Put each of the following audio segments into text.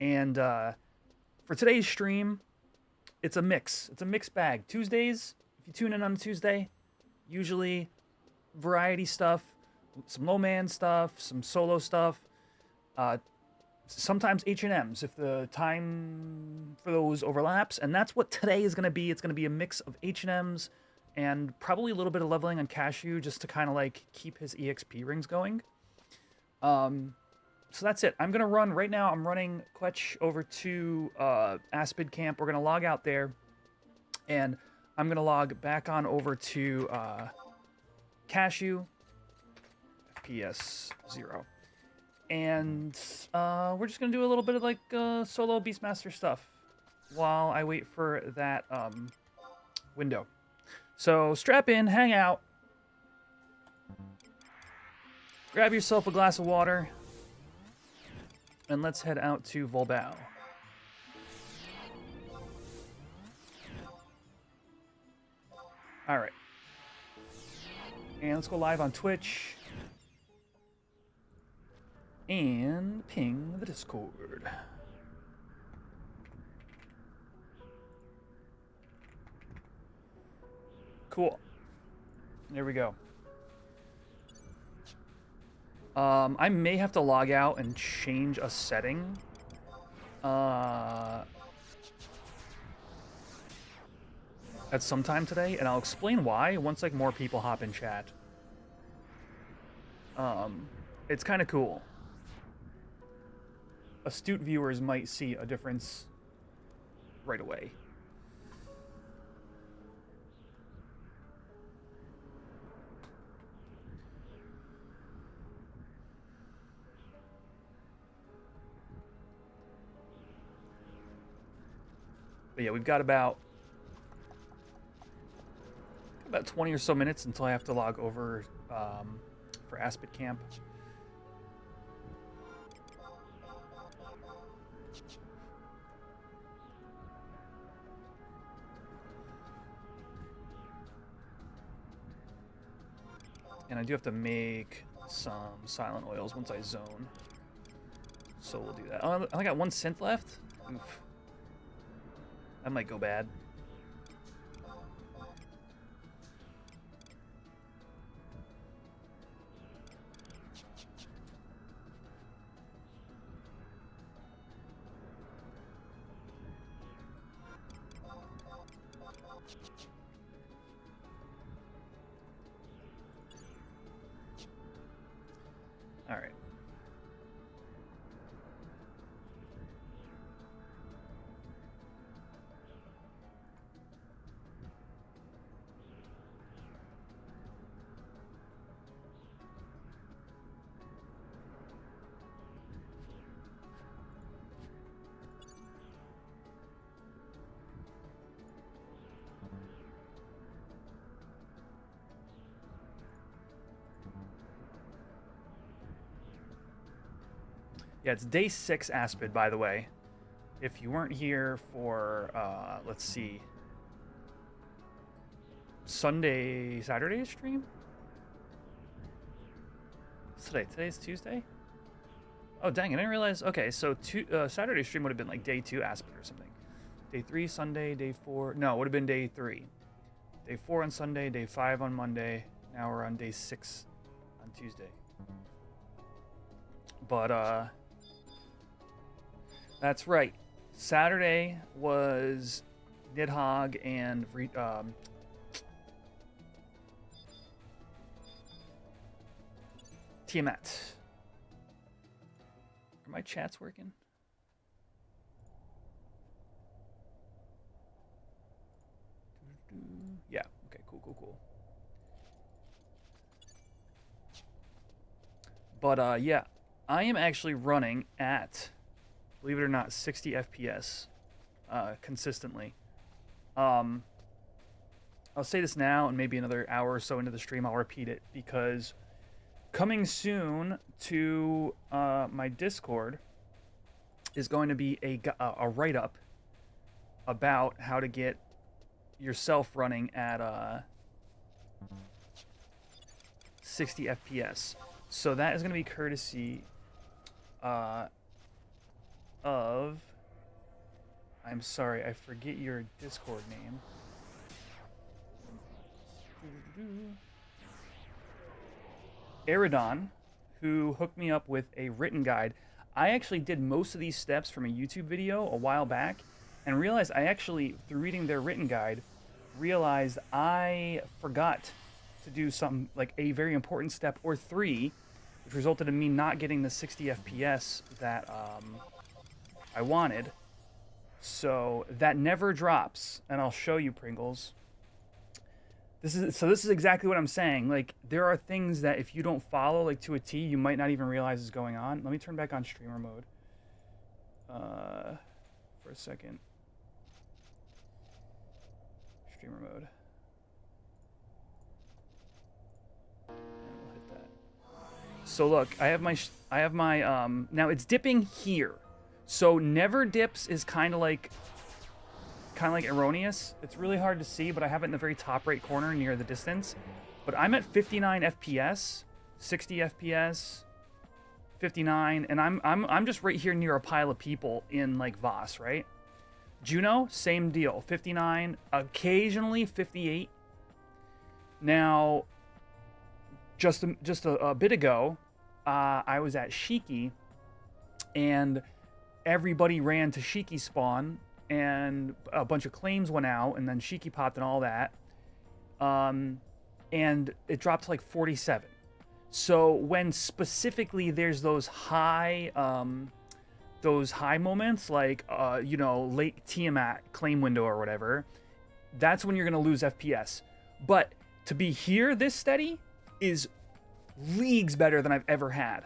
And for today's stream, it's a mix. It's a mixed bag. Tuesdays, if you tune in on Tuesday, usually variety stuff, some low man stuff, some solo stuff. Uh, Sometimes H&Ms if the time for those overlaps, and that's what today is going to be. It's going to be a mix of H&Ms and probably a little bit of leveling on Cashew just to kind of like keep his EXP rings going. So that's it. I'm going to run right now. I'm running Quetch over to Aspid Camp. We're going to log out there, and I'm going to log back on over to Cashew, FPS 0. And we're just going to do a little bit of like solo Beastmaster stuff while I wait for that window. So strap in, hang out, grab yourself a glass of water, and let's head out to Volbao. All right. And let's go live on Twitch. And ping the Discord. Cool. There we go. I may have to log out and change a setting. At some time today, and I'll explain why once like more people hop in chat. It's kind of cool. Astute viewers might see a difference right away. But yeah, we've got about 20 or so minutes until I have to log over for Aspid Camp. And I do have to make some silent oils once I zone. So we'll do that. Oh, I only got 1 synth left? Oof. That might go bad. All right. Yeah, it's day 6 Aspid, by the way. If you weren't here for, let's see, Saturday stream? What's today? Today's Tuesday? Oh, dang, I didn't realize. Okay, so Saturday stream would have been like day 2 Aspid or something. Day 3, Sunday, day 4. No, it would have been day 3. Day 4 on Sunday, day 5 on Monday. Now we're on day 6 on Tuesday. But, that's right. Saturday was Nidhogg and Tiamat. Are my chats working? Yeah. Okay. Cool. But yeah, I am actually running at, believe it or not, 60 FPS consistently. I'll say this now, and maybe another hour or so into the stream, I'll repeat it, because coming soon to my Discord is going to be a write-up about how to get yourself running at 60 FPS. So that is going to be courtesy of... I'm sorry, I forget your Discord name. Eridon, who hooked me up with a written guide. I actually did most of these steps from a YouTube video a while back and realized I actually, through reading their written guide, realized I forgot to do some, like a very important step or 3, which resulted in me not getting the 60 FPS that I wanted. So that never drops, and I'll show you, Pringles. This is exactly what I'm saying. Like, there are things that if you don't follow, like, to a T, you might not even realize is going on. Let me turn back on streamer mode for a second. Streamer mode. And we'll hit that. So look, I have my now it's dipping here. So never dips is kind of like erroneous. It's really hard to see, but I have it in the very top right corner near the distance. But I'm at 59 FPS, 60 FPS, 59, and I'm just right here near a pile of people in like Voss, right? Juno, same deal, 59, occasionally 58. Now, just a bit ago, I was at Shiki, and everybody ran to Shiki spawn, and a bunch of claims went out, and then Shiki popped and all that. And it dropped to like 47. So when specifically there's those high moments, like, you know, late Tiamat claim window or whatever, that's when you're going to lose FPS. But to be here this steady is leagues better than I've ever had.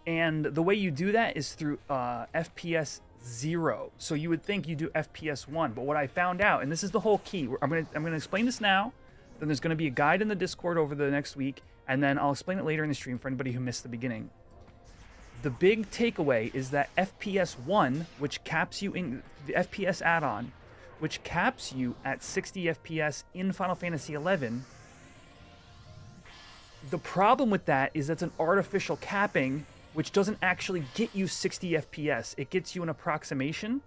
And the way you do that is through FPS 0. So you would think you do FPS 1, but what I found out, and this is the whole key, I'm gonna explain this now, then there's gonna be a guide in the Discord over the next week, and then I'll explain it later in the stream for anybody who missed the beginning. The big takeaway is that FPS 1, which caps you in the FPS add-on, which caps you at 60 FPS in Final Fantasy XI, the problem with that is that's an artificial capping which doesn't actually get you 60 FPS. It gets you an approximation.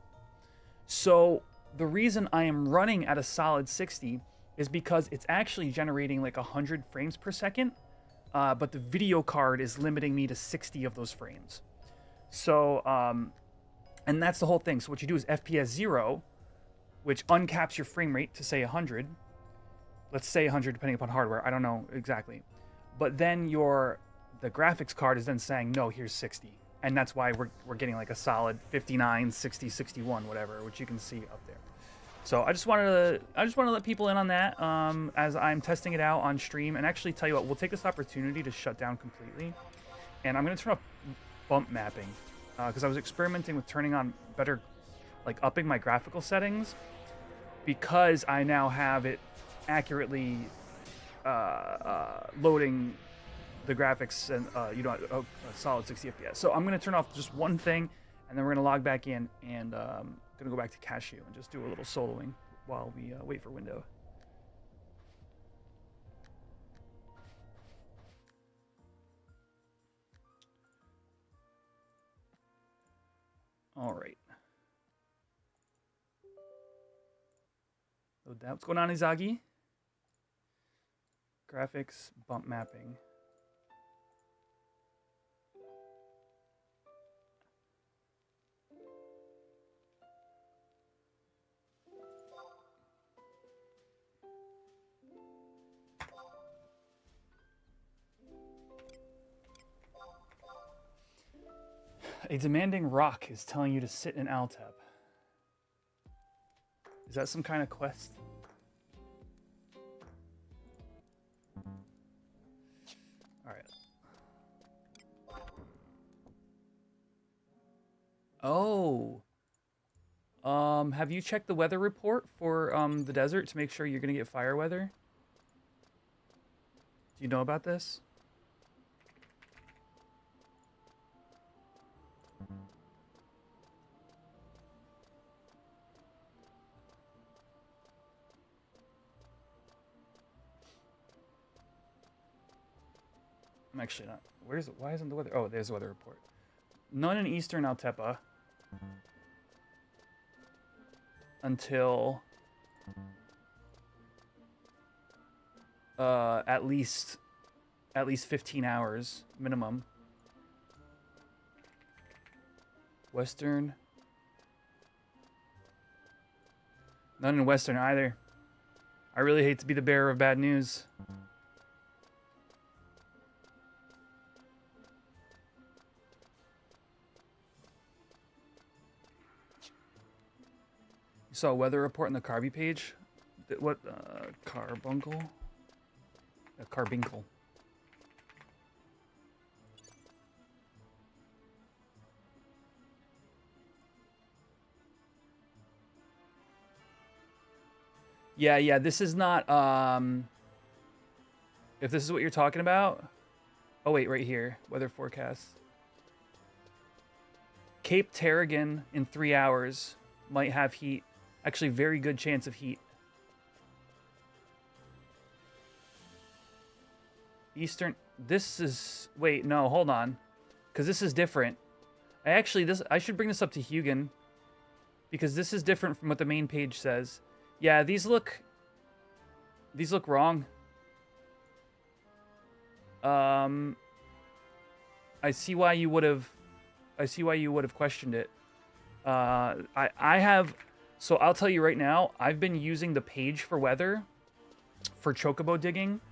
So the reason I am running at a solid 60 is because it's actually generating like 100 frames per second, but the video card is limiting me to 60 of those frames. So, and that's the whole thing. So what you do is FPS 0, which uncaps your frame rate to say 100. Let's say 100 depending upon hardware. I don't know exactly. But then the graphics card is then saying, no, here's 60. And that's why we're getting like a solid 59, 60, 61, whatever, which you can see up there. So I just wanted to let people in on that as I'm testing it out on stream. And actually tell you what, we'll take this opportunity to shut down completely. And I'm going to turn off bump mapping because I was experimenting with turning on better, like upping my graphical settings, because I now have it accurately loading the graphics and you know, a solid 60 FPS. So I'm gonna turn off just one thing, and then we're gonna log back in and gonna go back to Cashew and just do a little soloing while we wait for window. All right. Load that. What's going on, Izagi? Graphics, bump mapping. A demanding rock is telling you to sit in Altep. Is that some kind of quest? All right. Oh. Have you checked the weather report for the desert to make sure you're gonna get fire weather? Do you know about this? I'm actually not. Where's it? Why isn't the weather? Oh, there's the weather report. None in eastern Altepa. until at least 15 hours minimum. Western. None in Western either. I really hate to be the bearer of bad news. You saw a weather report on the Carby page? What? Carbuncle? Carbuncle. Yeah, this is not, if this is what you're talking about. Oh, wait, right here. Weather forecast. Cape Tarragon in 3 hours might have heat. Actually, very good chance of heat. Eastern, this is, wait, no, hold on. Because this is different. I should bring this up to Hugin. Because this is different from what the main page says. Yeah, these look wrong. I see why you would have questioned it. So I'll tell you right now, I've been using the page for weather for chocobo digging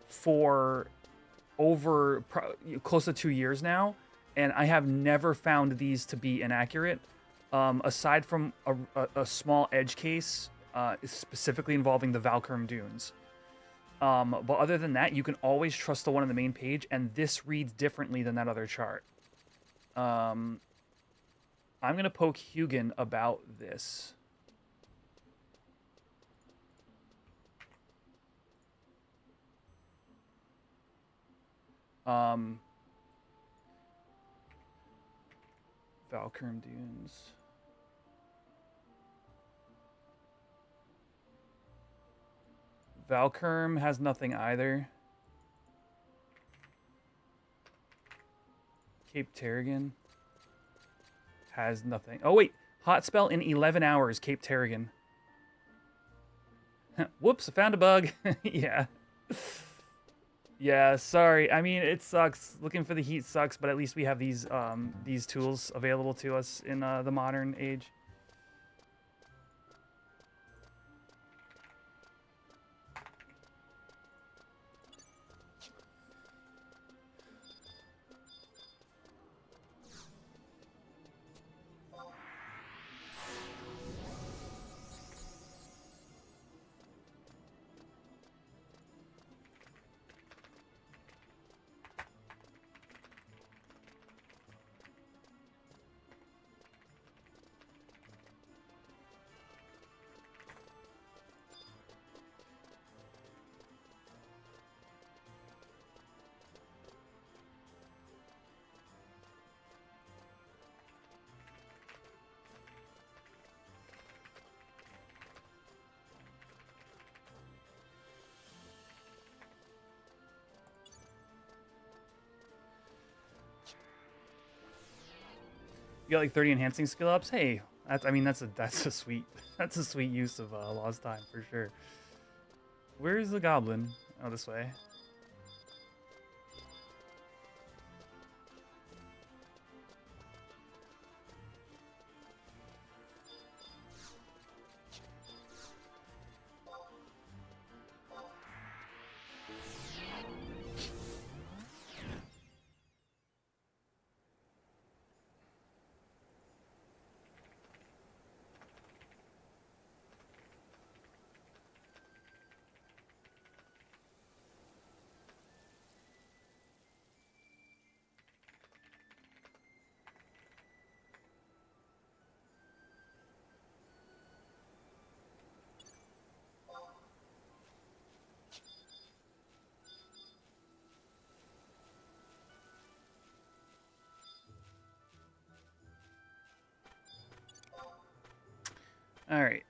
for over close to 2 years now, and I have never found these to be inaccurate. Aside from a small edge case, specifically involving the Valkurm Dunes. But other than that, you can always trust the one on the main page, and this reads differently than that other chart. I'm going to poke Hugin about this. Valkurm Dunes. Valkurm has nothing either. Cape Tarragon has nothing. Oh, wait. Hot spell in 11 hours, Cape Tarragon. Whoops, I found a bug. Yeah. Yeah, sorry. I mean, it sucks. Looking for the heat sucks, but at least we have these tools available to us in the modern age. You got like 30 enhancing skill ups. Hey, that's a sweet use of lost time for sure. Where's the goblin? Oh, this way. All right,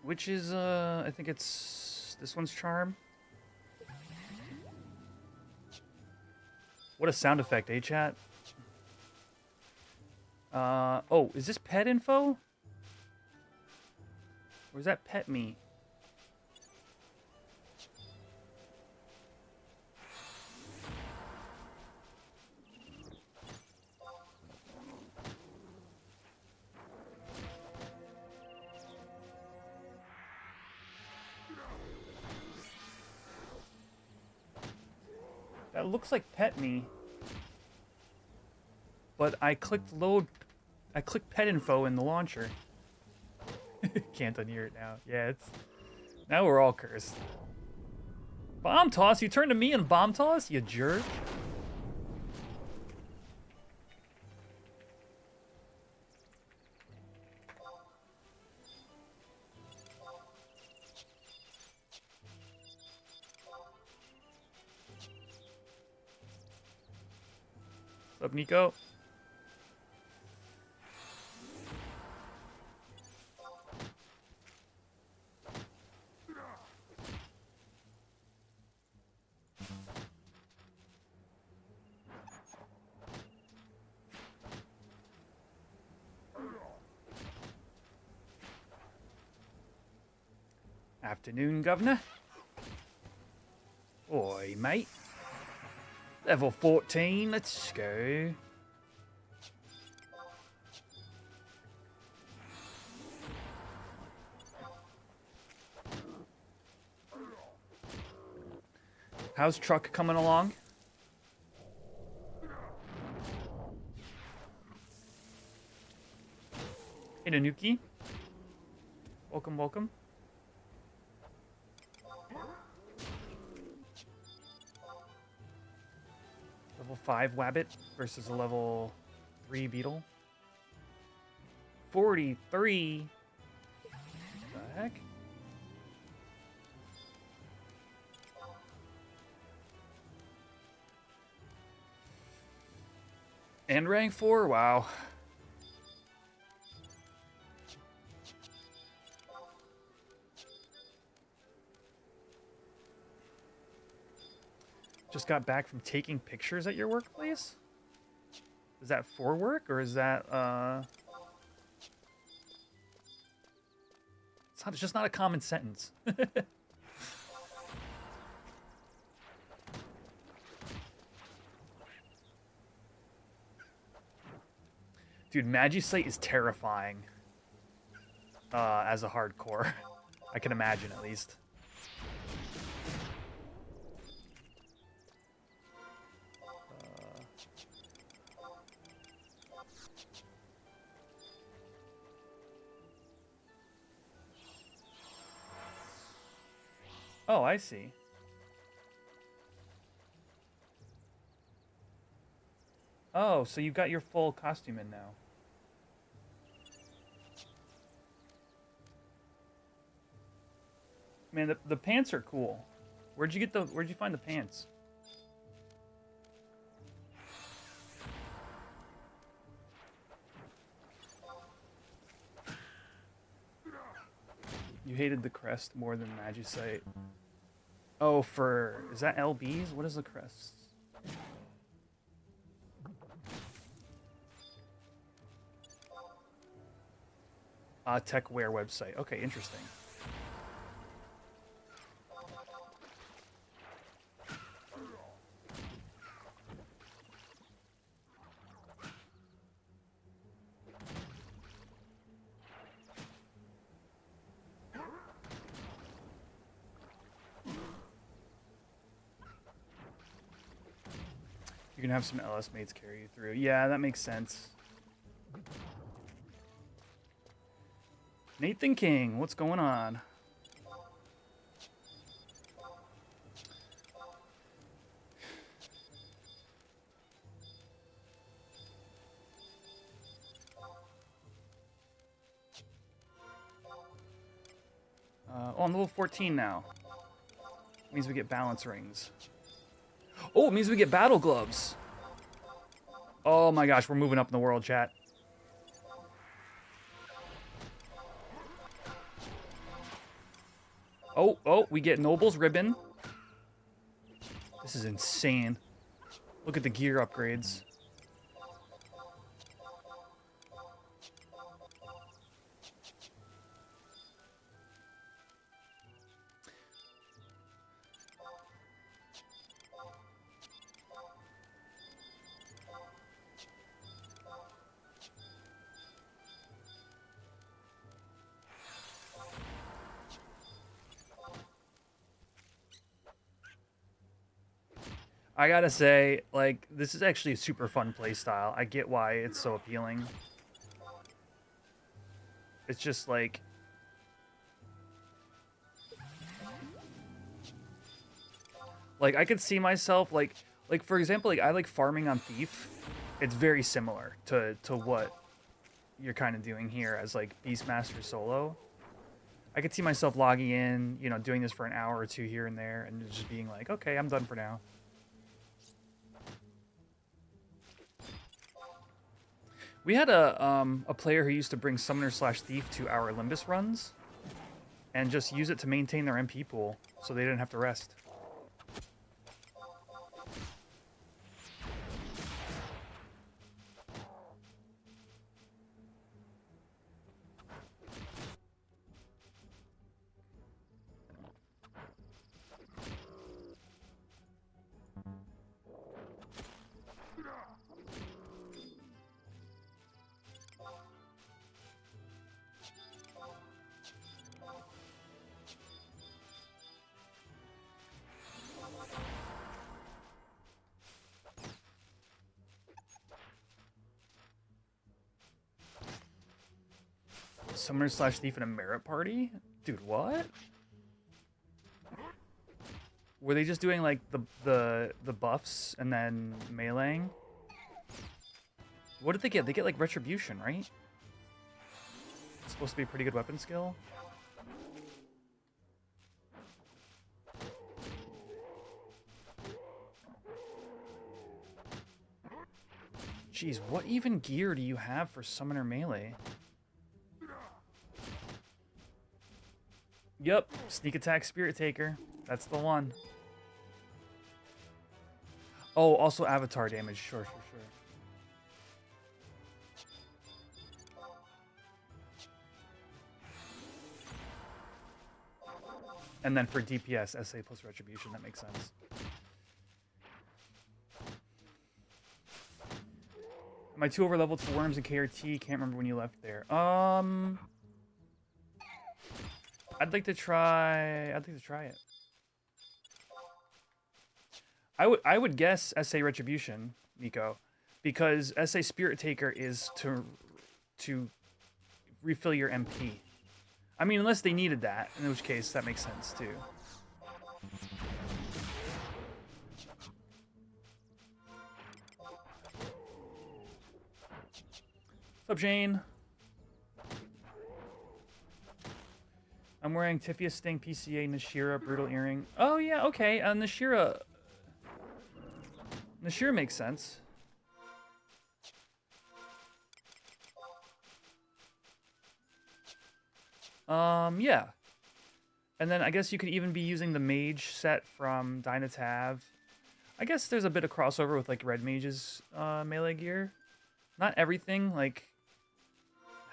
which is I think it's this one's charm. What a sound effect, eh, chat? Oh, is this pet info? Where's that pet me? That looks like pet me. But I clicked load. I clicked pet info in the launcher. Can't unhear it now. Yeah, it's. Now we're all cursed. Bomb toss? You turned to me and bomb toss? You jerk. What's up, Nico? Afternoon, Governor. Oi, mate. Level 14, let's go. How's truck coming along? Hey, Nanuki. Welcome, welcome. Level 5 Wabbit versus a level 3 Beetle. 43. What the heck? And rank 4? Wow. Just got back from taking pictures at your workplace? Is that for work or is that it's just not a common sentence. Dude, Magicite is terrifying as a hardcore. I can imagine, at least. Oh, I see. Oh, so you've got your full costume in now. Man, the pants are cool. Where'd you find the pants? You hated the crest more than Magicite. Oh, is that LBs? What is the crest? Techwear website. Okay, interesting. You can have some LS mates carry you through. Yeah, that makes sense. Nathan King, what's going on? Oh, I'm level 14 now. Means we get balance rings. Oh, it means we get battle gloves. Oh my gosh, we're moving up in the world, chat. Oh, we get Noble's ribbon. This is insane. Look at the gear upgrades. I gotta say, like, this is actually a super fun playstyle. I get why it's so appealing. It's just like... Like, I could see myself, like for example, like, I like farming on Thief. It's very similar to what you're kind of doing here as, like, Beastmaster solo. I could see myself logging in, you know, doing this for an hour or two here and there, and just being like, okay, I'm done for now. We had a player who used to bring Summoner/Thief to our Limbus runs and just use it to maintain their MP pool so they didn't have to rest. Summoner/Thief in a merit party? Dude, what? Were they just doing like the buffs and then meleeing? What did they get? They get like Retribution, right? It's supposed to be a pretty good weapon skill. Jeez, what even gear do you have for Summoner Melee? Yep, Sneak Attack Spirit Taker. That's the one. Oh, also Avatar damage. Sure. And then for DPS, SA plus Retribution. That makes sense. Am I too over leveled for Worms and KRT? Can't remember when you left there. I'd like to try it. I would guess SA Retribution, Nico, because SA Spirit Taker is to refill your MP. I mean, unless they needed that, in which case that makes sense too. What's up, Jane? I'm wearing Tifia Sting, PCA, Nashira, Brutal Earring. Oh, yeah, okay. Nashira makes sense. Yeah. And then I guess you could even be using the mage set from Dynatav. I guess there's a bit of crossover with, like, Red Mage's melee gear. Not everything, like...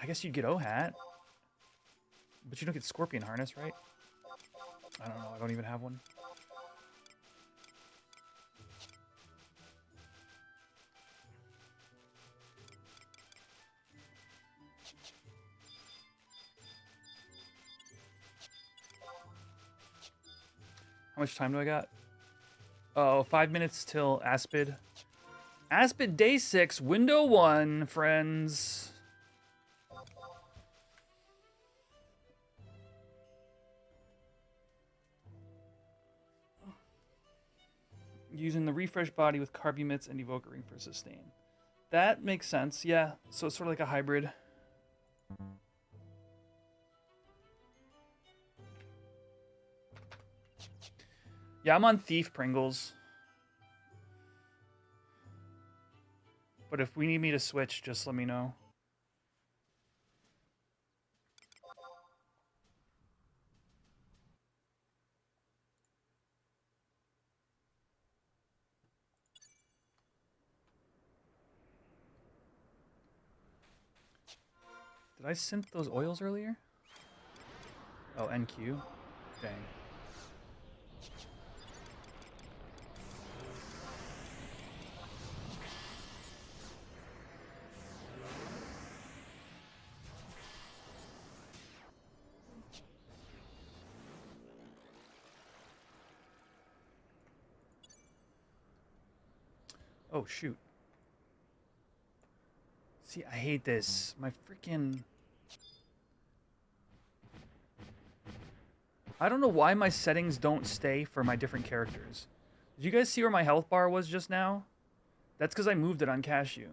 I guess you'd get O-Hat. But you don't get Scorpion Harness, right? I don't know. I don't even have one. How much time do I got? Oh, 5 minutes till Aspid. Aspid Day 6, Window 1, friends. Using the refresh body with Carbumits and Evoker Ring for sustain. That makes sense, yeah. So it's sort of like a hybrid. Yeah, I'm on Thief Pringles. But if we need me to switch, just let me know. Did I synth those oils earlier? Oh, NQ? Dang. Oh, shoot. See, I hate this. My freaking... I don't know why my settings don't stay for my different characters. Did you guys see where my health bar was just now? That's because I moved it on Cashew.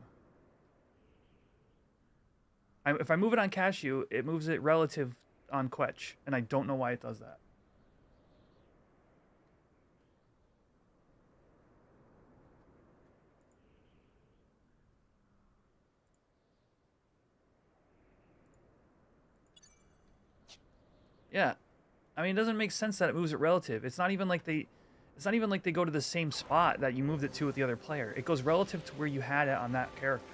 If I move it on Cashew, it moves it relative on Quetch, and I don't know why it does that. Yeah. I mean, it doesn't make sense that it moves it relative. It's not even like they go to the same spot that you moved it to with the other player. It goes relative to where you had it on that character.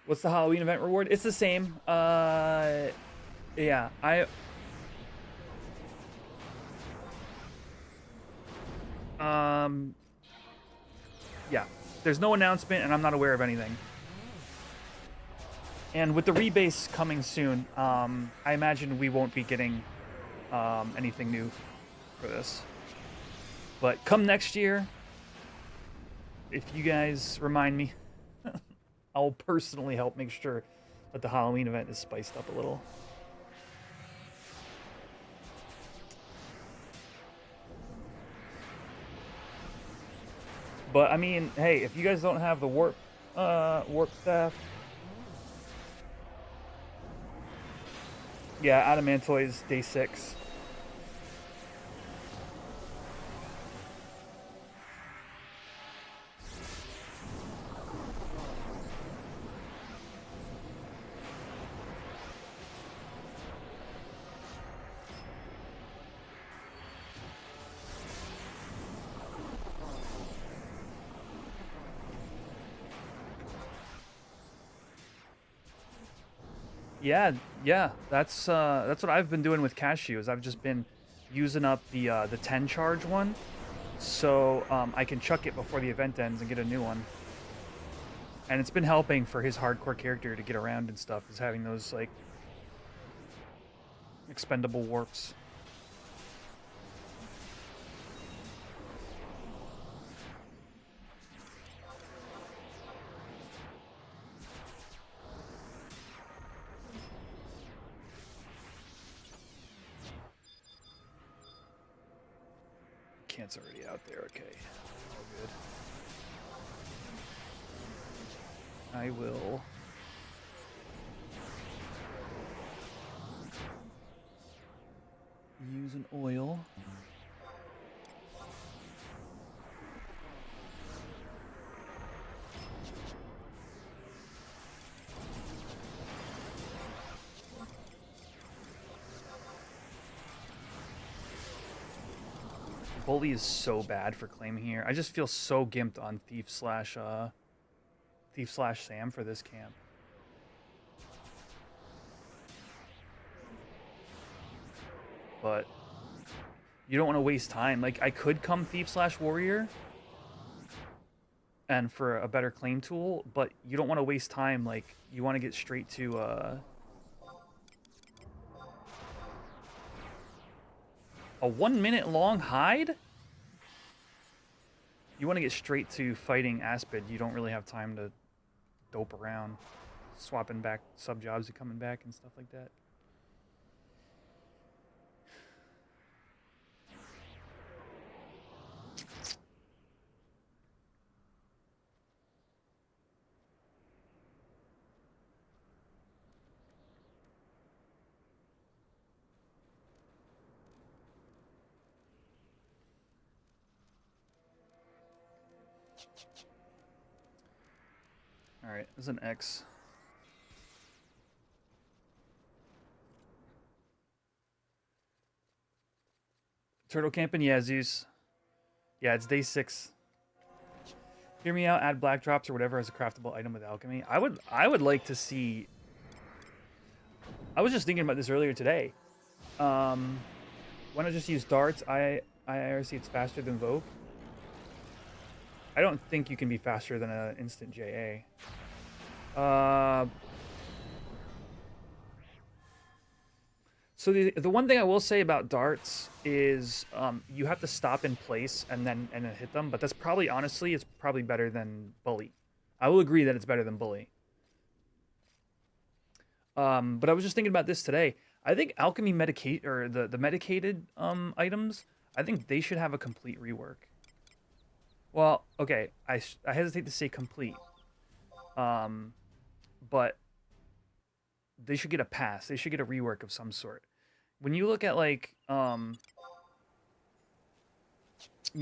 What's the Halloween event reward? It's the same. Yeah, yeah. There's no announcement, and I'm not aware of anything. And with the rebase coming soon, I imagine we won't be getting anything new for this. But come next year, if you guys remind me, I'll personally help make sure that the Halloween event is spiced up a little. But I mean, hey, if you guys don't have the warp staff, yeah, Adamantoy's day 6. Yeah, that's what I've been doing with Cashew. Is I've just been using up the 10 charge one, so I can chuck it before the event ends and get a new one. And it's been helping for his hardcore character to get around and stuff. Is having those like expendable warps. Cant's already out there, okay. All good. I will... use an oil. Bully is so bad for claiming here. I just feel so gimped on Thief slash Sam for this camp. But you don't want to waste time. Like, I could come Thief slash Warrior and for a better claim tool, but you don't want to waste time. Like, you want to get straight to a 1 minute long hide? You want to get straight to fighting Aspid. You don't really have time to dope around, swapping back sub jobs and coming back and stuff like that. Alright, there's an X. Turtle camping, yeah, Zeus. Yeah, it's day 6. Hear me out, add black drops or whatever as a craftable item with alchemy. I would like to see... I was just thinking about this earlier today. Why not just use darts? IRC, it's faster than Vogue. I don't think you can be faster than an instant JA. So the one thing I will say about darts is you have to stop in place and then hit them, but that's probably honestly it's probably better than bully. I will agree that it's better than bully. But I was just thinking about this today. I think alchemy medicate or the medicated items. I think they should have a complete rework. Well, okay, I hesitate to say complete, but they should get a pass. They should get a rework of some sort. When you look at like you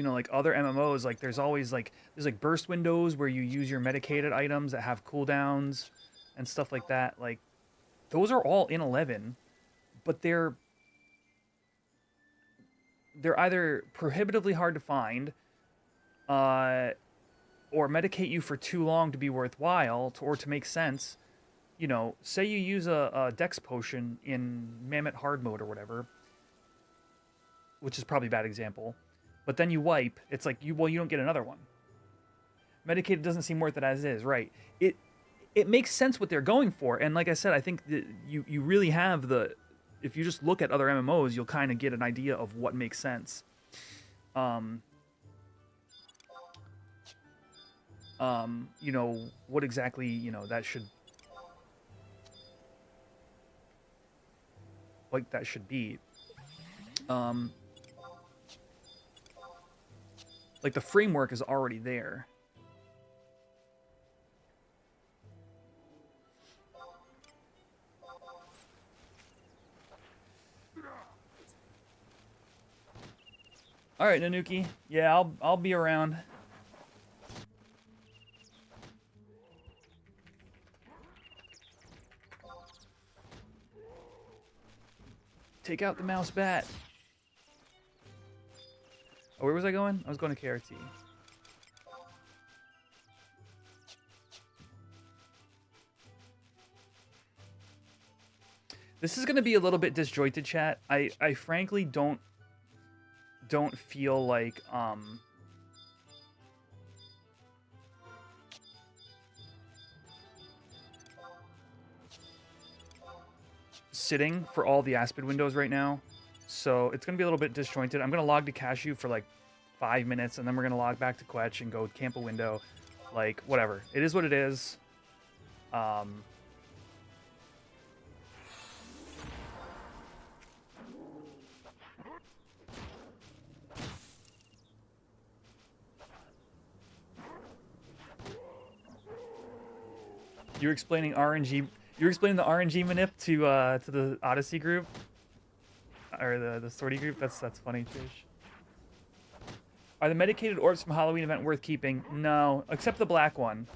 know, like other MMOs, like there's always like there's like burst windows where you use your medicated items that have cooldowns and stuff like that. Like those are all in 11, but they're either prohibitively hard to find, or medicate you for too long to be worthwhile, or to make sense. You know, say you use a Dex potion in Mammoth hard mode or whatever, which is probably a bad example, but then you wipe, it's like, you don't get another one. Medicated doesn't seem worth it as is, right? It makes sense what they're going for, and like I said, I think that you really have the... If you just look at other MMOs, you'll kind of get an idea of what makes sense. You know, what exactly, you know, that should... like that should be. Like the framework is already there. All right, Nanuki. Yeah, I'll be around. Take out the mouse bat. Oh, where was I going? I was going to KRT. This is going to be a little bit disjointed, chat. I frankly don't feel like sitting for all the Aspid windows right now, so it's gonna be a little bit disjointed. I'm gonna log to Cashew for like 5 minutes, and then we're gonna log back to Quetch and go camp a window. Like, whatever, it is what it is. You're explaining RNG. You're explaining the RNG manip to the Odyssey group, or the Sortie group. That's funny, Trish. Are the medicated orbs from Halloween event worth keeping? No, except the black one.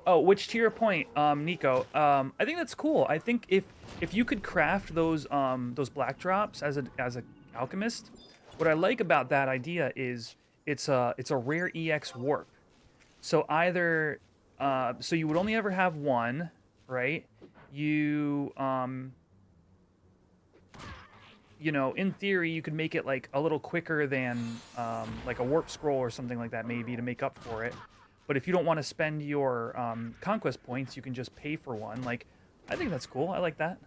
Oh, which to your point, Nico, I think that's cool. I think if you could craft those black drops as a alchemist, what I like about that idea is it's a rare EX warp. So either so you would only ever have one, right? You you know, in theory, you could make it like a little quicker than like a warp scroll or something like that, maybe, to make up for it. But if you don't want to spend your conquest points, you can just pay for one. Like, I think that's cool. I like that.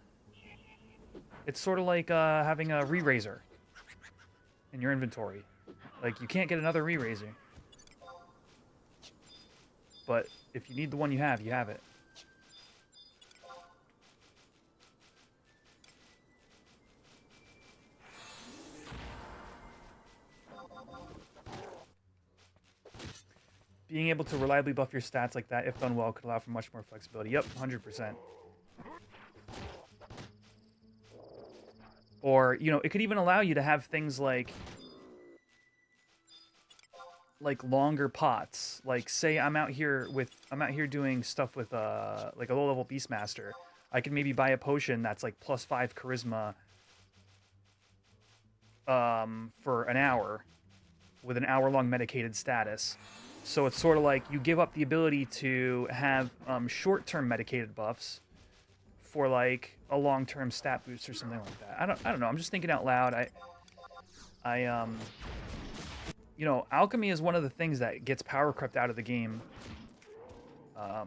It's sort of like having a re-raiser in your inventory. Like, you can't get another re-raiser. But if you need the one you have it. Being able to reliably buff your stats like that, if done well, could allow for much more flexibility. Yep, 100%. Or, you know, it could even allow you to have things like longer pots. Like, say I'm out here doing stuff with like a low-level Beastmaster. I could maybe buy a potion that's like +5 charisma for an hour with an hour-long medicated status. So it's sort of like you give up the ability to have short-term medicated buffs for like a long-term stat boost or something like that. I don't know. I'm just thinking out loud. You know, alchemy is one of the things that gets power crept out of the game. I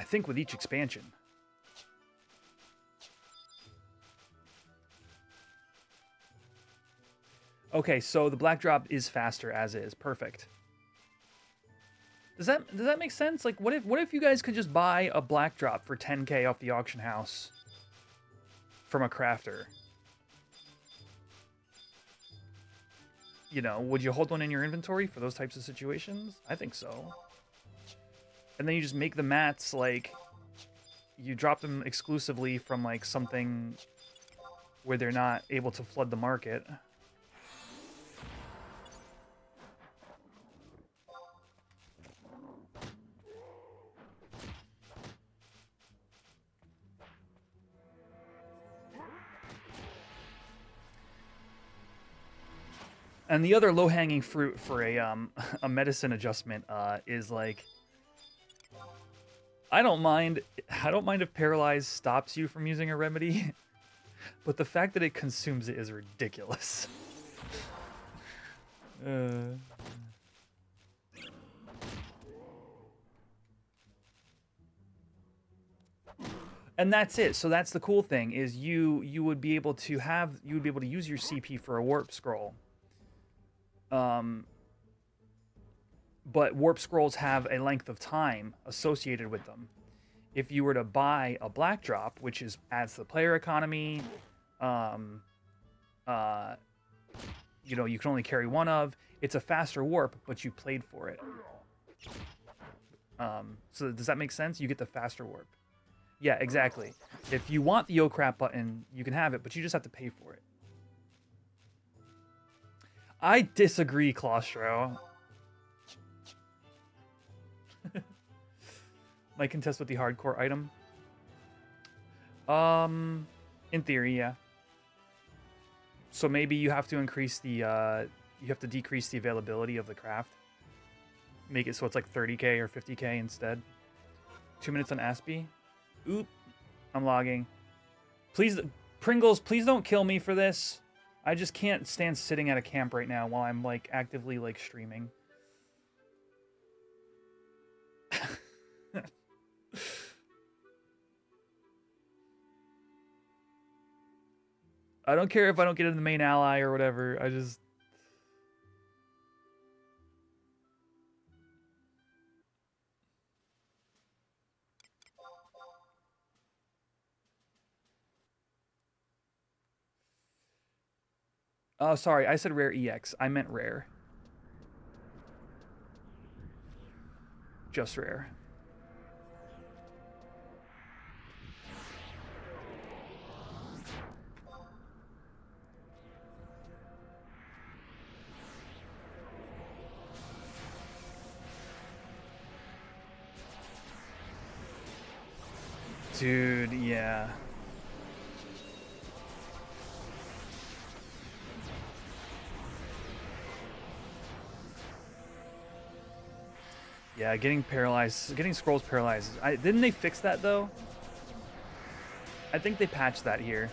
think with each expansion. Okay, so the black drop is faster as is. Perfect. Does that make sense? Like, what if you guys could just buy a black drop for 10K off the auction house from a crafter? You know, would you hold one in your inventory for those types of situations? I think so. And then you just make the mats, like, you drop them exclusively from, like, something where they're not able to flood the market. And the other low-hanging fruit for a medicine adjustment is like, I don't mind if paralyzed stops you from using a remedy, but the fact that it consumes it is ridiculous. And that's it. So that's the cool thing is you would be able to use your CP for a warp scroll. But warp scrolls have a length of time associated with them. If you were to buy a black drop, which adds to the player economy, you know, you can only carry one of. It's a faster warp, but you played for it. So does that make sense? You get the faster warp. Yeah, exactly. If you want the oh crap button, you can have it, but you just have to pay for it. I disagree, Claustro. Might contest with the hardcore item. In theory, yeah. So maybe you have to increase the, you have to decrease the availability of the craft. Make it so it's like 30K or 50K instead. 2 minutes on Aspie. Oop. I'm logging. Please, Pringles, please don't kill me for this. I just can't stand sitting at a camp right now while I'm, like, actively, like, streaming. I don't care if I don't get in the main ally or whatever. I just... Oh, sorry. I said rare EX. I meant rare. Just rare. Dude, yeah. Yeah, getting paralyzed, getting scrolls paralyzed. Didn't they fix that though? I think they patched that here.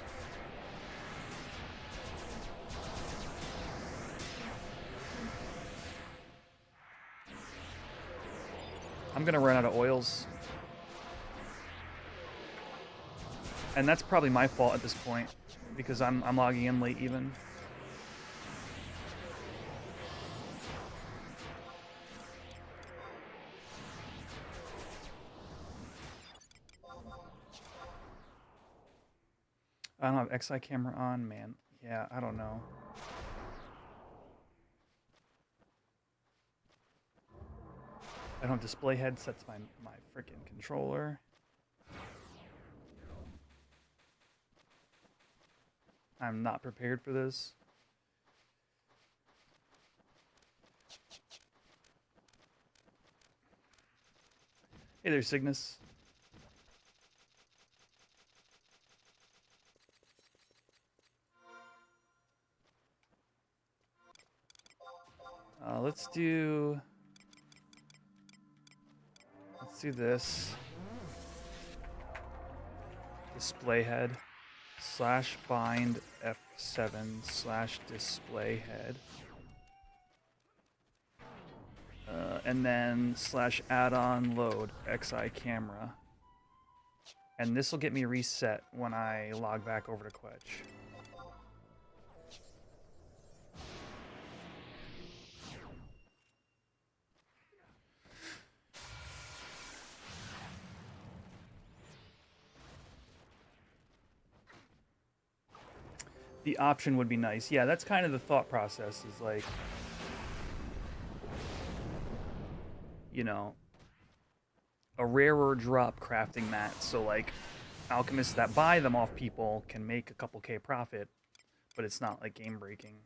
I'm gonna run out of oils. And that's probably my fault at this point, because I'm logging in late even. I don't have XI camera on, man. Yeah, I don't know. I don't have display head, sets my freaking controller. I'm not prepared for this. Hey there, Cygnus. Let's do this. Display head / bind F7 / display head. And then / add-on load XI camera. And this will get me reset when I log back over to Quetch. The option would be nice. Yeah, that's kind of the thought process, is like, you know, a rarer drop crafting mat. So like alchemists that buy them off people can make a couple K profit, but it's not like game breaking.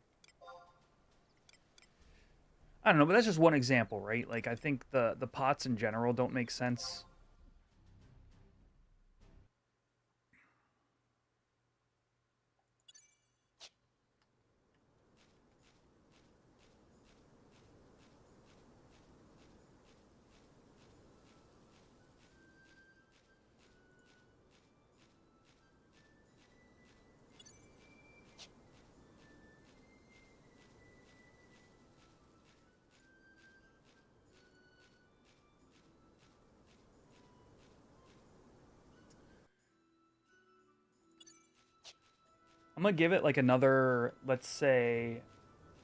I don't know, but that's just one example, right? Like I think the pots in general don't make sense. I'm gonna give it like another, let's say,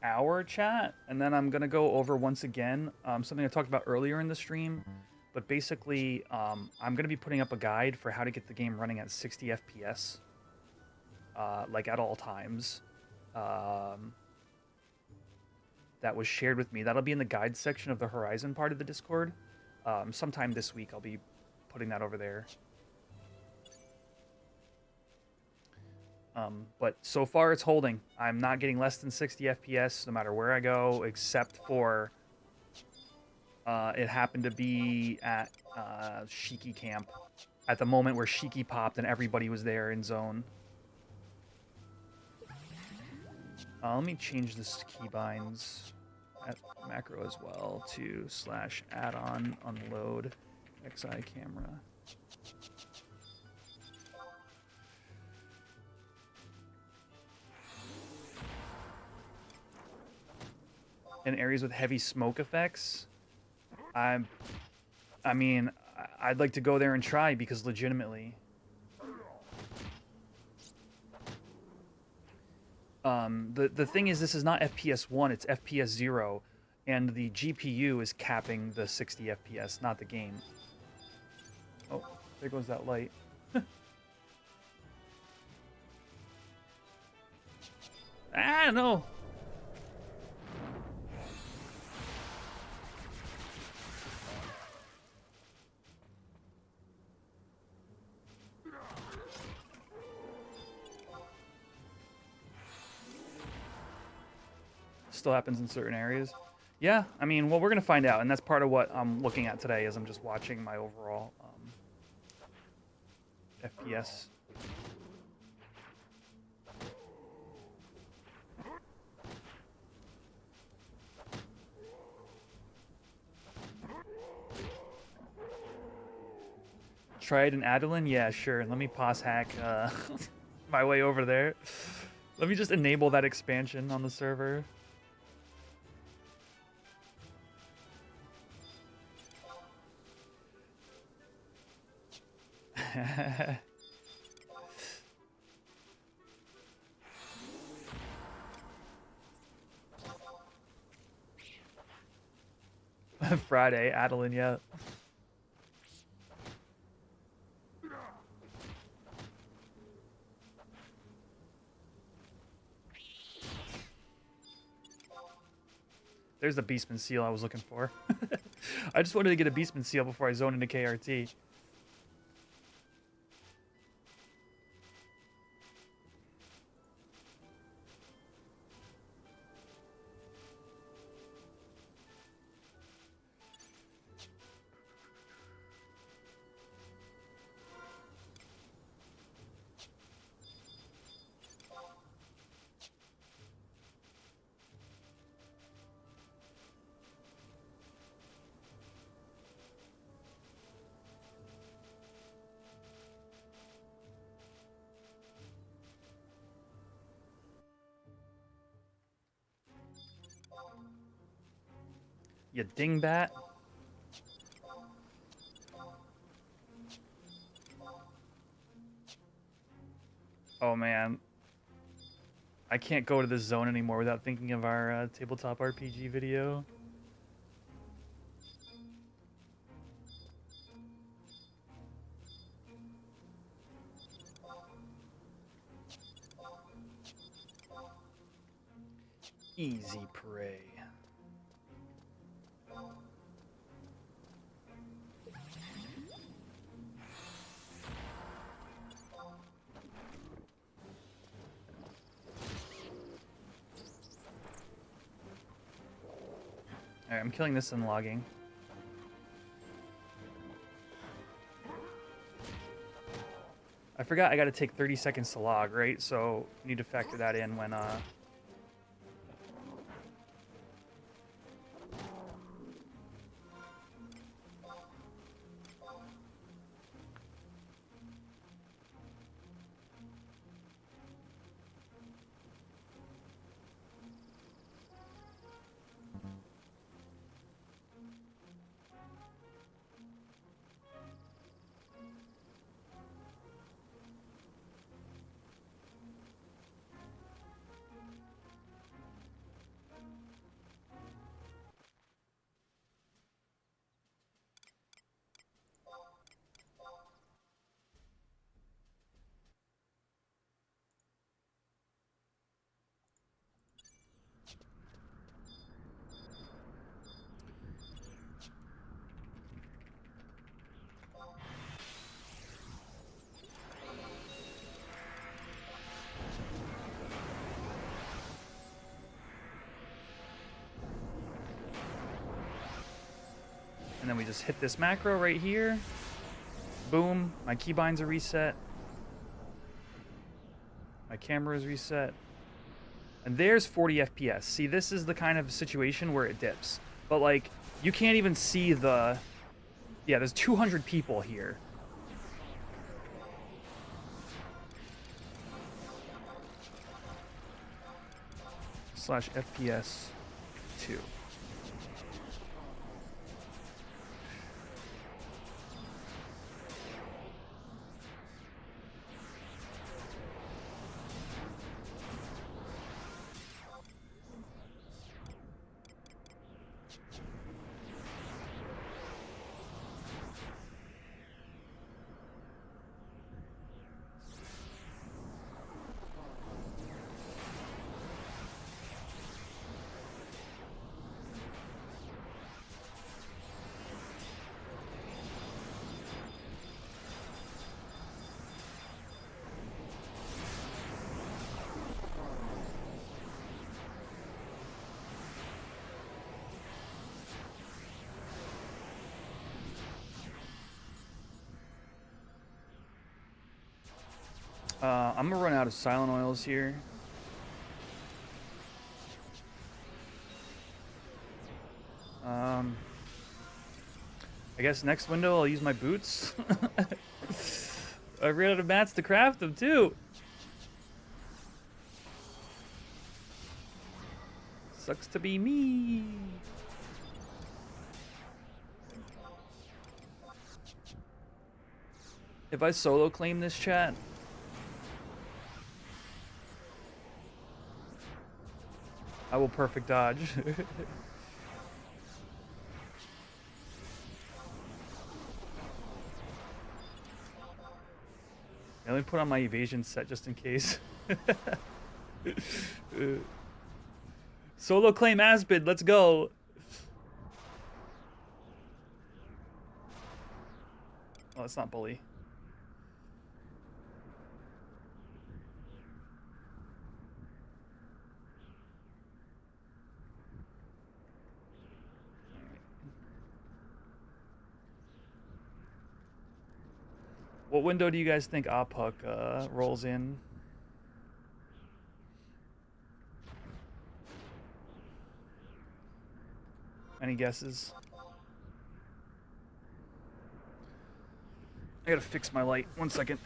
hour chat, and then I'm gonna go over once again something I talked about earlier in the stream. But basically, I'm gonna be putting up a guide for how to get the game running at 60 FPS, like at all times. That was shared with me. That'll be in the guide section of the Horizon part of the Discord. Sometime this week, I'll be putting that over there. But so far it's holding. I'm not getting less than 60 FPS no matter where I go, except for it happened to be at Shiki camp at the moment where Shiki popped and everybody was there in zone. Let me change this keybinds at macro as well to /add-on unload XI camera. In areas with heavy smoke effects, I mean, I'd like to go there and try, because legitimately, the thing is, this is not FPS 1, it's FPS 0, and the GPU is capping the 60 FPS, not the game. Oh, there goes that light. Ah, no! Still happens in certain areas. Yeah, I mean, well, we're gonna find out, and that's part of what I'm looking at today, as I'm just watching my overall FPS. Try it in Adeline? Yeah, sure. Let me pause hack my way over there. Let me just enable that expansion on the server. Friday, Adeline, yeah. There's the Beastman seal I was looking for. I just wanted to get a Beastman seal before I zone into KRT. You dingbat. Oh man. I can't go to this zone anymore without thinking of our tabletop RPG video. Easy prey. Alright, I'm killing this and logging. I forgot I gotta take 30 seconds to log, right? So you need to factor that in when and then we just hit this macro right here. Boom, my keybinds are reset. My camera is reset. And there's 40 FPS. See, this is the kind of situation where it dips. But, like, you can't even see the... Yeah, there's 200 people here. Slash FPS 2. I'm gonna run out of silent oils here. I guess next window I'll use my boots. I ran out of mats to craft them too. Sucks to be me. If I solo claim this chat, I will perfect dodge. I only put on my evasion set just in case. Solo claim Asbid, let's go. Oh, it's not bully. What window do you guys think Apuk rolls in? Any guesses? I gotta fix my light. 1 second.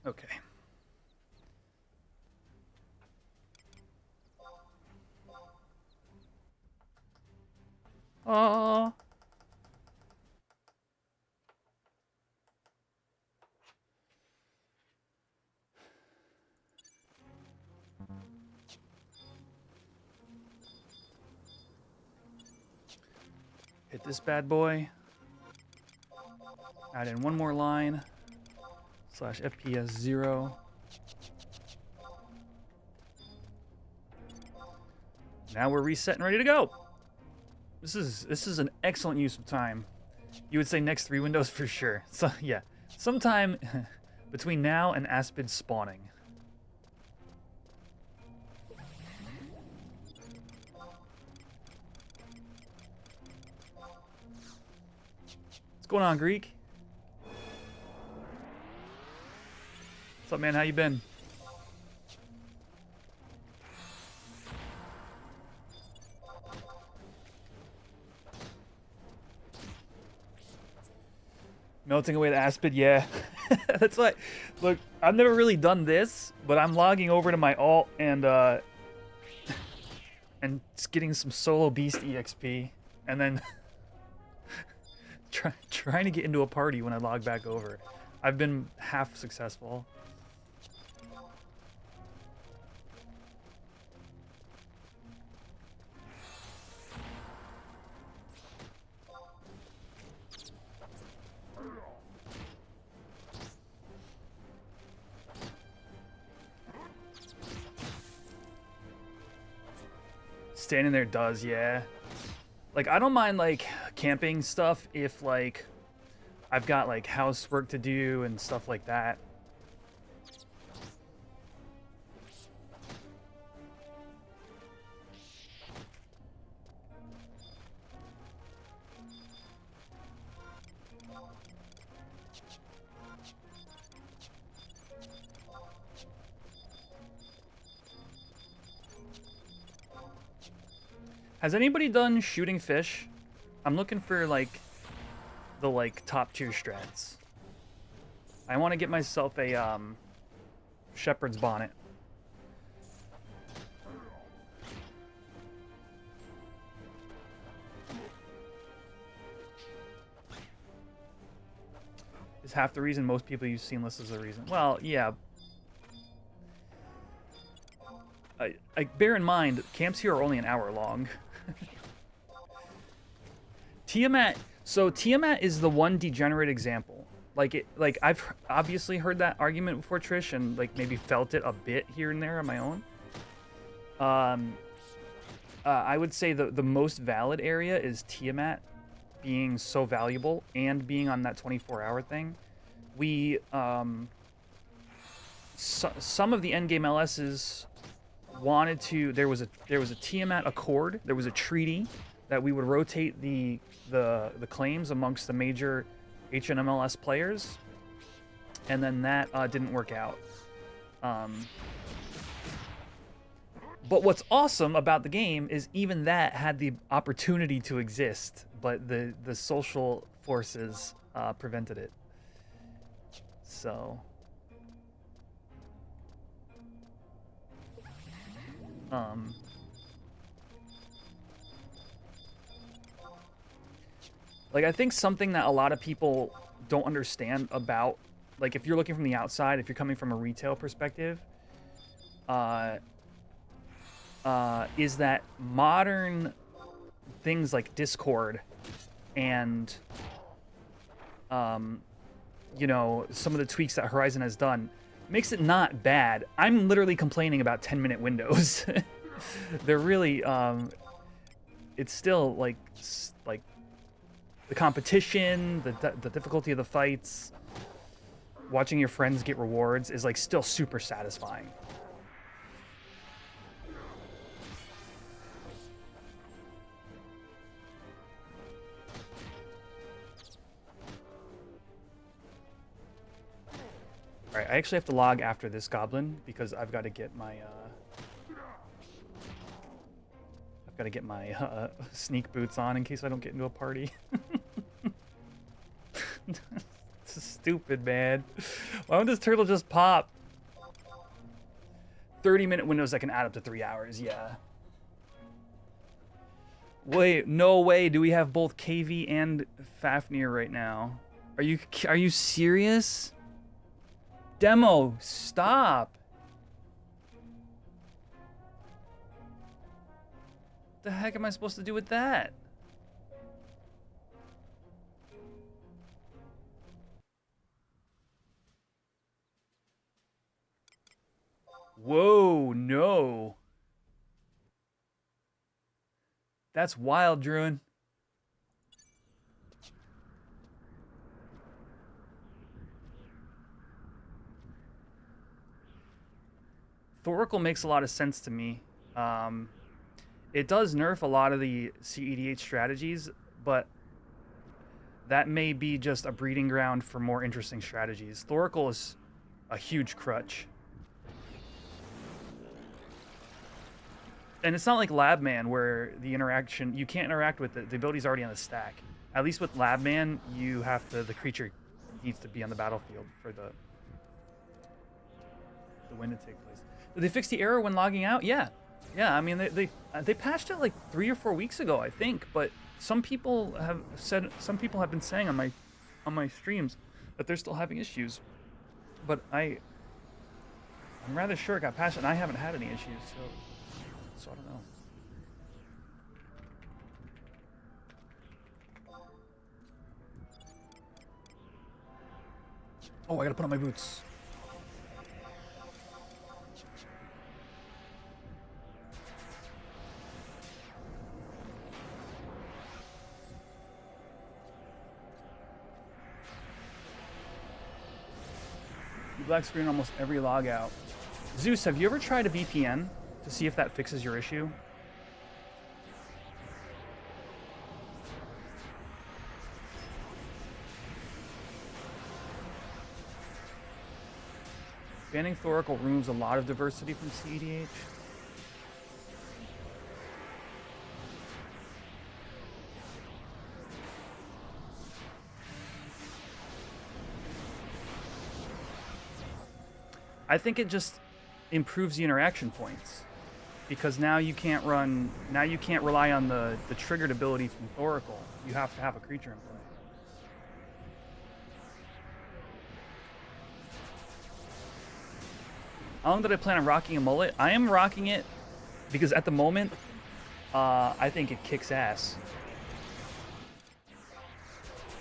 Okay. Oh. Hit this bad boy. Add in one more line. / FPS 0. Now we're reset and ready to go. This is an excellent use of time. You would say next 3 windows for sure. So yeah, sometime between now and Aspid spawning. What's going on, Greek? What's up, man? How you been? Melting away the Aspid, yeah. That's why. Look, I've never really done this, but I'm logging over to my alt and getting some solo beast EXP, and then trying to get into a party when I log back over. I've been half successful. Standing there does, yeah. Like, I don't mind, like, camping stuff if, like, I've got, like, housework to do and stuff like that. Has anybody done shooting fish? I'm looking for, like, the, like, top tier strats. I want to get myself a, shepherd's bonnet. Is half the reason most people use seamless as the reason. Well, yeah. I bear in mind, camps here are only an hour long. Tiamat. So Tiamat is the one degenerate example. Like I've obviously heard that argument before, Trish, and like maybe felt it a bit here and there on my own. I would say the most valid area is Tiamat being so valuable and being on that 24-hour thing. We some of the endgame LSs wanted to. There was a Tiamat Accord. There was a treaty that we would rotate the claims amongst the major HNMLS players, and then that didn't work out. But what's awesome about the game is even that had the opportunity to exist, but the social forces prevented it. So. Like, I think something that a lot of people don't understand about, like, if you're looking from the outside, if you're coming from a retail perspective, is that modern things like Discord and, you know, some of the tweaks that Horizon has done makes it not bad. I'm literally complaining about 10-minute windows. They're really, it's still, like the competition, the difficulty of the fights, watching your friends get rewards is, like, still super satisfying. Alright, I actually have to log after this goblin because I've got to get my, sneak boots on in case I don't get into a party. This is stupid, man. Why don't this turtle just pop? 30-minute windows that can add up to 3 hours, yeah. Wait, no way. Do we have both KV and Fafnir right now? Are you serious? Demo, stop. What the heck am I supposed to do with that? Whoa, no. That's wild, Druin. Thoracle makes a lot of sense to me. It does nerf a lot of the CEDH strategies, but that may be just a breeding ground for more interesting strategies. Thoracle is a huge crutch. And it's not like Labman where the interaction, you can't interact with it. The ability's already on the stack. At least with Labman, you have to, the creature needs to be on the battlefield for the win to take place. Did they fix the error when logging out? Yeah. Yeah, I mean, they patched it like 3 or 4 weeks ago, I think, but some people have been saying on my streams that they're still having issues. But I'm rather sure it got patched and I haven't had any issues, so I don't know. Oh, I gotta put on my boots. You black screen almost every log out. Zeus, have you ever tried a VPN to see if that fixes your issue? Banning Thoracle removes a lot of diversity from CEDH. I think it just improves the interaction points, because now you can't rely on the triggered ability from Thoracle. You have to have a creature in play. How long did I plan on rocking a mullet? I am rocking it because at the moment, I think it kicks ass.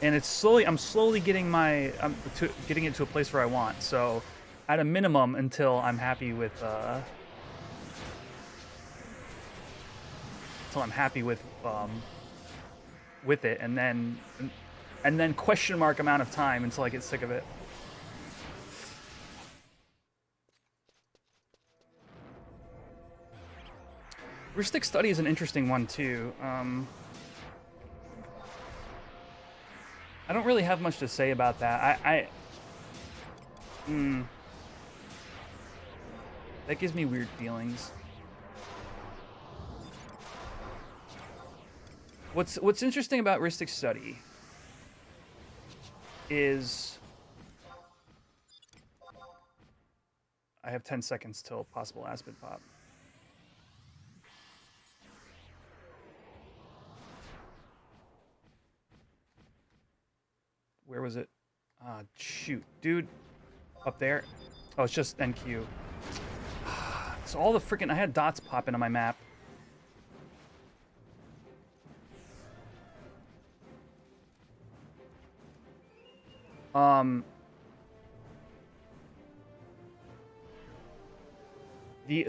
And I'm slowly getting getting it to a place where I want. So, at a minimum, until I'm happy with it, and then question mark amount of time until I get sick of it. Heuristic study is an interesting one too. I don't really have much to say about that. That gives me weird feelings. What's interesting about heuristic study is I have 10 seconds till possible Aspid pop. Where was it? Ah, shoot. Dude. Up there. Oh, it's just NQ. So all the freaking... I had dots pop into my map.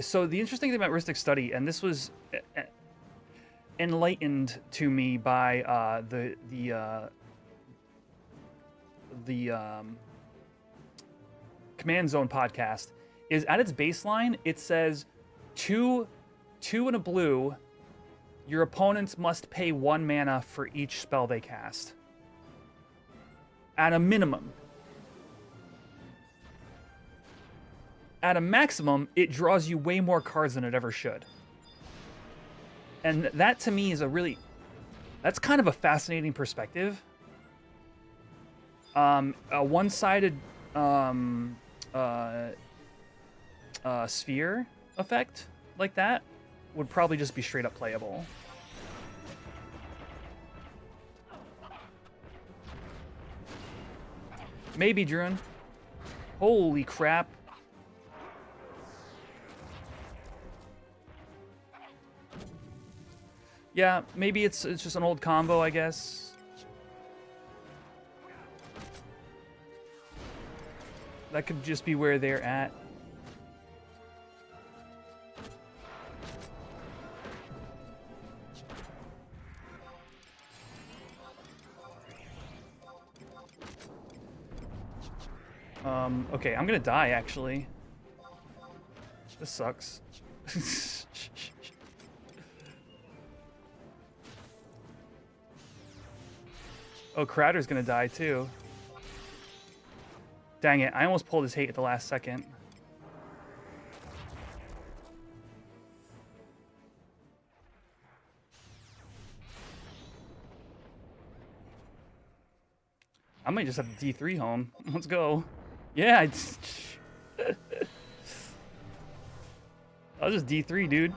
So the interesting thing about heuristic study, and this was enlightened to me by the Command Zone podcast, is at its baseline, it says 2 and a blue, your opponents must pay 1 mana for each spell they cast. At a minimum. At a maximum, it draws you way more cards than it ever should. And that to me is that's kind of a fascinating perspective. A one-sided sphere effect like that would probably just be straight up playable. Maybe, Druin. Holy crap. Yeah, maybe it's just an old combo, I guess. That could just be where they're at. Okay, I'm gonna die, actually. This sucks. Oh, Crowder's gonna die, too. Dang it, I almost pulled his hate at the last second. I might just have to D3 home. Let's go. Yeah, I'll just D3, dude.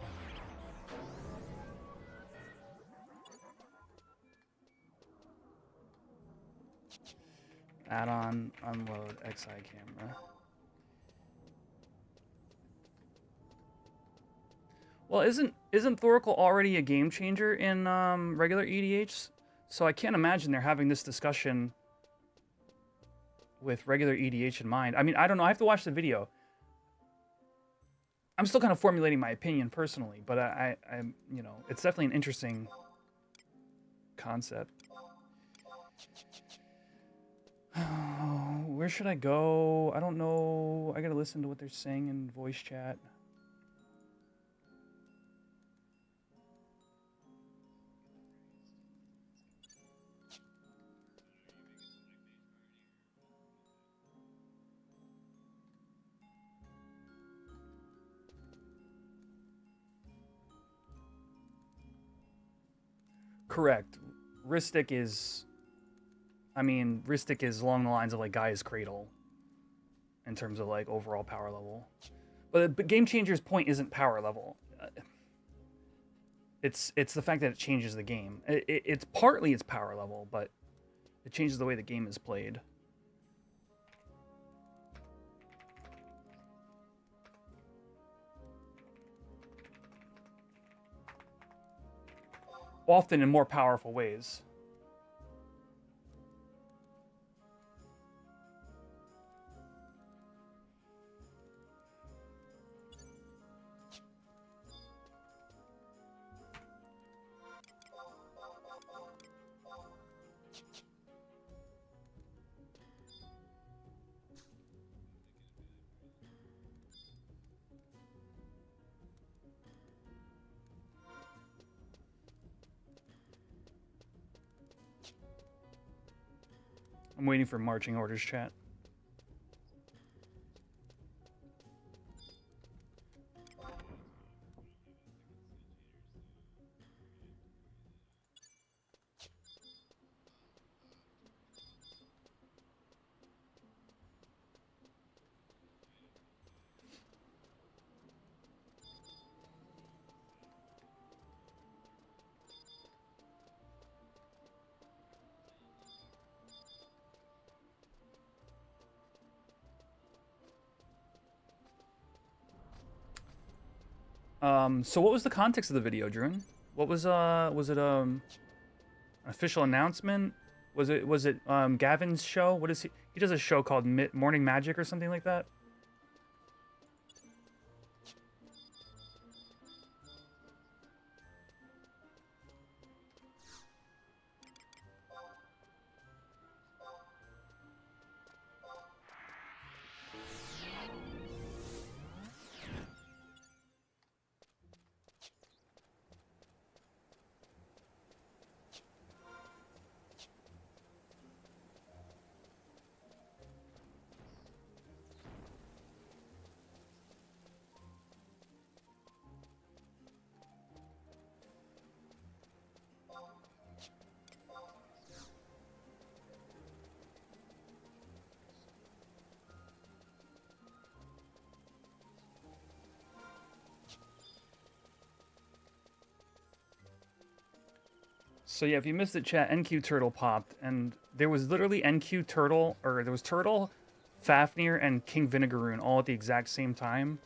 Add-on, unload, XI camera. Well, isn't Thoracle already a game changer in regular EDH? So I can't imagine they're having this discussion with regular EDH in mind. I mean, I don't know. I have to watch the video. I'm still kind of formulating my opinion personally, but I'm, you know, it's definitely an interesting concept. Where should I go? I don't know. I gotta listen to what they're saying in voice chat. Correct. Ristic is... I mean, Ristic is along the lines of, like, Gaia's Cradle. In terms of, like, overall power level. But Game Changer's point isn't power level. It's the fact that it changes the game. It's partly its power level, but it changes the way the game is played. Often in more powerful ways. I'm waiting for marching orders, chat. So what was the context of the video, Druin? What was it an official announcement? Was it Gavin's show? What is he? He does a show called Morning Magic or something like that. So yeah, if you missed it, chat, NQ Turtle popped, and there was literally NQ Turtle, or there was Turtle, Fafnir, and King Vinegaroon all at the exact same time.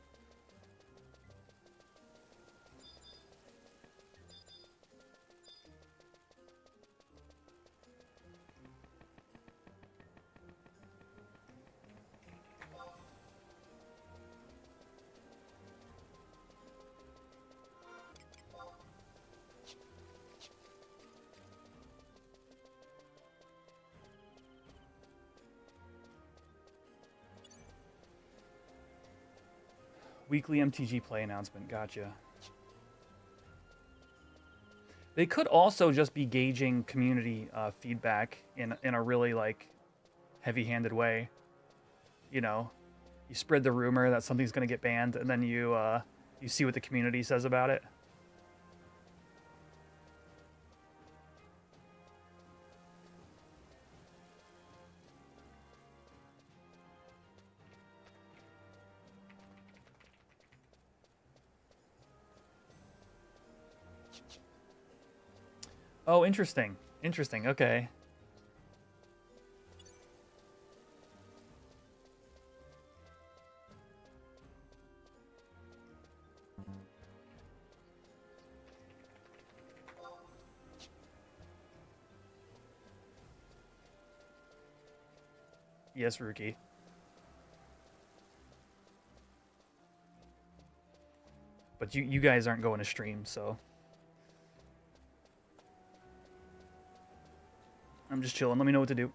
Weekly MTG play announcement, gotcha. They could also just be gauging community feedback in a really like heavy-handed way. You know, you spread the rumor that something's going to get banned, and then you see what the community says about it. Oh, interesting. Interesting. Okay. Yes, Rookie. But you guys aren't going to stream, so I'm just chilling. Let me know what to do.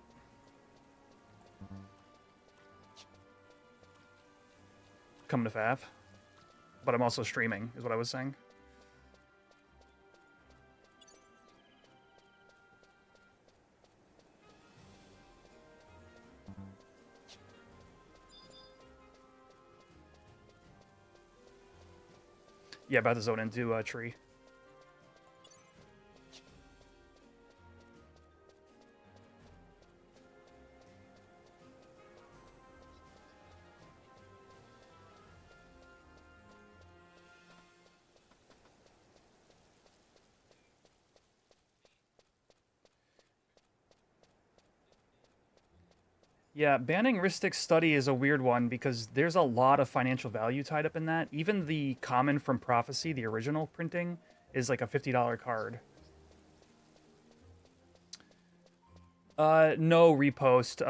Come to FAF. But I'm also streaming, is what I was saying. Yeah, about to zone into a tree. Yeah, banning Ristic Study is a weird one because there's a lot of financial value tied up in that. Even the Common from Prophecy, the original printing, is like a $50 card. No repost.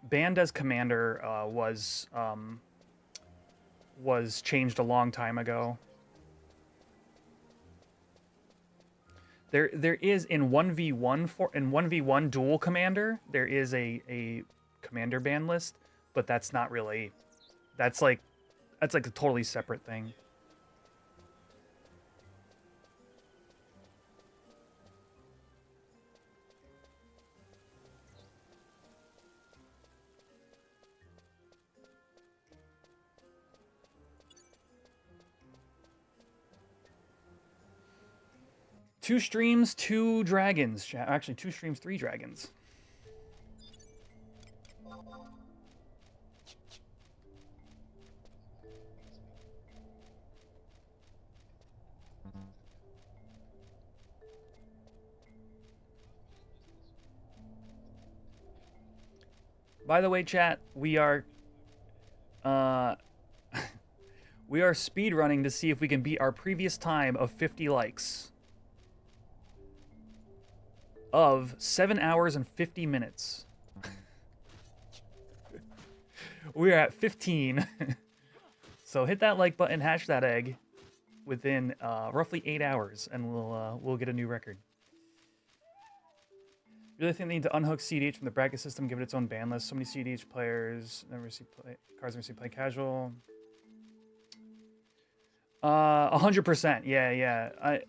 Banned as Commander was changed a long time ago. There is in 1v1 dual commander, there is a commander ban list, but that's not really, that's like a totally separate thing. Two streams, two dragons. Actually, two streams, three dragons. By the way, chat, we are we are speed running to see if we can beat our previous time of 50 likes of 7 hours and 50 minutes. We're at 15. So hit that like button, hash that egg within roughly 8 hours, and we'll get a new record. Really think they need to unhook CDH from the bracket system, give it its own ban list. So many CDH players never see cards never see play casual. 100%. Yeah.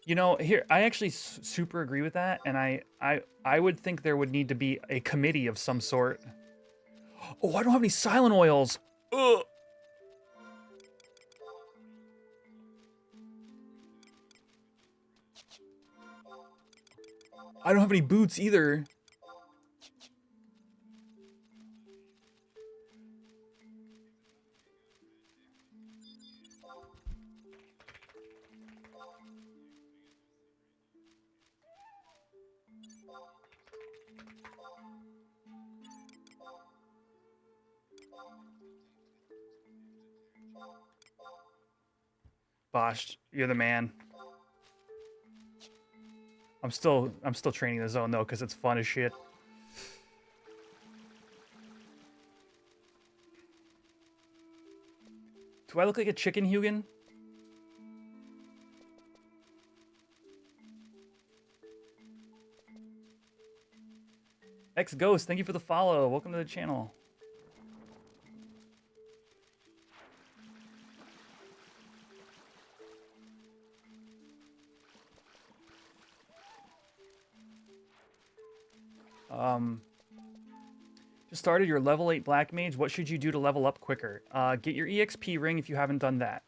You know, here I actually super agree with that, and I would think there would need to be a committee of some sort. Oh, I don't have any silent oils. Ugh. I don't have any boots either. Bosh, you're the man. I'm still training the zone though, because it's fun as shit. Do I look like a chicken, Hugin? X Ghost, thank you for the follow. Welcome to the channel. Just started your level 8 Black Mage. What should you do to level up quicker? Get your EXP ring if you haven't done that.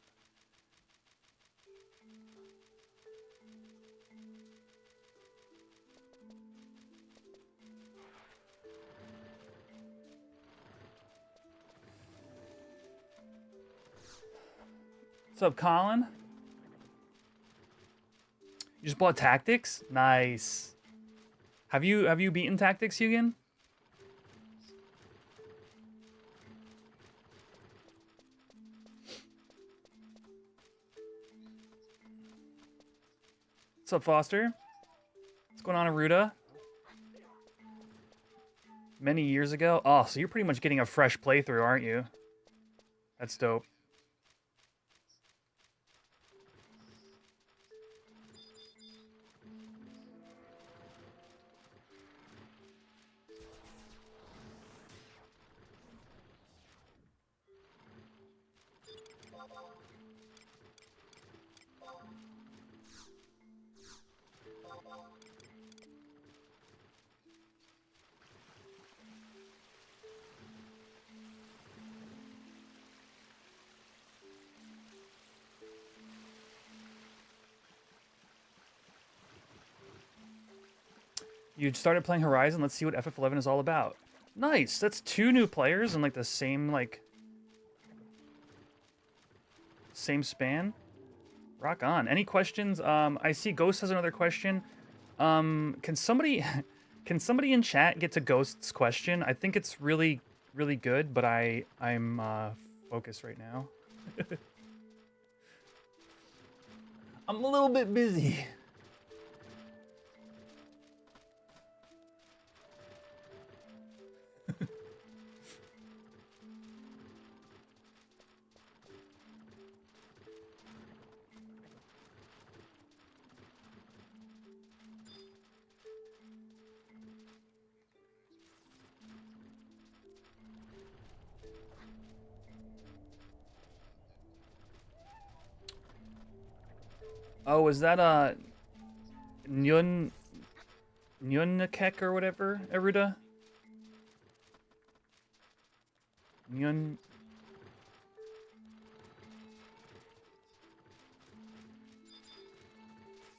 What's up, Colin? You just bought Tactics? Nice. Have you beaten Tactics, Hugin? What's up, Foster? What's going on, Aruda? Many years ago? Oh, so you're pretty much getting a fresh playthrough, aren't you? That's dope. You started playing Horizon. Let's see what FF11 is all about. Nice. That's 2 new players in like the same same span. Rock on. Any questions? I see Ghost has another question. Can somebody in chat get to Ghost's question? I think it's really good, but I'm focused right now. I'm a little bit busy. Oh, is that Nyunnakek or whatever, Eruda? Nyun.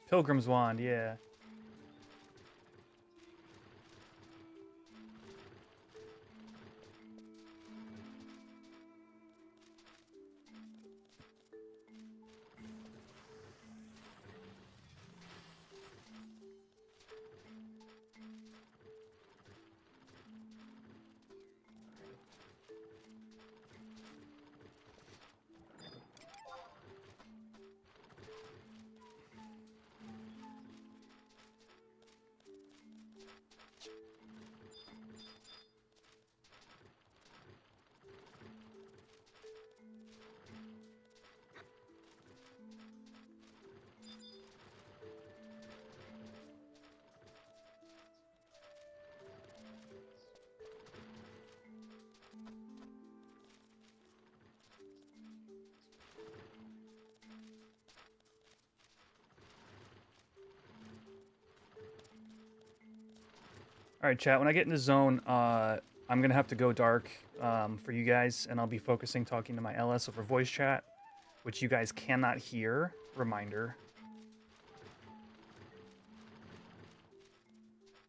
Pilgrim's Wand, yeah. All right, chat. When I get in the zone, I'm gonna have to go dark for you guys, and I'll be focusing talking to my LS over voice chat, which you guys cannot hear. Reminder.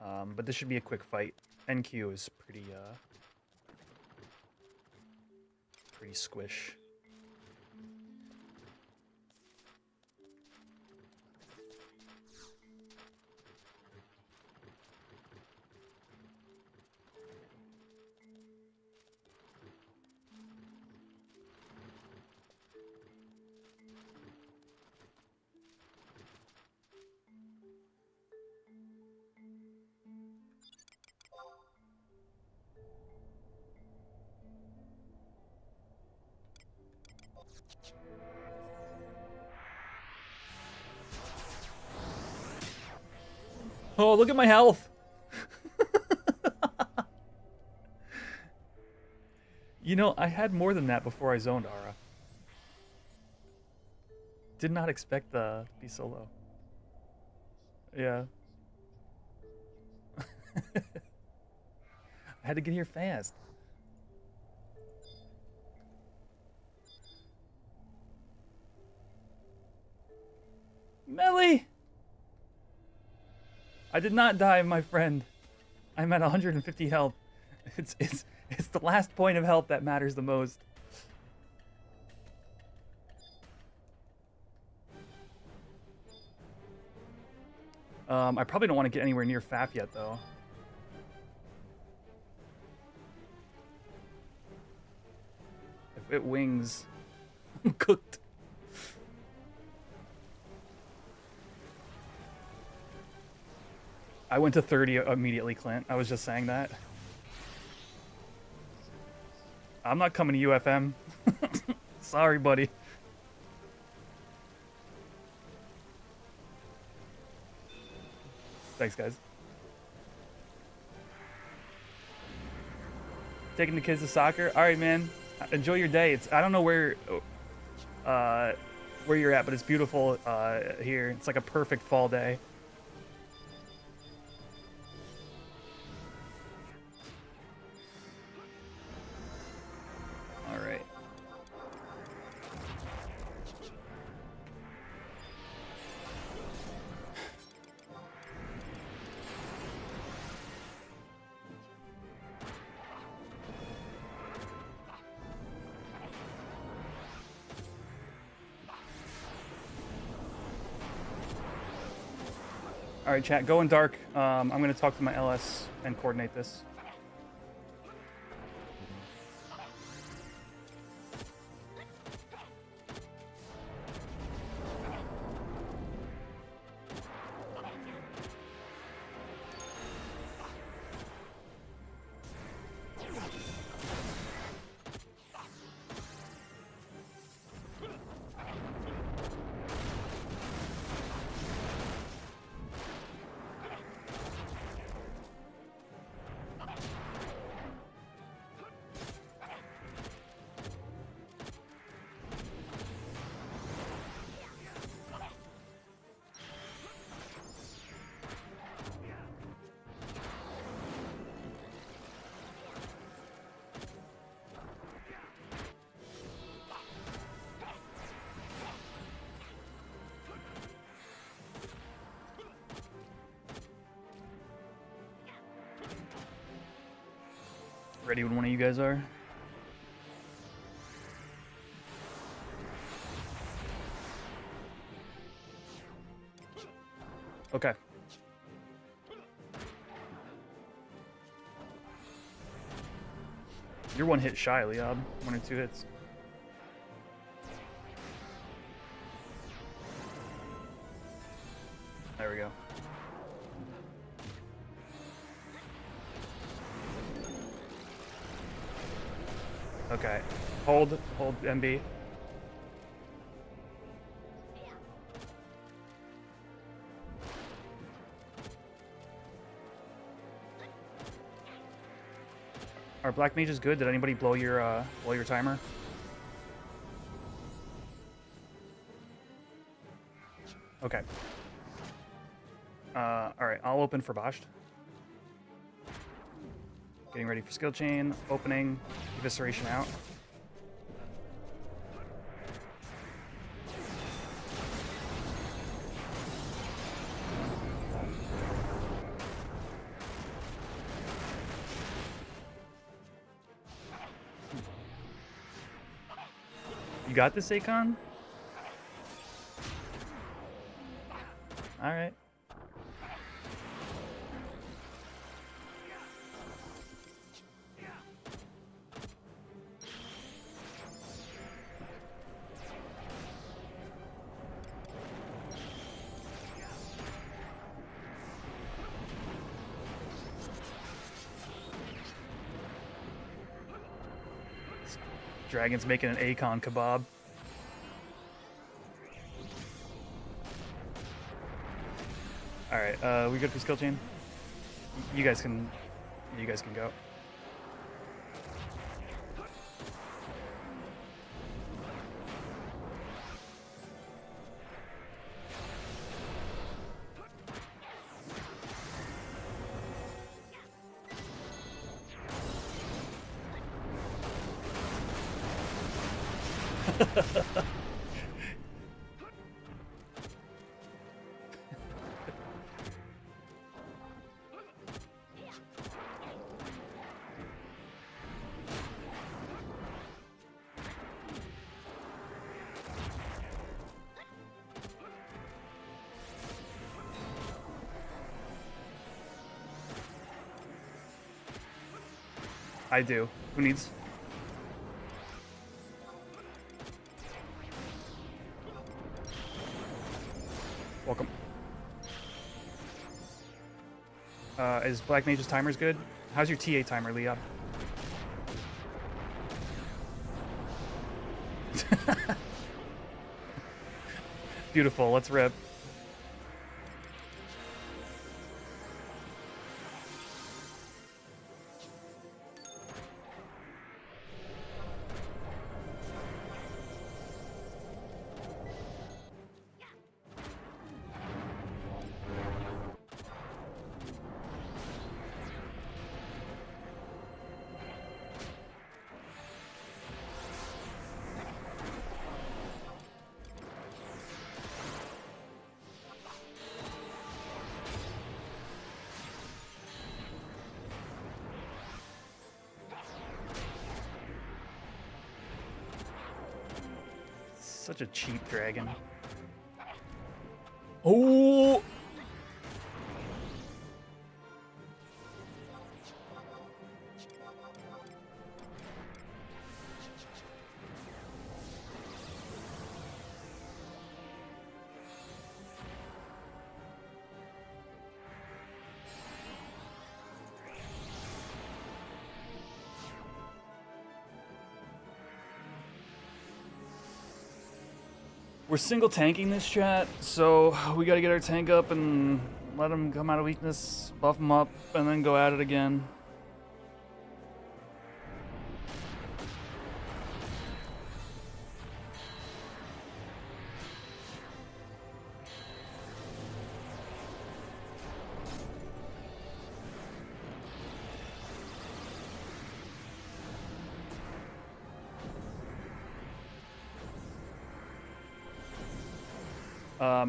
But this should be a quick fight. NQ is pretty squish. Oh, look at my health. You know, I had more than that before I zoned Ara. Did not expect the be so low. Yeah. I had to get here fast. Melly! I did not die, my friend. I'm at 150 health. It's the last point of health that matters the most. I probably don't want to get anywhere near Faf yet, though. If it wings, I'm cooked. I went to 30 immediately, Clint. I was just saying that. I'm not coming to UFM. Sorry, buddy. Thanks, guys. Taking the kids to soccer. All right, man. Enjoy your day. I don't know where you're at, but it's beautiful here. It's like a perfect fall day. All right. All right, chat, go in dark. I'm going to talk to my LS and coordinate this. Ready when one of you guys are. Okay. You're one hit shy, Liab. 1 or 2 hits. There we go. Okay. Hold MB. Our black mage is good. Did anybody blow your timer? Okay. All right. I'll open for Boshed. Getting ready for skill chain. Opening. Evisceration out. You got this, Akon? All right. Dragon's making an Akon kebab. All right, we good for skill chain? You guys can go. I do. Who needs? Welcome. Is Black Mage's timers good? How's your TA timer, Leah? Beautiful. Let's rip. Such a cheap dragon. Oh! We're single tanking this chat, so we gotta get our tank up and let him come out of weakness, buff him up, and then go at it again.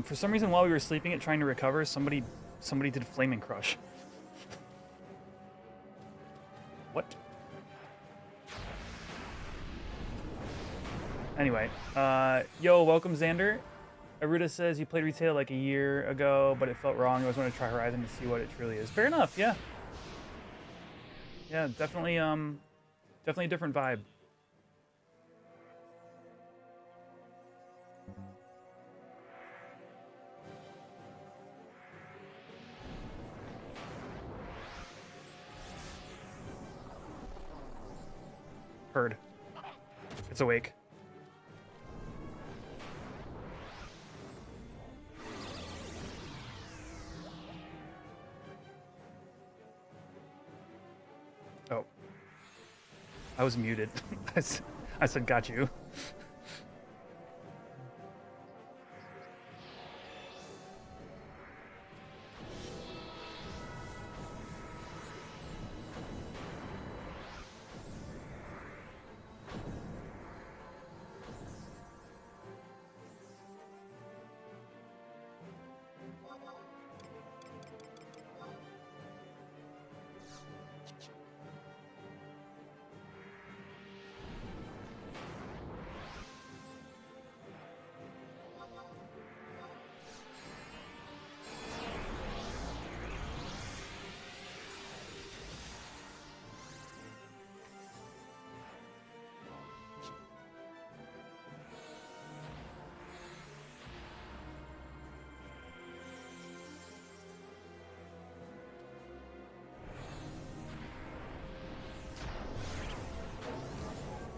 For some reason, while we were sleeping, trying to recover, somebody did Flaming Crush. What? Anyway, yo, welcome Xander. Aruda says you played retail like a year ago, but it felt wrong. You always wanted to try Horizon to see what it truly is. Fair enough, yeah. Yeah, definitely a different vibe. Heard. It's awake. Oh. I was muted. I said, got you.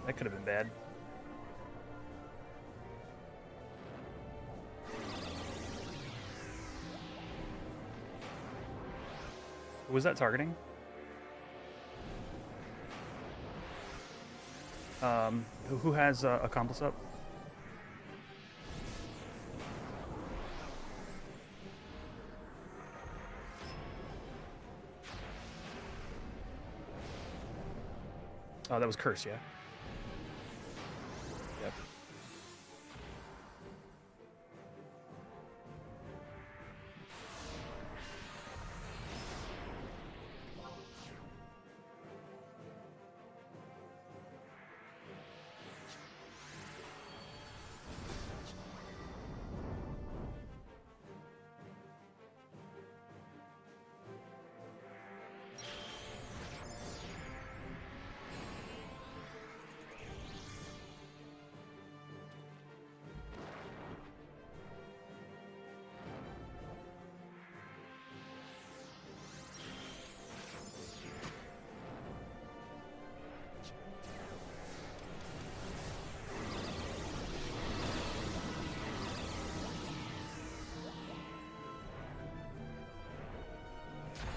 That could have been bad. Who was that targeting? Who has accomplice up? Oh, that was Curse, yeah? Yep.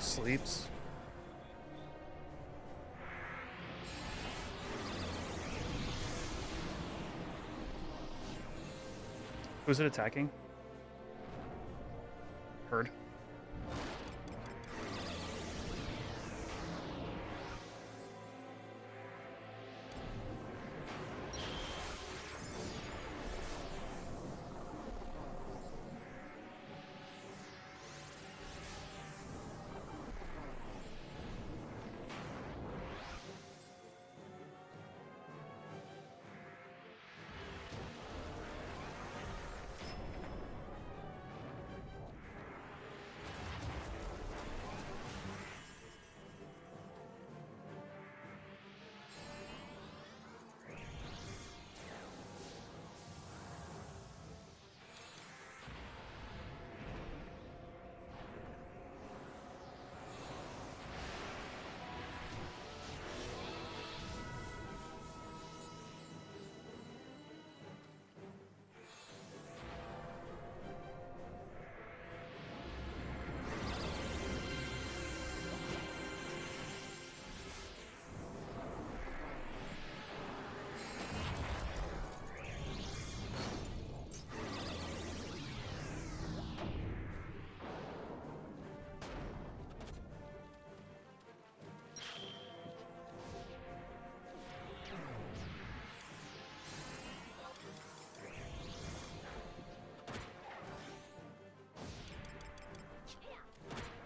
Sleeps. Who's it attacking? Heard.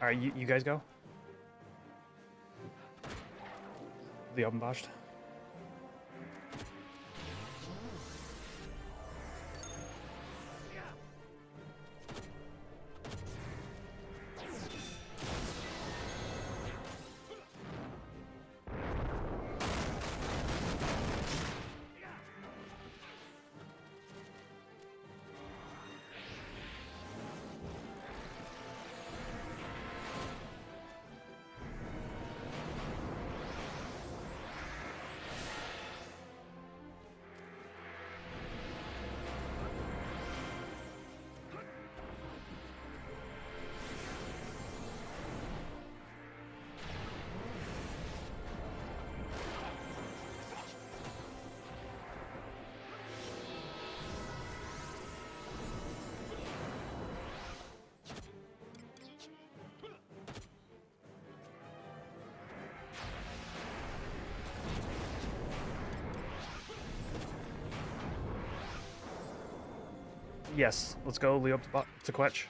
All right, you guys go. The open botched. Yes, let's go. Leo to Quetch.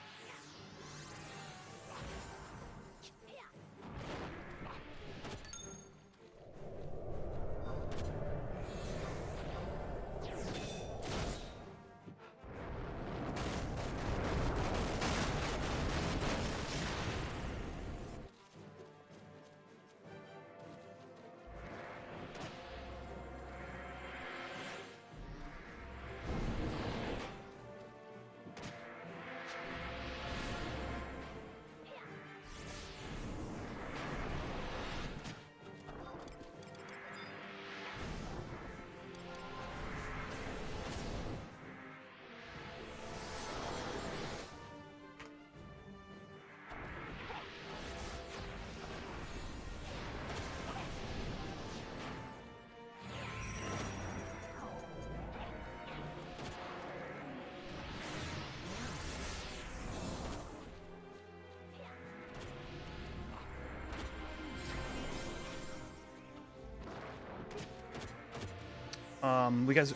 We guys,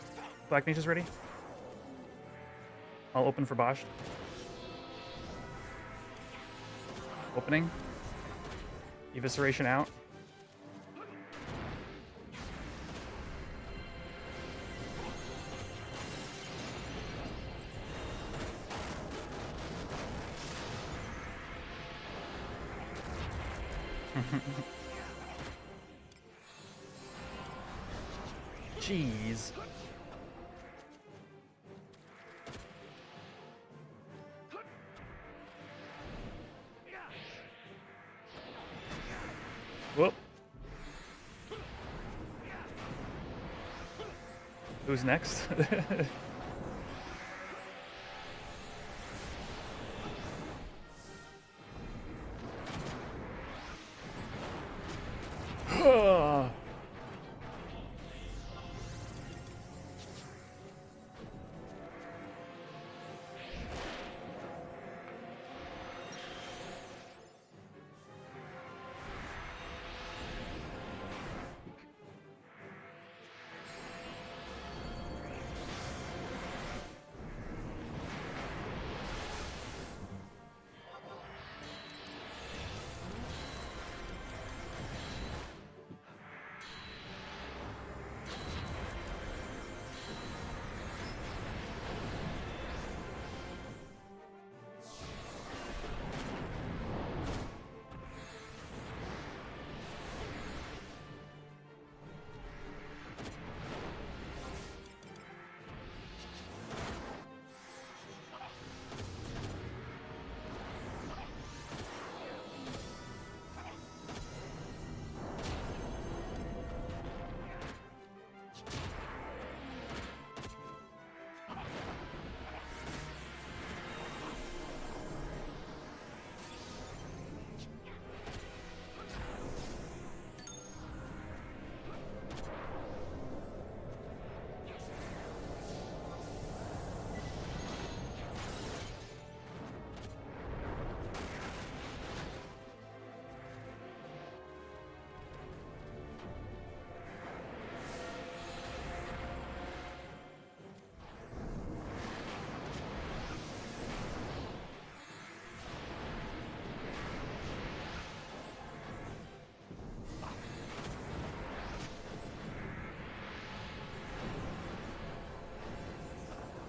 Black Mages ready? I'll open for Bosch. Opening. Evisceration out. Jeez. Whoop. Who's next?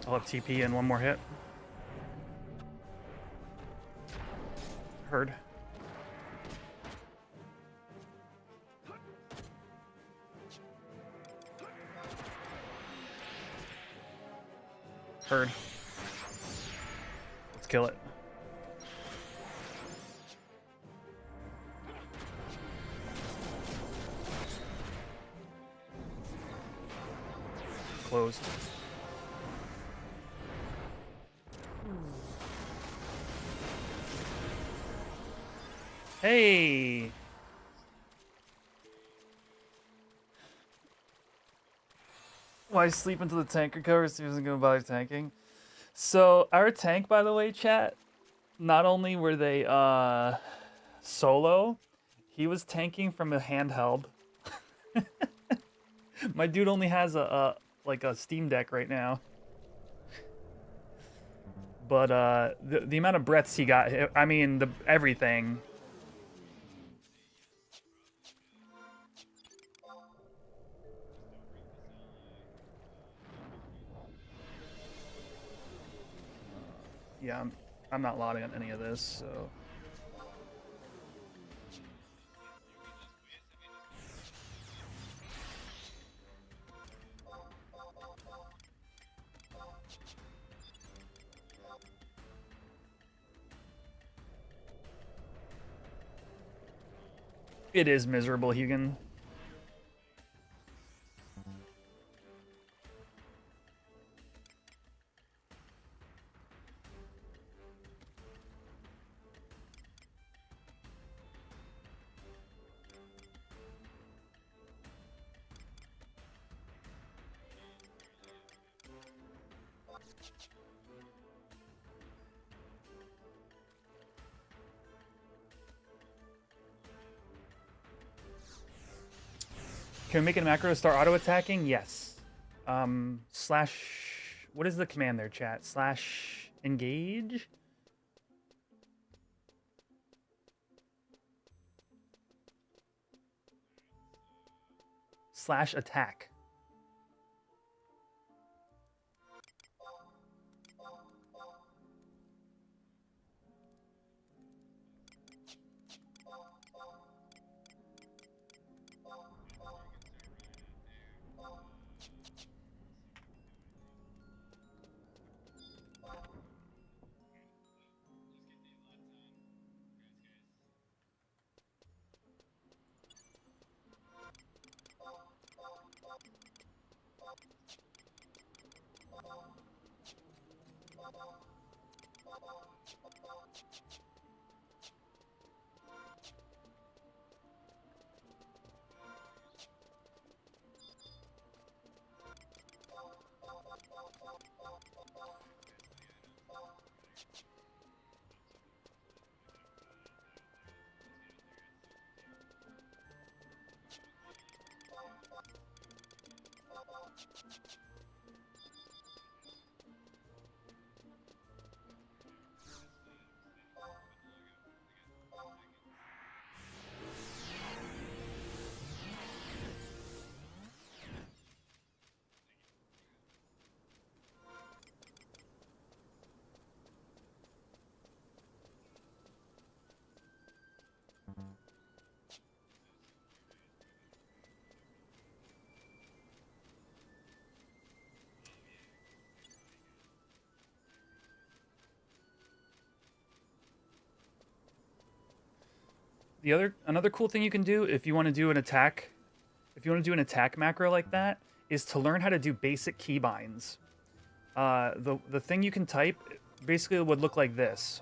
I'll have TP and one more hit. Heard. Heard. Let's kill it. Closed. Hey! Why sleep until the tank recovers? He wasn't gonna bother tanking. So our tank, by the way, chat, not only were they solo, he was tanking from a handheld. My dude only has a like a Steam Deck right now. But the amount of breaths he got, I mean, everything. Yeah, I'm not loading on any of this, so. It is miserable, Hugan. Can we make it macro to start auto-attacking? Yes. Slash, what is the command there, chat? Slash engage? Slash attack. Another cool thing you can do if you want to do an attack, macro like that, is to learn how to do basic keybinds. The thing you can type basically would look like this.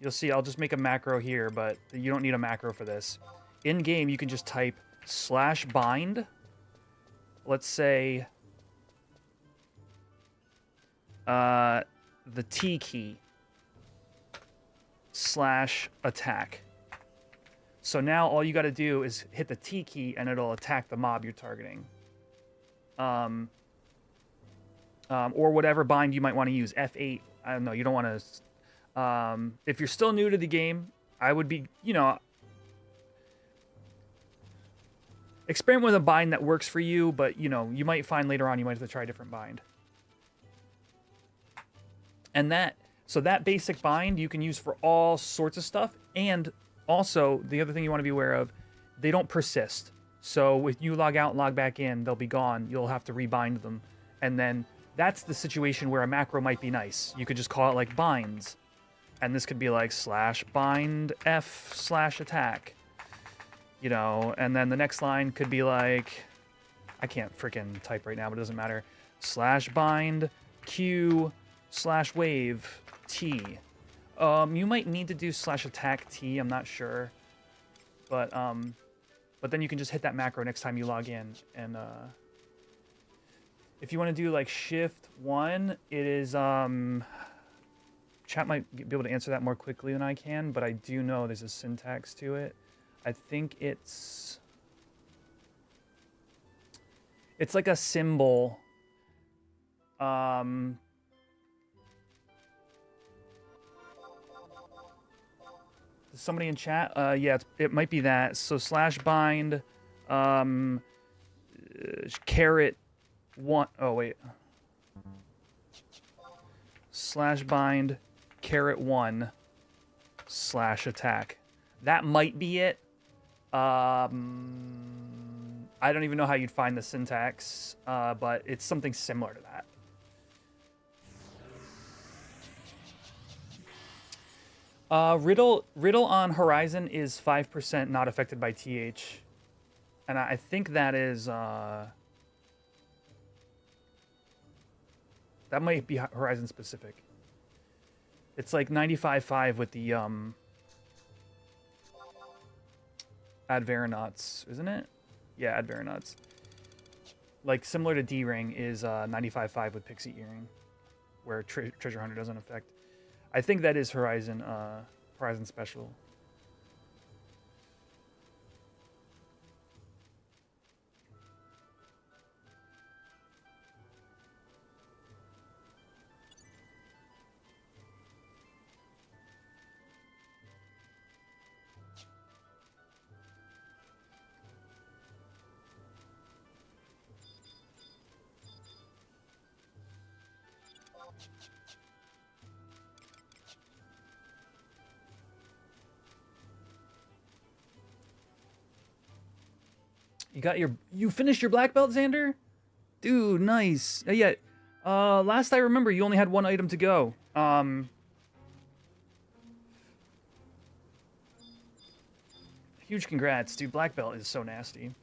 You'll see, I'll just make a macro here, but you don't need a macro for this. In game, you can just type /bind. Let's say the T key. /attack. So now all you got to do is hit the T key and it'll attack the mob you're targeting. Or whatever bind you might want to use. F8. I don't know. You don't want to... if you're still new to the game, I would be, experiment with a bind that works for you, but, you might find later on you might have to try a different bind. And so that basic bind you can use for all sorts of stuff. And also, the other thing you want to be aware of, they don't persist. So if you log out and log back in, they'll be gone. You'll have to rebind them. And then that's the situation where a macro might be nice. You could just call it like binds. And this could be like /bind F/attack. And then the next line could be like, I can't freaking type right now, but it doesn't matter. /bind Q/wave T. You might need to do /attack T, I'm not sure. But then you can just hit that macro next time you log in. And if you want to do like shift 1, it is chat might be able to answer that more quickly than I can, but I do know there's a syntax to it. I think it's like a symbol. Somebody in chat? Yeah, it might be that. So /bind caret 1. Oh, wait. /bind caret 1 /attack. That might be it. I don't even know how you'd find the syntax, but it's something similar to that. Riddle on Horizon is 5% not affected by TH. And I think that is... that might be Horizon specific. It's like 95.5 with the Adveranauts, isn't it? Yeah, Adveranauts. Like similar to D-Ring is 95.5 with Pixie Earring, where Treasure Hunter doesn't affect. I think that is Horizon special. You finished your black belt, Xander? Dude, nice. Yeah. Last I remember, you only had one item to go. Huge congrats, dude. Black belt is so nasty.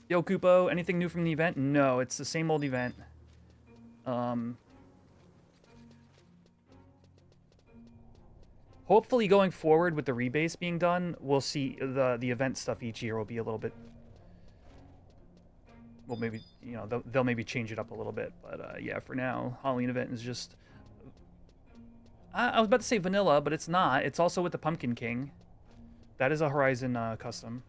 Yo, Kupo, anything new from the event? No, it's the same old event. Hopefully going forward with the rebase being done, we'll see the event stuff each year will be a little bit... Well, maybe, you know, they'll maybe change it up a little bit. But, yeah, for now, Halloween event is just... I was about to say vanilla, but it's not. It's also with the Pumpkin King. That is a Horizon custom.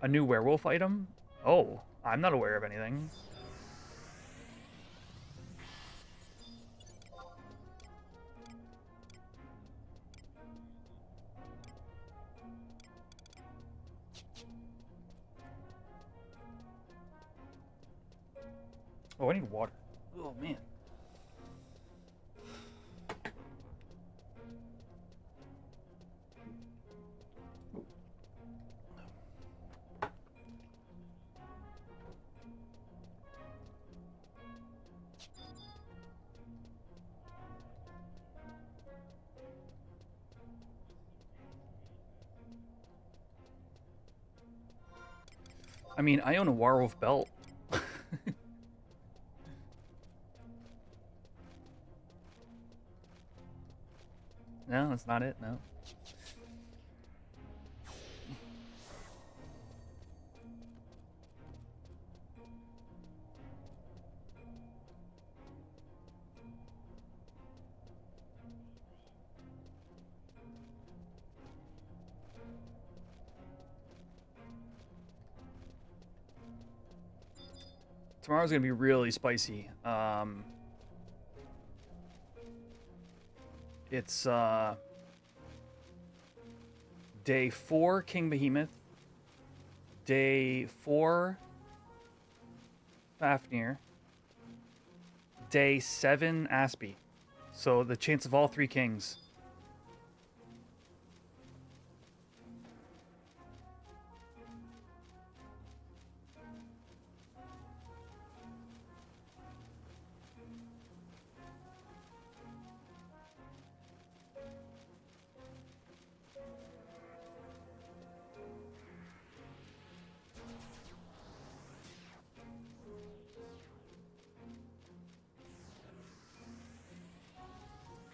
A new werewolf item? Oh, I'm not aware of anything. Oh, I need water. Oh, man. I mean, I own a werewolf belt. No, that's not it, no. Tomorrow's gonna be really spicy. It's day 4 King Behemoth, day 4 Fafnir, day 7 Aspie. So the chance of all 3 kings.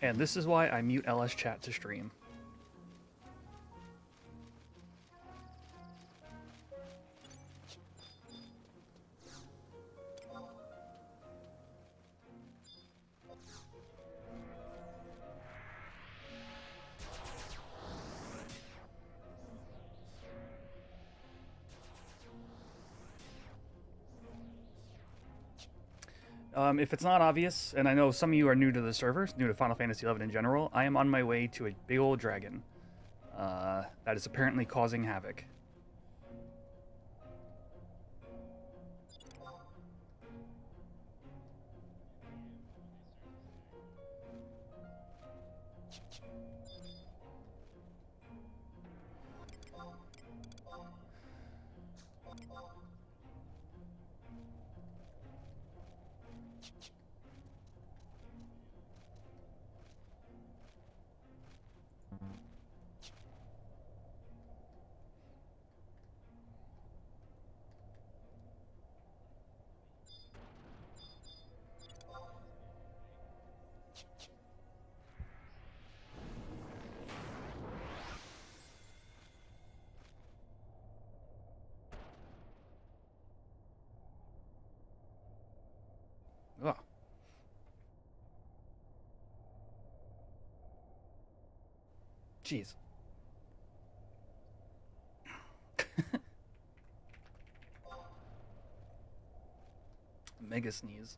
And this is why I mute LS chat to stream. If it's not obvious, and I know some of you are new to the servers, new to Final Fantasy XI in general, I am on my way to a big old dragon that is apparently causing havoc. Ugh. Jeez. mega sneeze.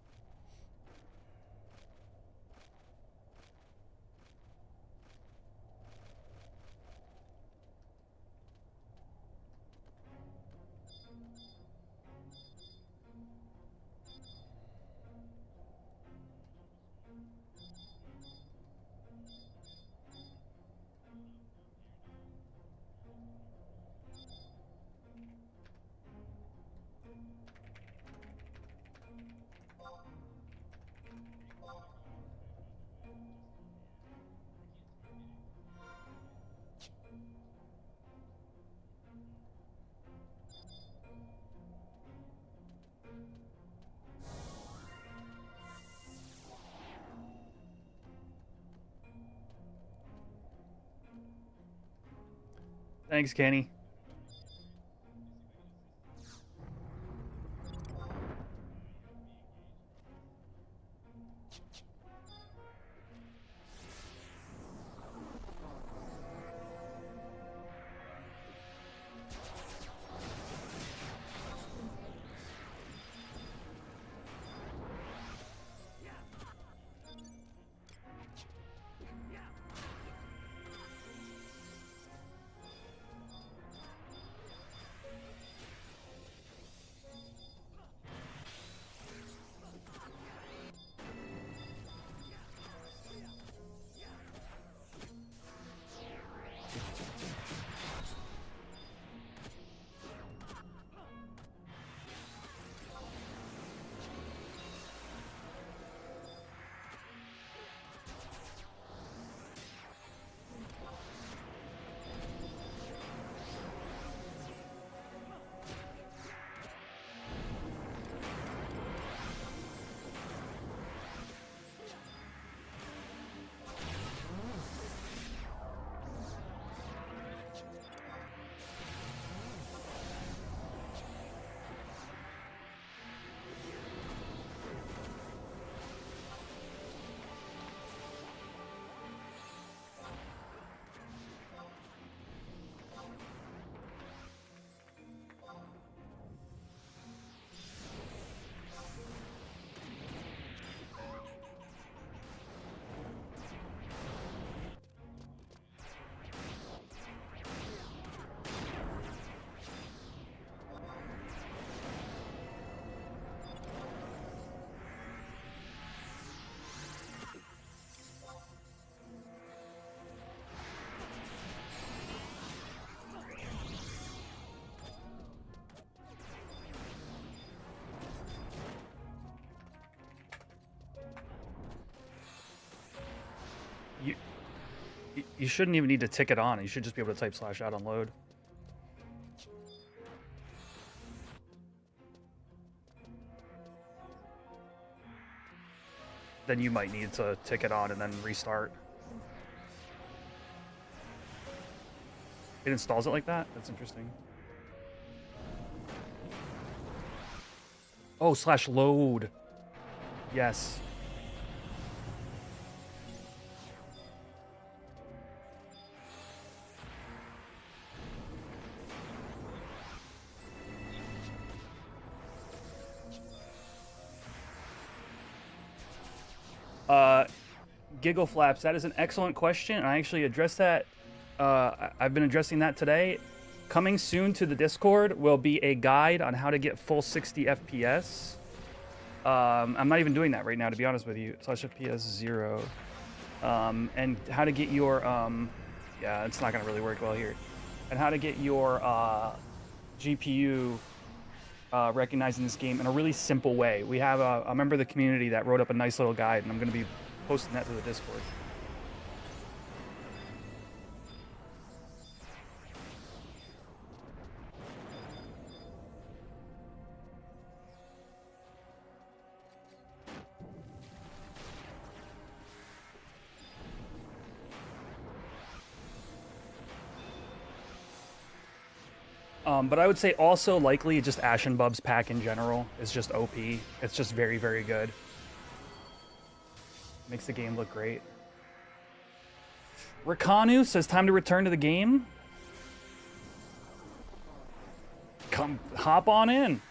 Thanks, Kenny. You shouldn't even need to tick it on. You should just be able to type /out on load. Then you might need to tick it on and then restart. It installs it like that? That's interesting. Oh, /load. Yes. Giggle Flaps, that is an excellent question, and I actually addressed that. I've been addressing that today. Coming soon to the Discord will be a guide on how to get full 60 FPS. I'm not even doing that right now, to be honest with you. /FPS 0. And how to get your, yeah, it's not going to really work well here. And how to get your GPU recognizing this game in a really simple way. We have a member of the community that wrote up a nice little guide, and I'm going to be posting that to the Discord. But I would say also likely just Ashen Bub's pack in general is just OP. It's just very, very good. Makes the game look great. Rakanu says time to return to the game. Come, hop on in.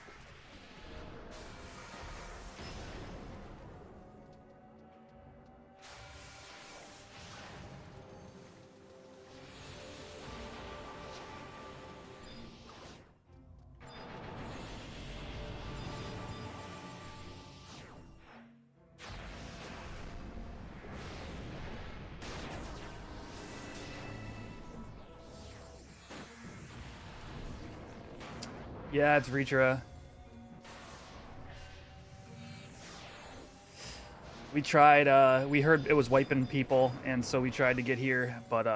Yeah, it's Retra. We tried, we heard it was wiping people, and so we tried to get here, but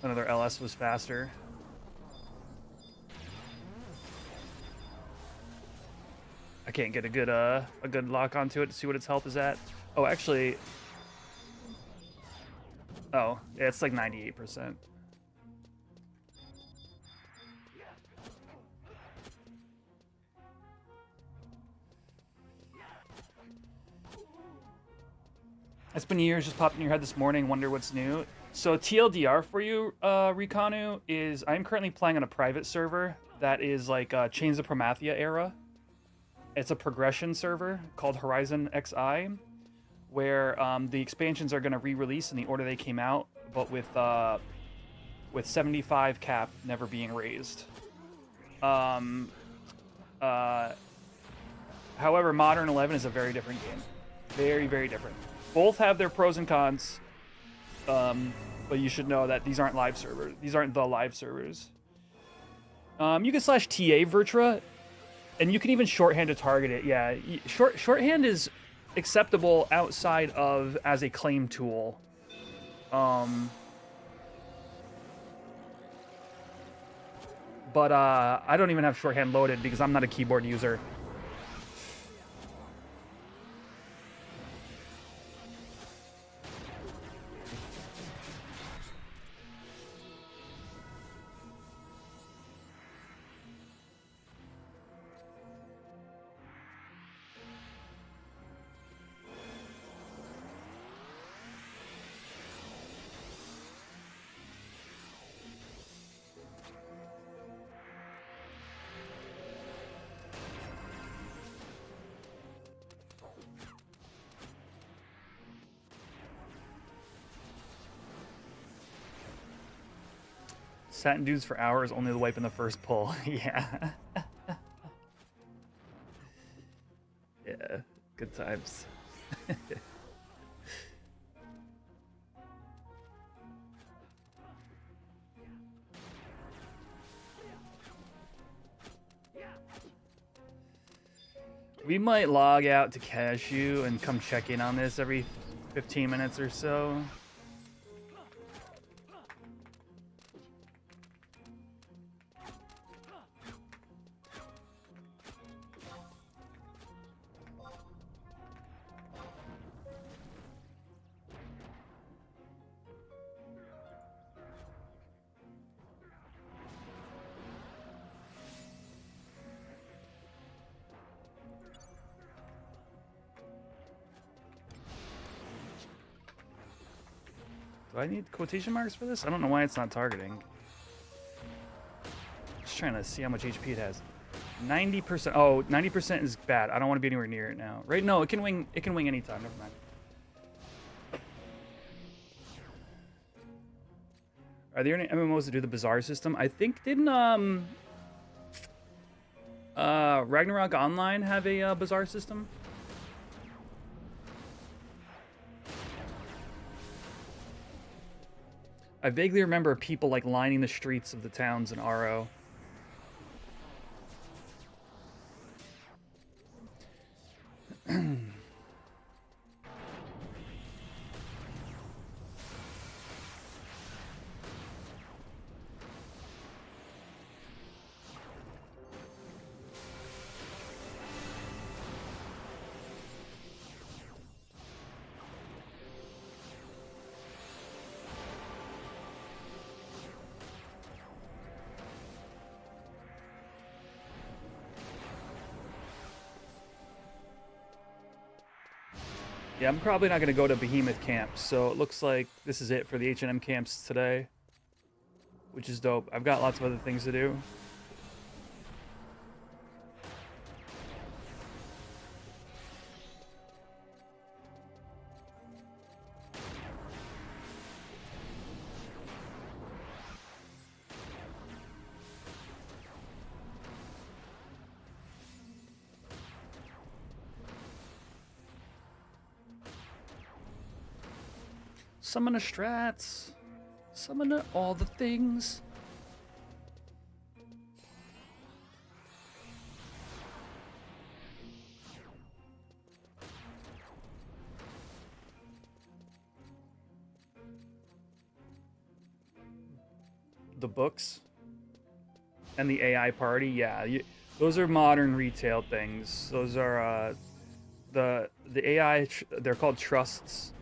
another LS was faster. I can't get a good lock onto it to see what its health is at. Oh, actually, oh, yeah, it's like 98%. It's been years, just popped in your head this morning, wonder what's new. So TLDR for you, Rikanu, is I'm currently playing on a private server that is like Chains of Promathia era. It's a progression server called Horizon XI, where the expansions are going to re-release in the order they came out, but with 75 cap never being raised. However, Modern 11 is a very different game. Very, very different. Both have their pros and cons, but you should know that these aren't live servers. These aren't the live servers. You can slash TA Vertra, and you can even shorthand to target it. Yeah, shorthand is acceptable outside of as a claim tool. But I don't even have shorthand loaded because I'm not a keyboard user. Satin dudes for hours, only the wipe in the first pull. Yeah. Yeah, good times. We might log out to Cashew and come check in on this every 15 minutes or so. Do I need quotation marks for this? I don't know why it's not targeting. Just trying to see how much HP it has. 90%. Oh, 90% is bad. I don't want to be anywhere near it now. Right? No, it can wing. It can wing anytime. Never mind. Are there any MMOs that do the Bazaar system? I think didn't Ragnarok Online have a Bazaar system? I vaguely remember people like lining the streets of the towns in RO. Yeah, I'm probably not going to go to Behemoth Camp, so it looks like this is it for the H&M camps today, which is dope. I've got lots of other things to do. Summon a strats. Summon all the things. the books and the AI party, yeah, those are modern retail things. Those are the AI. They're called trusts,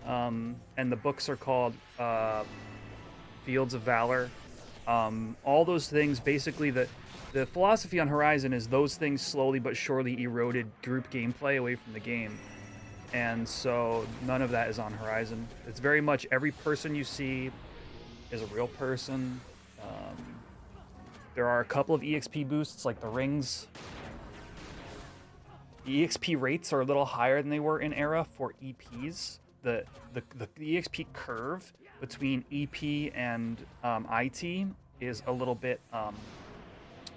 and the books are called Fields of Valor. All those things, basically, the philosophy on Horizon is those things slowly but surely eroded group gameplay away from the game. And so none of that is on Horizon. It's very much every person you see is a real person. There are a couple of EXP boosts, like the rings. The EXP rates are a little higher than they were in Era for EPs. The EXP curve between EP and IT is a little bit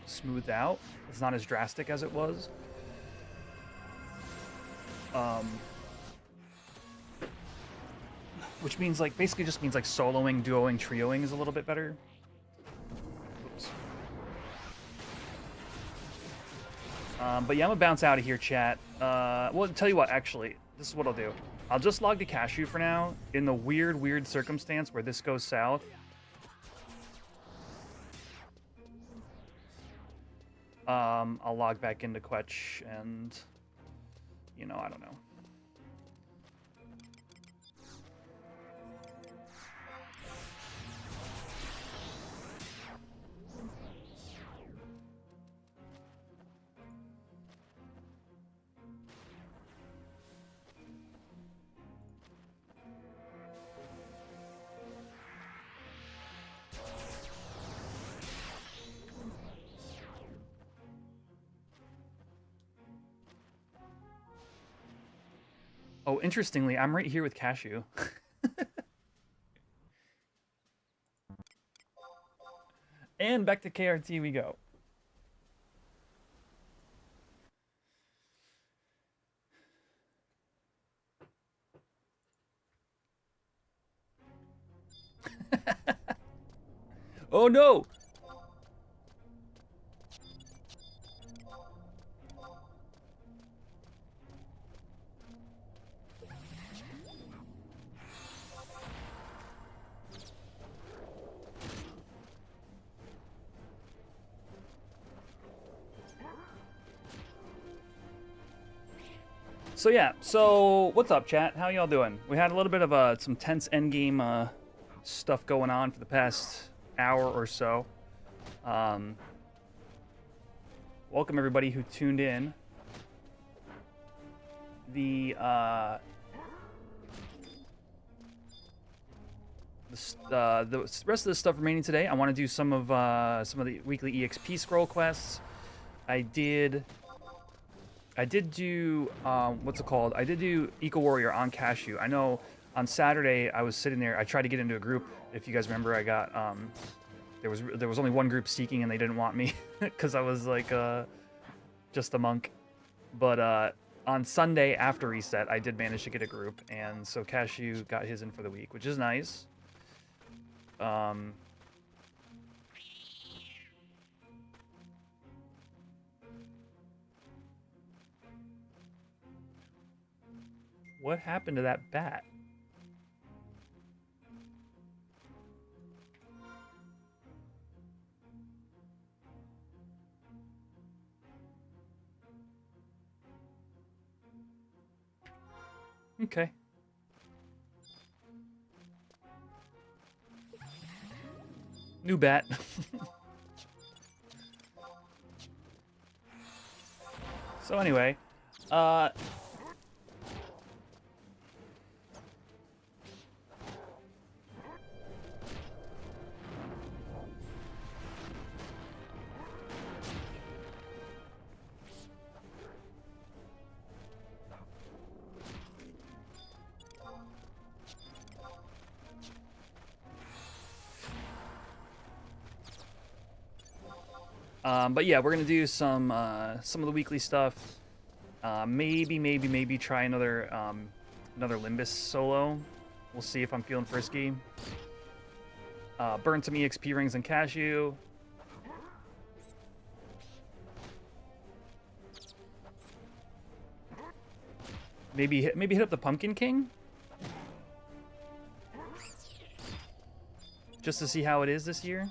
smoothed out. It's not as drastic as it was. Which means, like, basically just means like soloing, duoing, trioing is a little bit better. Oops. But yeah, I'm gonna bounce out of here, chat. Well, tell you what, actually, this is what I'll do. I'll just log to Cashew for now. In the weird circumstance where this goes south, I'll log back into Quetch and, you know, I don't know. Oh, interestingly, I'm right here with Cashew. And back to KRT we go. Oh no! So yeah, so what's up, chat? How y'all doing? We had a little bit of some tense endgame stuff going on for the past hour or so. Welcome everybody who tuned in. The rest of the stuff remaining today, I want to do some of the weekly EXP scroll quests. I did do what's it called? I did do Eco Warrior on Cashew. I know on Saturday I was sitting there. I tried to get into a group. If you guys remember, I got there was only one group seeking and they didn't want me because I was like just a monk. But on Sunday after reset, I did manage to get a group, and so Cashew got his in for the week, which is nice. What happened to that bat? Okay. New bat. So anyway, but yeah, we're gonna do some of the weekly stuff. Maybe try another Limbus solo. We'll see if I'm feeling frisky. Burn some EXP rings and Cashew. Maybe hit up the Pumpkin King. just to see how it is this year.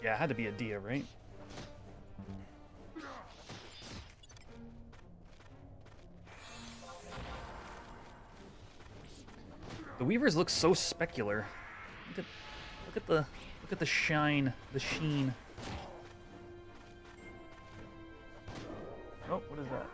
Yeah, it had to be a Dia, right? The Weavers look so specular. Look at the shine, the sheen. Oh, what is that?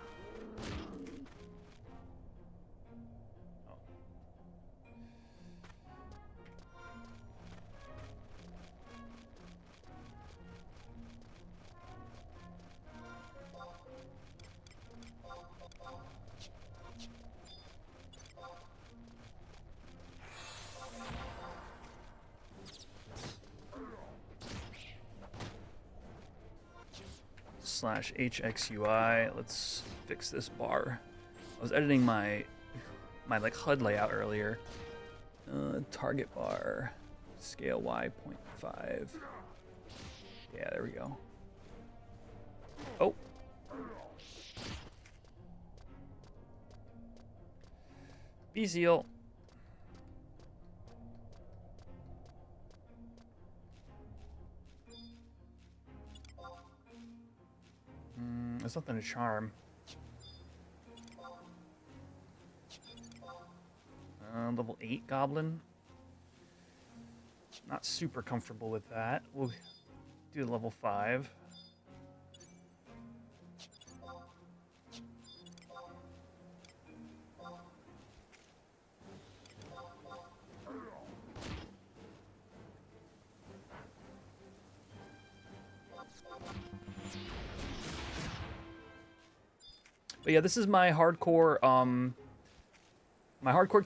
/HXUI. Let's fix this bar. I was editing my like HUD layout earlier. Target bar, scale Y 0.5. Yeah, there we go. Oh. B-Seal. There's nothing to charm. Level 8 Goblin. Not super comfortable with that. We'll do level 5. But yeah, this is my hardcore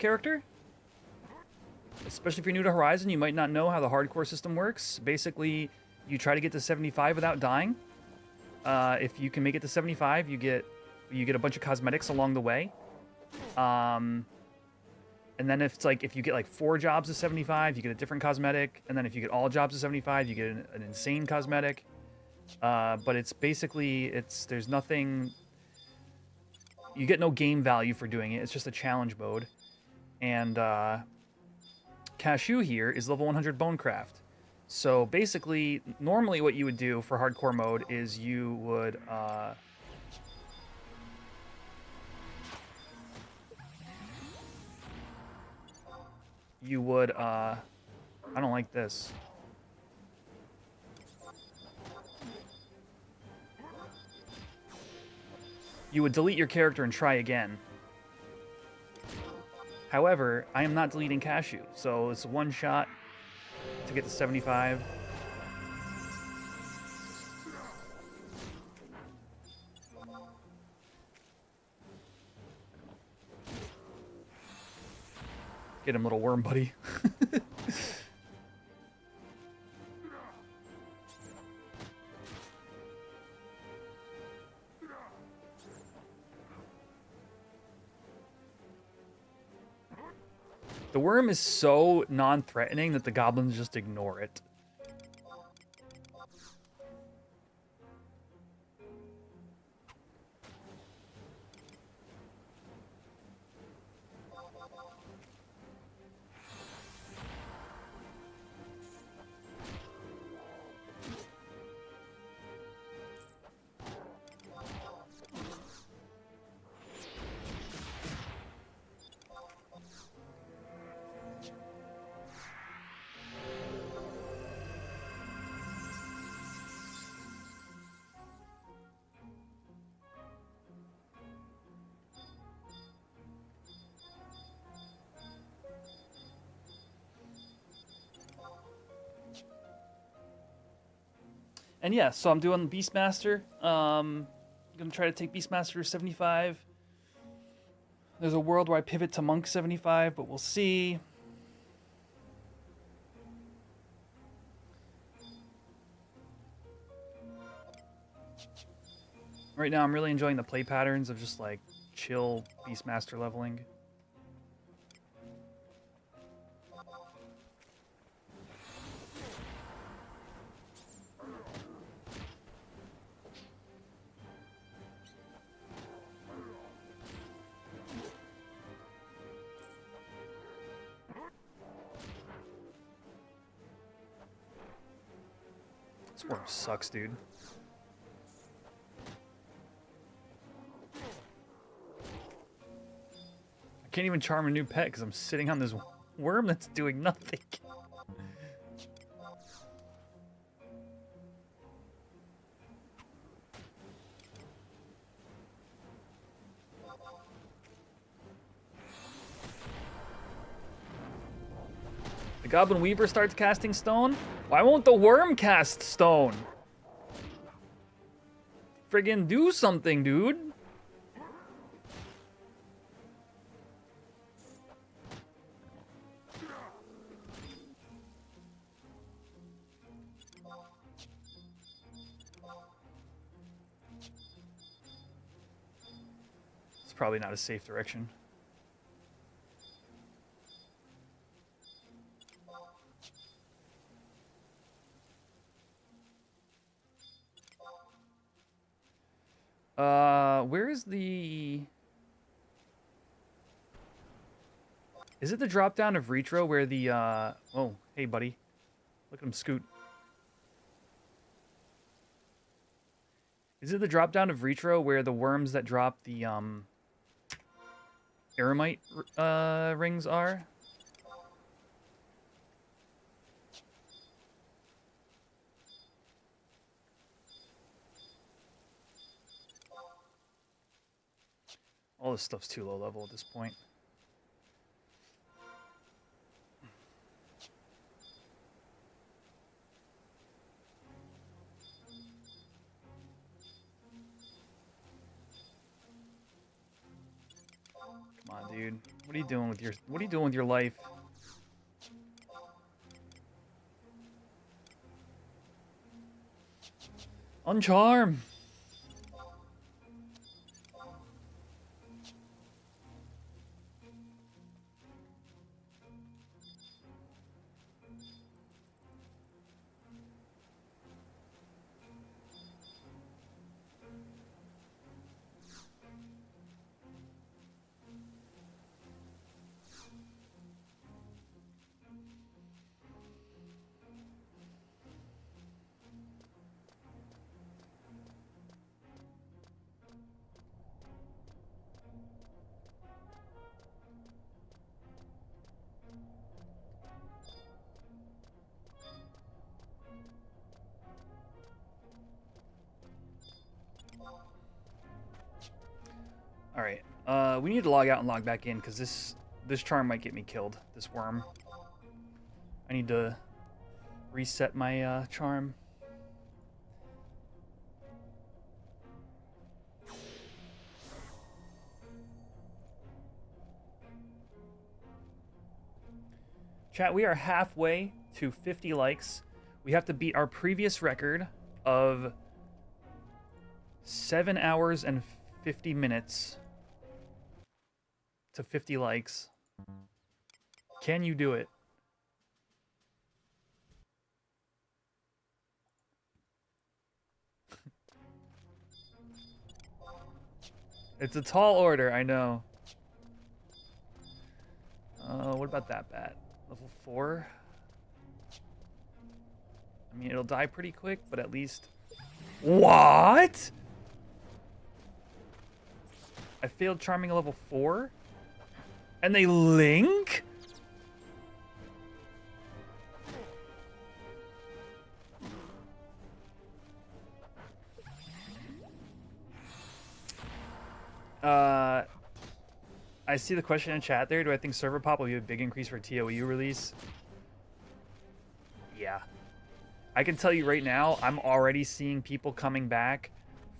character. Especially if you're new to Horizon, you might not know how the hardcore system works. Basically, you try to get to 75 without dying. If you can make it to 75, you get a bunch of cosmetics along the way. And then if you get like 4 jobs of 75, you get a different cosmetic. And then if you get all jobs of 75, you get an insane cosmetic. But it's basically there's nothing. You get no game value for doing it. It's just a challenge mode. And Cashew here is level 100 Bonecraft. So basically, normally what you would do for hardcore mode is you would I don't like this. You would delete your character and try again. However, I am not deleting Cashew, so it's one shot to get to 75. Get him, little worm buddy. The worm is so non-threatening that the goblins just ignore it. And yeah, so I'm doing Beastmaster. I'm gonna try to take Beastmaster to 75. There's a world where I pivot to Monk 75, but we'll see. Right now, I'm really enjoying the play patterns of just like chill Beastmaster leveling. This worm sucks, dude. I can't even charm a new pet because I'm sitting on this worm that's doing nothing. The Goblin Weaver starts casting stone? Why won't the worm cast stone? Friggin' do something, dude. It's probably not a safe direction. Where is the... Is it the drop down of Retro where the, Oh, hey, buddy. Look at him scoot. Is it the drop down of Retro where the worms that drop the, Aramite, rings are? All this stuff's too low level at this point. Come on, dude. What are you doing with your life? Uncharm. All right. We need to log out and log back in because this charm might get me killed. This worm. I need to reset my charm. Chat, we are halfway to 50 likes. We have to beat our previous record of 7 hours and 50 minutes to 50 likes. Can you do it? It's a tall order, I know. What about that bat? Level 4? I mean, it'll die pretty quick, but at least... What? I failed charming a level 4? And they link? I see the question in chat there. Do I think server pop will be a big increase for TOE release? Yeah. I can tell you right now, I'm already seeing people coming back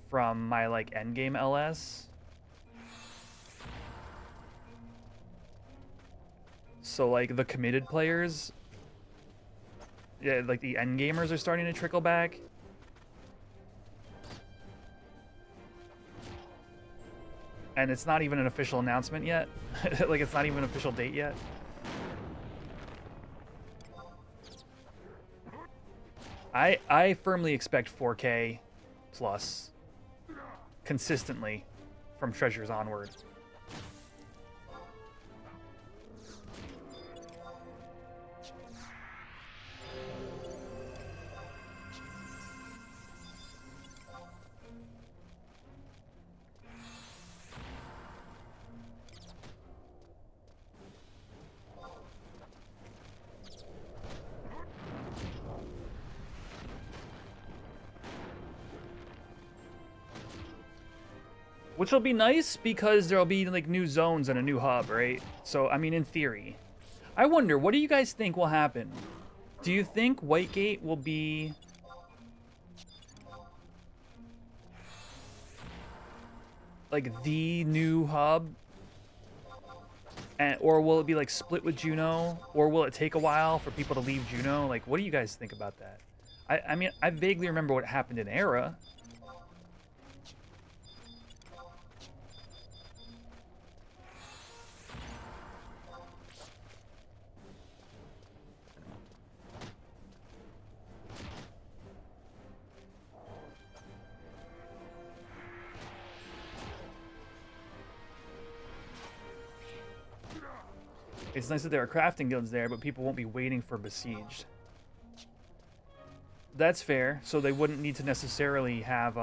from my, like, endgame LS. So, like, the committed players, yeah, like, the endgamers are starting to trickle back. And it's not even an official announcement yet. Like, it's not even an official date yet. I firmly expect 4K plus consistently from Treasures onward. Which will be nice because there'll be like new zones and a new hub, right? So, I mean, in theory. I wonder, what do you guys think will happen? Do you think Whitegate will be... like the new hub? Or will it be like split with Juno? Or will it take a while for people to leave Juno? Like, what do you guys think about that? I mean, I vaguely remember what happened in Era. It's nice that there are crafting guilds there, but people won't be waiting for Besieged. That's fair. So they wouldn't need to necessarily have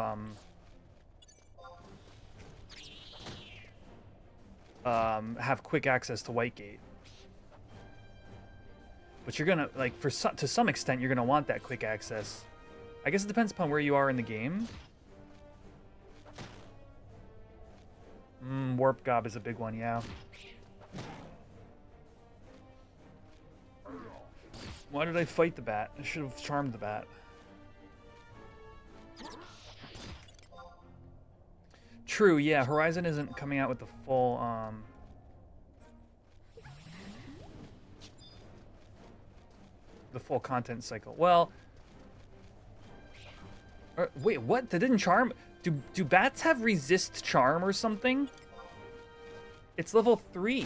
quick access to Whitegate. But you're gonna, like, to some extent, you're gonna want that quick access. I guess it depends upon where you are in the game. Warp Gob is a big one, yeah. Why did I fight the bat? I should have charmed the bat. True, yeah, Horizon isn't coming out with the full, content cycle. Well, wait, what? That didn't charm? Do bats have resist charm or something? It's level 3.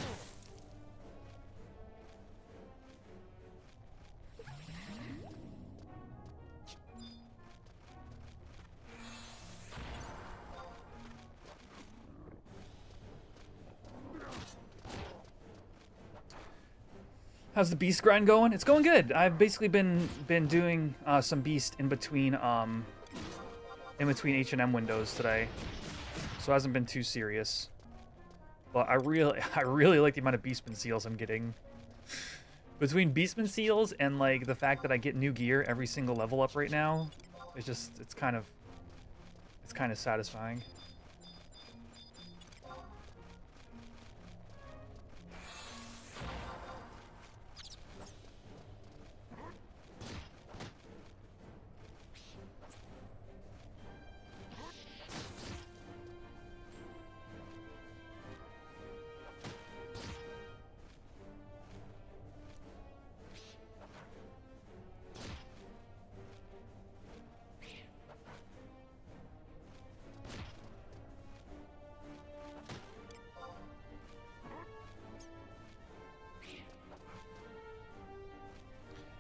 How's the beast grind going? It's going good. I've basically been doing some beast in between H&M windows today, so it hasn't been too serious. But I really like the amount of beastman seals I'm getting. Between beastman seals and like the fact that I get new gear every single level up right now, it's kind of satisfying.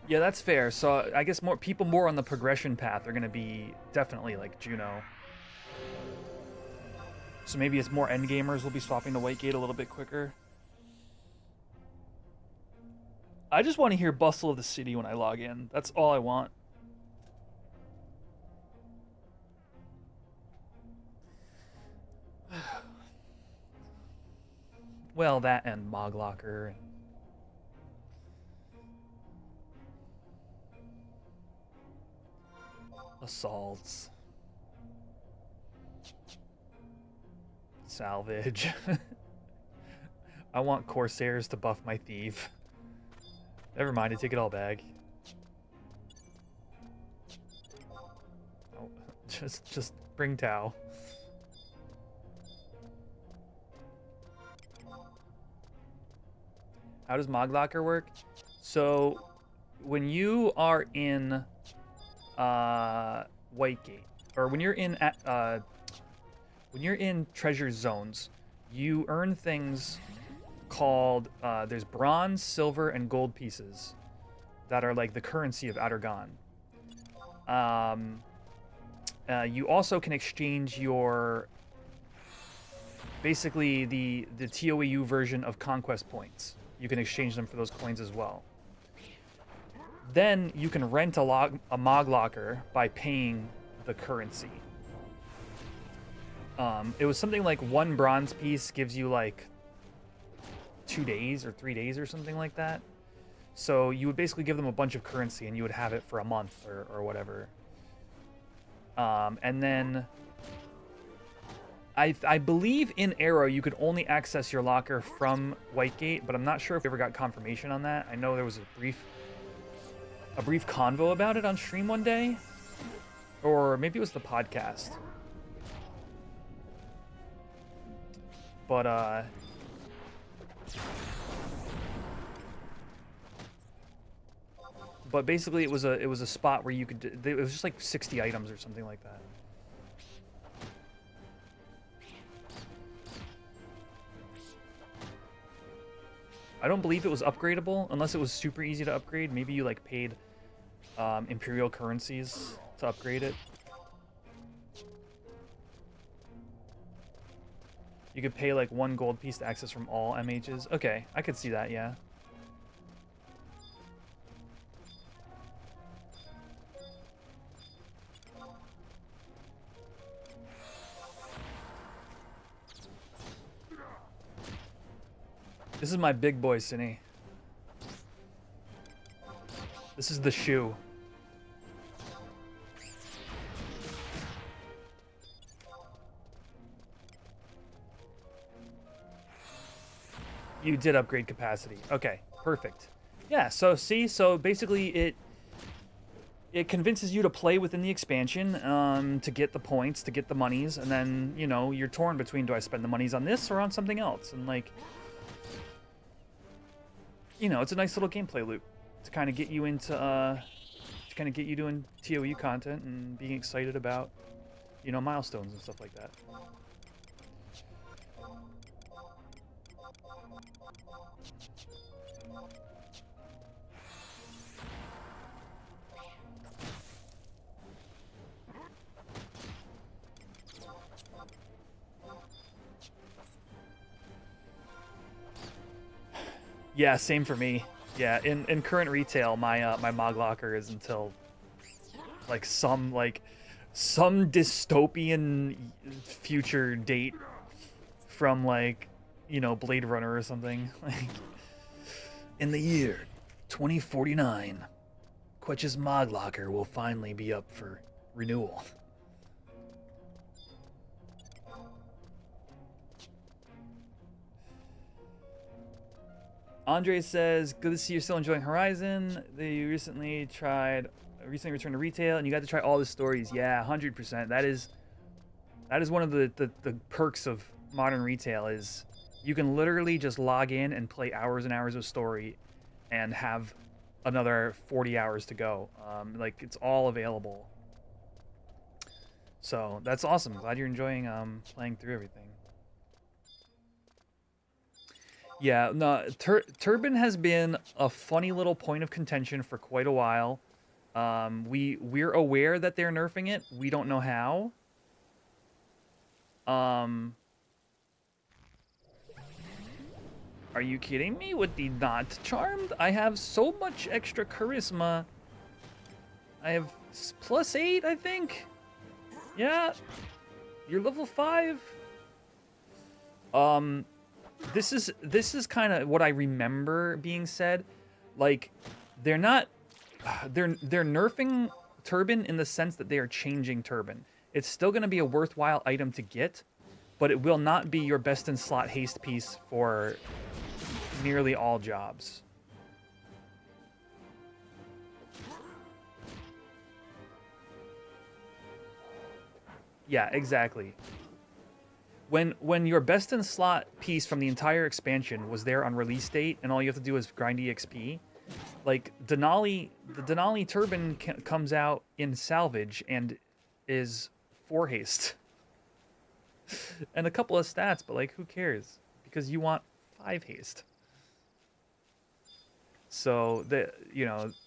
Yeah, that's fair. So I guess more people on the progression path are going to be definitely like Juno. So maybe it's more endgamers will be swapping to Whitegate a little bit quicker. I just want to hear Bustle of the City when I log in. That's all I want. Well, that and Moglocker. Assaults. Salvage. I want Corsairs to buff my Thief. Never mind, I take it all back. Oh, just bring Tau. How does Moglocker work? So, when you are in Whitegate, or when you're in treasure zones, you earn things called, there's bronze, silver, and gold pieces that are like the currency of Outergon. You also can exchange your, basically the TOAU version of conquest points. You can exchange them for those coins as well. Then you can rent a Mog Locker by paying the currency. It was something like 1 bronze piece gives you like 2 days or 3 days or something like that. So you would basically give them a bunch of currency and you would have it for a month or whatever. And then I believe in Arrow you could only access your locker from Whitegate, but I'm not sure if we ever got confirmation on that. I know there was a brief convo about it on stream one day, or maybe it was the podcast. But basically it was a spot where you could, it was just like 60 items or something like that. I don't believe it was upgradable unless it was super easy to upgrade. Maybe you like paid Imperial currencies to upgrade it. You could pay like 1 gold piece to access from all MHs. Okay, I could see that, yeah. This is my big boy, Cine. This is the shoe. You did upgrade capacity. Okay, perfect. Yeah, so see, so basically it convinces you to play within the expansion to get the points, to get the monies, and then, you know, you're torn between, do I spend the monies on this or on something else? And like, you know, it's a nice little gameplay loop to kind of get you into, to kind of get you doing TOU content and being excited about, you know, milestones and stuff like that. Yeah, same for me. Yeah, in current retail, my my Mog Locker is until like some dystopian future date from like, you know, Blade Runner or something. Like in the year 2049, Quetch's Mog Locker will finally be up for renewal. Andre says, good to see you're still enjoying Horizon. They recently returned to retail, and you got to try all the stories. Yeah, 100%. That is one of the perks of modern retail is you can literally just log in and play hours and hours of story and have another 40 hours to go. Like, it's all available. So, that's awesome. Glad you're enjoying playing through everything. Yeah, no, Turban has been a funny little point of contention for quite a while. We're aware that they're nerfing it. We don't know how. Are you kidding me with the not charmed? I have so much extra charisma. I have +8, I think. Yeah, you're level 5. This is kind of what I remember being said. Like, they're nerfing Turban in the sense that they are changing Turban. It's still going to be a worthwhile item to get, but it will not be your best in slot haste piece for nearly all jobs. Yeah, exactly. When your best in slot piece from the entire expansion was there on release date, and all you have to do is grind EXP, like the Denali Turban comes out in salvage and is 4 haste. and a couple of stats, but like who cares? Because you want 5 haste. So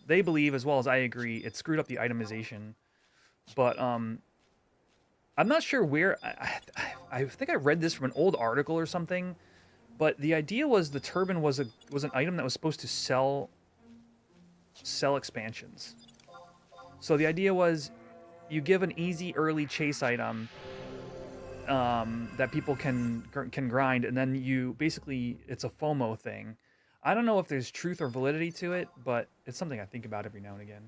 they believe, as well as I agree, it screwed up the itemization. But I'm not sure where I think I read this from an old article or something. But the idea was the turban was an item that was supposed to sell expansions. So the idea was you give an easy early chase item that people can grind, and then you basically, it's a FOMO thing. I don't know if there's truth or validity to it, but it's something I think about every now and again.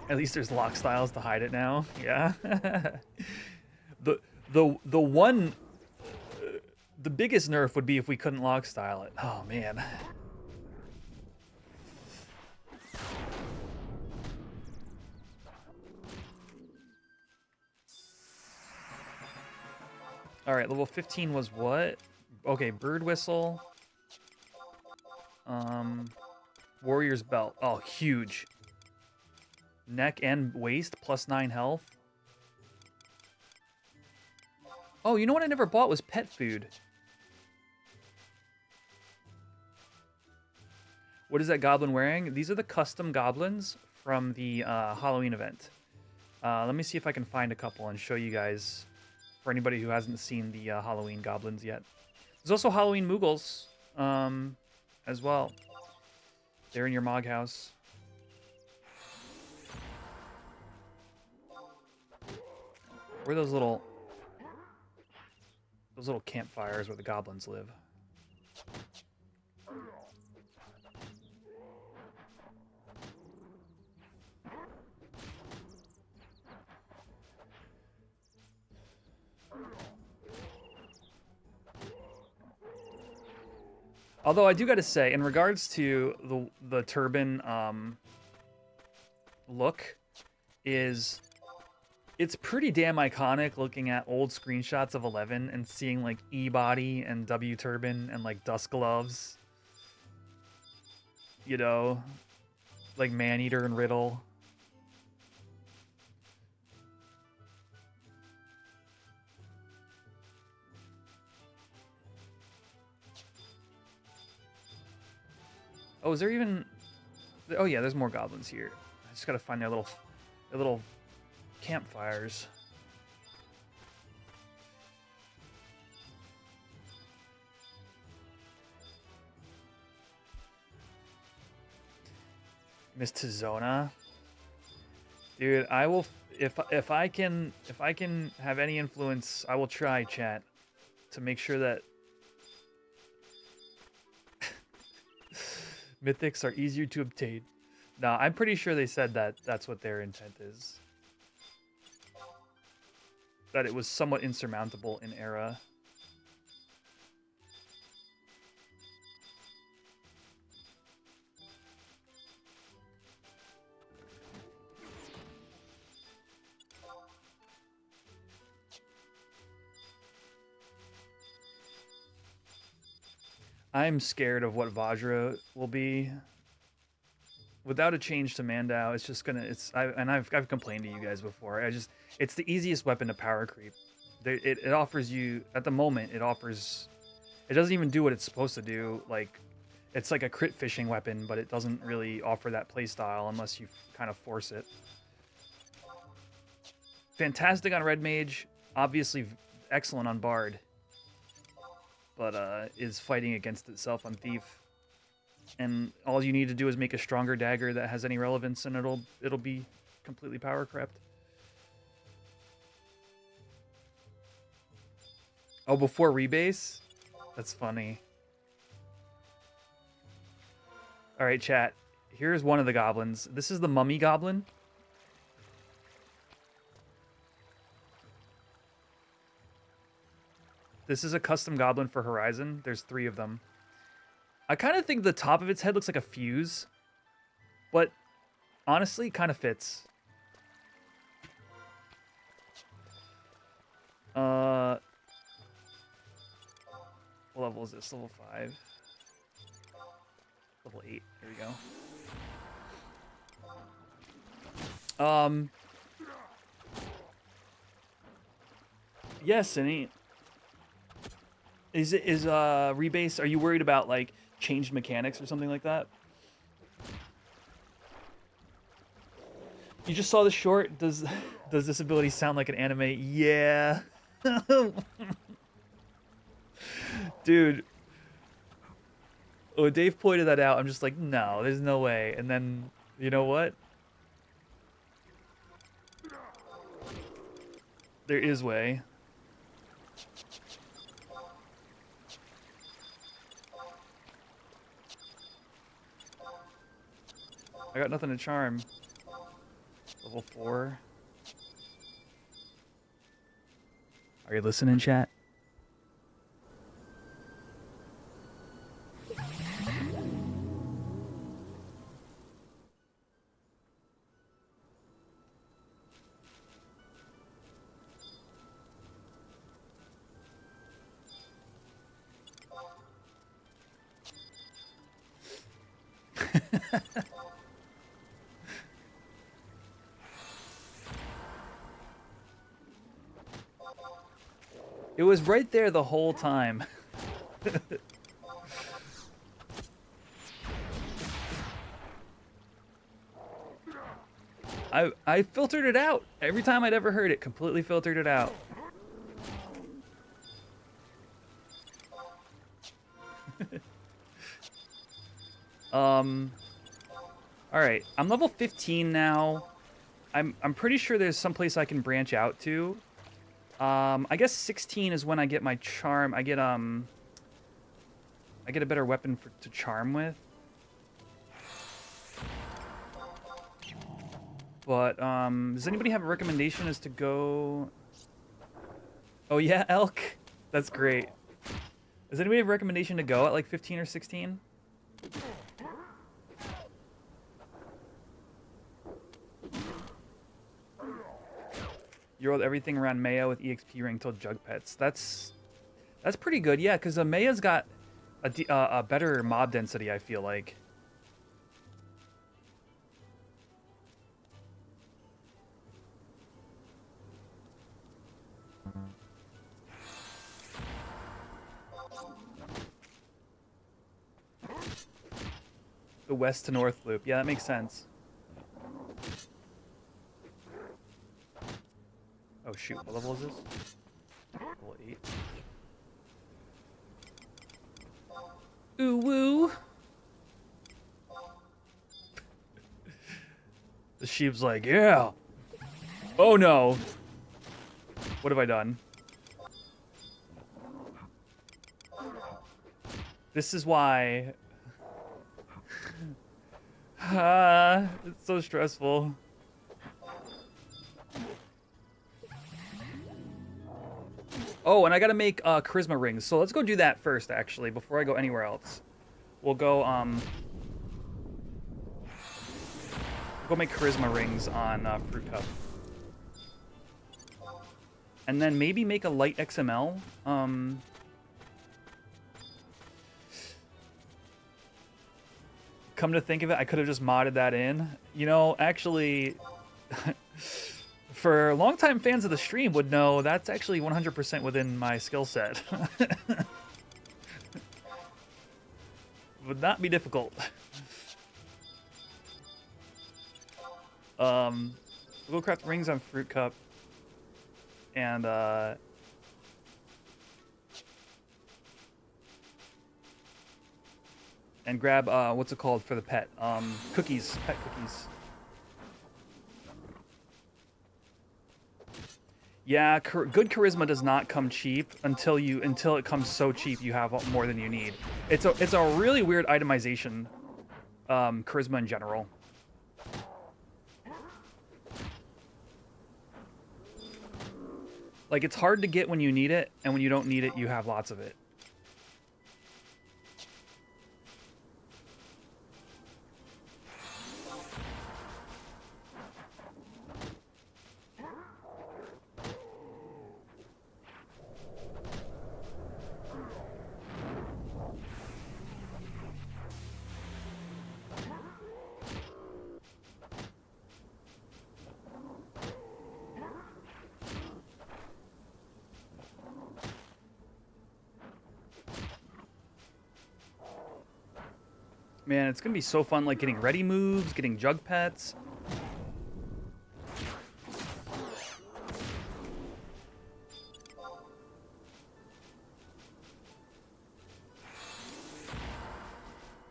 At least there's lock styles to hide it now. Yeah. the one the biggest nerf would be if we couldn't lock style it. Oh man. All right, level 15 was what? Okay, bird whistle. Warrior's belt. Oh, huge. Neck and waist, +9 health. Oh, you know what I never bought was pet food. What is that goblin wearing? These are the custom goblins from the Halloween event. Let me see if I can find a couple and show you guys, for anybody who hasn't seen the Halloween goblins yet. There's also Halloween Moogles as well. They're in your Mog house. Where are those little campfires where the goblins live? Although I do got to say, in regards to the turban look, it's pretty damn iconic looking at old screenshots of 11 and seeing like E-body and W turban and like dust gloves. You know, like Maneater and Riddle. Oh, is there even... Oh yeah, there's more goblins here. I just gotta find their little campfires. Miss Tizona. Dude, I will... If I can have any influence, I will try, chat, to make sure that mythics are easier to obtain. No, I'm pretty sure they said that that's what their intent is. That it was somewhat insurmountable in era. I'm scared of what Vajra will be. Without a change to Mandau, it's just gonna. I've complained to you guys before. It's the easiest weapon to power creep. It offers you, at the moment, it doesn't even do what it's supposed to do. Like, it's like a crit fishing weapon, but it doesn't really offer that playstyle unless you kind of force it. Fantastic on Red Mage, obviously excellent on Bard, but is fighting against itself on Thief. And all you need to do is make a stronger dagger that has any relevance, and it'll be completely power crept. Oh, before rebase? That's funny. All right, chat. Here's one of the goblins. This is the mummy goblin. This is a custom goblin for Horizon. There's 3 of them. I kind of think the top of its head looks like a fuse, but honestly, kind of fits. What level is this? Level 5. Level 8. There we go. Yes, Cindy. Is rebase? Are you worried about like changed mechanics or something like that? You just saw the short. Does this ability sound like an anime? Yeah. Dude. Oh, Dave pointed that out. I'm just like, no, there's no way. And then, you know what? There is way. I got nothing to charm. Level 4. Are you listening, chat? It was right there the whole time. I filtered it out. Every time I'd ever heard it, completely filtered it out. Alright, I'm level 15 now. I'm pretty sure there's some place I can branch out to. I guess 16 is when I get my charm. I get a better weapon to charm with. But does anybody have a recommendation as to go? Oh yeah, elk. That's great. Does anybody have a recommendation to go at like 15 or 16? You rolled everything around Maya with EXP rank till Jug Pets. That's pretty good, yeah, because Maya's got a better mob density, I feel like. The west to north loop. Yeah, that makes sense. Oh shoot, what level is this? Level 8. Ooh woo! The sheep's like, yeah! Oh no! What have I done? This is why... it's so stressful. Oh, and I gotta make charisma rings. So let's go do that first, actually, before I go anywhere else. We'll go make charisma rings on Fruit Cup. And then maybe make a light XML. Come to think of it, I could have just modded that in. You know, actually, for longtime fans of the stream would know that's actually 100% within my skill set. Would not be difficult. We'll go craft rings on Fruit Cup. And, grab, what's it called for the pet? Cookies. Pet cookies. Yeah, good charisma does not come cheap until it comes so cheap you have more than you need. It's a really weird itemization, charisma in general. Like, it's hard to get when you need it, and when you don't need it, you have lots of it. Man, it's gonna be so fun, like, getting ready moves, getting jug pets.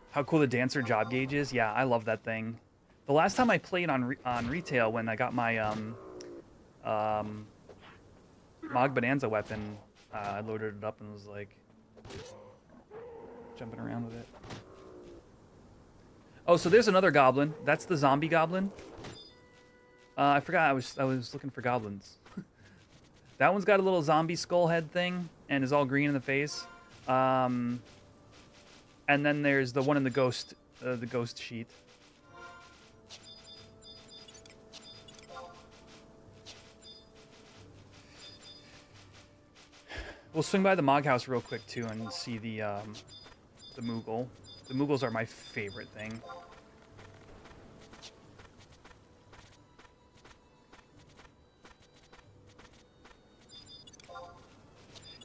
How cool the dancer job gauge is. Yeah, I love that thing. The last time I played on retail, when I got my Mog Bonanza weapon, I loaded it up and was like jumping around with it. Oh, so there's another goblin. That's the zombie goblin. I forgot I was looking for goblins. That one's got a little zombie skull head thing and is all green in the face. And then there's the one in the ghost sheet. We'll swing by the Mog House real quick too and see the Moogle. The Moogles are my favorite thing.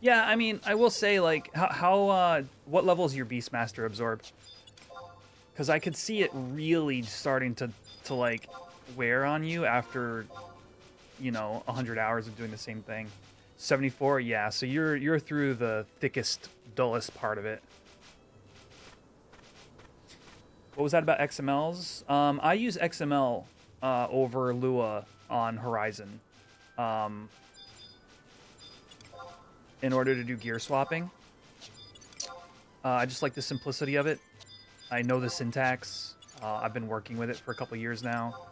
Yeah, I mean, I will say, like, what level is your Beastmaster absorb? Because I could see it really starting to like wear on you after, you know, 100 hours of doing the same thing. 74, yeah. So you're through the thickest, dullest part of it. What was that about XMLs? I use XML over Lua on Horizon in order to do gear swapping. I just like the simplicity of it. I know the syntax. I've been working with it for a couple years now.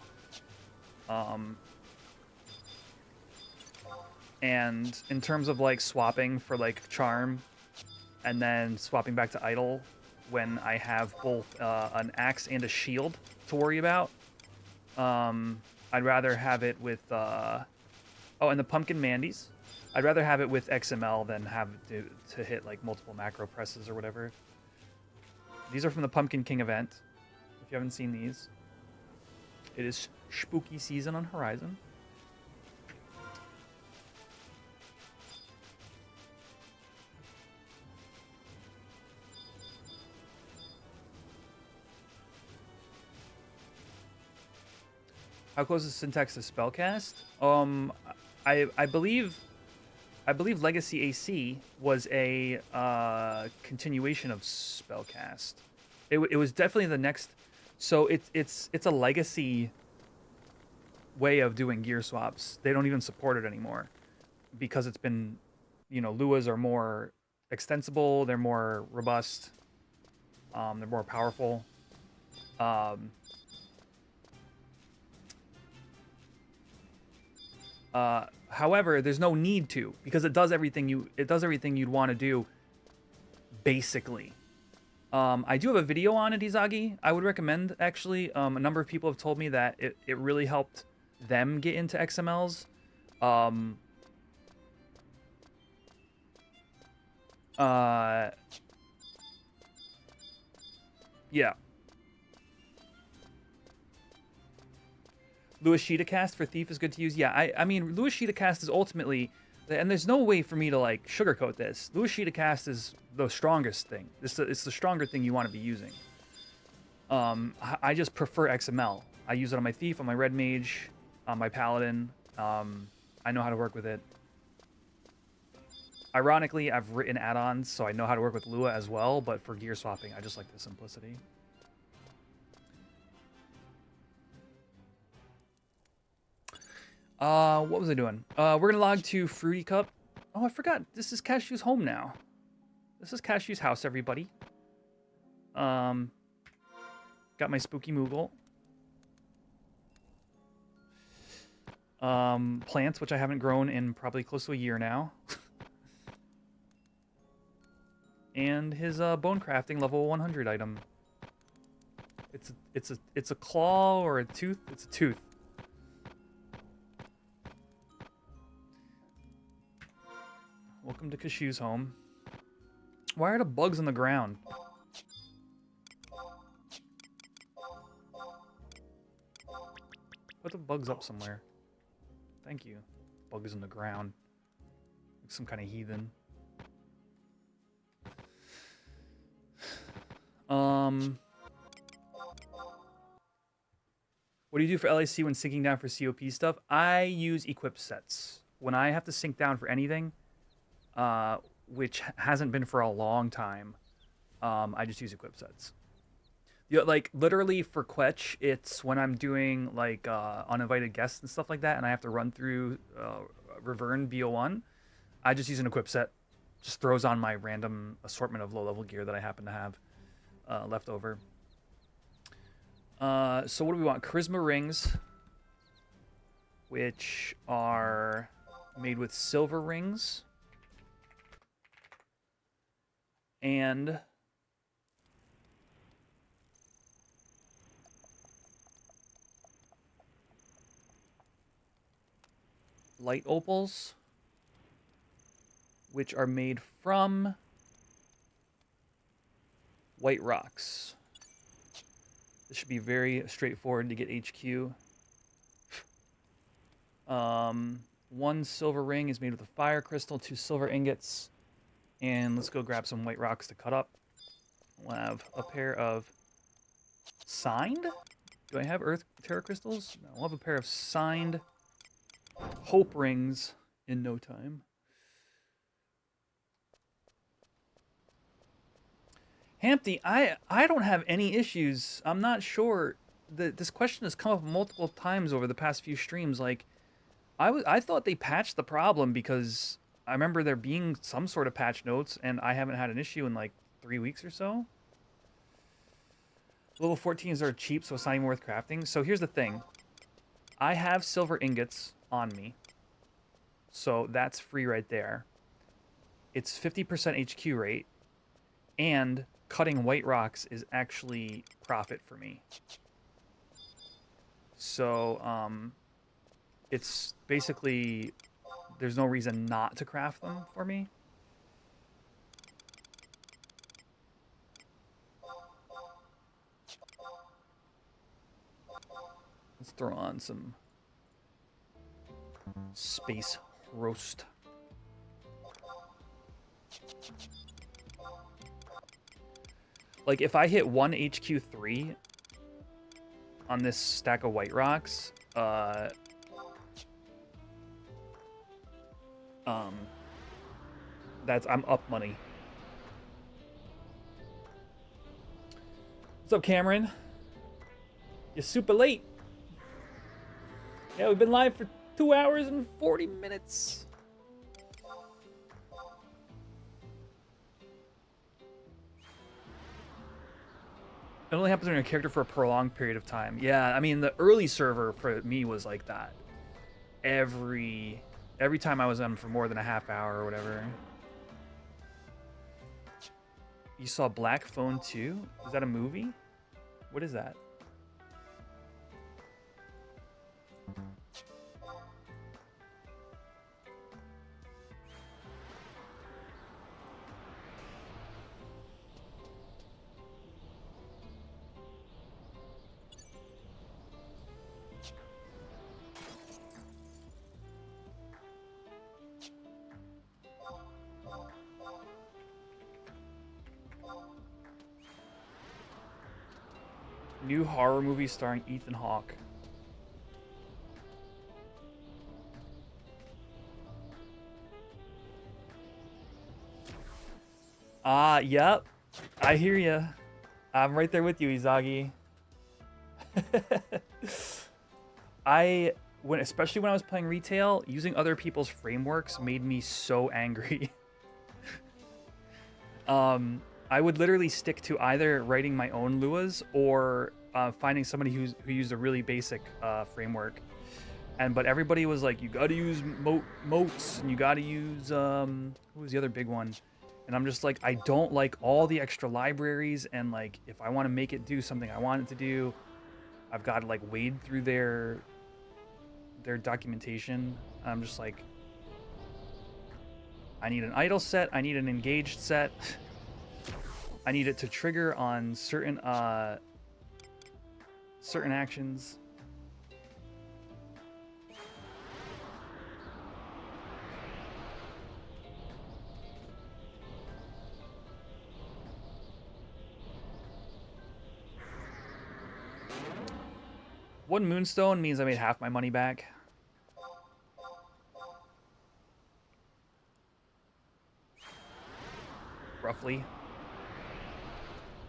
And in terms of like swapping for like charm and then swapping back to idle, when I have both an axe and a shield to worry about, I'd rather have it with oh, and the pumpkin mandies. I'd rather have it with XML than have to hit like multiple macro presses or whatever. These are from the Pumpkin King event. If you haven't seen these, it is spooky season on Horizon. How close is syntax to spellcast? I believe Legacy AC was a continuation of spellcast. It was definitely the next. So it's a legacy way of doing gear swaps. They don't even support it anymore because it's been, you know, Luas are more extensible. They're more robust. They're more powerful. However, there's no need to, because it does everything you'd want to do, basically. I do have a video on it, Izagi. I would recommend, actually. A number of people have told me that it really helped them get into XMLs. Yeah. Lua Sheeta Cast for Thief is good to use. Yeah, I mean, Lua Sheeta Cast is ultimately, and there's no way for me to like sugarcoat this. Lua Sheeta Cast is the strongest thing. It's the stronger thing you want to be using. I just prefer XML. I use it on my Thief, on my Red Mage, on my Paladin. I know how to work with it. Ironically, I've written add-ons, so I know how to work with Lua as well, but for gear swapping, I just like the simplicity. What was I doing? We're gonna log to Fruity Cup. Oh, I forgot. This is Cashew's home now. This is Cashew's house, everybody. Got my spooky Moogle. Plants, which I haven't grown in probably close to a year now. And his bone crafting level 100 item. It's a claw or a tooth. It's a tooth. Welcome to Kashu's home. Why are the bugs on the ground? Put the bugs up somewhere. Thank you. Bugs on the ground. Like some kind of heathen. What do you do for LAC when syncing down for COP stuff? I use equip sets. When I have to sync down for anything, which hasn't been for a long time, I just use equip sets. Like, literally for Quetch, it's when I'm doing, like, uninvited guests and stuff like that, and I have to run through Revern BO1, I just use an equip set. Just throws on my random assortment of low-level gear that I happen to have left over. So what do we want? Charisma rings, which are made with silver rings. And light opals, which are made from white rocks. This should be very straightforward to get HQ. One silver ring is made with a fire crystal, 2 silver ingots, and let's go grab some white rocks to cut up. We'll have a pair of signed. Do I have earth terra crystals? No, we'll have a pair of signed hope rings in no time. Hampty, I don't have any issues. I'm not sure. This question has come up multiple times over the past few streams. Like, I thought they patched the problem because I remember there being some sort of patch notes, and I haven't had an issue in like 3 weeks or so. Level 14s are cheap, so it's not even worth crafting. So here's the thing. I have silver ingots on me. So that's free right there. It's 50% HQ rate, and cutting white rocks is actually profit for me. So, it's basically, there's no reason not to craft them for me. Let's throw on some space roast. Like, if I hit 1 HQ3 on this stack of white rocks, I'm up money. What's up, Cameron? You're super late. Yeah, we've been live for 2 hours and 40 minutes. It only happens when you're a character for a prolonged period of time. Yeah, I mean, the early server for me was like that. Every time I was on for more than a half hour or whatever. You saw Black Phone 2? Is that a movie? What is that? New horror movie starring Ethan Hawke. Yep. I hear you. I'm right there with you, Izagi. Especially when I was playing retail, using other people's frameworks made me so angry. I would literally stick to either writing my own Luas or finding somebody who used a really basic framework. but everybody was like, you gotta use moats, and you gotta use who was the other big one? And I'm just like, I don't like all the extra libraries, and like if I want to make it do something I want it to do, I've got to like wade through their documentation. I'm just like, I need an idle set, I need an engaged set. I need it to trigger on certain actions. One moonstone means I made half my money back. Roughly.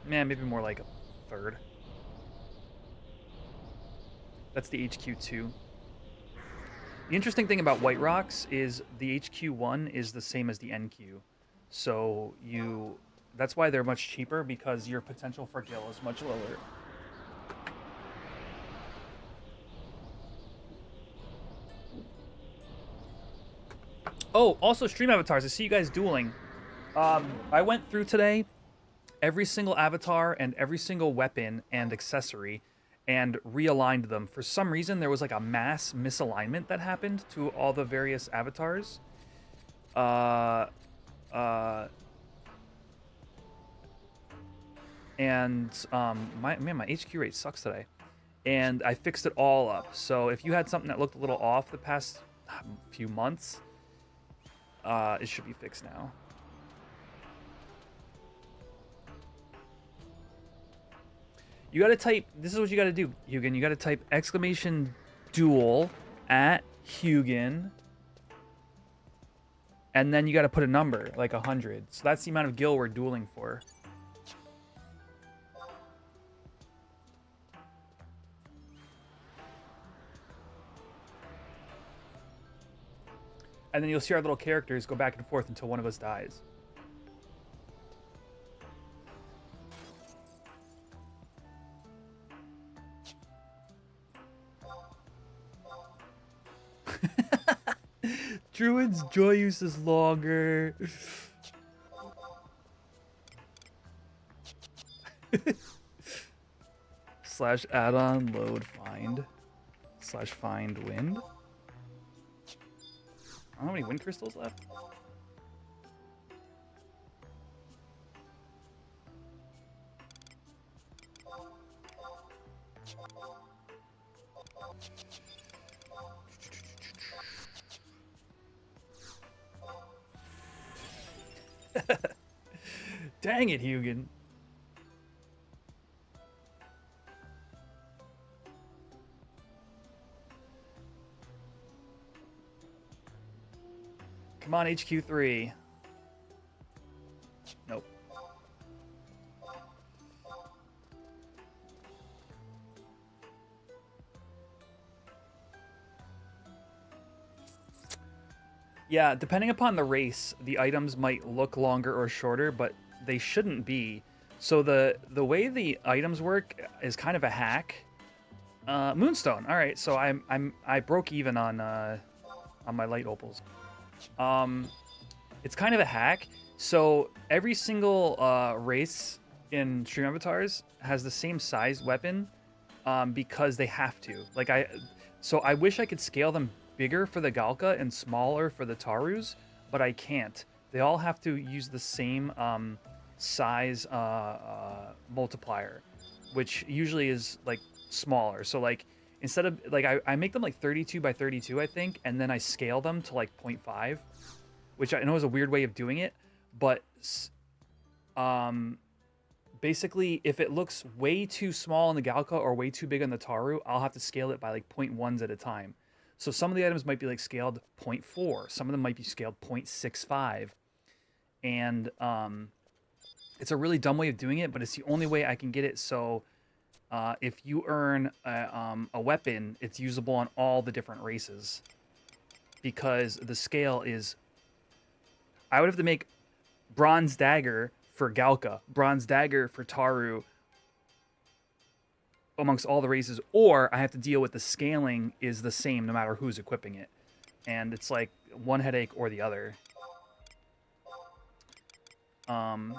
Man, maybe more like a third. That's the HQ2. The interesting thing about White Rocks is the HQ1 is the same as the NQ. So that's why they're much cheaper, because your potential for kill is much lower. Oh, also stream avatars. I see you guys dueling. I went through today every single avatar and every single weapon and accessory and realigned them. For some reason, there was like a mass misalignment that happened to all the various avatars. And my HQ rate sucks today. And I fixed it all up. So if you had something that looked a little off the past few months, it should be fixed now. You gotta type, this is what you gotta do, Hugin. You gotta type !duel at Hugin. And then you gotta put a number, like 100. So that's the amount of gil we're dueling for. And then you'll see our little characters go back and forth until one of us dies. Druid's joy use is longer. / add-on load find / find wind. I don't know how many wind crystals left. Dang it, Hugin. Come on, HQ3. Nope. Yeah, depending upon the race, the items might look longer or shorter, but they shouldn't be. So the way the items work is kind of a hack. Moonstone. All right, so I broke even on my light opals. It's kind of a hack. So every single race in Stream Avatars has the same size weapon because they have to. Like so I wish I could scale them bigger for the Galka and smaller for the Tarus, but I can't. They all have to use the same size multiplier, which usually is like smaller. So like instead of like I make them like 32 by 32, I think, and then I scale them to like 0.5, which I know is a weird way of doing it, but basically if it looks way too small on the Galka or way too big on the Taru, I'll have to scale it by like 0.1s at a time. So some of the items might be like scaled 0.4, some of them might be scaled 0.65, and it's a really dumb way of doing it, but it's the only way I can get it so if you earn a weapon, it's usable on all the different races, because the scale is... I would have to make Bronze Dagger for Galka, Bronze Dagger for Taru, amongst all the races, or I have to deal with the scaling is the same no matter who's equipping it. And it's like one headache or the other. For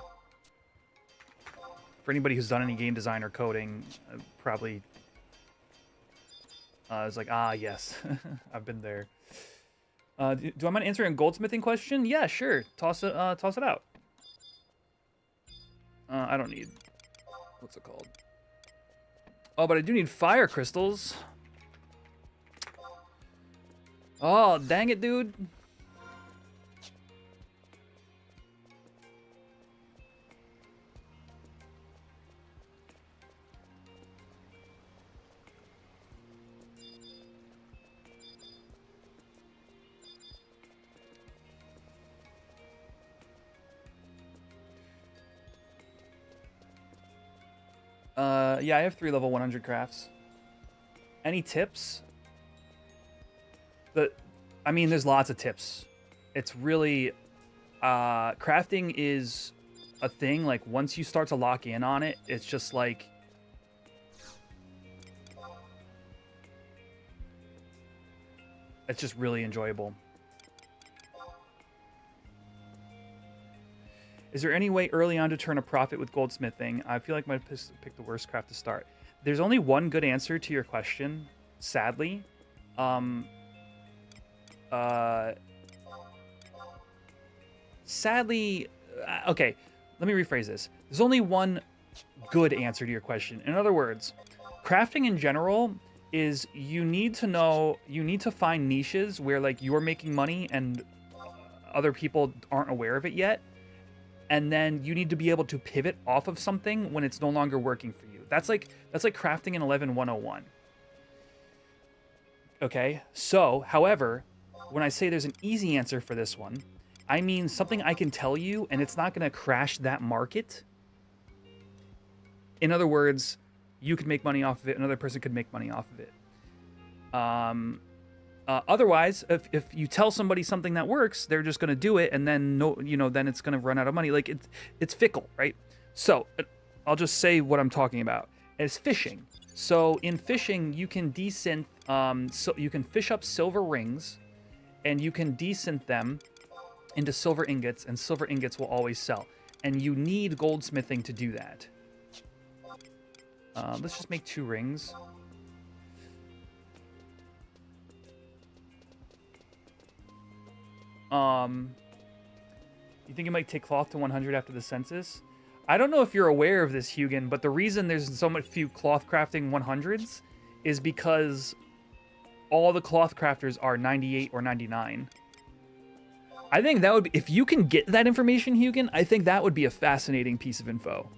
anybody who's done any game design or coding, probably is like, ah, yes, I've been there. Do I mind answering a goldsmithing question? Yeah, sure. Toss it out. I don't need, what's it called? Oh, but I do need fire crystals. Oh, dang it, dude. Yeah, I have 3 level 100 crafts. Any tips? I mean, there's lots of tips. It's really, crafting is a thing. Like, once you start to lock in on it, it's just like, it's just really enjoyable. Is there any way early on to turn a profit with goldsmithing? I feel like I might pick the worst craft to start. There's only one good answer to your question, sadly. Sadly, okay, let me rephrase this. There's only one good answer to your question. In other words, crafting in general is you need to find niches where like you're making money and other people aren't aware of it yet. And then you need to be able to pivot off of something when it's no longer working for you. That's like crafting in 11.101. Okay? So, however, when I say there's an easy answer for this one, I mean something I can tell you and it's not going to crash that market. In other words, you could make money off of it, another person could make money off of it. Otherwise, if you tell somebody something that works, they're just going to do it, and then then it's going to run out of money. Like it's fickle, right? So I'll just say what I'm talking about. It's fishing. So in fishing, you can desynth. So you can fish up silver rings, and you can desynth them into silver ingots, and silver ingots will always sell. And you need goldsmithing to do that. Let's just make 2 rings. You think it might take cloth to 100 after the census? I don't know if you're aware of this, Hugin, but the reason there's so much few cloth crafting 100s is because all the cloth crafters are 98 or 99. I think that would be, if you can get that information, Hugin, I think that would be a fascinating piece of info.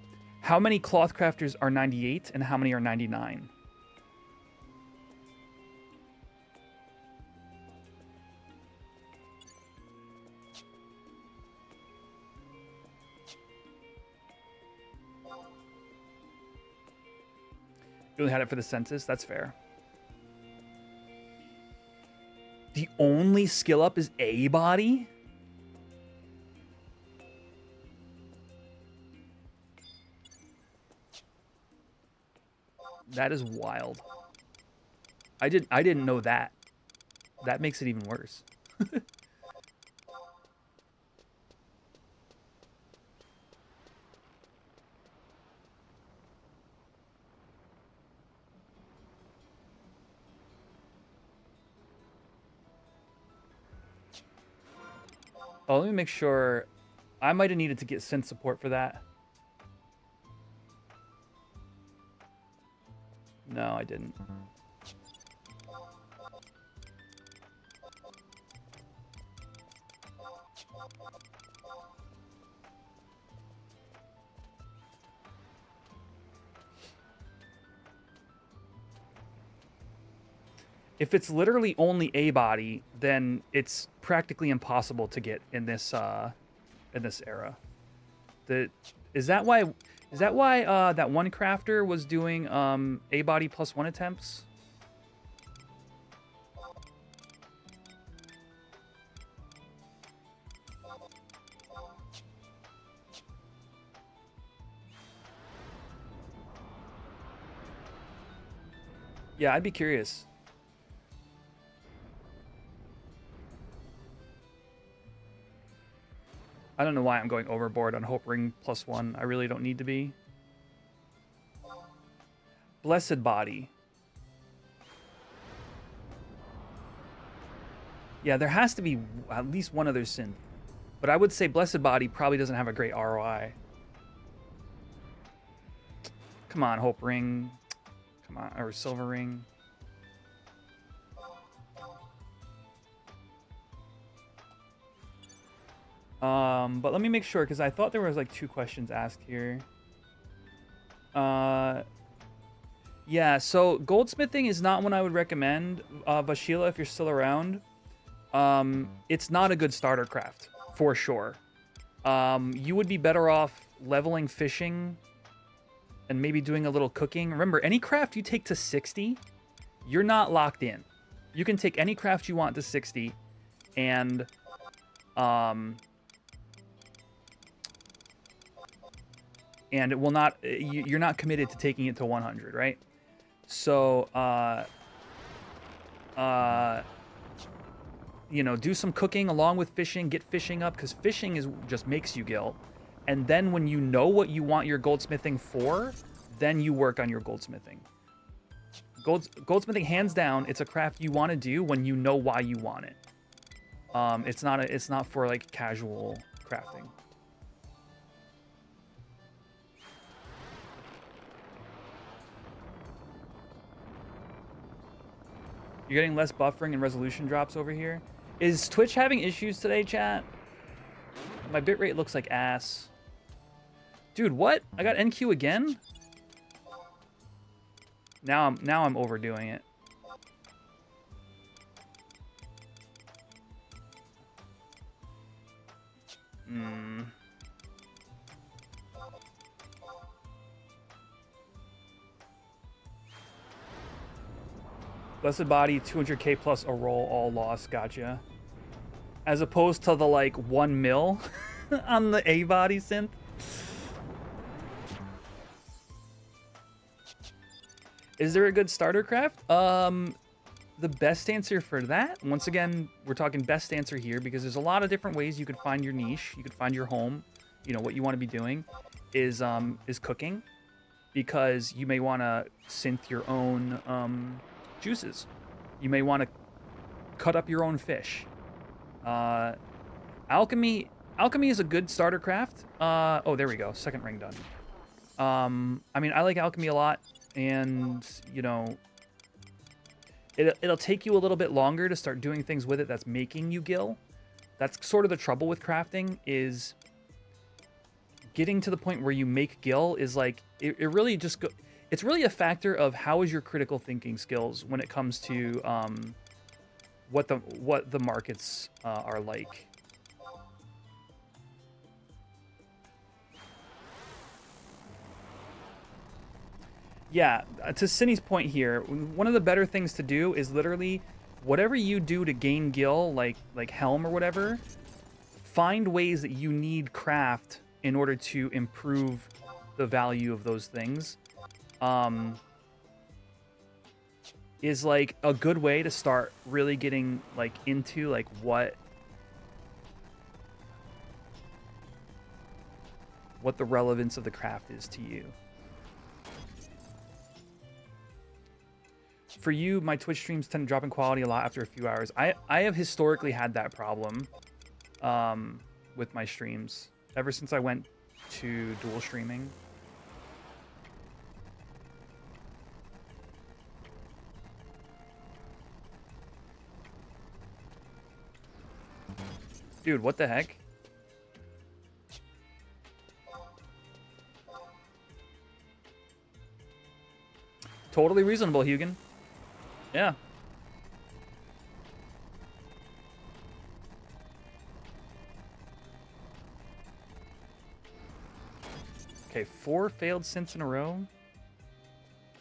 How many cloth crafters are 98 and how many are 99? You only had it for the census? That's fair. The only skill up is A body? That is wild. I didn't know that. That makes it even worse. Oh, let me make sure. I might have needed to get synth support for that. No, I didn't. If it's literally only A body, then it's practically impossible to get in this era. Is that why that one crafter was doing A body +1 attempts? Yeah, I'd be curious. I don't know why I'm going overboard on Hope Ring +1. I really don't need to be. Blessed Body. Yeah, there has to be at least one other synth. But I would say Blessed Body probably doesn't have a great ROI. Come on, Hope Ring. Come on, or Silver Ring. But let me make sure, because I thought there was like 2 questions asked here. Yeah, so goldsmithing is not one I would recommend, Vashila, if you're still around. It's not a good starter craft, for sure. You would be better off leveling fishing and maybe doing a little cooking. Remember, any craft you take to 60, you're not locked in. You can take any craft you want to 60, and it will not, you're not committed to taking it to 100, right? So, you know, do some cooking along with fishing, get fishing up, because fishing just makes you gil. And then when you know what you want your goldsmithing for, then you work on your goldsmithing. Goldsmithing, hands down, it's a craft you want to do when you know why you want it. It's not for like casual crafting. You're getting less buffering and resolution drops over here. Is Twitch having issues today, chat? My bitrate looks like ass. Dude, what? I got NQ again? Now I'm overdoing it. Blessed Body, 200k plus a roll, all lost, gotcha. As opposed to the like 1 mil on the A body synth. Is there a good starter craft? The best answer for that, once again, we're talking best answer here because there's a lot of different ways you could find your niche, you could find your home, you know, what you want to be doing is cooking, because you may want to synth your own juices. You may want to cut up your own fish. Alchemy is a good starter craft. Oh, there we go. Second ring done. I mean, I like alchemy a lot, and you know, it'll take you a little bit longer to start doing things with it that's making you gil. That's sort of the trouble with crafting, is getting to the point where you make gil is like, it really just it's really a factor of how is your critical thinking skills when it comes to what the markets are like. Yeah, to Cindy's point here, one of the better things to do is literally whatever you do to gain gil, like Helm or whatever, find ways that you need craft in order to improve the value of those things. Is like a good way to start really getting like into like what the relevance of the craft is to you. For you, my Twitch streams tend to drop in quality a lot after a few hours. I have historically had that problem with my streams ever since I went to dual streaming. Dude, what the heck? Totally reasonable, Hugin. Yeah. Okay, 4 failed synths in a row.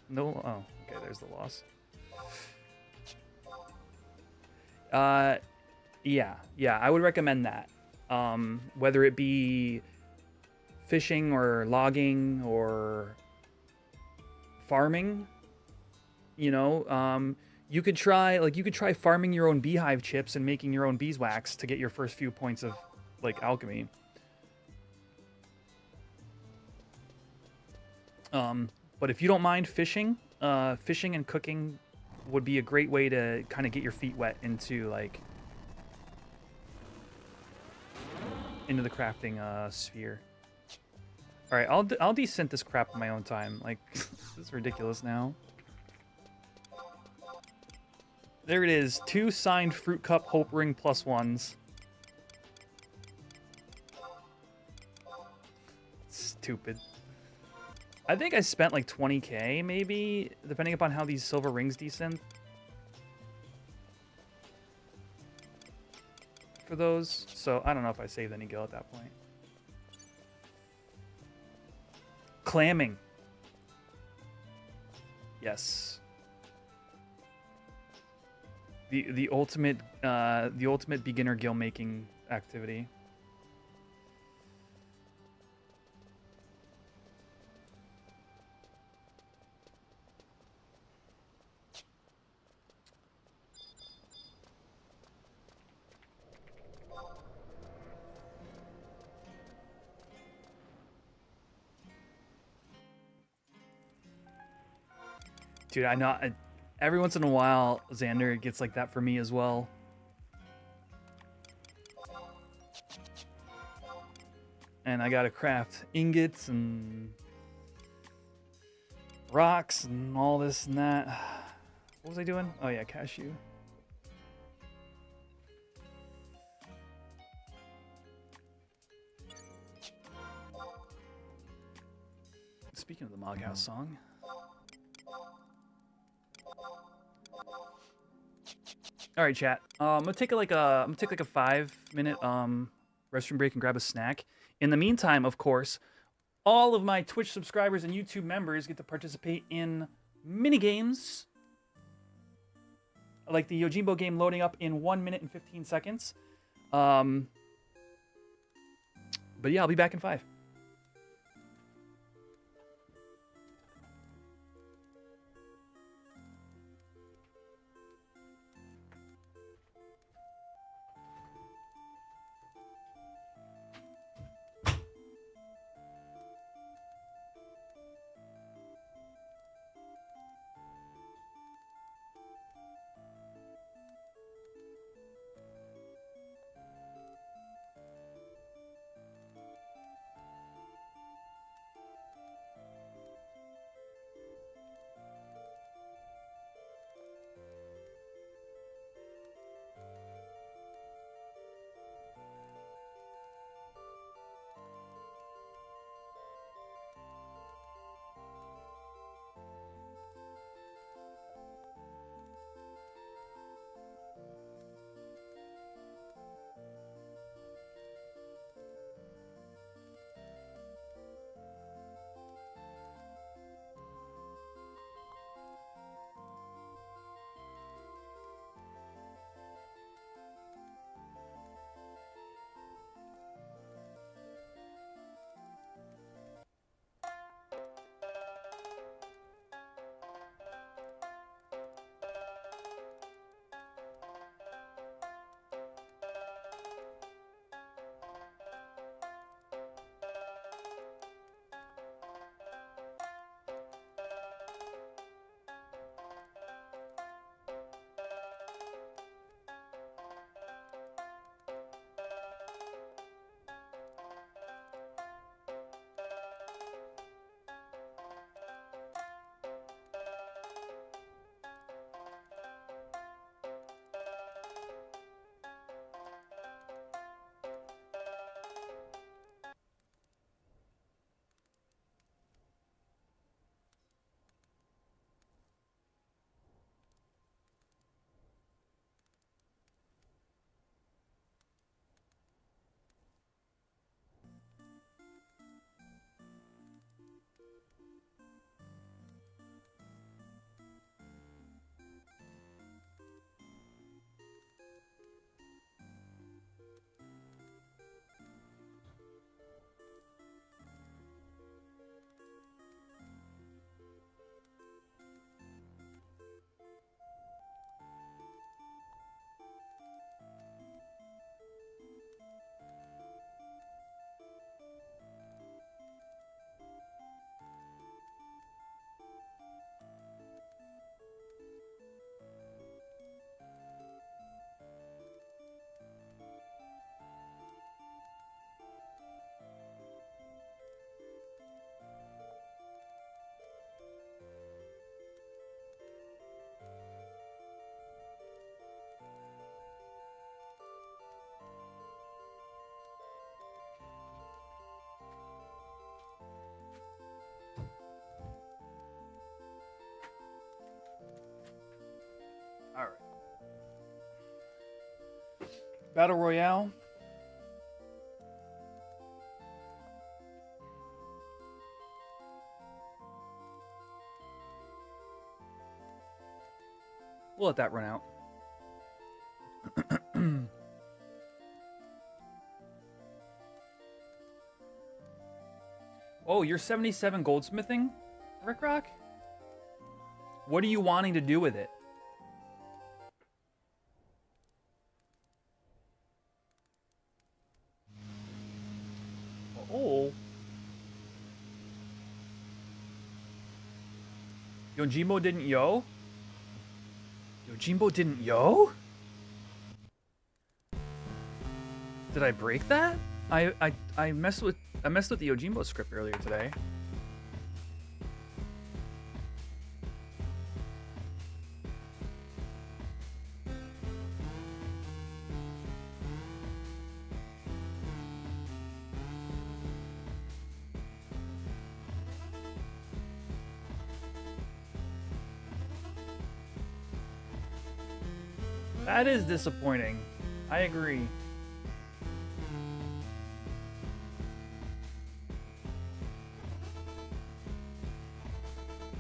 No, oh, okay, there's the loss. Yeah, I would recommend that. Whether it be fishing or logging or farming, You know, you could try farming your own beehive chips and making your own beeswax to get your first few points of like alchemy. But if you don't mind fishing, fishing and cooking would be a great way to kind of get your feet wet into like into the crafting sphere. All right, I'll descent this crap on my own time. Like this is ridiculous now. There it is, 2 signed fruit cup hope ring +1s. Stupid. I think I spent like 20k maybe, depending upon how these silver rings descend. For those, so I don't know if I saved any gil at that point. Clamming. Yes. The ultimate beginner gil making activity. Dude, I know. Every once in a while, Xander gets like that for me as well. And I gotta craft ingots and rocks and all this and that. What was I doing? Oh yeah, cashew. Speaking of the Moghouse song. All right, chat. I'm gonna take like a 5-minute restroom break and grab a snack. In the meantime, of course, all of my Twitch subscribers and YouTube members get to participate in mini games, like the Yojimbo game loading up in 1 minute and 15 seconds. But yeah, I'll be back in 5. Battle Royale. We'll let that run out. Oh, you're 77 goldsmithing, Rick Rock? What are you wanting to do with it? Oh. Yojimbo didn't yo? Yojimbo didn't yo? Did I break that? I messed with the Yojimbo script earlier today. That is disappointing. I agree.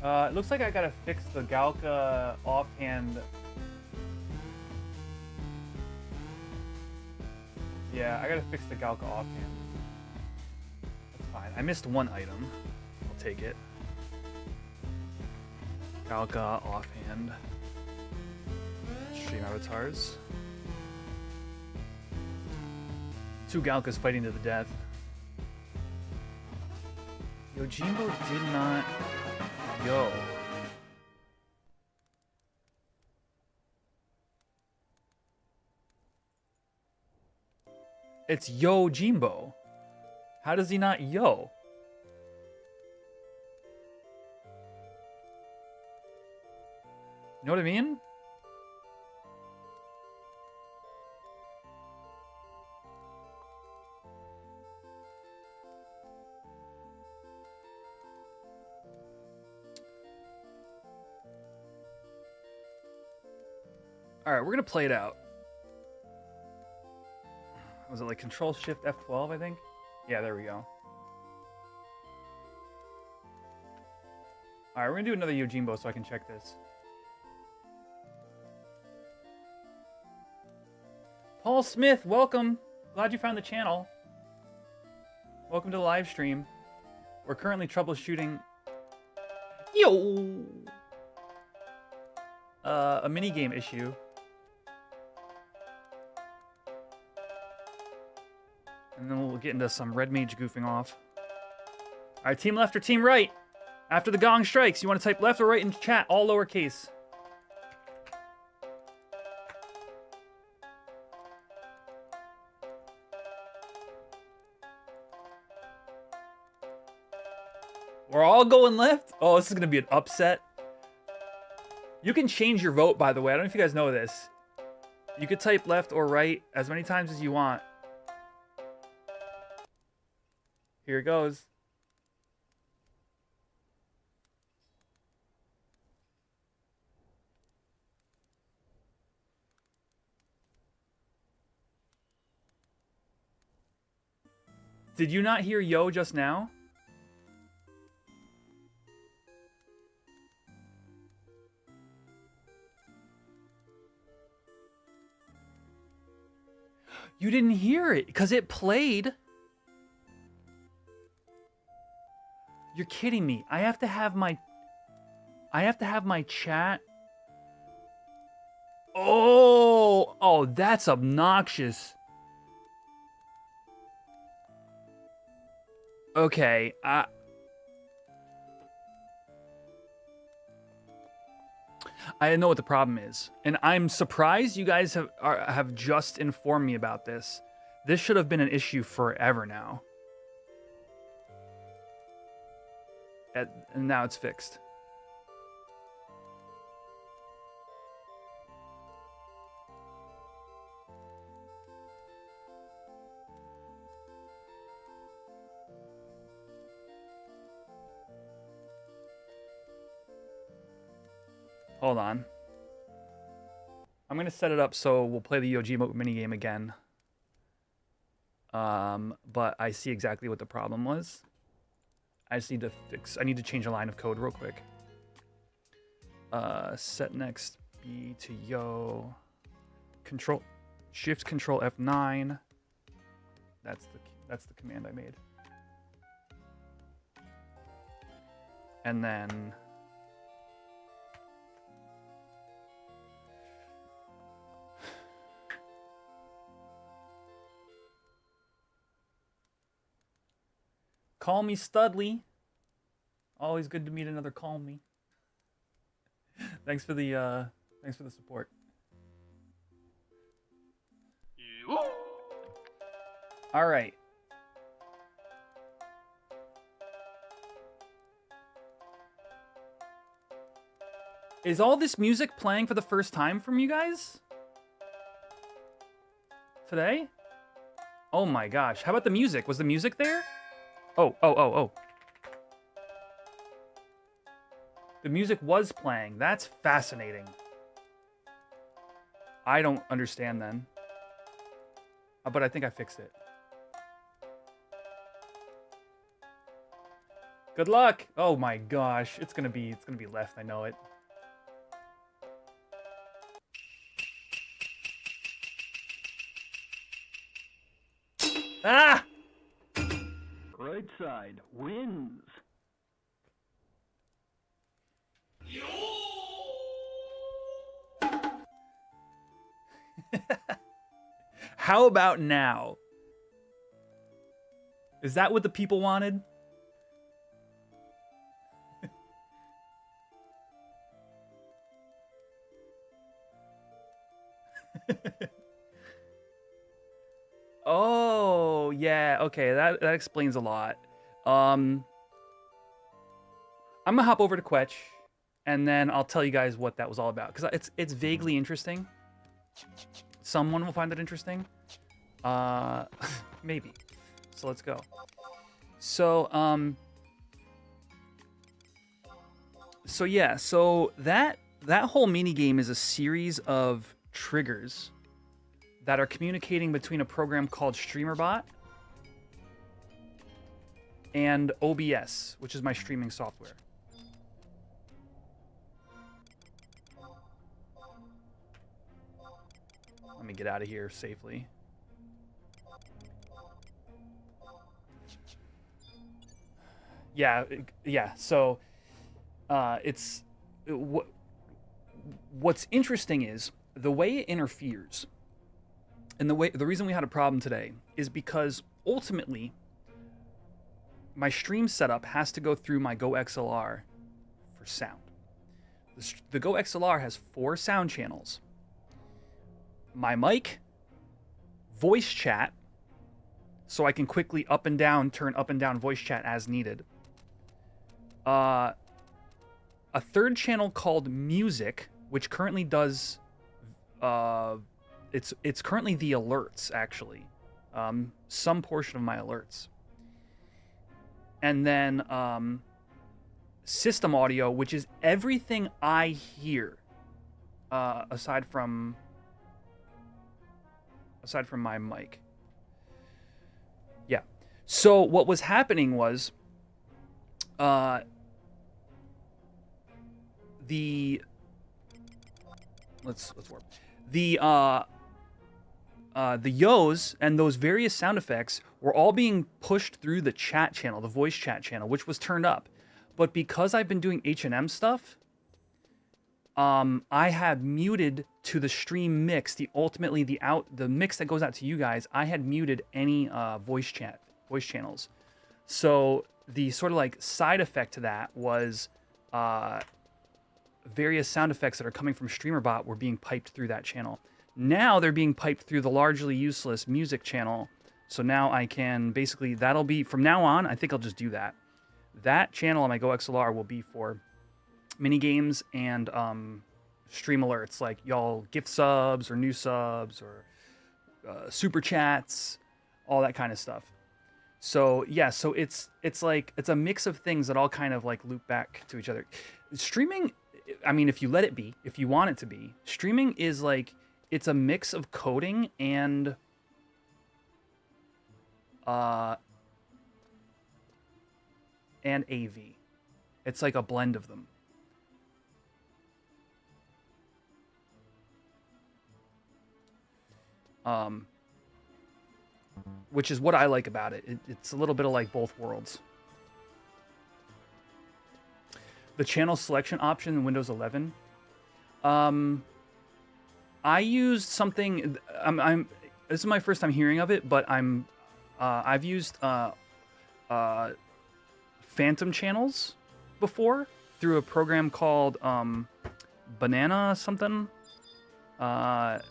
It looks like I gotta fix the Galka offhand. Yeah, I gotta fix the Galka offhand. That's fine. I missed one item. I'll take it. Galka offhand. Stream avatars. 2 Galkas fighting to the death. Yojimbo did not yo. It's Yojimbo. How does he not yo? You know what I mean? All right, we're gonna play it out. Was it like Control Shift F12, I think? Yeah, there we go. All right, we're gonna do another Yojimbo so I can check this. Paul Smith, welcome. Glad you found the channel. Welcome to the live stream. We're currently troubleshooting a mini game issue. And then we'll get into some Red Mage goofing off. All right, team left or team right? After the gong strikes, you want to type left or right in chat, all lowercase. We're all going left? Oh, this is going to be an upset. You can change your vote, by the way. I don't know if you guys know this. You could type left or right as many times as you want. Here it goes. Did you not hear yo just now? You didn't hear it because it played. You're kidding me. I have to have my chat. Oh, that's obnoxious. Okay, I know what the problem is, and I'm surprised you guys have just informed me about this. This should have been an issue forever now. And now it's fixed. Hold on. I'm going to set it up so we'll play the Yojimbo minigame again. But I see exactly what the problem was. I just need to change a line of code real quick. Set next B to yo. Shift Control F9. That's the command I made. And then call me Studley. Always good to meet another call me. Thanks for the support. All right. Is all this music playing for the first time from you guys? Today? Oh my gosh. How about the music? Was the music there? Oh. The music was playing. That's fascinating. I don't understand then. But I think I fixed it. Good luck. Oh my gosh. It's gonna be left, I know it. Ah! Right side wins. How about now? Is that what the people wanted? Oh, yeah. Okay, that explains a lot. I'm gonna hop over to Quetch, and then I'll tell you guys what that was all about, because it's vaguely interesting. Someone will find it interesting. Maybe. So let's go. So yeah. So that whole mini game is a series of triggers that are communicating between a program called StreamerBot and OBS, which is my streaming software. Let me get out of here safely. Yeah. So, what's interesting is the way it interferes. And the reason we had a problem today is because ultimately my stream setup has to go through my Go XLR for sound. The Go XLR has 4 sound channels. My mic, voice chat, so I can quickly turn up and down voice chat as needed. A third channel called music, which currently does it's currently the alerts, actually. Some portion of my alerts. And then system audio, which is everything I hear, aside from my mic. Yeah. So what was happening was let's warp. The yos and those various sound effects were all being pushed through the chat channel, the voice chat channel, which was turned up. But because I've been doing H&M stuff, I had muted to the stream mix, the mix that goes out to you guys, I had muted any voice channels. So the sort of like side effect to that was various sound effects that are coming from StreamerBot were being piped through that channel. Now they're being piped through the largely useless music channel. So now I can basically, that'll be, from now on, I think I'll just do that. That channel on my Go XLR will be for mini games and stream alerts, like y'all gift subs or new subs or super chats, all that kind of stuff. So yeah, so it's a mix of things that all kind of like loop back to each other. Streaming, I mean, if you let it be, if you want it to be, streaming is like, it's a mix of coding and and AV. It's like a blend of them. Which is what I like about it. It's a little bit of like both worlds. The channel selection option in Windows 11. I used something. This is my first time hearing of it, but I've used phantom channels before through a program called Banana something, or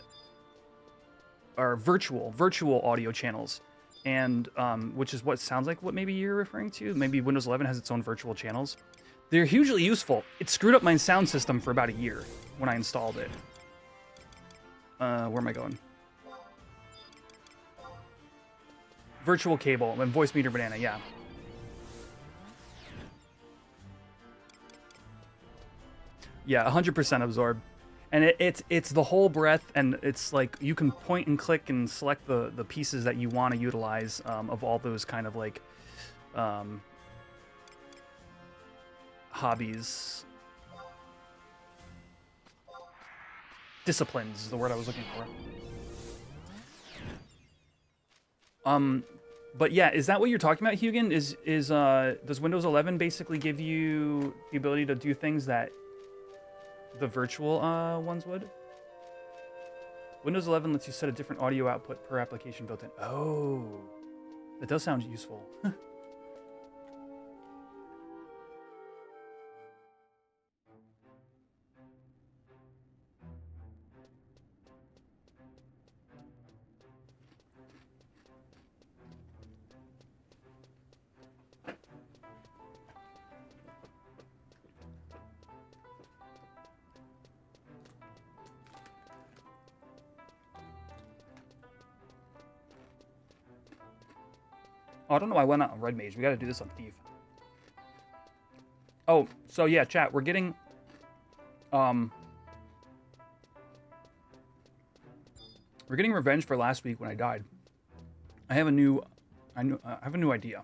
virtual audio channels, and which is what sounds like what maybe you're referring to. Maybe Windows 11 has its own virtual channels. They're hugely useful. It screwed up my sound system for about a year when I installed it. Where am I going? Virtual cable and voice meter banana, yeah. Yeah, 100% absorb. And it's the whole breadth, and it's like you can point and click and select the pieces that you want to utilize of all those kind of like hobbies. Disciplines is the word I was looking for. But yeah, is that what you're talking about, Hugin? Does Windows 11 basically give you the ability to do things that the virtual ones would? Windows 11 lets you set a different audio output per application built in. Oh, that does sound useful. Oh, I don't know why I went out on Red Mage. We got to do this on Thief. Oh, so yeah, chat. We're getting, revenge for last week when I died. I have a new idea.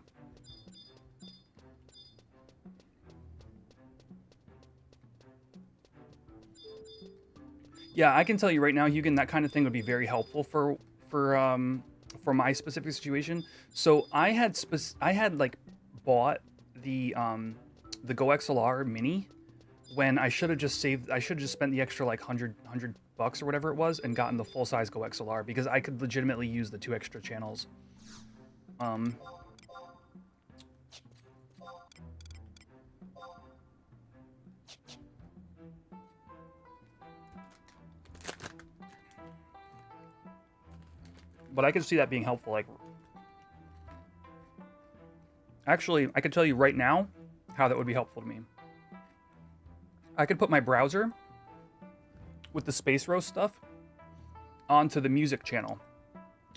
Yeah, I can tell you right now, Hugin, that kind of thing would be very helpful for my specific situation. So I had like bought the Go XLR Mini when I should have just spent the extra like $100 or whatever it was and gotten the full size Go XLR because I could legitimately use the 2 extra channels. But I could see that being helpful. Like, actually, I could tell you right now how that would be helpful to me. I could put my browser with the Space Roast stuff onto the music channel.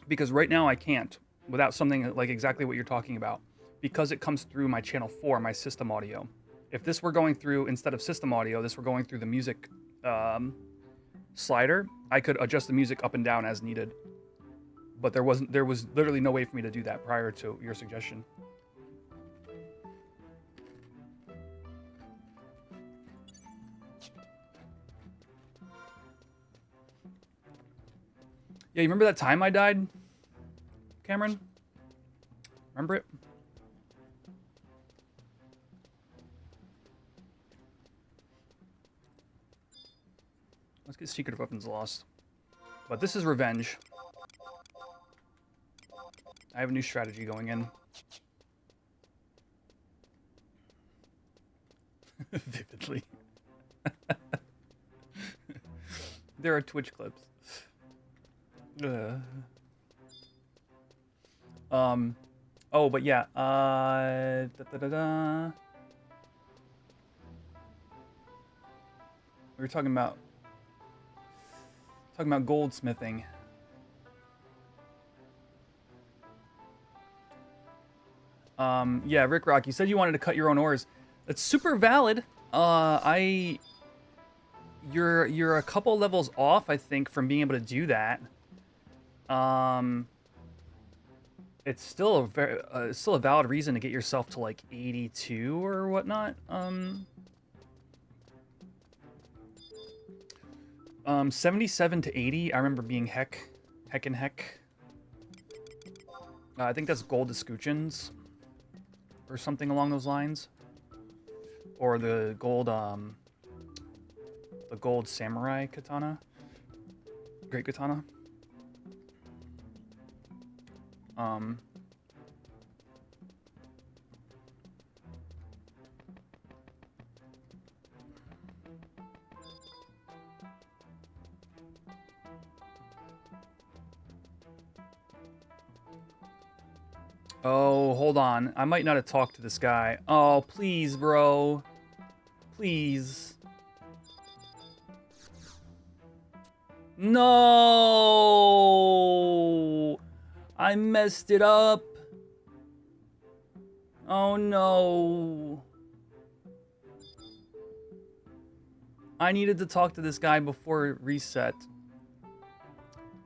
Because right now I can't without something like exactly what you're talking about. Because it comes through my channel 4, my system audio. If this were going through, instead of system audio, this were going through the music slider, I could adjust the music up and down as needed. But there was literally no way for me to do that prior to your suggestion. Yeah, you remember that time I died, Cameron? Remember it? Let's get Secret Weapons Lost. But this is revenge. I have a new strategy going in. Vividly. There are Twitch clips. Oh, but yeah. We were talking about goldsmithing. Yeah, Rick Rock, you said you wanted to cut your own ores. That's super valid. You're a couple levels off, I think, from being able to do that. it's still a very, still a valid reason to get yourself to like 82 or whatnot. 77 to 80. I remember being heck. I think that's gold escutcheons or something along those lines, or the gold samurai katana, great katana. Oh, hold on. I might not have talked to this guy. Oh, please, bro. Please. No! I messed it up. Oh, no. I needed to talk to this guy before it reset.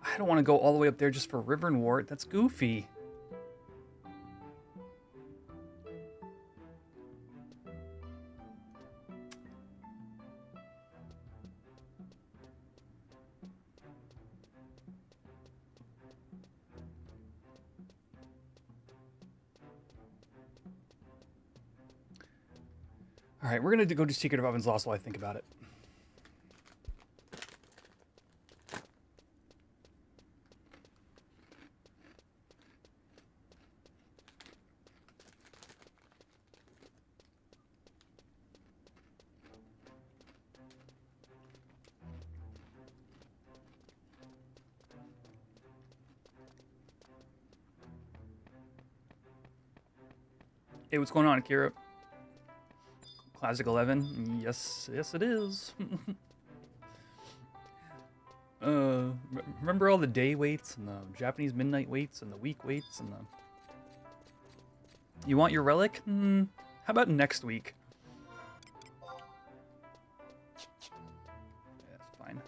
I don't want to go all the way up there just for River and Wart. That's goofy. All right, we're going to go do Secret of Ovens Lost while I think about it. Hey, what's going on, Akira? Classic 11? Yes, yes it is. Remember all the day waits and the Japanese midnight waits and the week waits and the... You want your relic? How about next week? Yeah, that's fine.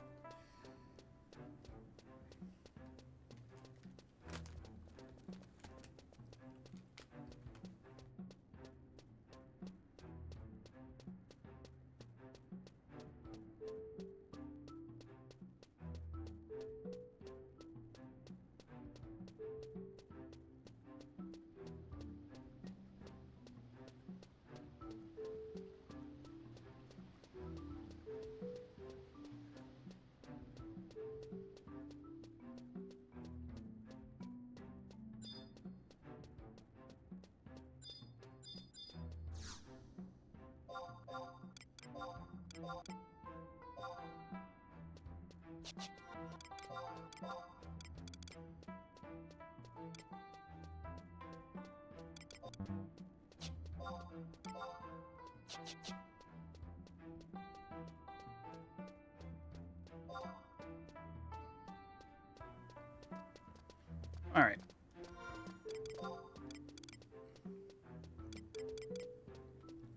All right.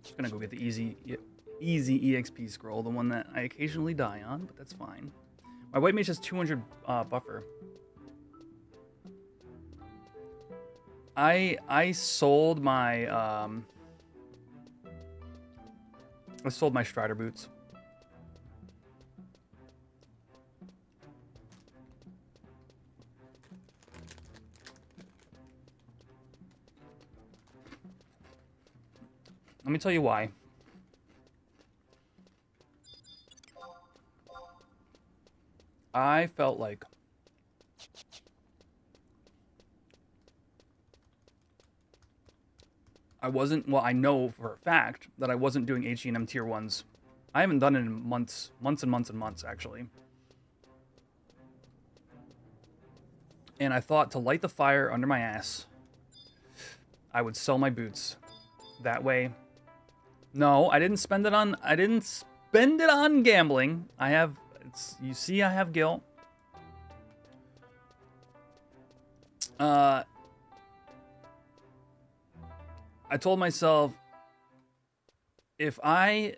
Just gonna go get the easy EXP scroll, the one that I occasionally die on, but that's fine. My white mage has 200 buffer. I sold my Strider boots. Let me tell you why. I felt like I wasn't, well, I know for a fact that I wasn't doing HE&M tier 1s. I haven't done it in months and months, actually. And I thought to light the fire under my ass, I would sell my boots. That way. No, I didn't spend it on gambling. I have, you see I have guilt. I told myself, if I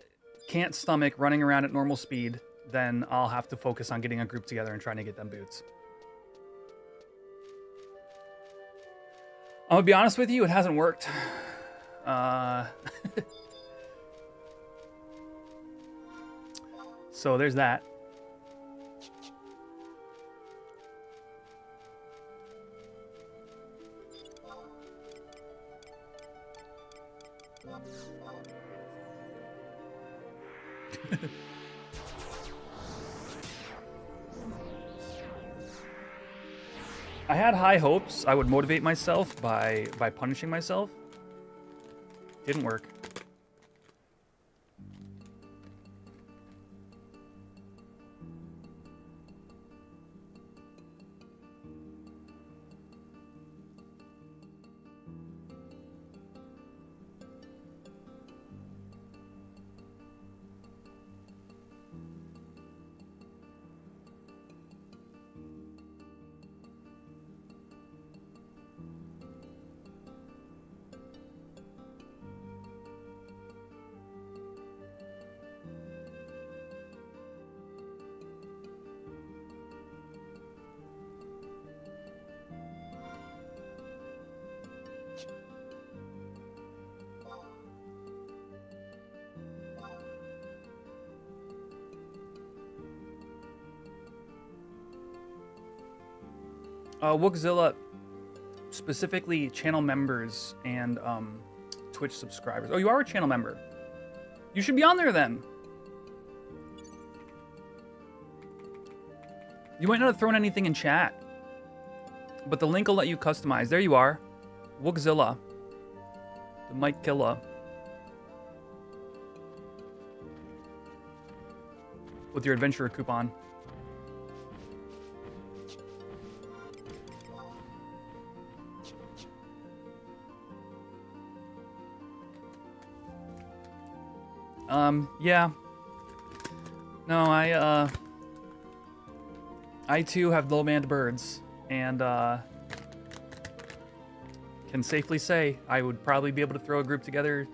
can't stomach running around at normal speed, then I'll have to focus on getting a group together and trying to get them boots. I'm gonna be honest with you, it hasn't worked. So there's that. I had high hopes I would motivate myself by punishing myself. Didn't work. Wookzilla, specifically channel members and Twitch subscribers. Oh, you are a channel member. You should be on there then. You might not have thrown anything in chat, but the link will let you customize. There you are. Wookzilla. The Mike Killa. With your adventurer coupon. Yeah. No, I too have low-manned birds, and can safely say I would probably be able to throw a group together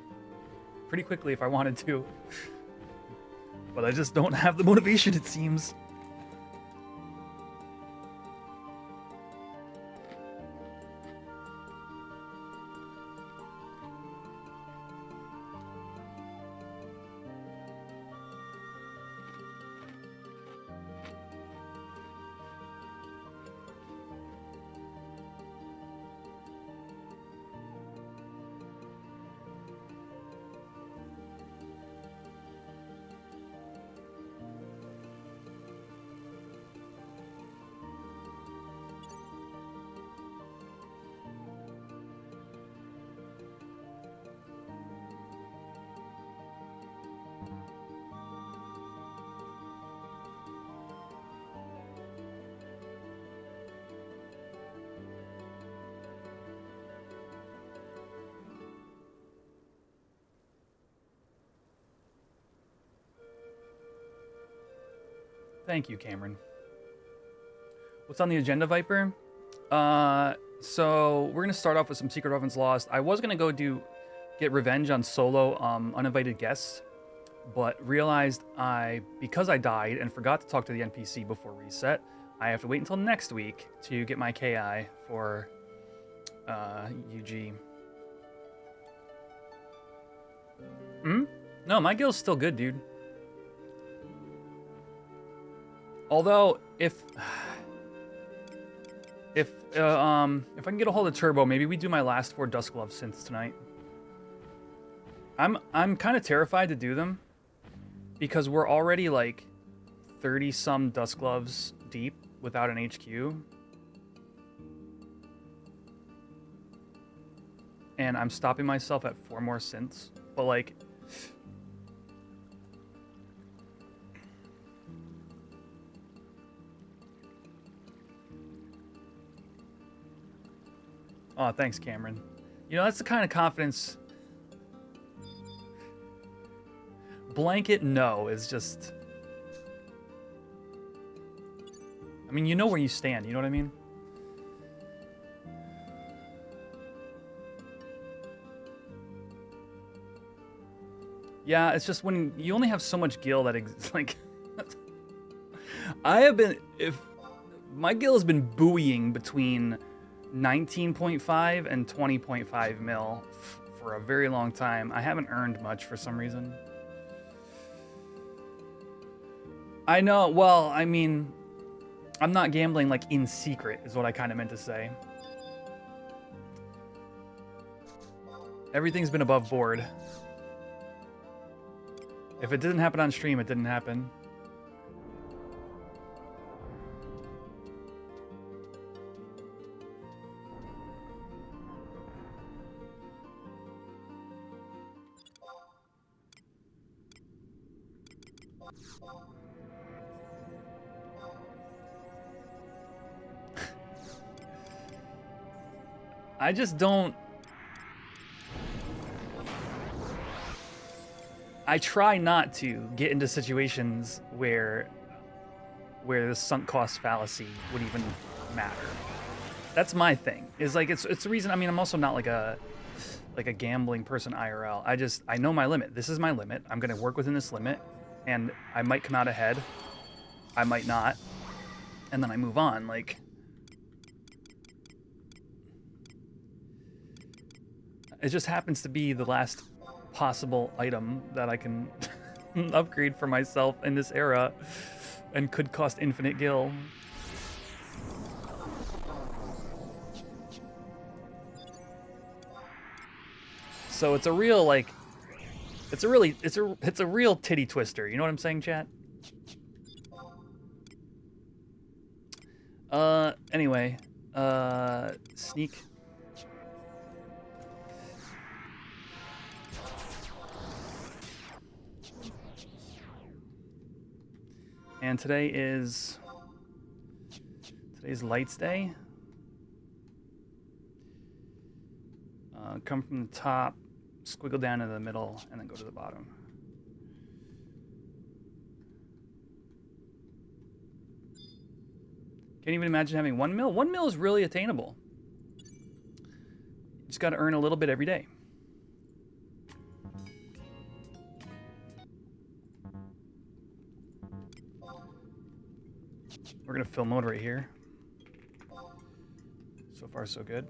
pretty quickly if I wanted to. But I just don't have the motivation, it seems. Thank you, Cameron. What's on the agenda, Viper? So we're gonna start off with some Secret Weapons Lost. I was gonna go get revenge on solo uninvited guests, but realized because I died and forgot to talk to the NPC before reset, I have to wait until next week to get my KI for UG. No, my guild's still good, dude. Although, if I can get a hold of Turbo, maybe we do my last 4 Duskglove synths tonight. I'm kind of terrified to do them because we're already like 30-some Duskgloves deep without an HQ. And I'm stopping myself at 4 more synths. But like... Oh, thanks, Cameron. You know, that's the kind of confidence... Blanket no is just... I mean, you know where you stand, you know what I mean? Yeah, it's just when you only have so much gil that like... I have been... My gil has been buoying between 19.5 and 20.5 mil for a very long time. I haven't earned much for some reason. I know, well, I mean, I'm not gambling like in secret is what I kind of meant to say. Everything's been above board. If it didn't happen on stream, it didn't happen. I just don't... I try not to get into situations where the sunk cost fallacy would even matter. That's my thing. Is like it's the reason. I mean, I'm also not like a gambling person IRL. I know my limit. This is my limit. I'm gonna work within this limit, and I might come out ahead. I might not, and then I move on. Like, it just happens to be the last possible item that I can upgrade for myself in this era and could cost infinite gil. So it's a real like it's a real titty twister, you know what I'm saying, chat? Anyway, sneak. And today's Lights Day. Come from the top, squiggle down to the middle, and then go to the bottom. Can't even imagine having 1 mil. 1 mil is really attainable. You just got to earn a little bit every day. We're gonna fill mode right here. So far, so good.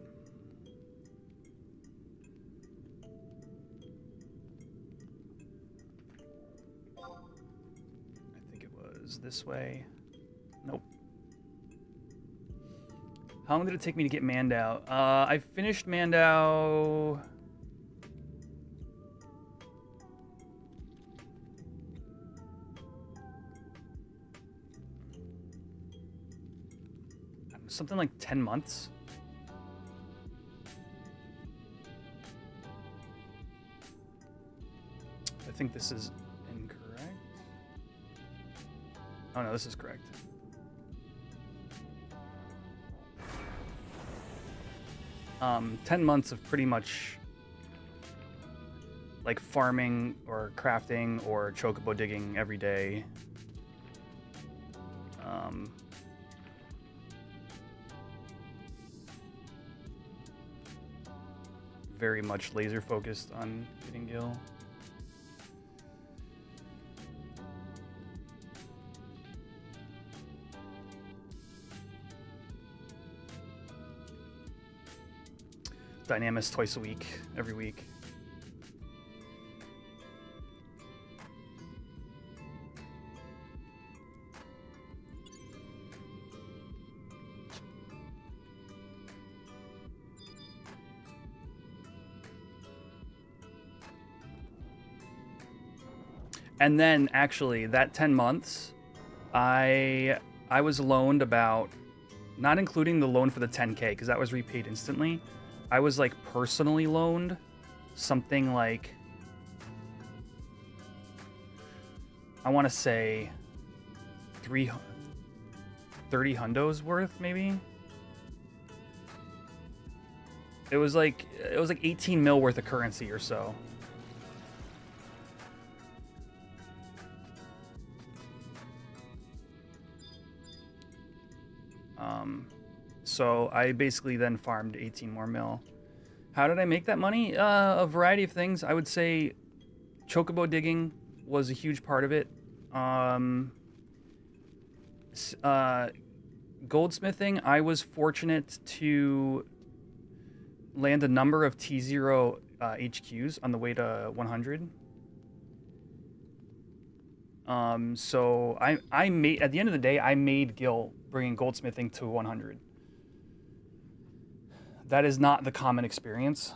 I think it was this way. Nope. How long did it take me to get Mandow? I finished Mandow... something like 10 months. I think this is incorrect. Oh no, this is correct. Um, 10 months of pretty much like farming or crafting or chocobo digging every day. Very much laser focused on getting gil. Dynamis twice a week, every week. And then actually that 10 months, I was loaned about, not including the loan for the 10K, because that was repaid instantly. I was like personally loaned something like, I want to say 30 hundos worth, maybe. It was like 18 mil worth of currency or so. So I basically then farmed 18 more mil. How did I make that money? A variety of things. I would say chocobo digging was a huge part of it. Goldsmithing, I was fortunate to land a number of T0 HQs on the way to 100. So I made, at the end of the day, I made Gil bringing goldsmithing to 100. That is not the common experience.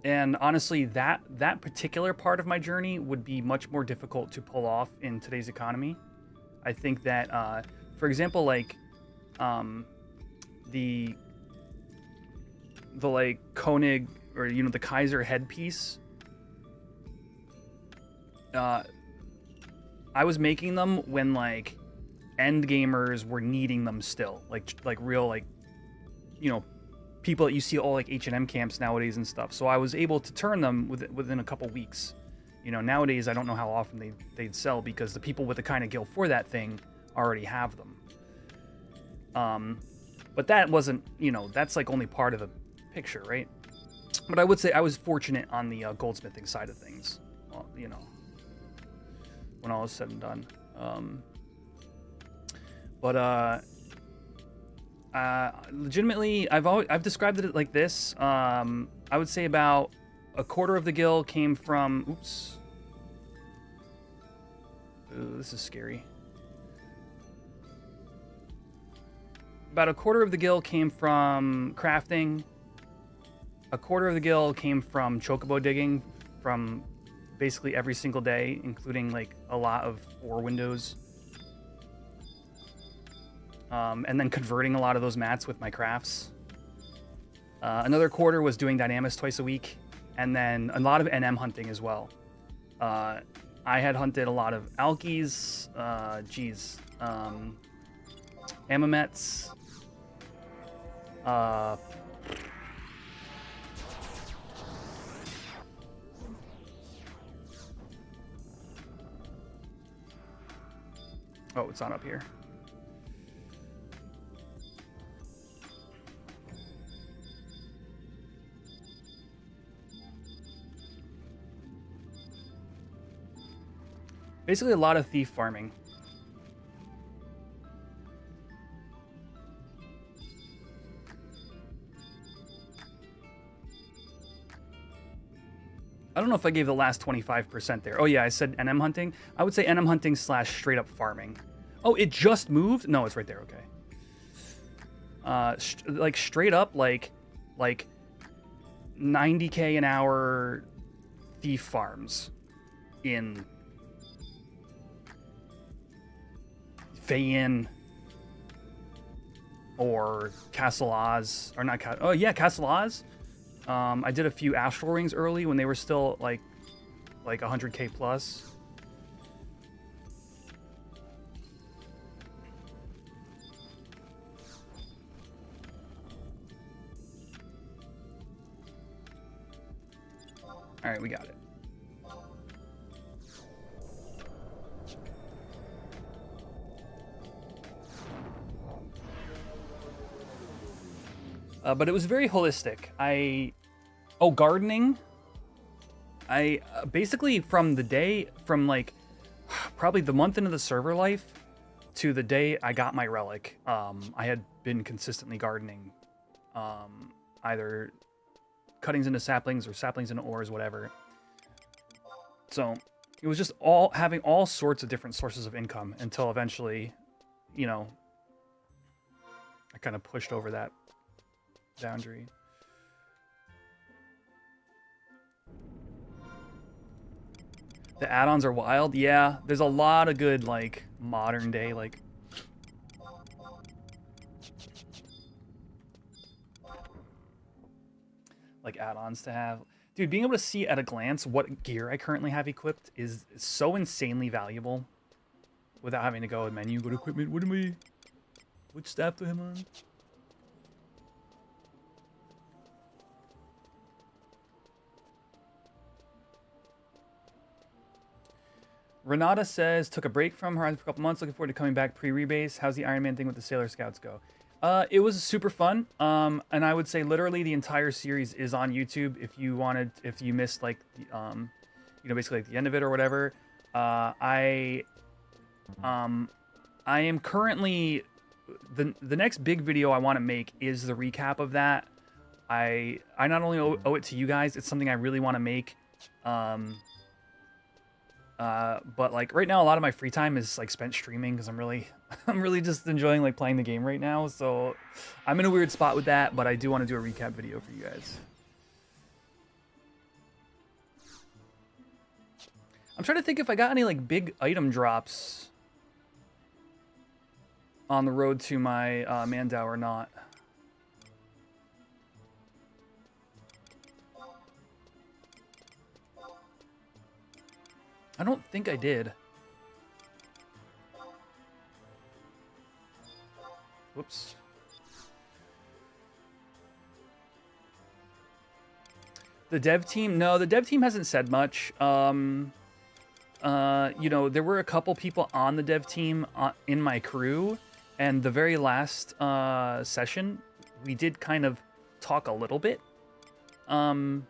And honestly, that particular part of my journey would be much more difficult to pull off in today's economy. I think that, for example, like the like Koenig or the Kaiser headpiece. I was making them when like end gamers were needing them still, like real like people that you see all like H&M camps nowadays and stuff. So I was able to turn them within a couple weeks. Nowadays I don't know how often they'd sell because the people with the kind of Gil for that thing already have them. But that wasn't, that's like only part of the picture, right? But I would say I was fortunate on the goldsmithing side of things, when all was said and done. Legitimately, I've described it like this. I would say about a quarter of the Gil came from. Oops. Ooh, this is scary. About a quarter of the Gil came from crafting. A quarter of the Gil came from chocobo digging, from basically every single day, including like a lot of ore windows. And then converting a lot of those mats with my crafts. Another quarter was doing Dynamis twice a week, and then a lot of NM hunting as well. I had hunted a lot of Alkies, Amamets, oh, it's not up here. Basically a lot of thief farming. I don't know if I gave the last 25% there. Oh yeah, I said NM hunting. I would say NM hunting / straight up farming. Oh, it just moved? No, it's right there, okay. Like straight up, like 90K an hour thief farms in Fayin or Castle Oz, or not Castle, oh yeah, Castle Oz. I did a few astral rings early when they were still like 100K plus. All right, we got it. But it was very holistic. Gardening. I basically from like probably the month into the server life to the day I got my relic, I had been consistently gardening, either cuttings into saplings or saplings into ores, whatever. So it was just having all sorts of different sources of income until eventually, I kind of pushed over that boundary. The add-ons are wild. Yeah, there's a lot of good like modern day like add-ons to have. Dude, being able to see at a glance what gear I currently have equipped is so insanely valuable without having to go in menu, go to equipment. Which staff do I have on? Renata says, took a break from Horizon for a couple months, looking forward to coming back pre-rebase. How's the Iron Man thing with the Sailor Scouts go? It was super fun, and I would say literally the entire series is on YouTube if you missed like, basically like the end of it or whatever. I I am currently the next big video I want to make is the recap of that. I not only owe it to you guys, it's something I really want to make. But like right now, a lot of my free time is like spent streaming because I'm really just enjoying like playing the game right now. So I'm in a weird spot with that, but I do want to do a recap video for you guys. I'm trying to think if I got any like big item drops on the road to my Mandow or not. I don't think I did. Whoops. The dev team? No, the dev team hasn't said much. You know, there were a couple people on the dev team in my crew, and the very last session, we did kind of talk a little bit. Tab.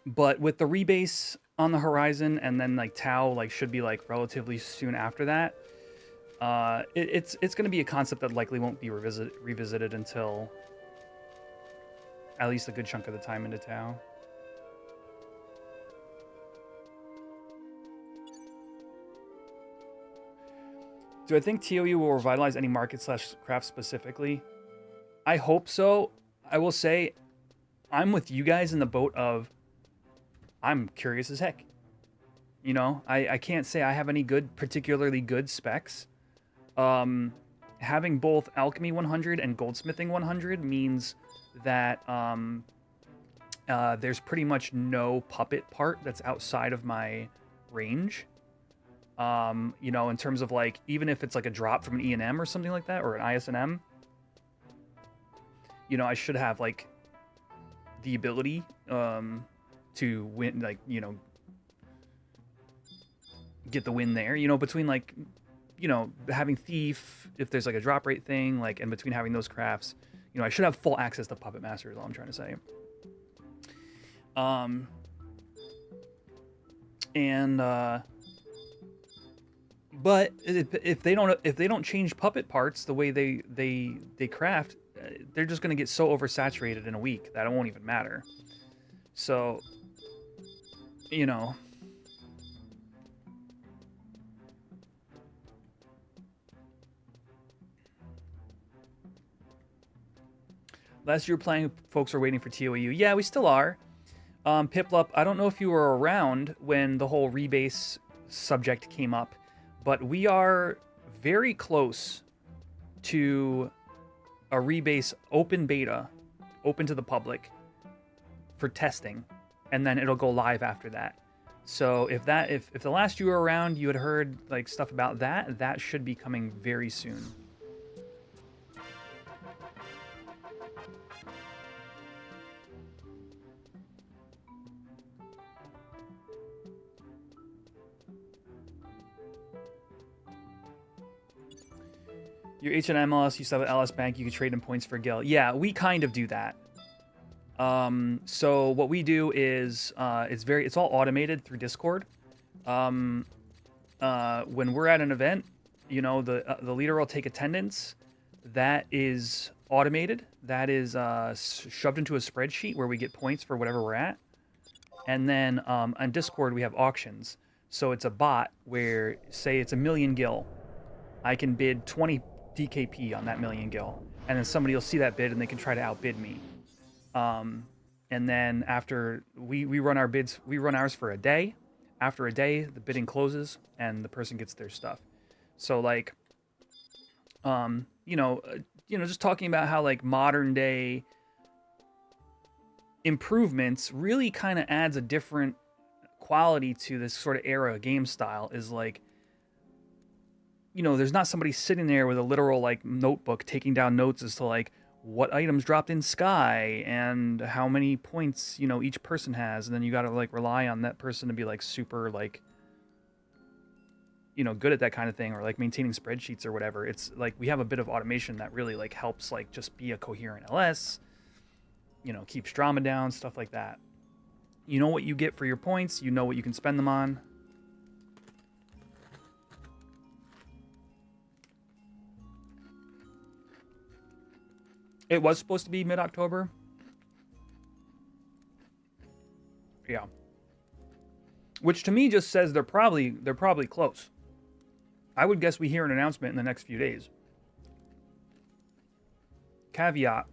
But with the rebase on the horizon, and then like Tau like should be like relatively soon after that, it's going to be a concept that likely won't be revisited until at least a good chunk of the time into Tau. Do I think TOU will revitalize any market/craft specifically? I hope so. I will say I'm with you guys in the boat of I'm curious as heck. You know, I can't say I have any particularly good specs. Having both Alchemy 100 and Goldsmithing 100 means that there's pretty much no puppet part that's outside of my range. You know, in terms of like, even if it's like a drop from an E&M or something like that, or an ISNM, you know, I should have like the ability to win, like, you know, get the win there, you know, between like, you know, having Thief, if there's like a drop rate thing, like, and between having those crafts, you know, I should have full access to Puppet Master is all I'm trying to say. But if they don't change puppet parts the way they craft, they're just gonna get so oversaturated in a week that it won't even matter. So, you know. Last year playing, folks were waiting for TOU. Yeah, we still are. Piplup, I don't know if you were around when the whole rebase subject came up, but we are very close to a rebase open beta, open to the public for testing, and then it'll go live after that. So if the last you were around, you had heard like stuff about that, that should be coming very soon. Your H&M LS, you still have an LS Bank, you can trade in points for Gil. Yeah, we kind of do that. So what we do is it's all automated through Discord. When we're at an event, you know, the leader will take attendance. That is automated. That is shoved into a spreadsheet where we get points for whatever we're at. And then on Discord we have auctions. So it's a bot where, say it's 1,000,000 Gil, I can bid 20 DKP on that 1,000,000 Gil, and then somebody will see that bid and they can try to outbid me. And then after we run our bids, we run ours for a day. After a day, the bidding closes and the person gets their stuff. So like, you know, just talking about how like modern day improvements really kind of adds a different quality to this sort of era game style. Is like, you know, there's not somebody sitting there with a literal like notebook taking down notes as to like what items dropped in Sky and how many points, you know, each person has, and then you got to like rely on that person to be like super like, you know, good at that kind of thing, or like maintaining spreadsheets or whatever. It's like we have a bit of automation that really like helps like just be a coherent LS. you know, keeps drama down, stuff like that. You know what you get for your points. You know what you can spend them on. It was supposed to be mid-October. Yeah. Which to me just says they're probably close. I would guess we hear an announcement in the next few days. Caveat,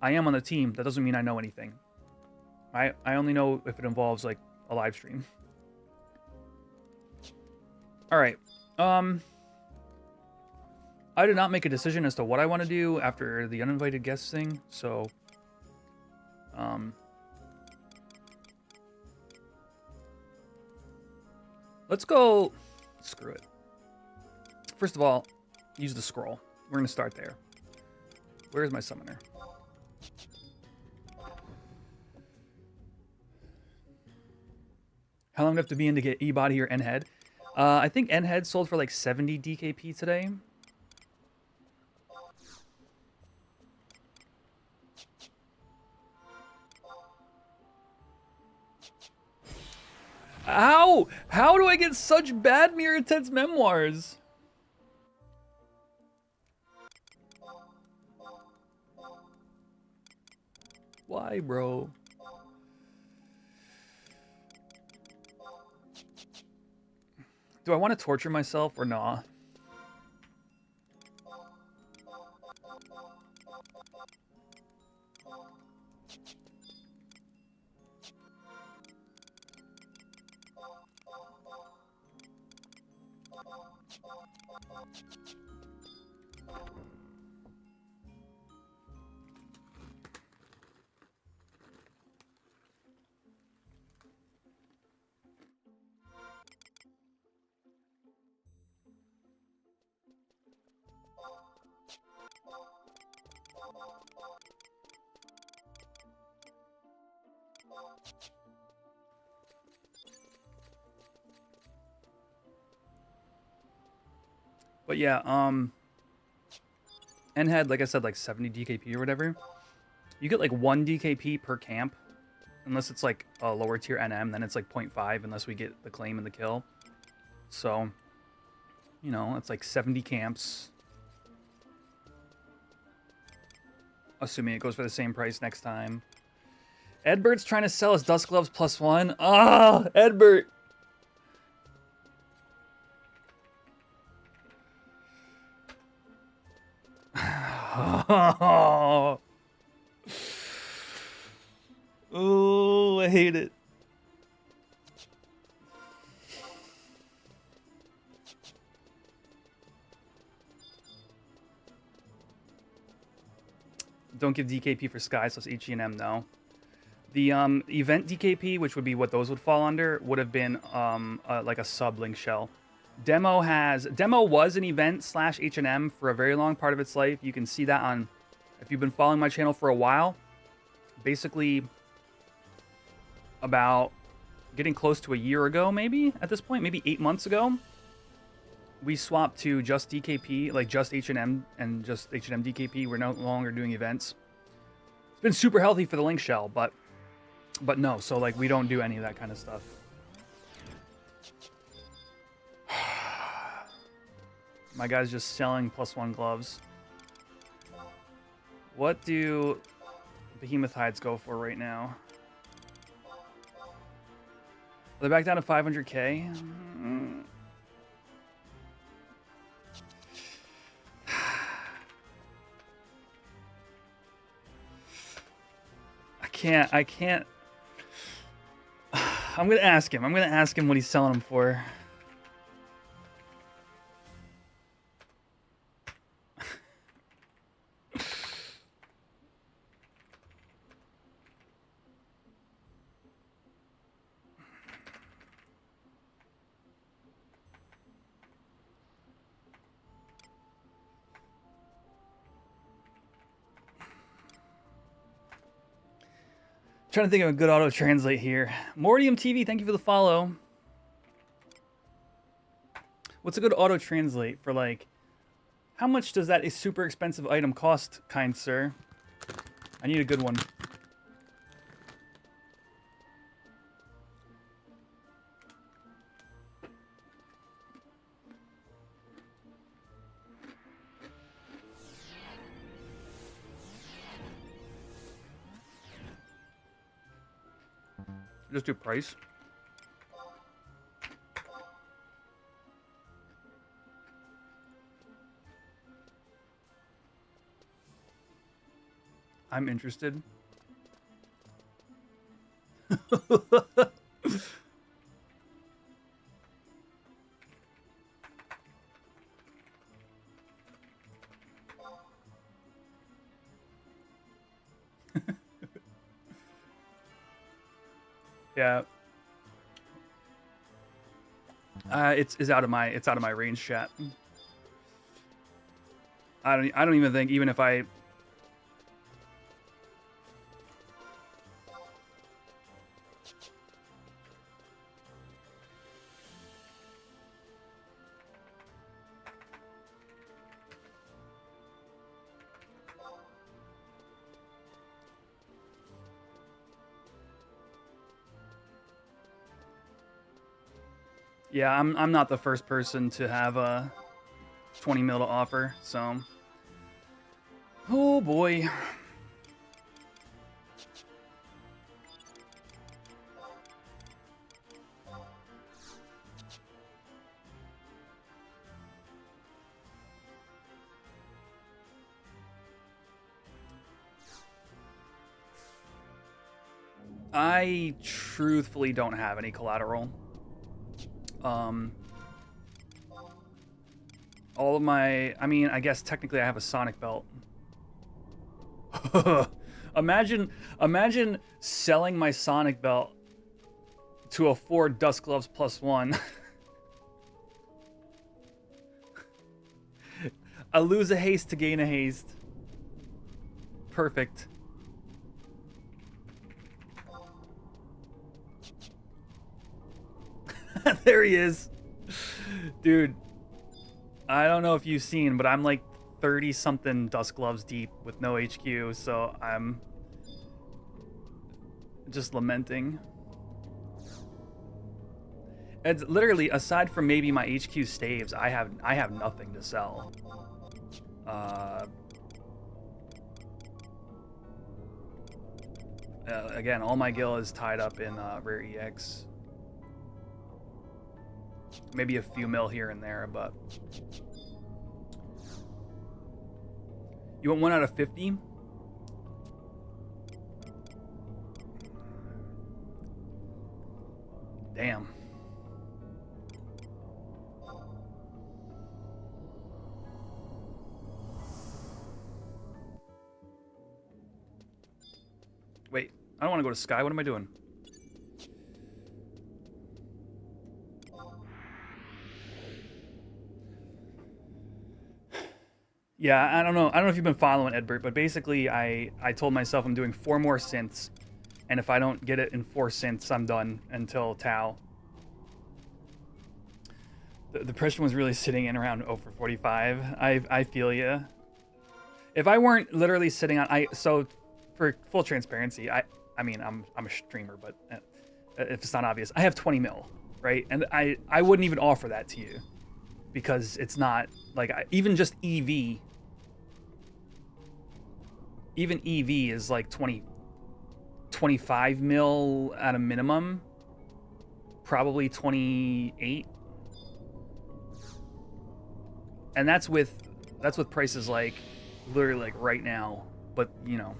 I am on the team. That doesn't mean I know anything. I only know if it involves like a live stream. All right. I did not make a decision as to what I want to do after the uninvited guests thing, so let's go. Screw it. First of all, use the scroll. We're going to start there. Where's my summoner? How long do I have to be in to get E-Body or N-Head? I think N-Head sold for like 70 DKP today. How do I get such bad Mirror Intense memoirs? Why, bro? Do I want to torture myself or nah? But yeah, N had, like I said, like 70 DKP or whatever. You get like 1 DKP per camp. Unless it's like a lower tier NM, then it's like 0.5 unless we get the claim and the kill. So, you know, it's like 70 camps. Assuming it goes for the same price next time. Edbert's trying to sell us Dust Gloves +1. Ah, Edbert. Oh, I hate it. Don't give DKP for Sky, so it's HE&M, no. The event DKP, which would be what those would fall under, would have been like a sub-link shell. Demo was an event / H&M for a very long part of its life. You can see that on, if you've been following my channel for a while, basically about getting close to a year ago, maybe at this point, maybe 8 months ago, we swapped to just DKP, like just H&M and just H&M DKP. We're no longer doing events. It's been super healthy for the link shell, but no, so like we don't do any of that kind of stuff. My guy's just selling +1 gloves. What do Behemoth Hides go for right now? They're back down to 500k. I can't. I'm gonna ask him. I'm gonna ask him what he's selling them for. Trying to think of a good auto translate here. Mordium TV, thank you for the follow. What's a good auto translate for, like, how much does that super expensive item cost, kind sir? I need a good one. Just do price. I'm interested. Yeah. It's out of my range, chat. I don't even think, even if I... Yeah, I'm not the first person to have a 20 mil to offer, so... Oh boy. I truthfully don't have any collateral. All of my... I mean, I guess technically I have a Sonic belt. Imagine selling my Sonic belt to afford Dust Gloves +1. I lose a haste to gain a haste. Perfect. There he is. Dude, I don't know if you've seen, but I'm like 30-something Dust Gloves deep with no HQ, so I'm just lamenting. It's literally, aside from maybe my HQ staves, I have nothing to sell. Again, all my gil is tied up in rare EX. Maybe a few mil here and there, but... You want 1 out of 50? Damn. Wait, I don't want to go to Sky. What am I doing? Yeah, I don't know. I don't know if you've been following Edbert, but basically I told myself I'm doing 4 more synths, and if I don't get it in 4 synths, I'm done until Tau. The depression was really sitting in around 0 for 45. I feel ya. If I weren't literally sitting on... So, for full transparency, I mean, I'm a streamer, but if it's not obvious, I have 20 mil, right? And I wouldn't even offer that to you because it's not... Like, even just EV... Even EV is like 25 mil at a minimum. Probably 28. And that's with prices like literally like right now, but you know.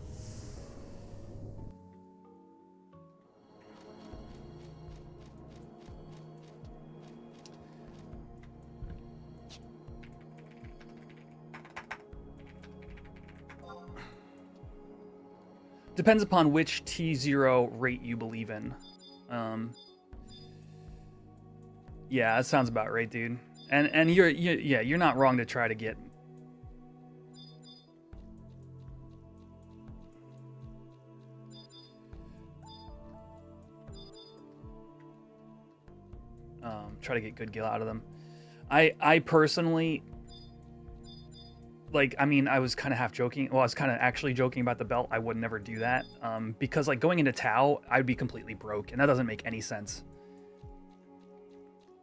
Depends upon which T0 rate you believe in. Yeah, that sounds about right, dude. And you're not wrong to try to get... try to get good gil out of them. I personally... Like, I mean, I was kind of half joking. Well, I was kind of actually joking about the belt. I would never do that. Because, like, going into Tau, I'd be completely broke. And that doesn't make any sense.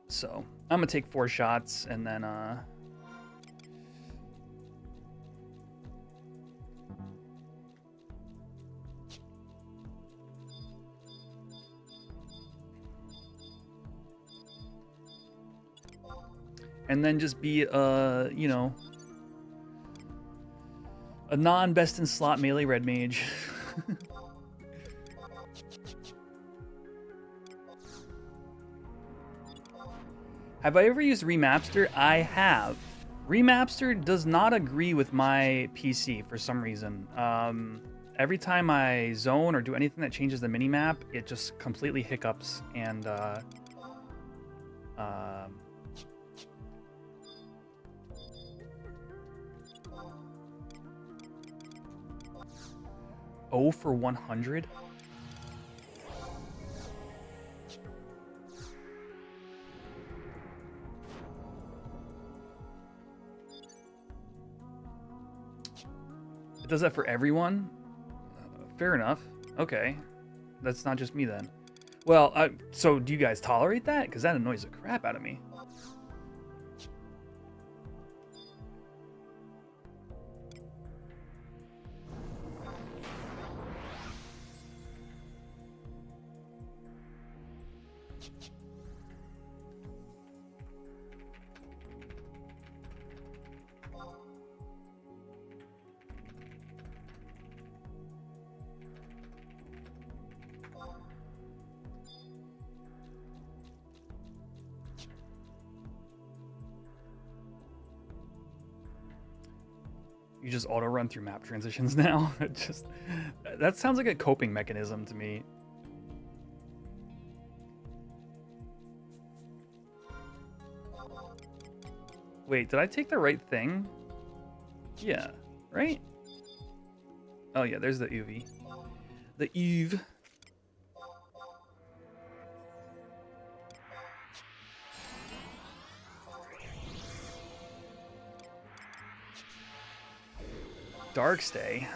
So, I'm going to take 4 shots. And then, and then just be you know, a non-best in slot melee red mage. Have I ever used Remapster? I have. Remapster does not agree with my PC for some reason. Every time I zone or do anything that changes the minimap, it just completely hiccups and oh for 100? It does that for everyone? Fair enough. Okay. That's not just me then. Well, so do you guys tolerate that? Because that annoys the crap out of me. You just auto run through map transitions now. That sounds like a coping mechanism to me. Wait, did I take the right thing? Yeah, right? Oh yeah, there's the UV. The Eve. Darkstay.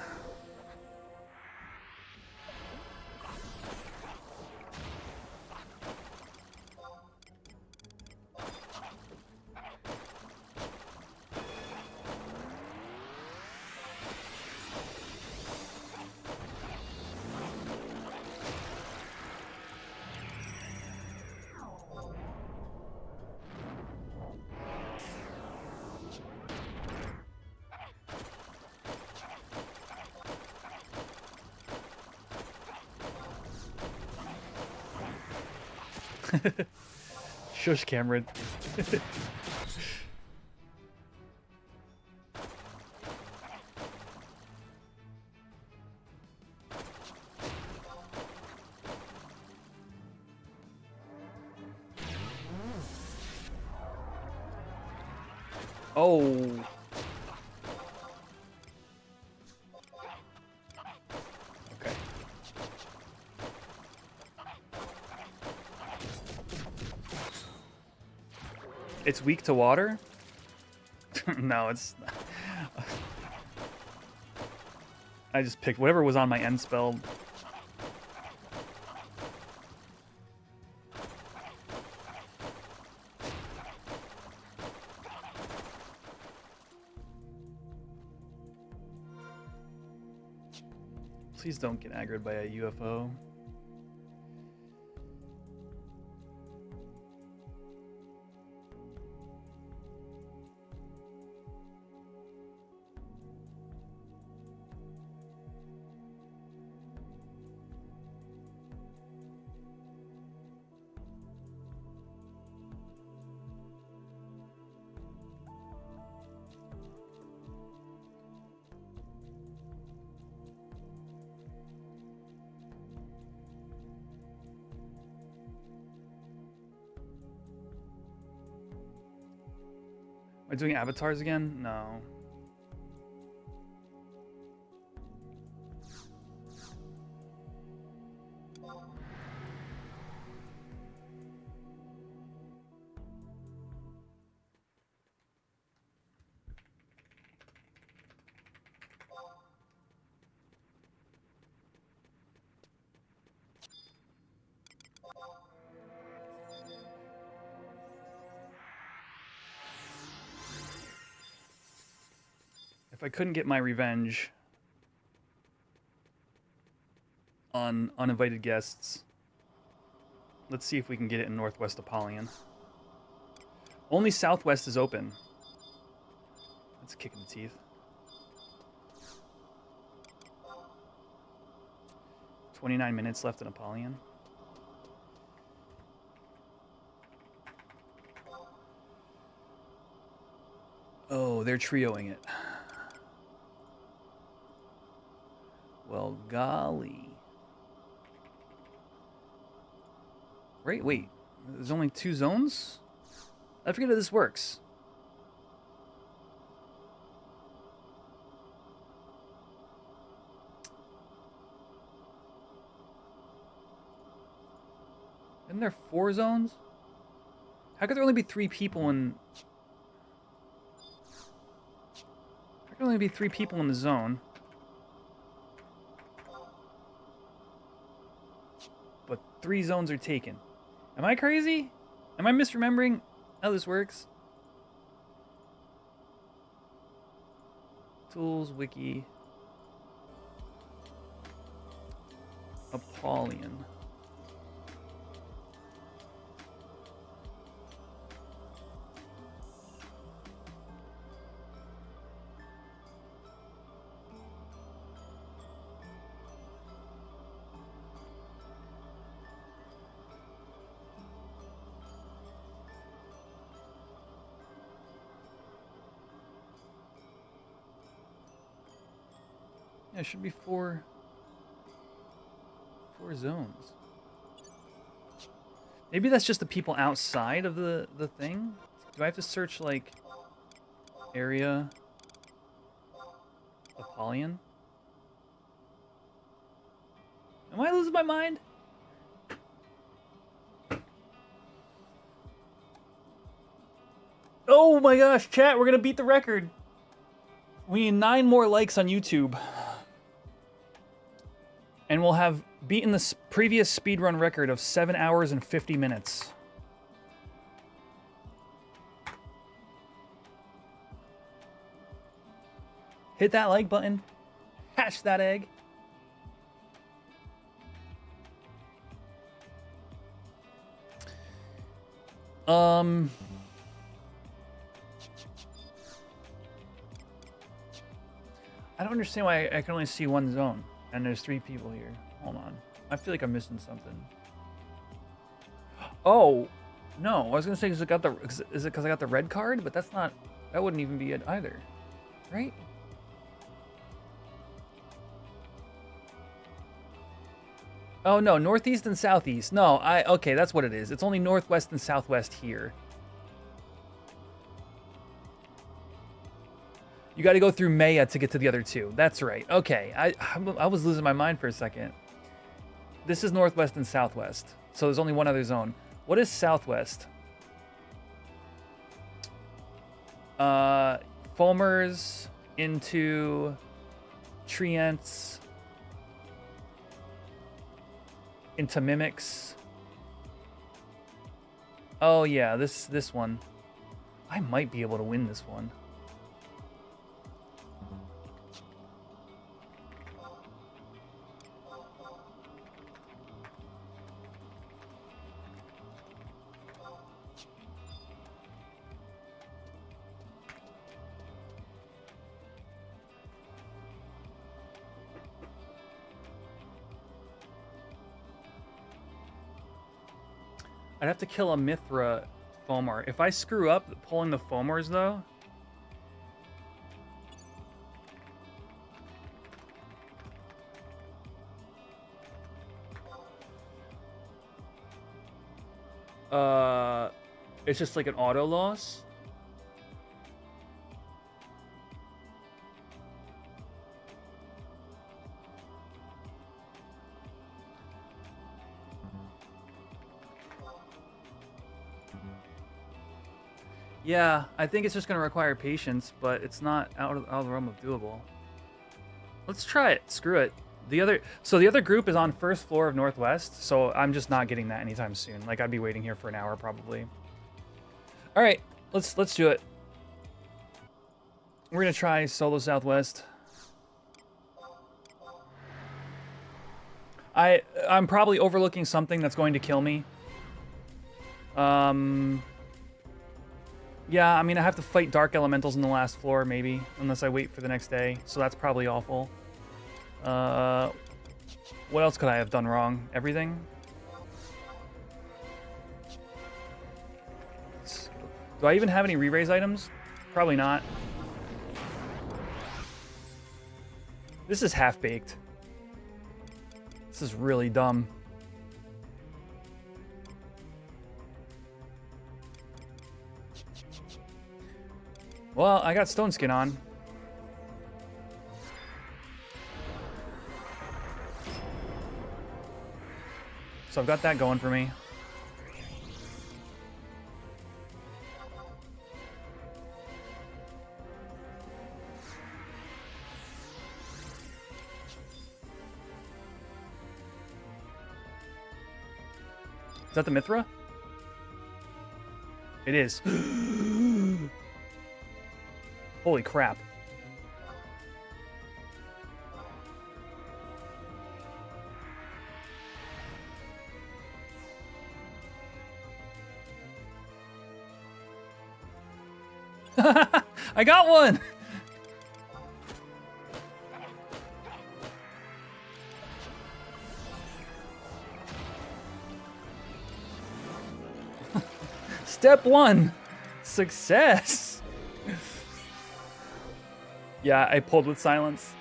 Shush, Cameron. Oh. Okay. It's weak to water? No, it's... I just picked whatever was on my end spell. Please don't get aggroed by a UFO. Am I doing avatars again? No. If I couldn't get my revenge on uninvited guests, let's see if we can get it in Northwest Apollyon. Only southwest is open. That's a kick in the teeth. 29 minutes left in Apollyon. Oh, they're trioing it. Well, golly. Right, wait. There's only 2 zones? I forget how this works. Isn't there 4 zones? How could there only be 3 people in... How could there only be 3 people in the zone? But 3 zones are taken. Am I crazy? Am I misremembering how this works? Tools, wiki. Apollyon. Yeah, it should be 4 zones. Maybe that's just the people outside of the thing? Do I have to search, like, area Apollyon? Am I losing my mind? Oh my gosh, chat, we're gonna beat the record. We need 9 more likes on YouTube. And we'll have beaten the previous speedrun record of 7 hours and 50 minutes. Hit that like button. Hash that egg. I don't understand why I can only see 1 zone. And there's 3 people here. Hold on. I feel like I'm missing something. Oh, no. I was gonna say, is it because I got the red card? But that's not. That wouldn't even be it either, right? Oh no, northeast and southeast. No, okay, that's what it is. It's only northwest and southwest here. You got to go through Maya to get to the other 2. That's right. Okay, I was losing my mind for a second. This is northwest and southwest, so there's only 1 other zone. What is southwest? Fulmers into Treants into Mimics. Oh yeah, this one. I might be able to win this one. I'd have to kill a Mithra Fulmer. If I screw up pulling the Fulmers, though... It's just like an auto loss. Yeah, I think it's just going to require patience, but it's not out of the realm of doable. Let's try it. Screw it. The other group is on first floor of Northwest, so I'm just not getting that anytime soon. Like, I'd be waiting here for an hour probably. All right, let's do it. We're gonna try solo Southwest. I'm probably overlooking something that's going to kill me. Yeah, I mean, I have to fight dark elementals in the last floor, maybe, unless I wait for the next day. So that's probably awful. What else could I have done wrong? Everything? Do I even have any re-raise items? Probably not. This is half-baked. This is really dumb. Well, I got stone skin on. So I've got that going for me. Is that the Mithra? It is. Holy crap. I got one! Step 1, success. Yeah, I pulled with silence.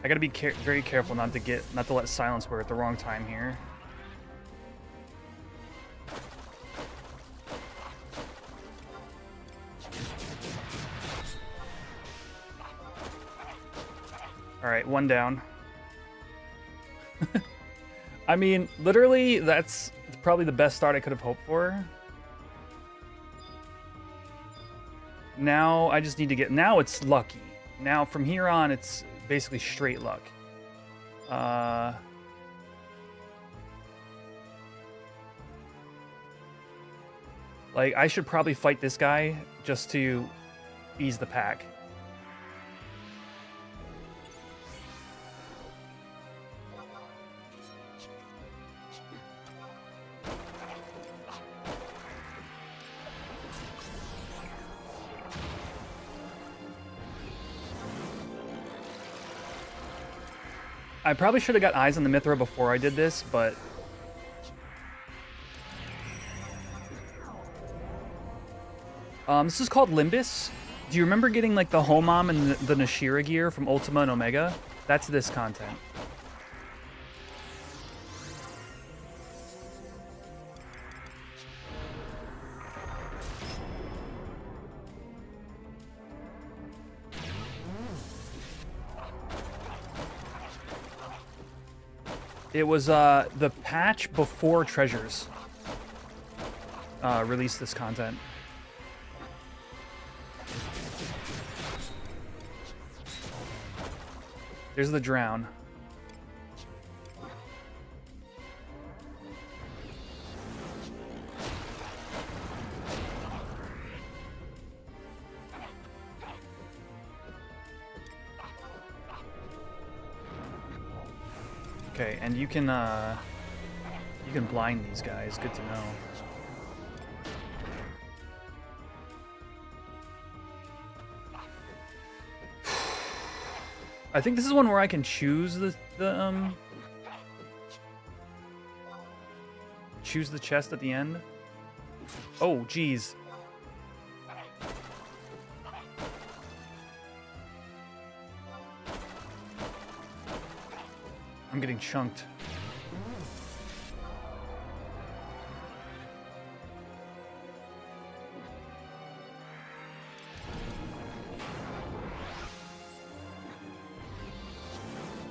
I gotta be very careful not to let silence work at the wrong time here. All right, one down. I mean, literally, that's probably the best start I could have hoped for. Now I just need to get. Now it's lucky. Now from here on, it's basically straight luck. Like, I should probably fight this guy just to ease the pack. I probably should have got eyes on the Mithra before I did this, but... this is called Limbus. Do you remember getting, like, the Homam and the Nashira gear from Ultima and Omega? That's this content. It was the patch before Treasures released this content. There's the drown. Okay, and you can blind these guys. Good to know. I think this is one where I can choose choose the chest at the end. Oh, geez. I'm getting chunked.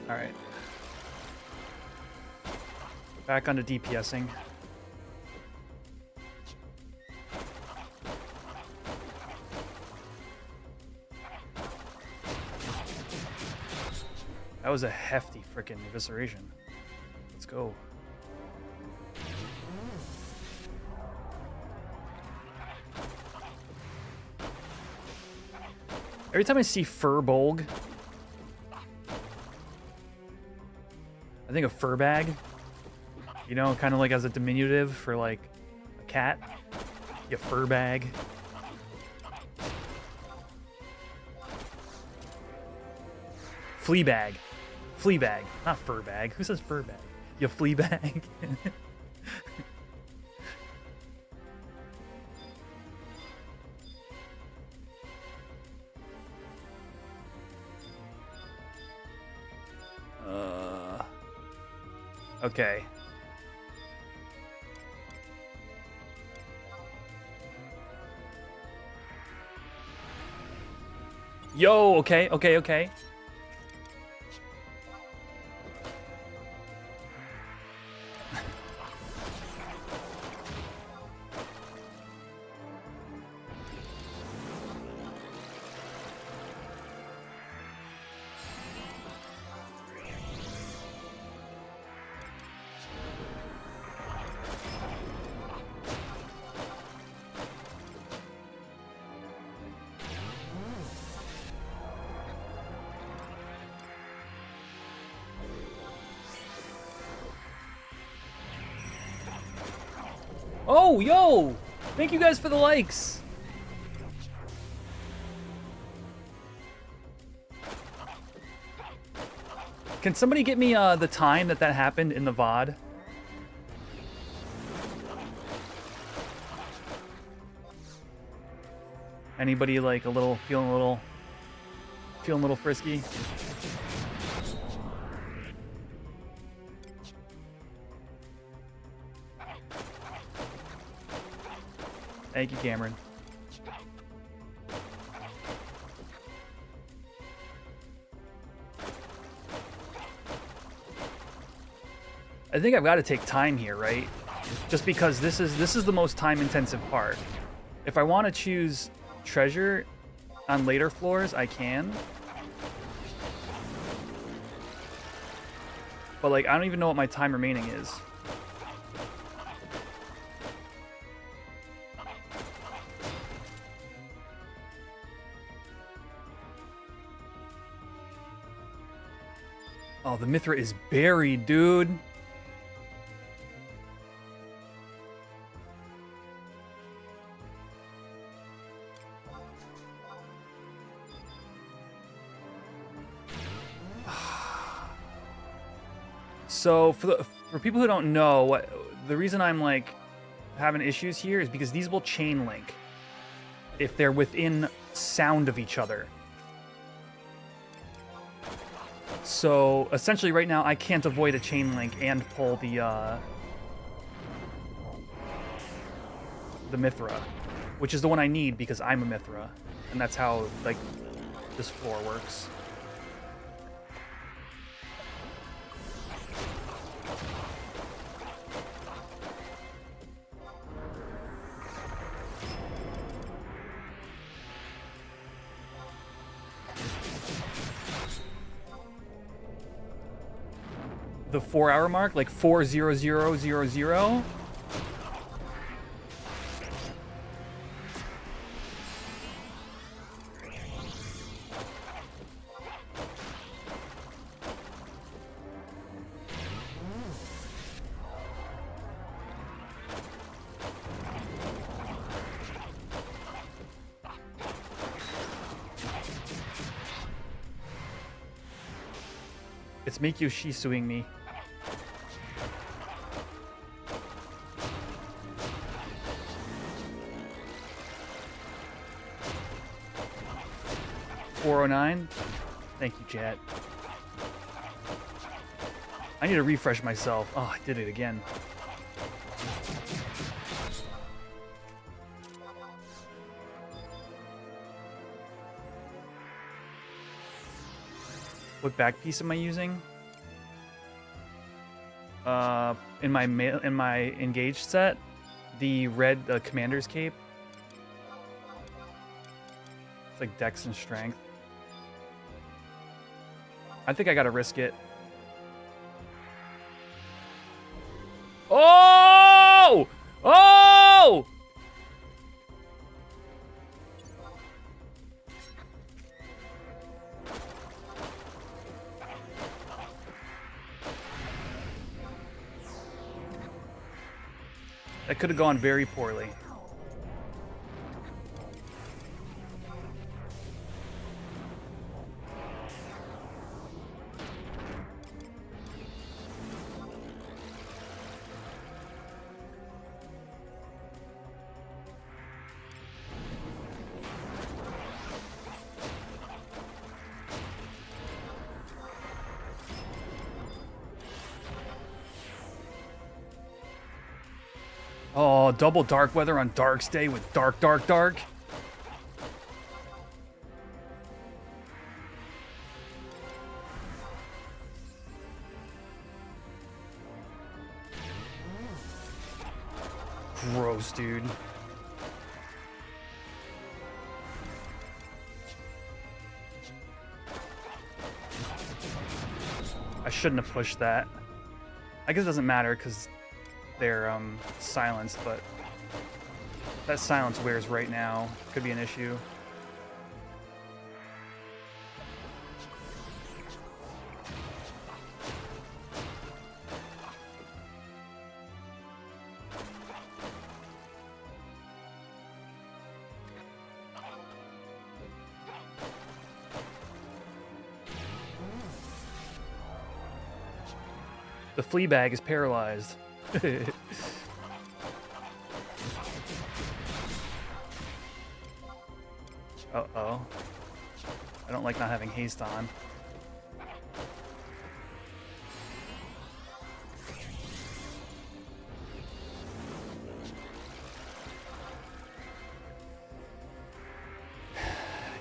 All right. Back onto DPSing. That was a hefty frickin' evisceration. Let's go. Every time I see Furbolg, I think of fur bag. You know, kind of like as a diminutive for like a cat. You fur bag. Flea bag. Flea bag, not fur bag. Who says fur bag? You flea bag. Okay. Yo, okay. Oh, yo! Thank you guys for the likes. Can somebody get me the time that happened in the VOD? Anybody like feeling a little frisky? Thank you, Cameron. I think I've got to take time here, right? Just because this is the most time-intensive part. If I want to choose treasure on later floors, I can. But like, I don't even know what my time remaining is. Oh, the Mithra is buried, dude. So for people who don't know, the reason I'm like having issues here is because these will chain link if they're within sound of each other. So essentially right now I can't avoid a chain link and pull the Mithra, which is the one I need because I'm a Mithra, and that's how like this floor works. The 4-hour mark, like 4:00:00. It's Mikyu Shisuing me. $409. Thank you, chat. I need to refresh myself. Oh, I did it again. What back piece am I using? In my engaged set, the red commander's cape. It's like dex and strength. I think I gotta risk it. Oh! Oh! That could have gone very poorly. Oh, double dark weather on Dark's Day with dark. Gross, dude. I shouldn't have pushed that. I guess it doesn't matter because they're silenced, but that silence wears right now. Could be an issue. The flea bag is paralyzed. Uh-oh. I don't like not having haste on.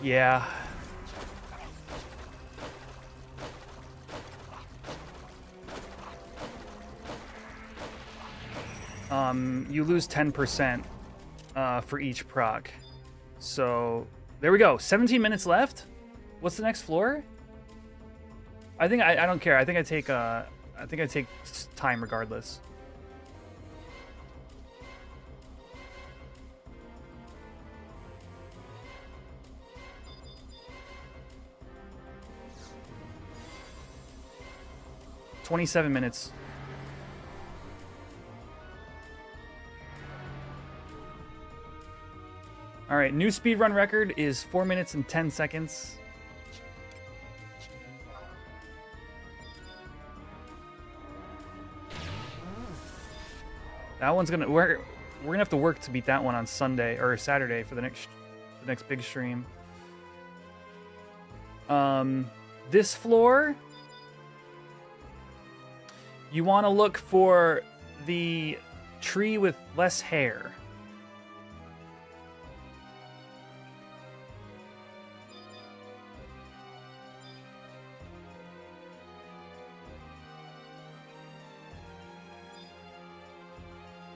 Yeah. You lose 10% for each proc. So there we go. 17 minutes left. What's the next floor? I think I don't care. I think I take time regardless. $27 minutes. All right, new speedrun record is 4 minutes and 10 seconds. That one's gonna we're gonna have to work to beat that one on Sunday or Saturday for the next big stream. This floor, you want to look for the tree with less hair.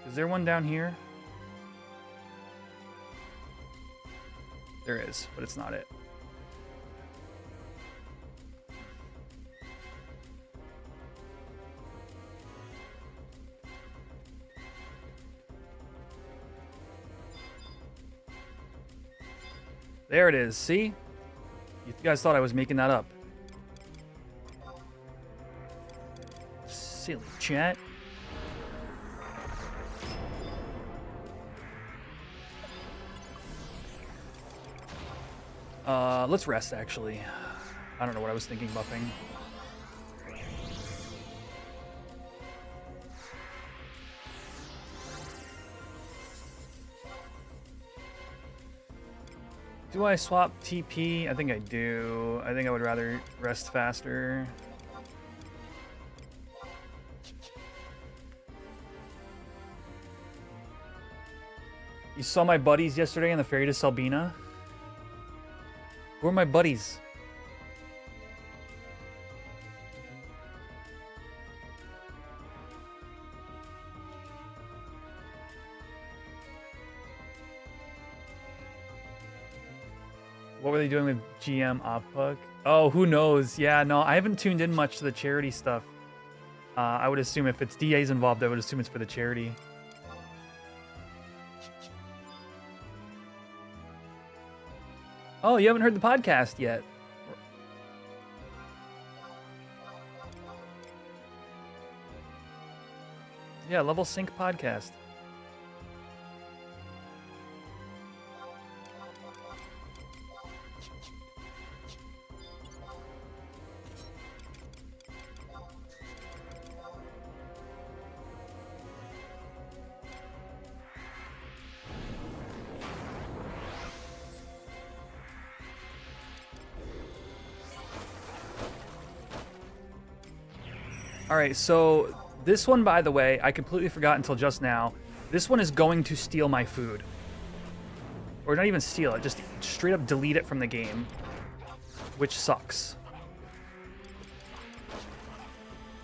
Is there one down here? There is, but it's not it. There it is. See? You guys thought I was making that up. Silly chat. Let's rest, actually. I don't know what I was thinking buffing. Do I swap TP? I think I do. I think I would rather rest faster. You saw my buddies yesterday on the ferry to Salbina? Who are my buddies? What were they doing with GM Oppuck? Oh, who knows? Yeah, no, I haven't tuned in much to the charity stuff. I would assume if it's DA's involved, I would assume it's for the charity. Oh, you haven't heard the podcast yet. Yeah, Level Sync podcast. All right, so this one, by the way, I completely forgot until just now. This one is going to steal my food. Or not even steal it, just straight up delete it from the game. Which sucks.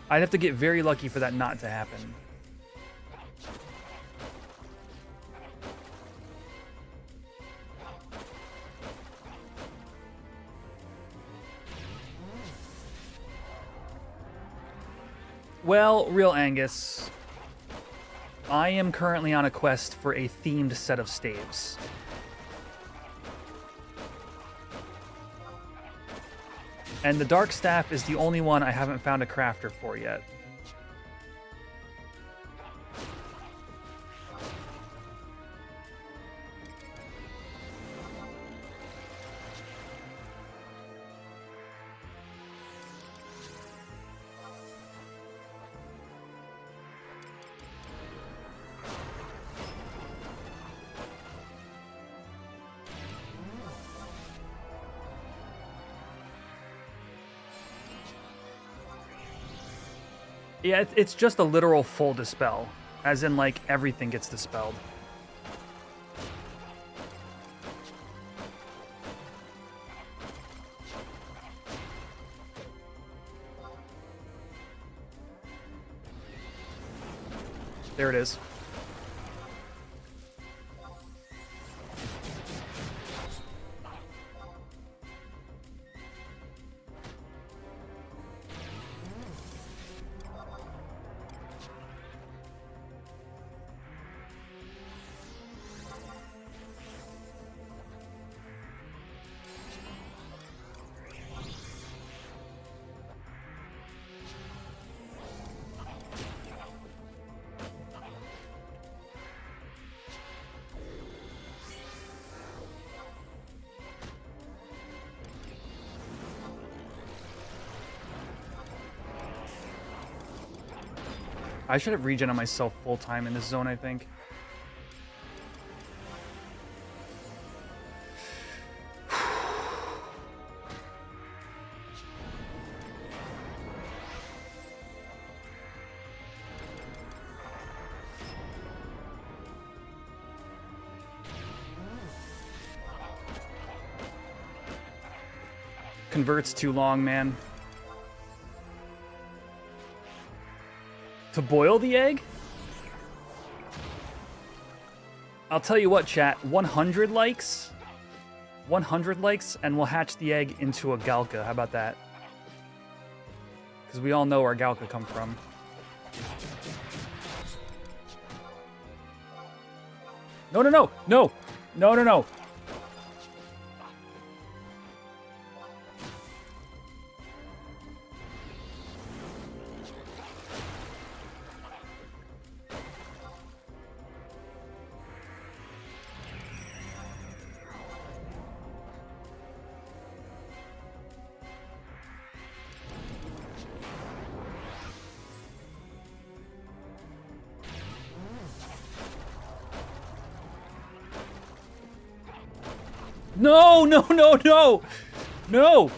I'd have to get very lucky for that not to happen. Well, Real Angus, I am currently on a quest for a themed set of staves. And the Dark Staff is the only one I haven't found a crafter for yet. Yeah, it's just a literal full dispel, as in, like, everything gets dispelled. There it is. I should have regen on myself full time in this zone, I think. Converts too long, man. To boil the egg? I'll tell you what, chat. 100 likes? 100 likes, and we'll hatch the egg into a Galka. How about that? Because we all know where Galka come from. No, no, no! No! No, no, no! No, no, no, no! No!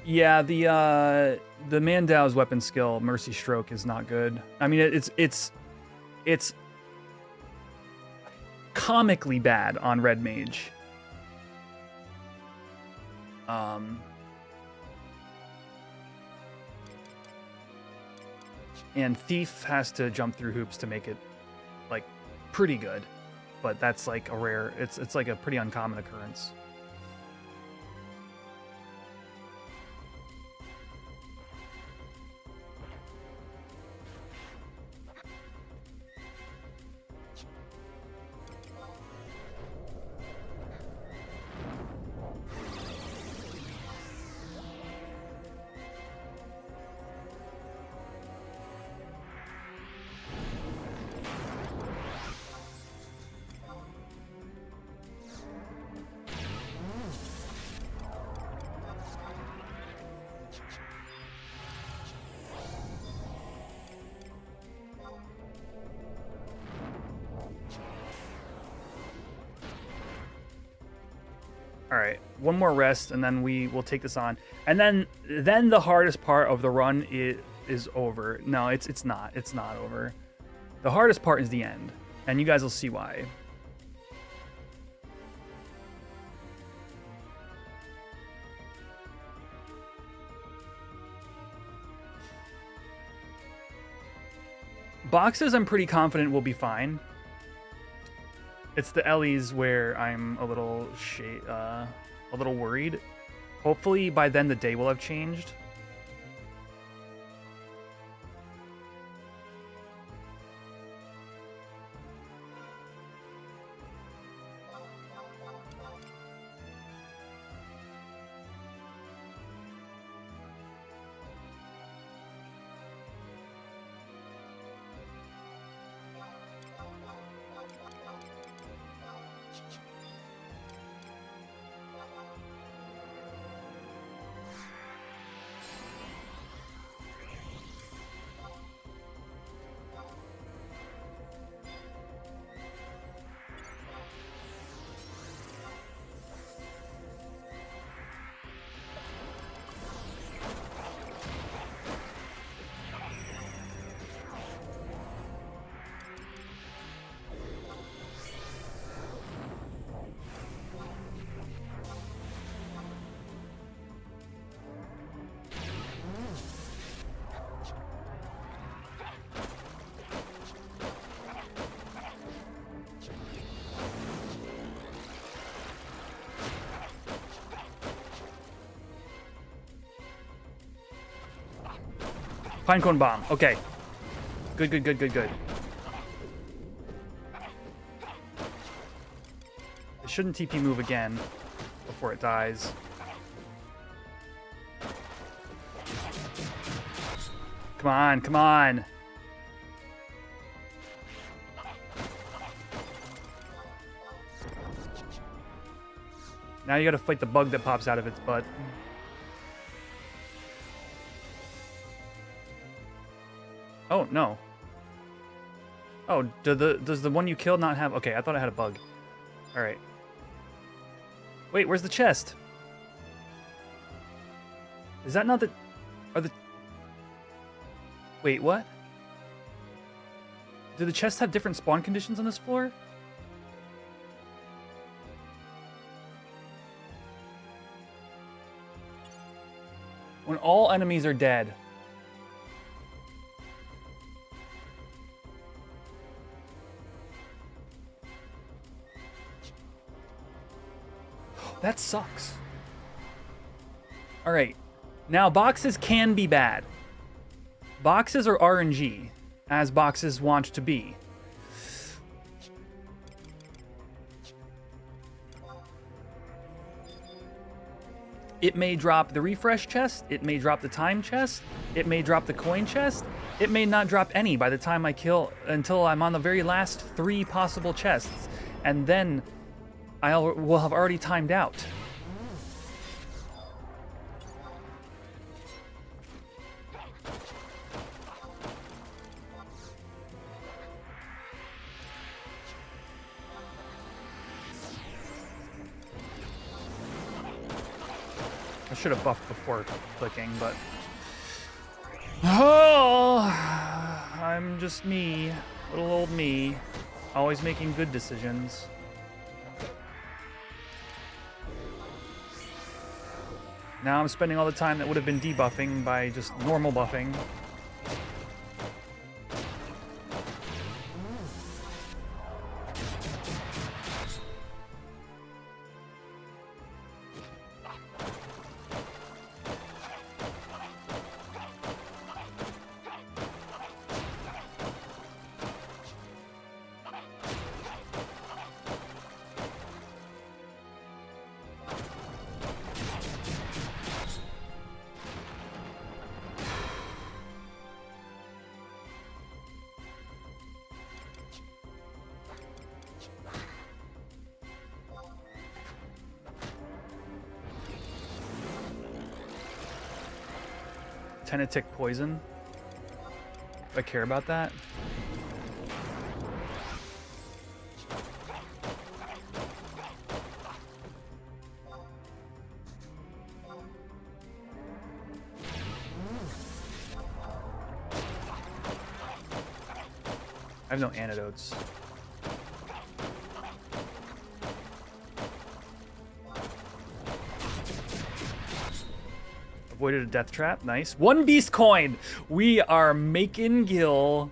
Yeah, the Mandao's weapon skill, Mercy Stroke, is not good. I mean, it's comically bad on Red Mage. And Thief has to jump through hoops to make it, like, pretty good. But that's, like, a rare... It's like a pretty uncommon occurrence. All right, one more rest, and then we will take this on. And then the hardest part of the run is over. No, it's not. It's not over. The hardest part is the end, and you guys will see why. Boxes, I'm pretty confident will be fine. It's the Ellies where I'm a little worried. Hopefully by then the day will have changed. Pinecone Bomb. Okay. Good. It shouldn't TP move again before it dies. Come on. Now you gotta fight the bug that pops out of its butt. Oh, no. Oh, does the one you killed not have... Okay, I thought I had a bug. Alright. Wait, where's the chest? Is that not the... Are the... Wait, what? Do the chests have different spawn conditions on this floor? When all enemies are dead... That sucks. All right. Now, boxes can be bad. Boxes are RNG, as boxes want to be. It may drop the refresh chest. It may drop the time chest. It may drop the coin chest. It may not drop any by the time I kill, until I'm on the very last 3 possible chests. And then... I will have already timed out. should have buffed before clicking, but... Oh, I'm just me. Little old me. Always making good decisions. Now I'm spending all the time that would have been debuffing by just normal buffing. Tenetic poison. Do I care about that? I have no antidotes. Avoided a death trap. Nice. One beast coin. We are making Gil.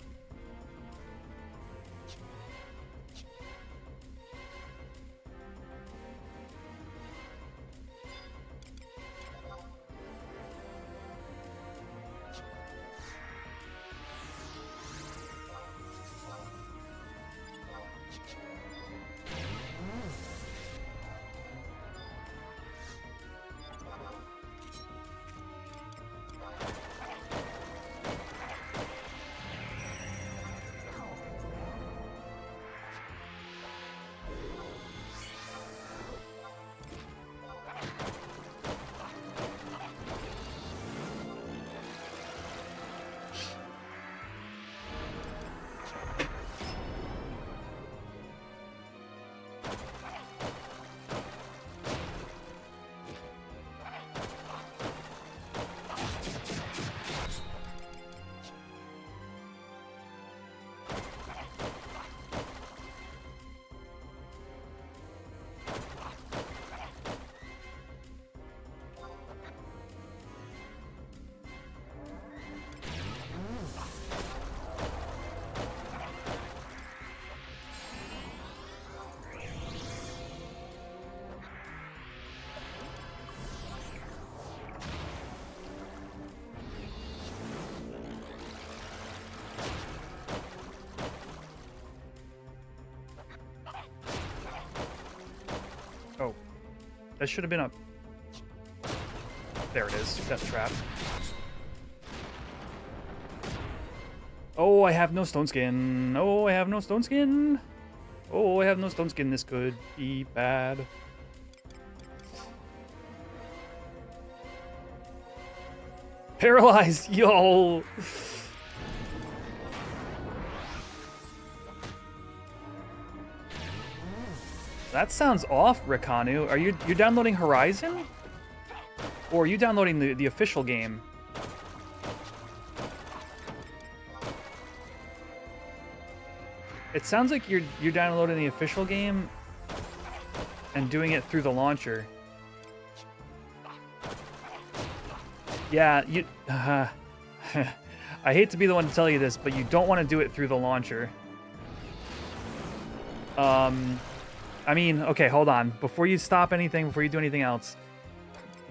Oh, that should have been a... There it is. Death trap. Oh, I have no stone skin. Oh, I have no stone skin. Oh, I have no stone skin. This could be bad. Paralyzed. Yo. That sounds off, Rakanu. Are you downloading Horizon? Or are you downloading the official game? It sounds like you're downloading the official game and doing it through the launcher. Yeah, you... I hate to be the one to tell you this, but you don't want to do it through the launcher. I mean, okay, hold on. Before you stop anything, before you do anything else,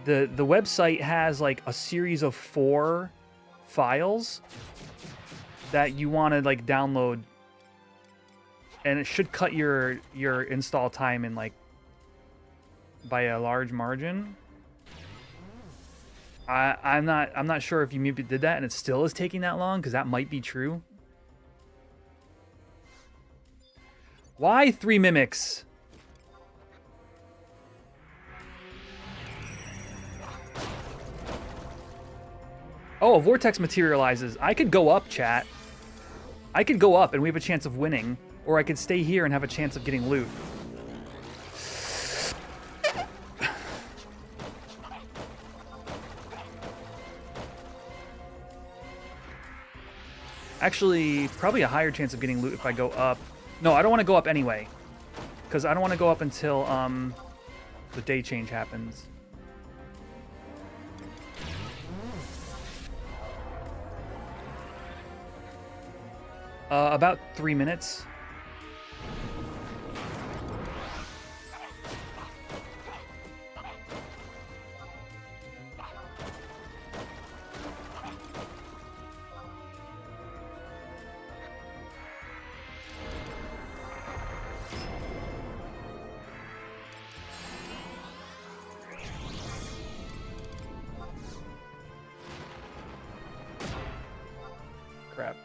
the website has like a series of 4 files that you want to like download, and it should cut your install time in like by a large margin. I'm not sure if you maybe did that and it still is taking that long, because that might be true. Why 3 mimics? Oh, a vortex materializes. I could go up, chat. I could go up and we have a chance of winning, or I could stay here and have a chance of getting loot. Actually, probably a higher chance of getting loot if I go up. No, I don't want to go up anyway. Because I don't want to go up until the day change happens. About 3 minutes. Crap.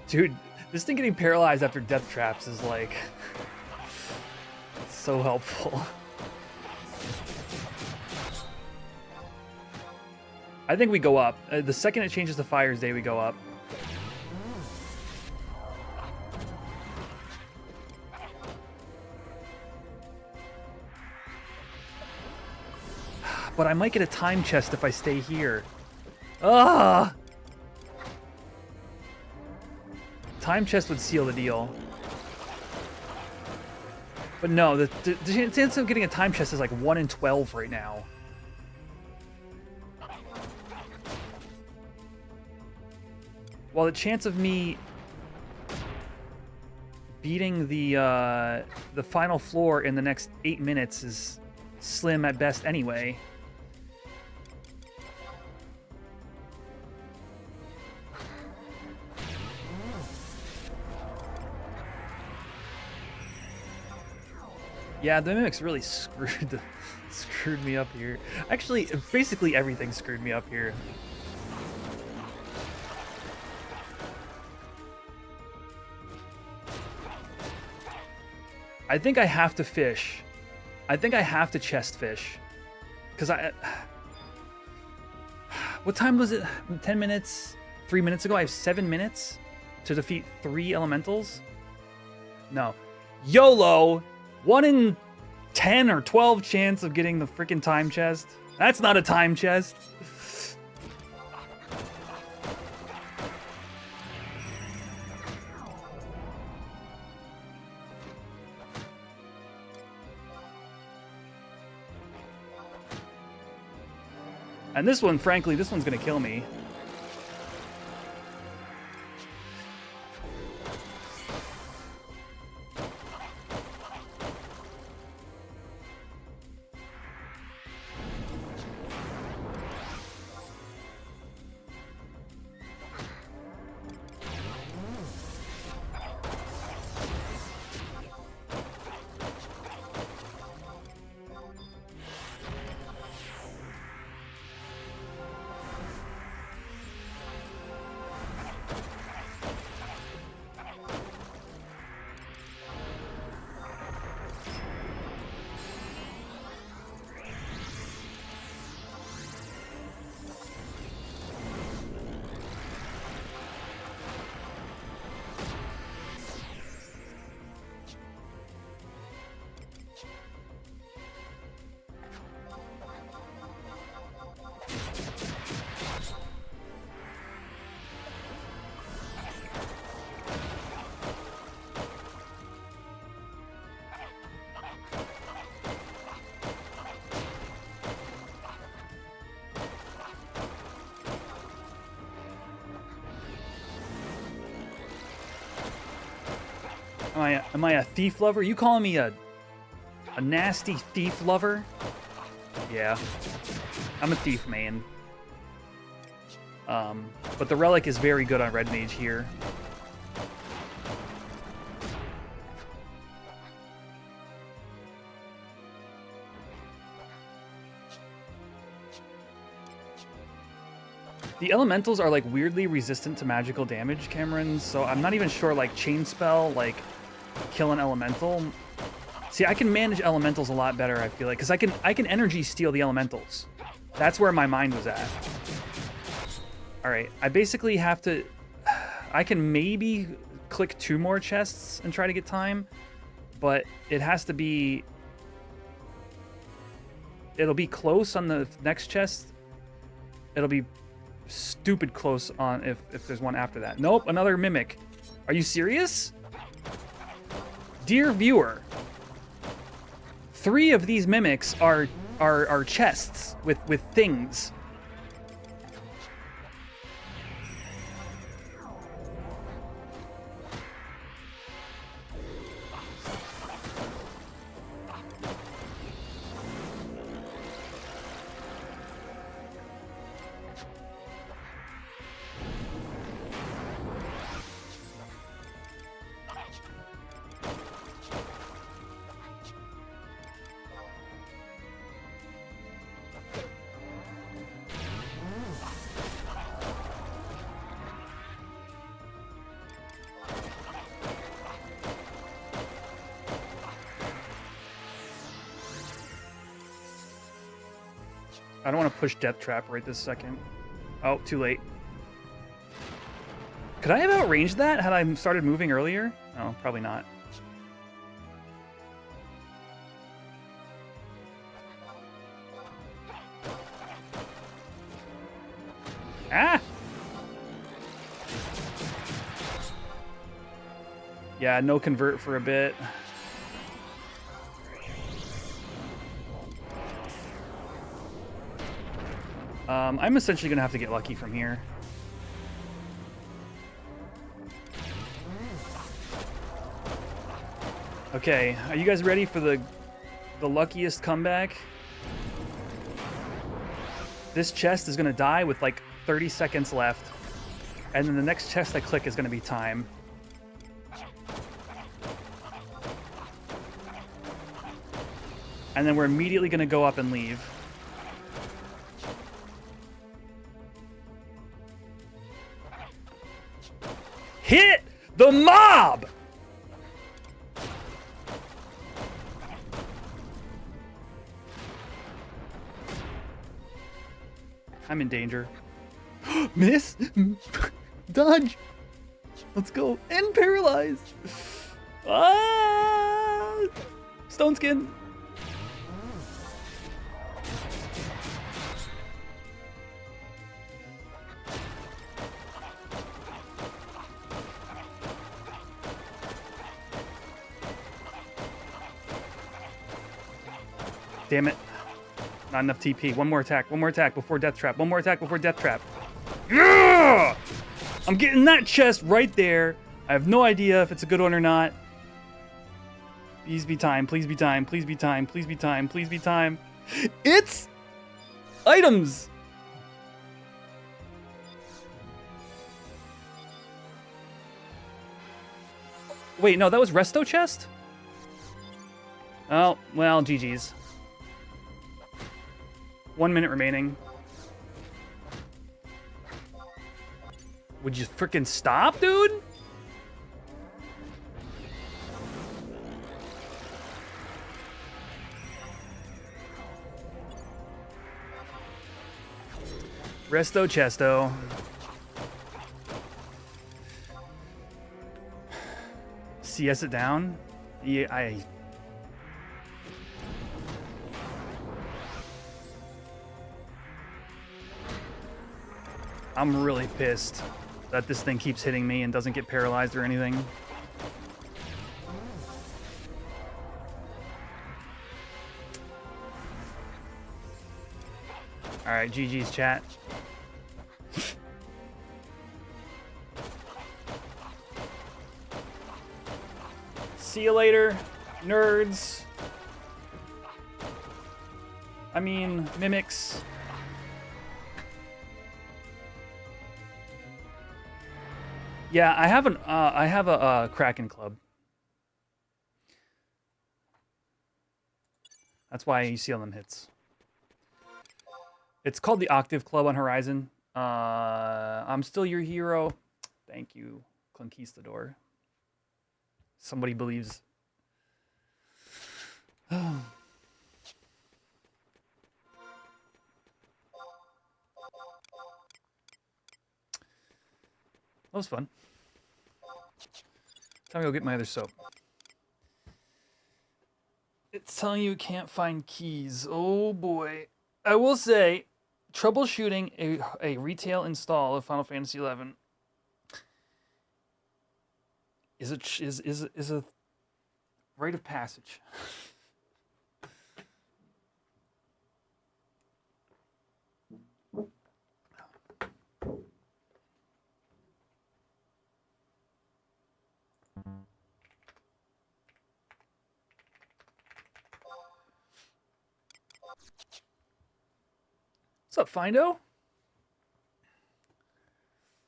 Dude, this thing getting paralyzed after death traps is like so helpful. I think we go up. The second it changes to Fire's Day, we go up. But I might get a time chest if I stay here. Ah! Time chest would seal the deal. But no, the chance of getting a time chest is like 1 in 12 right now. While the chance of me beating the final floor in the next 8 minutes is slim at best anyway. Yeah, the mimics really screwed me up here. Actually, basically everything screwed me up here. I think I have to fish. I think I have to chest fish. Because what time was it? 10 minutes? 3 minutes ago? I have 7 minutes to defeat 3 elementals? No. YOLO! 1 in 10 or 12 chance of getting the freaking time chest. That's not a time chest. And this one, frankly, this one's gonna kill me. Am I a thief lover? You calling me a nasty thief lover? Yeah. I'm a thief, man. But the relic is very good on Red Mage here. The elementals are like weirdly resistant to magical damage, Cameron, so I'm not even sure like chain spell, like kill an elemental. See, I can manage elementals a lot better, I feel like, because I can energy steal the elementals. That's where my mind was at. Alright, I basically have to... I can maybe click 2 more chests and try to get time, but it has to be... It'll be close on the next chest, it'll be stupid close on if there's one after that. Nope, another mimic. Are you serious? Dear viewer, 3 of these mimics are chests with things. I don't want to push Death Trap right this second. Oh, too late. Could I have outranged that had I started moving earlier? No, probably not. Ah! Yeah, no convert for a bit. I'm essentially gonna have to get lucky from here. Okay, are you guys ready for the luckiest comeback? This chest is gonna die with like 30 seconds left, and then the next chest I click is gonna be time. And then we're immediately gonna go up and leave. Hit the mob! I'm in danger. Miss? Dodge! Let's go. And paralyzed! Ah! Stone skin! Damn it. Not enough TP. One more attack before Death Trap. One more attack before Death Trap. Yeah! I'm getting that chest right there. I have no idea if it's a good one or not. Please be time. Please be time. Please be time. Please be time. Please be time. It's items. Wait, no, that was Resto chest? Oh, well, GG's. 1 minute remaining. Would you frickin' stop, dude? Resto chesto. CS it down? Yeah, I'm really pissed that this thing keeps hitting me and doesn't get paralyzed or anything. All right, GG's chat. See you later, nerds. I mean, mimics. Yeah, I have a Kraken club. That's why you see all them hits. It's called the Octave Club on Horizon. I'm still your hero. Thank you, Conquistador. Somebody believes. That was fun. Time to go get my other soap. It's telling you can't find keys. Oh boy. I will say, troubleshooting a retail install of Final Fantasy XI is a rite of passage. What's up, Findo?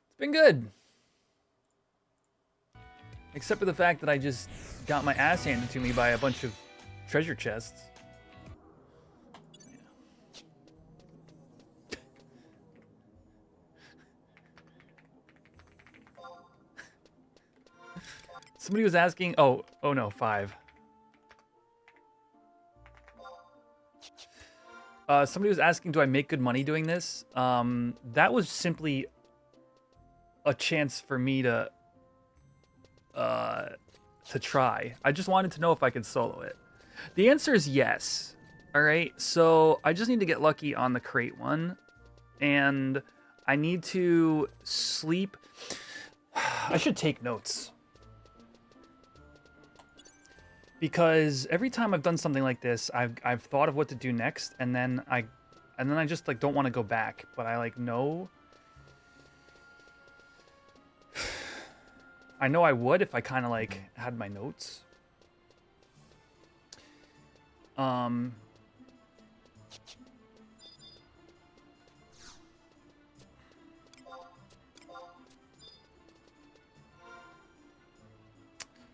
It's been good. Except for the fact that I just got my ass handed to me by a bunch of treasure chests. Somebody was asking, oh no, 5. Somebody was asking, do I make good money doing this? That was simply a chance for me to try. I just wanted to know if I could solo it. The answer is yes. All right, so I just need to get lucky on the crate one, and I need to sleep. I should take notes, because every time I've done something like this, I've thought of what to do next, and then I just like don't want to go back, but I like know. I know I would if I kind of like had my notes.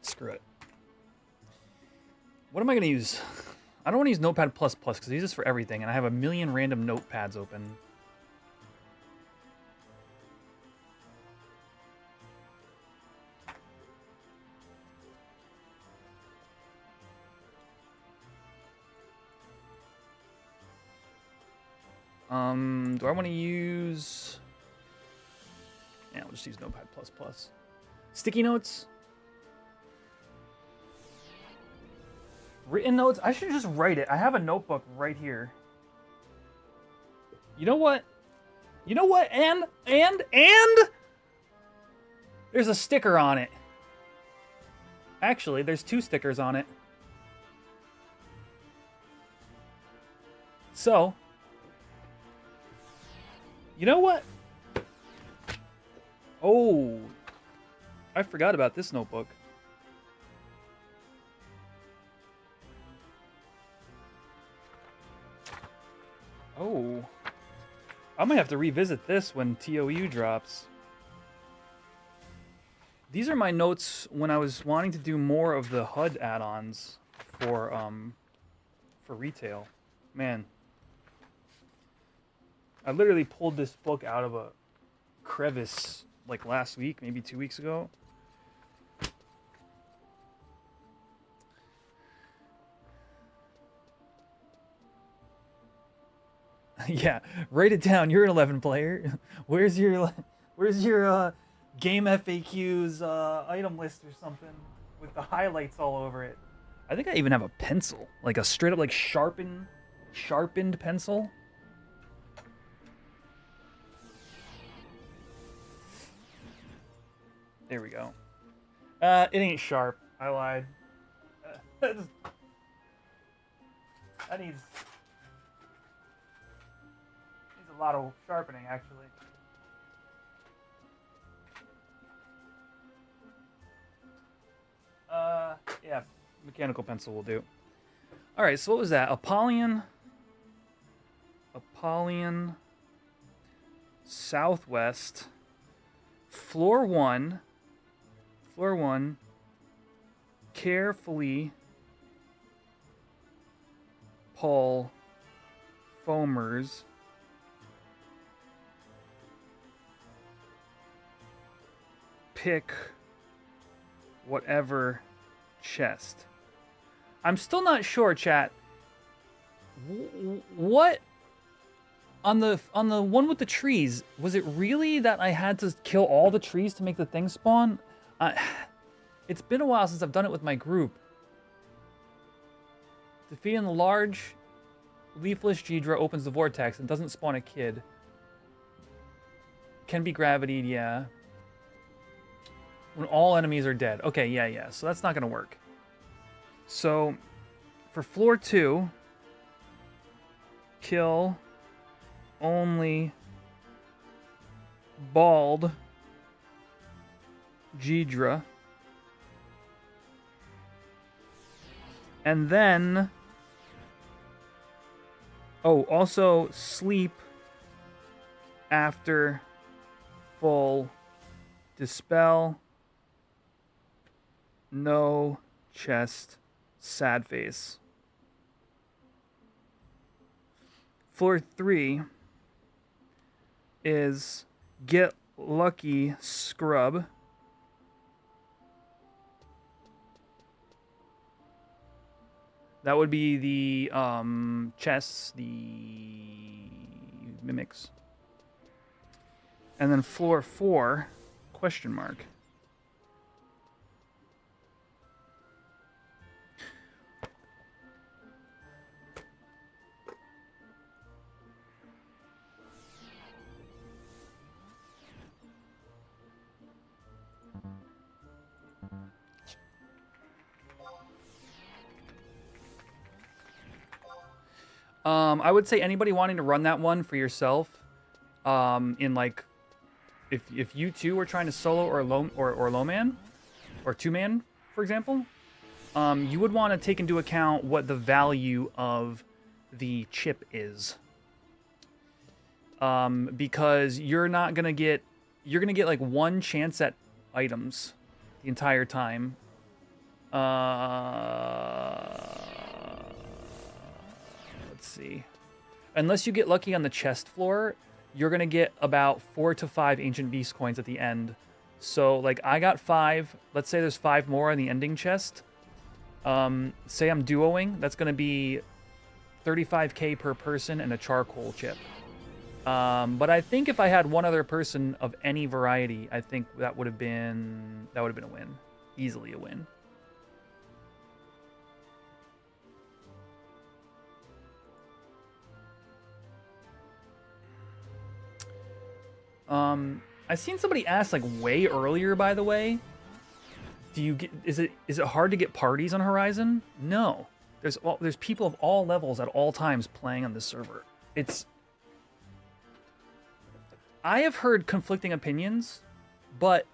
Screw it. What am I going to use? I don't want to use Notepad++ because I use this for everything, and I have a million random notepads open. Do I want to use... Yeah, we'll just use Notepad++. Sticky notes? Written notes? I should just write it. I have a notebook right here. You know what? You know what? And there's a sticker on it. Actually, there's 2 stickers on it. So, you know what? Oh, I forgot about this notebook. Oh, I might have to revisit this when TOU drops. These are my notes when I was wanting to do more of the HUD add-ons for retail. Man, I literally pulled this book out of a crevice like last week, maybe 2 weeks ago. Yeah, write it down. You're an 11 player. Where's your game FAQs item list or something with the highlights all over it? I think I even have a pencil, like a straight up like sharpened pencil. There we go. It ain't sharp. I lied. That needs a lot of sharpening, actually. Yeah, mechanical pencil will do. All right, so what was that? Apollyon Southwest, floor one, carefully Paul Foamers, pick whatever chest. I'm still not sure, chat. What on the one with the trees, was it really that I had to kill all the trees to make the thing spawn? It's been a while since I've done it with my group. Defeating the large Leafless Ghidra opens the vortex and doesn't spawn a kid. Can be gravitied, yeah. When all enemies are dead. Okay, yeah. So that's not going to work. So, for floor 2, kill only bald Ghidra. And then... Oh, also sleep after full dispel. No chest. Sad face. Floor 3 is get lucky scrub. That would be the chests, the mimics. And then floor 4, question mark. I would say anybody wanting to run that one for yourself, in like, if you two were trying to solo or low man, or 2-man, for example, you would want to take into account what the value of the chip is, because you're gonna get like one chance at items the entire time. Let's see. Unless you get lucky on the chest floor, you're going to get about 4 to 5 Ancient Beast coins at the end. So, like, I got 5. Let's say there's 5 more in the ending chest. Say I'm duoing. That's going to be 35k per person and a charcoal chip. But I think if I had one other person of any variety, I think that would have been a win. Easily a win. I've seen somebody ask like way earlier, by the way. Is it hard to get parties on Horizon? No. There's people of all levels at all times playing on this server. I have heard conflicting opinions, but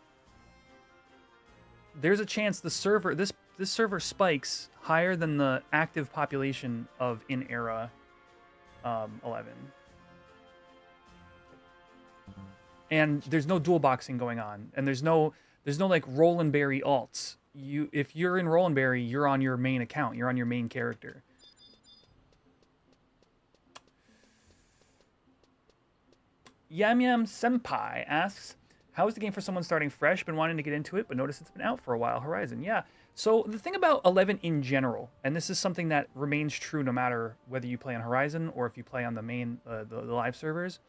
there's a chance the server this server spikes higher than the active population of in-era 11. And there's no dual boxing going on, and there's no like roll and berry alts. If you're in roll and berry, you're on your main account. You're on your main character. Yam Yam Senpai asks, how is the game for someone starting fresh, been wanting to get into it, but notice it's been out for a while? Horizon, yeah. So the thing about 11 in general, and this is something that remains true no matter whether you play on Horizon or if you play on the main the live servers,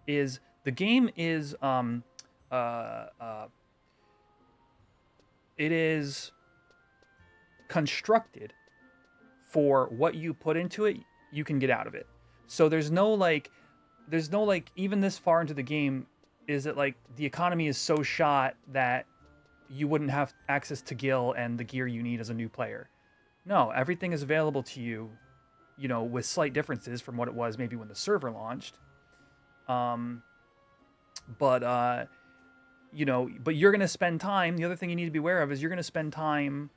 is the game is it is constructed for what you put into it, you can get out of it. So there's no like even this far into the game, is it like the economy is so shot that you wouldn't have access to Gil and the gear you need as a new player. No, everything is available to you, you know, with slight differences from what it was maybe when the server launched. But you're going to spend time. The other thing you need to be aware of is you're going to spend time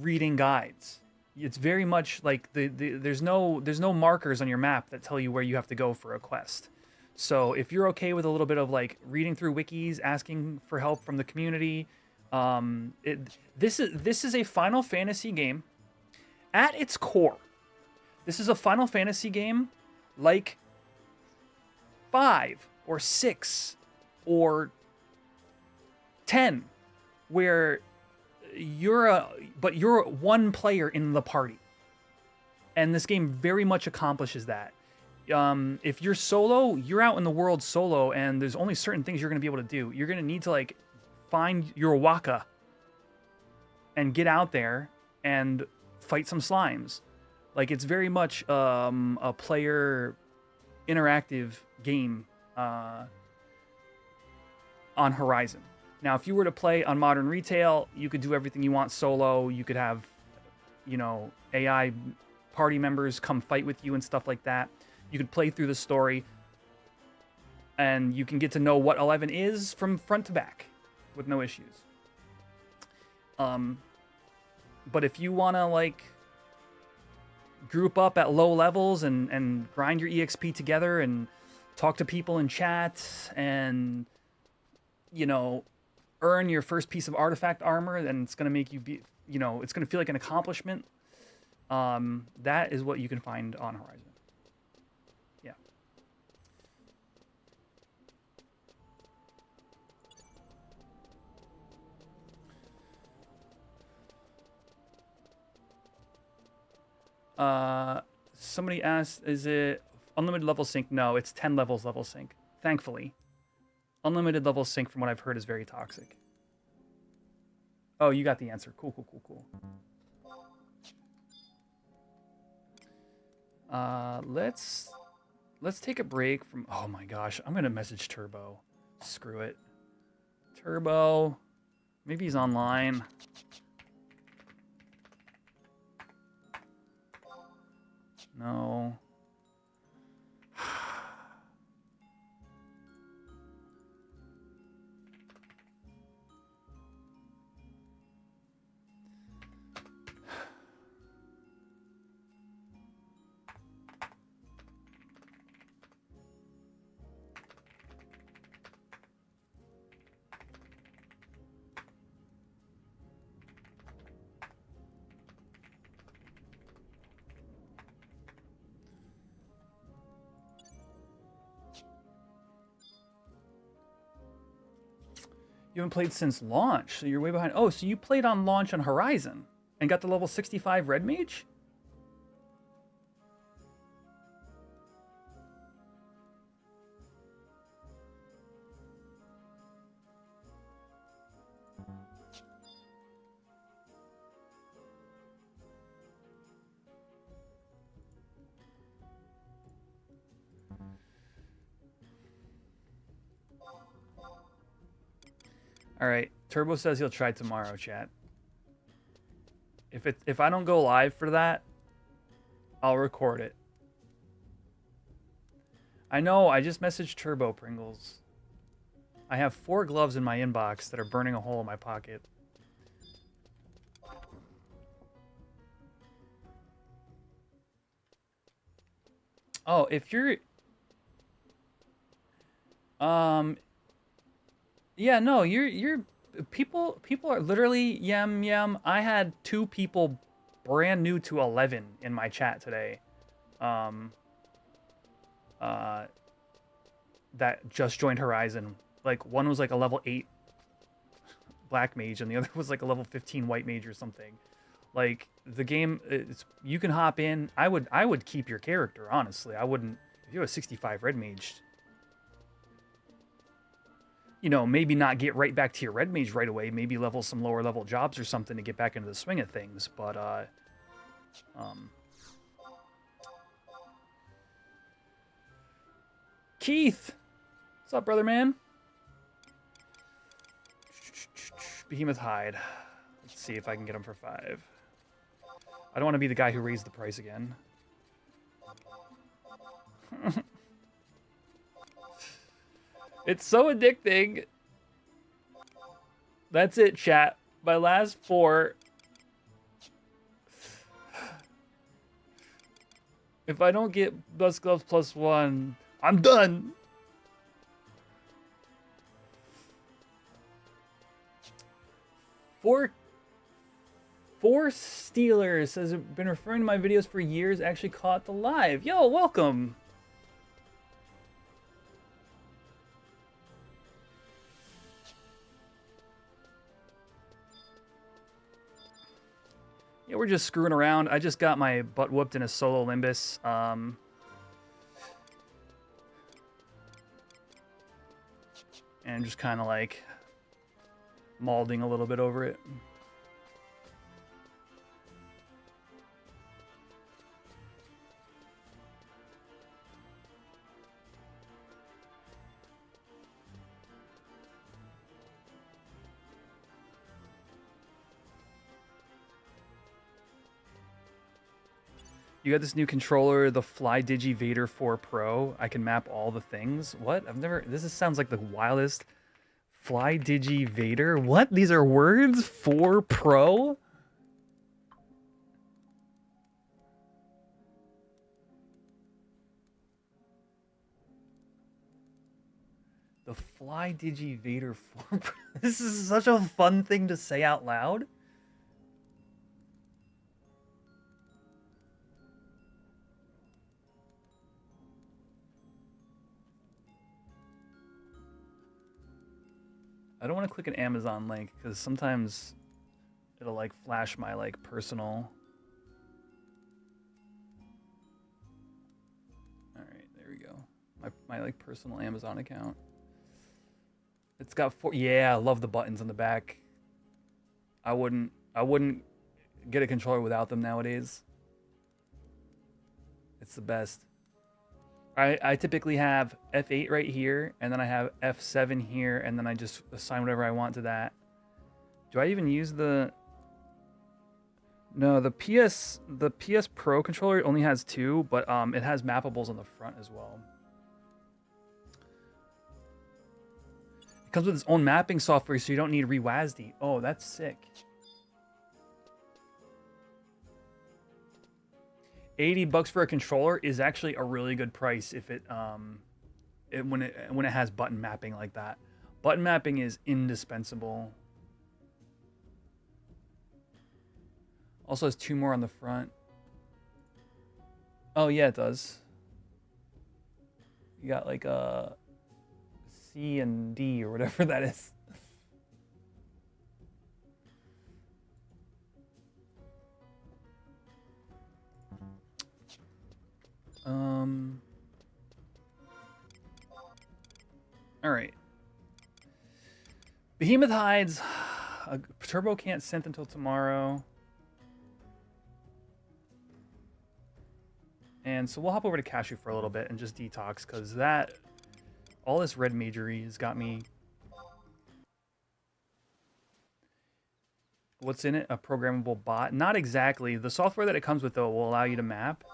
reading guides. It's very much like there's no markers on your map that tell you where you have to go for a quest. So if you're okay with a little bit of like reading through wikis, asking for help from the community, this is a Final Fantasy game at its core. This is a Final Fantasy game like 5 or 6 or 10, where you're one player in the party, and this game very much accomplishes that. If you're solo, you're out in the world solo, and there's only certain things you're going to be able to do. You're going to need to like find your waka and get out there and fight some slimes. Like, it's very much a player interactive game on Horizon. Now, if you were to play on modern retail, you could do everything you want solo. You could have, you know, AI party members come fight with you and stuff like that. You could play through the story, and you can get to know what 11 is from front to back with no issues. But if you want to, like, group up at low levels and grind your EXP together and talk to people in chat and, you know, earn your first piece of artifact armor, then it's going to make you be, you know, it's going to feel like an accomplishment. That is what you can find on Horizon. Yeah. Somebody asked, is it unlimited level sync? No, it's 10 levels level sync. Thankfully. Unlimited level sync, from what I've heard, is very toxic. Oh, you got the answer. Cool, cool, cool, cool. Let's take a break from... Oh my gosh, I'm gonna message Turbo. Screw it. Turbo. Maybe he's online. No. You haven't played since launch, so you're way behind. Oh, so you played on launch on Horizon and got the level 65 Red Mage? All right, Turbo says he'll try tomorrow, chat. If I don't go live for that, I'll record it. I know, I just messaged Turbo Pringles. I have 4 gloves in my inbox that are burning a hole in my pocket. Oh, if you're... Yeah, no, you're people are literally yum. I had 2 people brand new to 11 in my chat today. That just joined Horizon. Like, one was like a level 8 black mage and the other was like a level 15 white mage or something. Like, the game, you can hop in. I would keep your character, honestly. I wouldn't, if you have a 65 red mage, you know, maybe not get right back to your red mage right away. Maybe level some lower level jobs or something to get back into the swing of things. But, Keith! What's up, brother man? Behemoth Hide. Let's see if I can get him for 5. I don't want to be the guy who raised the price again. It's so addicting. That's it, chat. My last 4. If I don't get Bust Gloves +1, I'm done. Four Steelers says, I've been referring to my videos for years, actually caught the live. Yo, welcome. Yeah, we're just screwing around. I just got my butt whooped in a solo Limbus. And just kind of like maulding a little bit over it. You got this new controller, the Flydigi Vader 4 Pro. I can map all the things. What? I've never... sounds like the wildest. Flydigi Vader? What? These are words? 4 Pro? The Flydigi Vader 4 Pro. This is such a fun thing to say out loud. I don't want to click an Amazon link because sometimes it'll like flash my like personal. All right, there we go. My like personal Amazon account. It's got 4. Yeah, I love the buttons on the back. I wouldn't get a controller without them nowadays. It's the best. I typically have F8 right here, and then I have F7 here, and then I just assign whatever I want to that. Do I even use the... No, the PS Pro controller only has 2, but it has mappables on the front as well. It comes with its own mapping software, so you don't need ReWASD. Oh, that's sick. $80 for a controller is actually a really good price if when it has button mapping like that. Button mapping is indispensable. Also has 2 more on the front. Oh yeah, it does. You got like a C and D or whatever that is. All right. Behemoth hides. Turbo can't synth until tomorrow. And so we'll hop over to Cashew for a little bit and just detox, because all this red majory has got me. What's in it? A programmable bot? Not exactly. The software that it comes with, though, will allow you to map.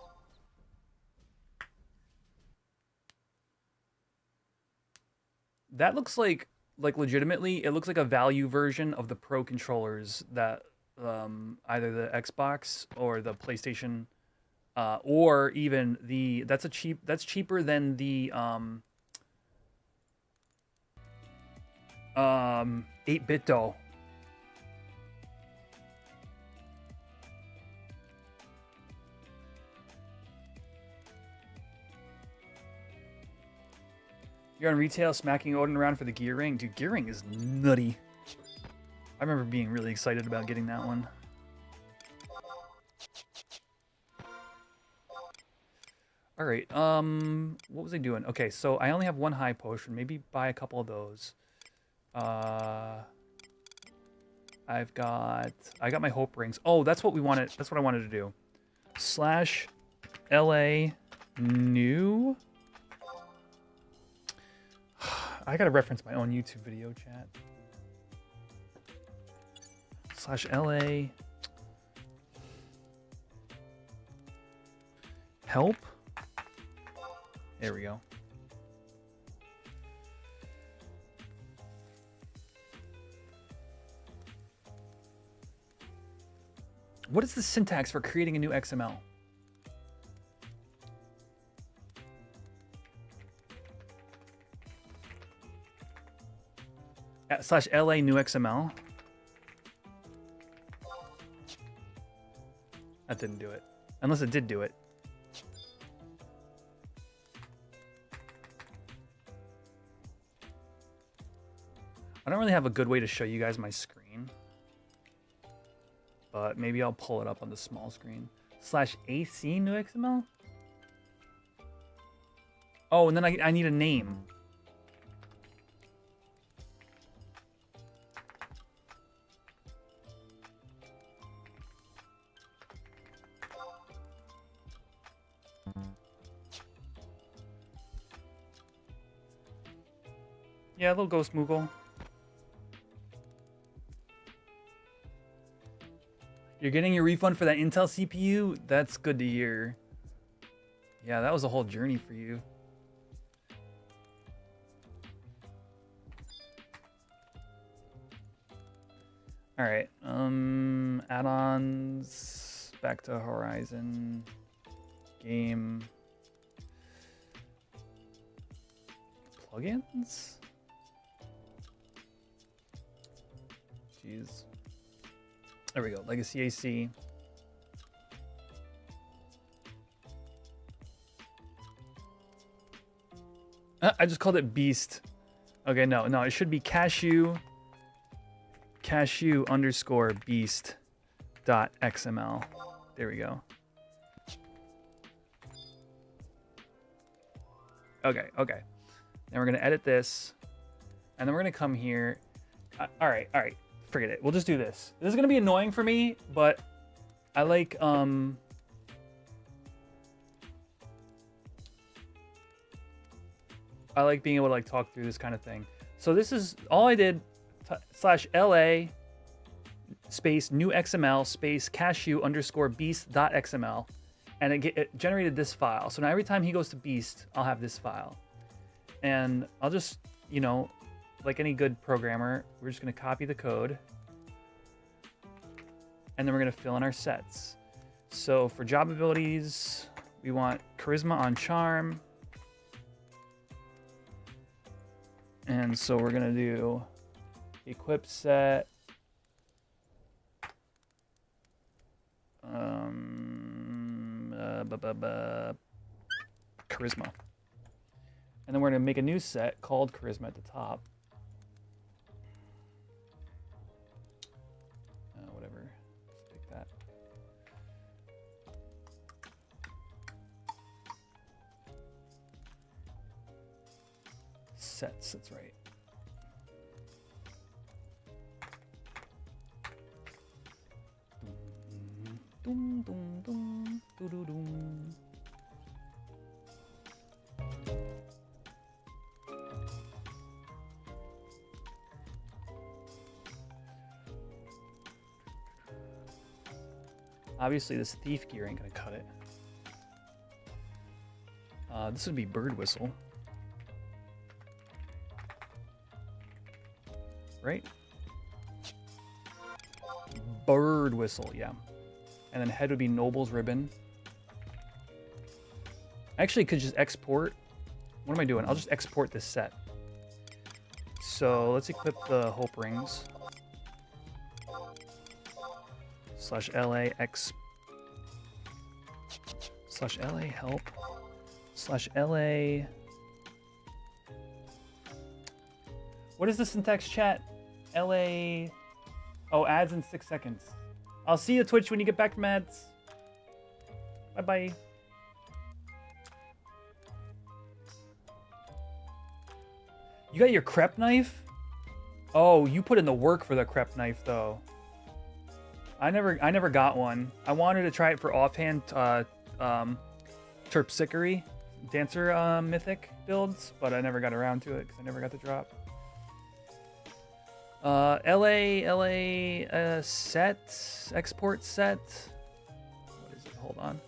That looks like legitimately, it looks like a value version of the Pro controllers that either the Xbox or the PlayStation, or even that's cheaper than the 8-bit dough. You're on retail smacking Odin around for the gear ring. Dude, gear ring is nutty. I remember being really excited about getting that one. All right, what was I doing? Okay, so I only have 1 high potion. Maybe buy a couple of those. I got my hope rings. Oh, that's what we wanted. That's what I wanted to do. /LA new. I gotta reference my own YouTube video chat. /LA help. There we go. What is the syntax for creating a new XML? /LA new XML. That didn't do it. Unless it did do it. I don't really have a good way to show you guys my screen. But maybe I'll pull it up on the small screen. /AC new XML? Oh, and then I need a name. Yeah, a little ghost Moogle. You're getting your refund for that Intel CPU? That's good to hear. Yeah, that was a whole journey for you. All right. Add-ons. Back to Horizon. Game. Plugins? Jeez. There we go. Legacy AC. I just called it Beast. Okay, no, it should be cashew underscore beast dot XML. There we go. Okay. Now we're gonna edit this, and then we're gonna come here. All right. Forget it. We'll just do this. This is gonna be annoying for me, but I like being able to like talk through this kind of thing. So this is all I did. /LA space new XML space cashew underscore beast dot XML, and it generated this file. So now every time he goes to Beast, I'll have this file, and I'll just, you know, like any good programmer, we're just gonna copy the code, and then we're gonna fill in our sets. So for job abilities, we want charisma on charm, and so we're gonna do equip set, charisma, and then we're gonna make a new set called charisma at the top. Whatever, let's pick that. Sets, that's right. Dum, dum, dum, doo, doo, dum. Obviously, this thief gear ain't gonna cut it. This would be bird whistle, right? Bird whistle, yeah. And then head would be Noble's ribbon. I actually could just export. What am I doing? I'll just export this set. So let's equip the hope rings. /LA help /LA. What is the syntax, chat? LA. Oh, ads in 6 seconds. I'll see you, Twitch, when you get back from ads. Bye-bye. You got your crepe knife? Oh, you put in the work for the crepe knife, though. I never got one. I wanted to try it for offhand Terpsichore Dancer mythic builds, but I never got around to it because I never got the drop. LA set, export set. What is it? Hold on.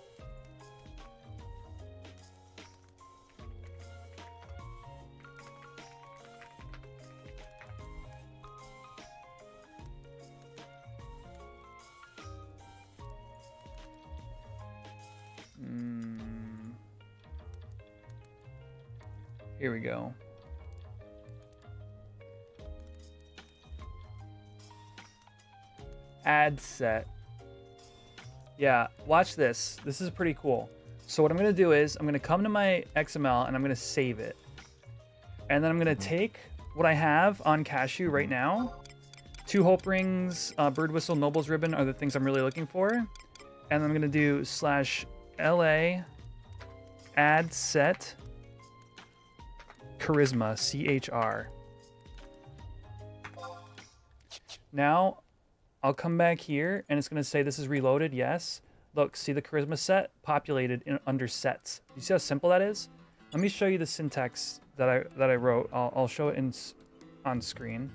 Here we go. Add set. Yeah, watch this. This is pretty cool. So what I'm gonna do is I'm gonna come to my XML and I'm gonna save it. And then I'm gonna take what I have on Cashew right now. 2 hope rings, bird whistle, Noble's ribbon are the things I'm really looking for. And then I'm gonna do /LA add set charisma, CHR. Now I'll come back here and it's going to say this is reloaded. Yes. Look, see the charisma set populated under sets. You see how simple that is? Let me show you the syntax that I wrote. I'll show it on screen.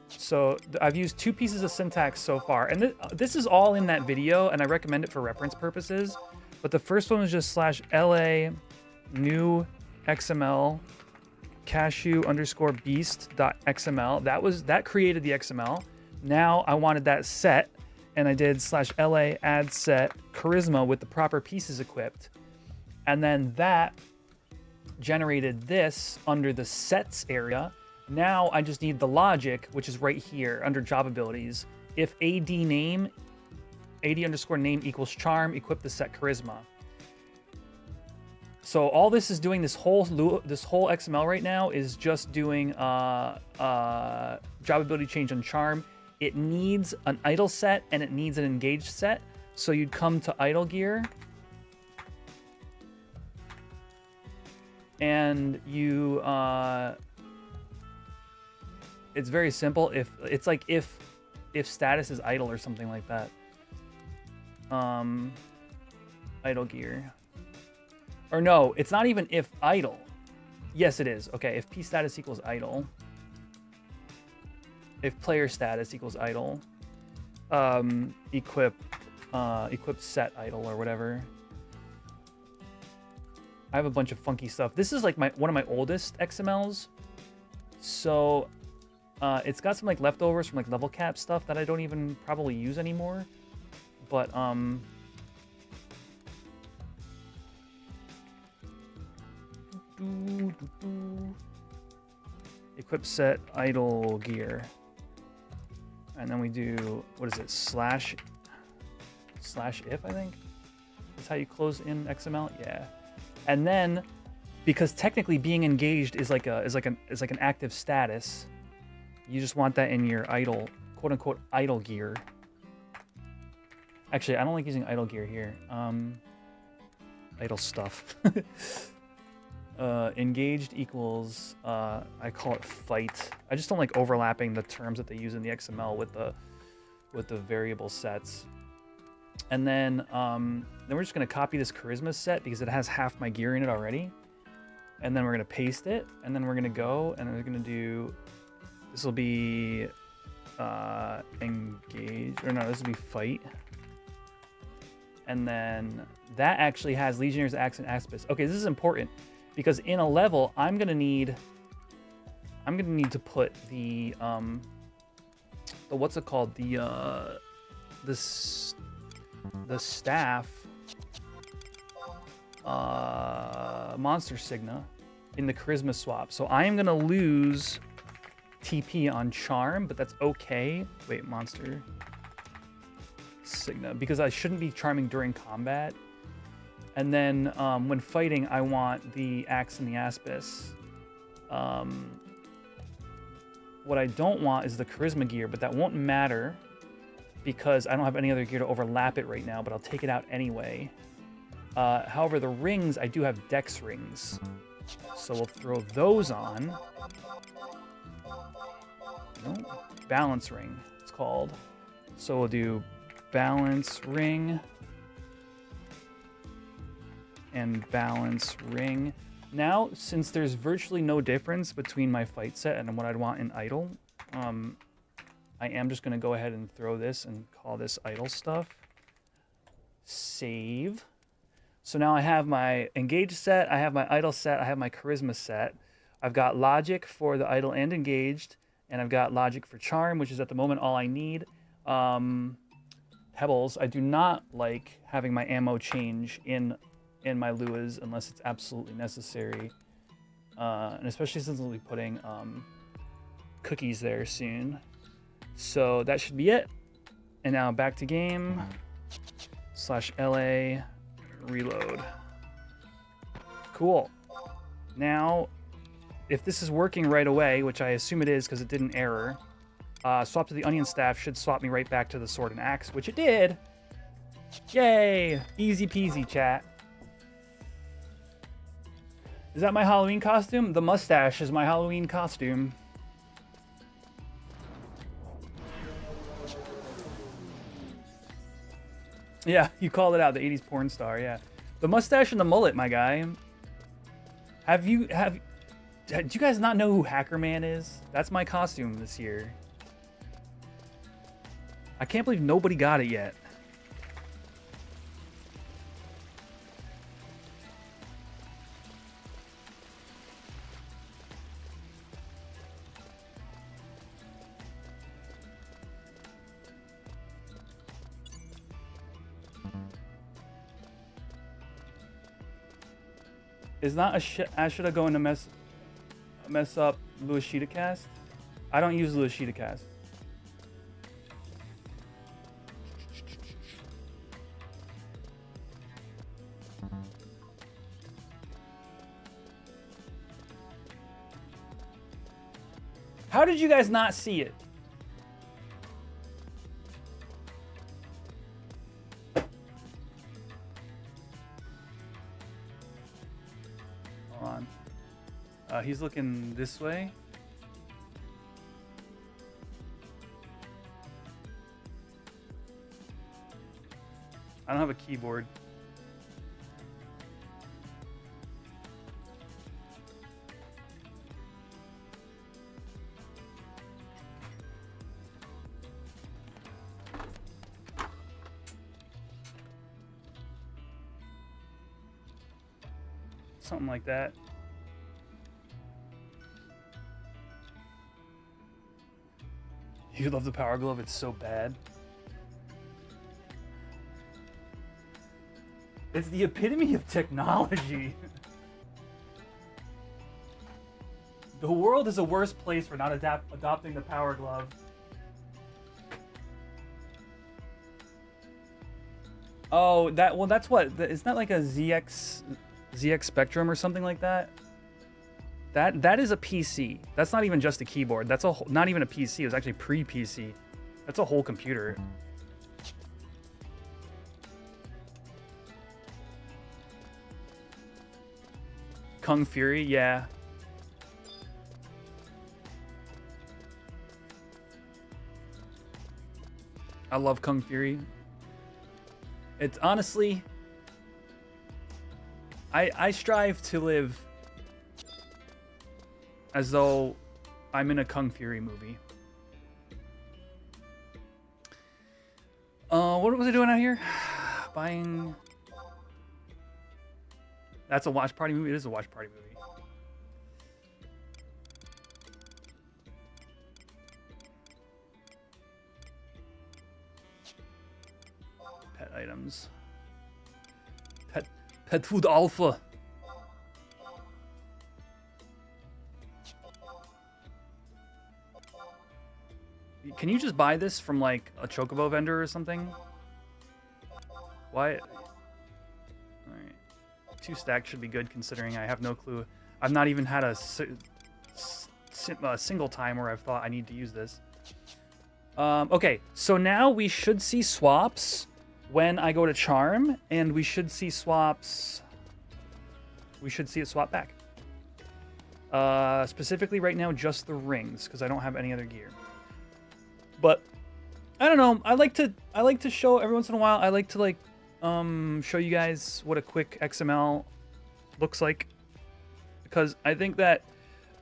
So I've used 2 pieces of syntax so far, and this is all in that video, and I recommend it for reference purposes. But the first one was just slash LA new XML cashew underscore beast dot XML. That created the XML. Now I wanted that set, and I did slash LA add set charisma with the proper pieces equipped. And then that generated this under the sets area. Now I just need the logic, which is right here under job abilities. If AD underscore name equals charm, equip the set charisma. So all this is doing, this whole XML right now is just doing job ability change on charm. It needs an idle set and it needs an engaged set. So you'd come to idle gear and you it's very simple. If it's like if status is idle or something like that. Idle gear. Or no, it's not even if idle. Yes, it is. Okay, if P status equals idle. If player status equals idle. Equip set idle or whatever. I have a bunch of funky stuff. This is like one of my oldest XMLs. So it's got some like leftovers from like level cap stuff that I don't even probably use anymore. But equip set idle gear, and then we do, what is it, slash if, I think that's how you close in XML. Yeah. And then because technically being engaged is like an active status, you just want that in your idle, quote unquote, idle gear. Actually, I don't like using idle gear here. Idle stuff. Engaged equals, I call it fight. I just don't like overlapping the terms that they use in the XML with the variable sets. And then we're just gonna copy this charisma set because it has half my gear in it already. And then we're gonna paste it, and then we're gonna go and we're gonna do, this will be engage, or no, this will be fight. And then that actually has Legionnaires, Axe, and Aspis. Okay, this is important because in a level, I'm gonna need to put the what's it called, the staff monster signa in the charisma swap. So I am gonna lose TP on charm, but that's okay. Wait, monster signa, because I shouldn't be charming during combat. And then when fighting, I want the axe and the aspis. What I don't want is the charisma gear, but that won't matter because I don't have any other gear to overlap it right now, but I'll take it out anyway. However, the rings, I do have dex rings. So we'll throw those on. No, balance ring, it's called. So we'll do balance ring and balance ring. Now, since there's virtually no difference between my fight set and what I'd want in idle, I am just gonna go ahead and throw this and call this idle stuff. Save. So now I have my engage set, I have my idle set, I have my charisma set. I've got logic for the idle and engaged, and I've got logic for charm, which is at the moment all I need. Pebbles, I do not like having my ammo change in my luas unless it's absolutely necessary. And especially since we'll be putting cookies there soon. So that should be it. And now back to game, /LA reload. Cool. Now, if this is working right away, which I assume it is because it didn't error, swap to the onion staff should swap me right back to the sword and axe, which it did. Yay! Easy peasy, chat. Is that my Halloween costume? The mustache is my Halloween costume. Yeah, you called it out, the 80s porn star, yeah. The mustache and the mullet, my guy. Do you guys not know who Hacker Man is? That's my costume this year. I can't believe nobody got it yet. Is not Ashita going to mess up Luashita cast? I don't use Luashita cast. How did you guys not see it? Hold on. He's looking this way. I don't have a keyboard. Something like that. You love the Power Glove, it's so bad. It's the epitome of technology. The world is a worse place for not adopting the Power Glove. Oh, that's what, isn't that like a ZX Spectrum or something like that? That is a PC. That's not even just a keyboard. That's not even a PC. It was actually pre-PC. That's a whole computer. Kung Fury, yeah. I love Kung Fury. It's honestly, I strive to live as though I'm in a Kung Fury movie. What was I doing out here? Buying. That's a watch party movie. It is a watch party movie. Pet items. Pet food alpha. Can you just buy this from like a Chocobo vendor or something? Why? Alright. 2 stacks should be good considering I have no clue. I've not even had a single time where I've thought I need to use this. Okay, so now we should see swaps when I go to Charm, and we should see swaps. We should see it swap back. Specifically right now, just the rings, because I don't have any other gear. But I don't know. I like to show every once in a while. I like to like show you guys what a quick XML looks like, because I think that,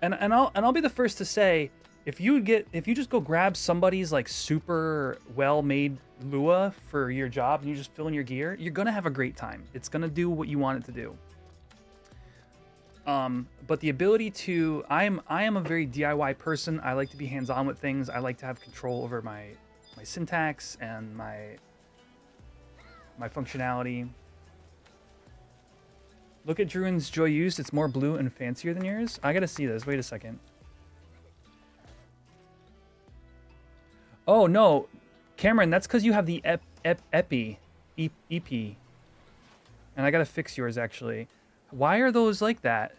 and I'll be the first to say, if you just go grab somebody's like super well-made Lua for your job and you just fill in your gear, you're gonna have a great time. It's gonna do what you want it to do. But the ability to, I am a very DIY person. I like to be hands-on with things. I like to have control over my syntax and my functionality. Look at Druin's Joy Used. It's more blue and fancier than yours. I gotta see this. Wait a second. Oh no, Cameron, that's because you have the EP, and I gotta fix yours actually. Why are those like that?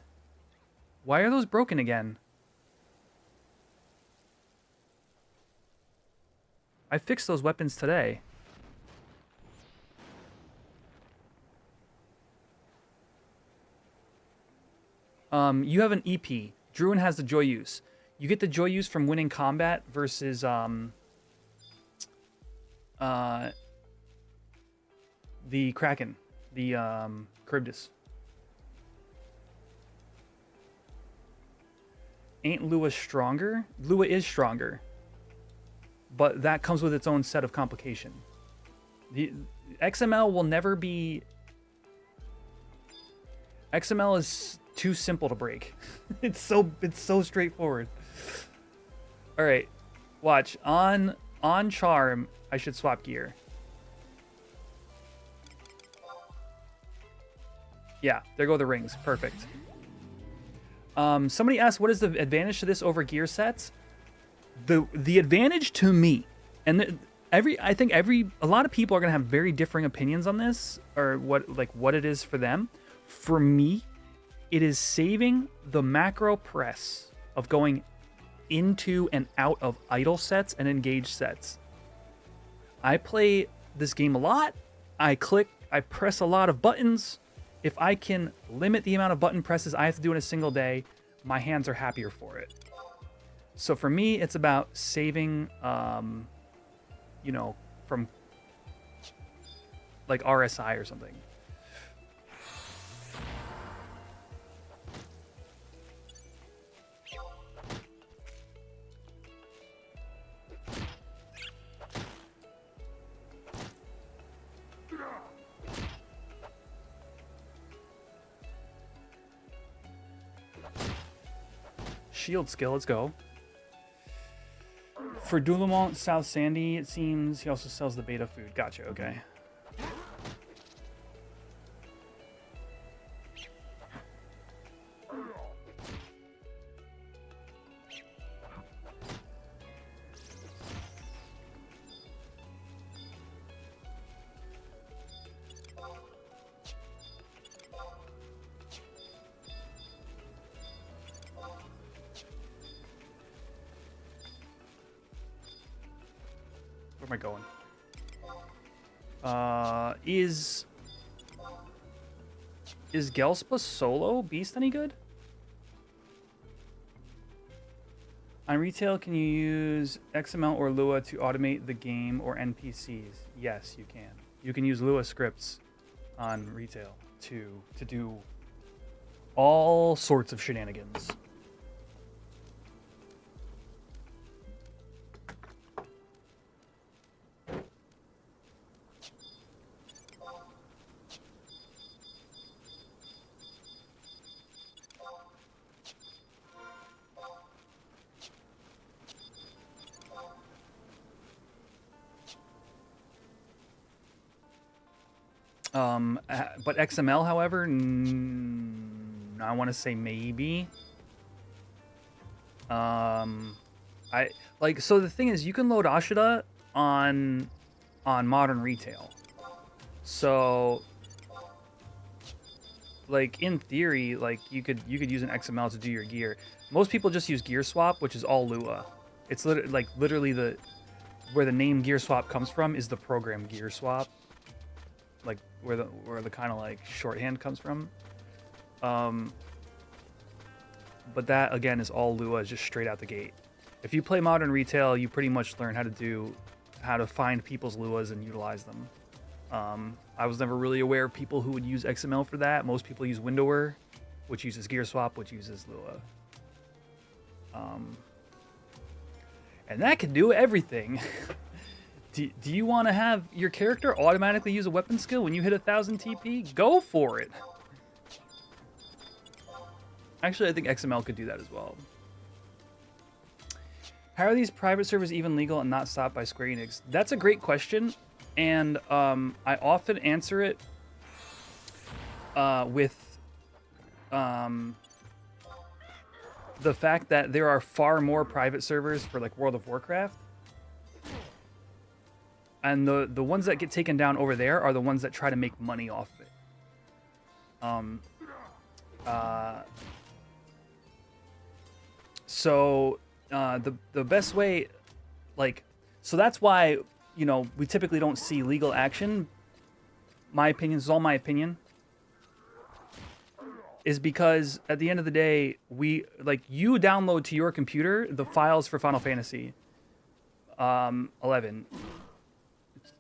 Why are those broken again? I fixed those weapons today. You have an EP. Druin has the Joy Use. You get the Joy Use from winning combat versus the Kraken, the Charybdis. Ain't Lua stronger? Lua is stronger, but that comes with its own set of complication. The XML will never be. XML is too simple to break. It's so straightforward. All right, watch on Charm. I should swap gear. Yeah, there go the rings. Perfect. Somebody asked, what is the advantage to this over gear sets? The advantage to me, and a lot of people are gonna have very differing opinions on this, or what it is for them. For me, it is saving the macro press of going into and out of idle sets and engage sets. I play this game a lot. I press a lot of buttons. If I can limit the amount of button presses I have to do in a single day, my hands are happier for it. So for me, it's about saving, you know, from like RSI or something. Shield skill, let's go. For Doulemont, South Sandy, it seems he also sells the beta food. Gotcha, okay. Where am I going? Is Gelspa solo Beast any good? On retail, can you use XML or Lua to automate the game or NPCs? Yes, you can. You can use Lua scripts on retail to do all sorts of shenanigans. But XML, however, I want to say maybe. So the thing is, you can load Ashida on modern retail. So, like in theory, like you could use an XML to do your gear. Most people just use Gear Swap, which is all Lua. It's literally where the name Gear Swap comes from is the program Gear Swap. Like where the kind of like shorthand comes from. But that again is all Lua, just straight out the gate. If you play modern retail, you pretty much learn how to find people's Luas and utilize them. I was never really aware of people who would use XML for that. Most people use Windower, which uses Gear Swap, which uses Lua. And that can do everything. Do you want to have your character automatically use a weapon skill when you hit 1,000 TP? Go for it. Actually, I think XML could do that as well. How are these private servers even legal and not stopped by Square Enix? That's a great question, and I often answer it with the fact that there are far more private servers for like World of Warcraft. And the ones that get taken down over there are the ones that try to make money off of it. So the best way, so that's why, we typically don't see legal action. My opinion, this is all my opinion, is because at the end of the day, you download to your computer the files for Final Fantasy 11.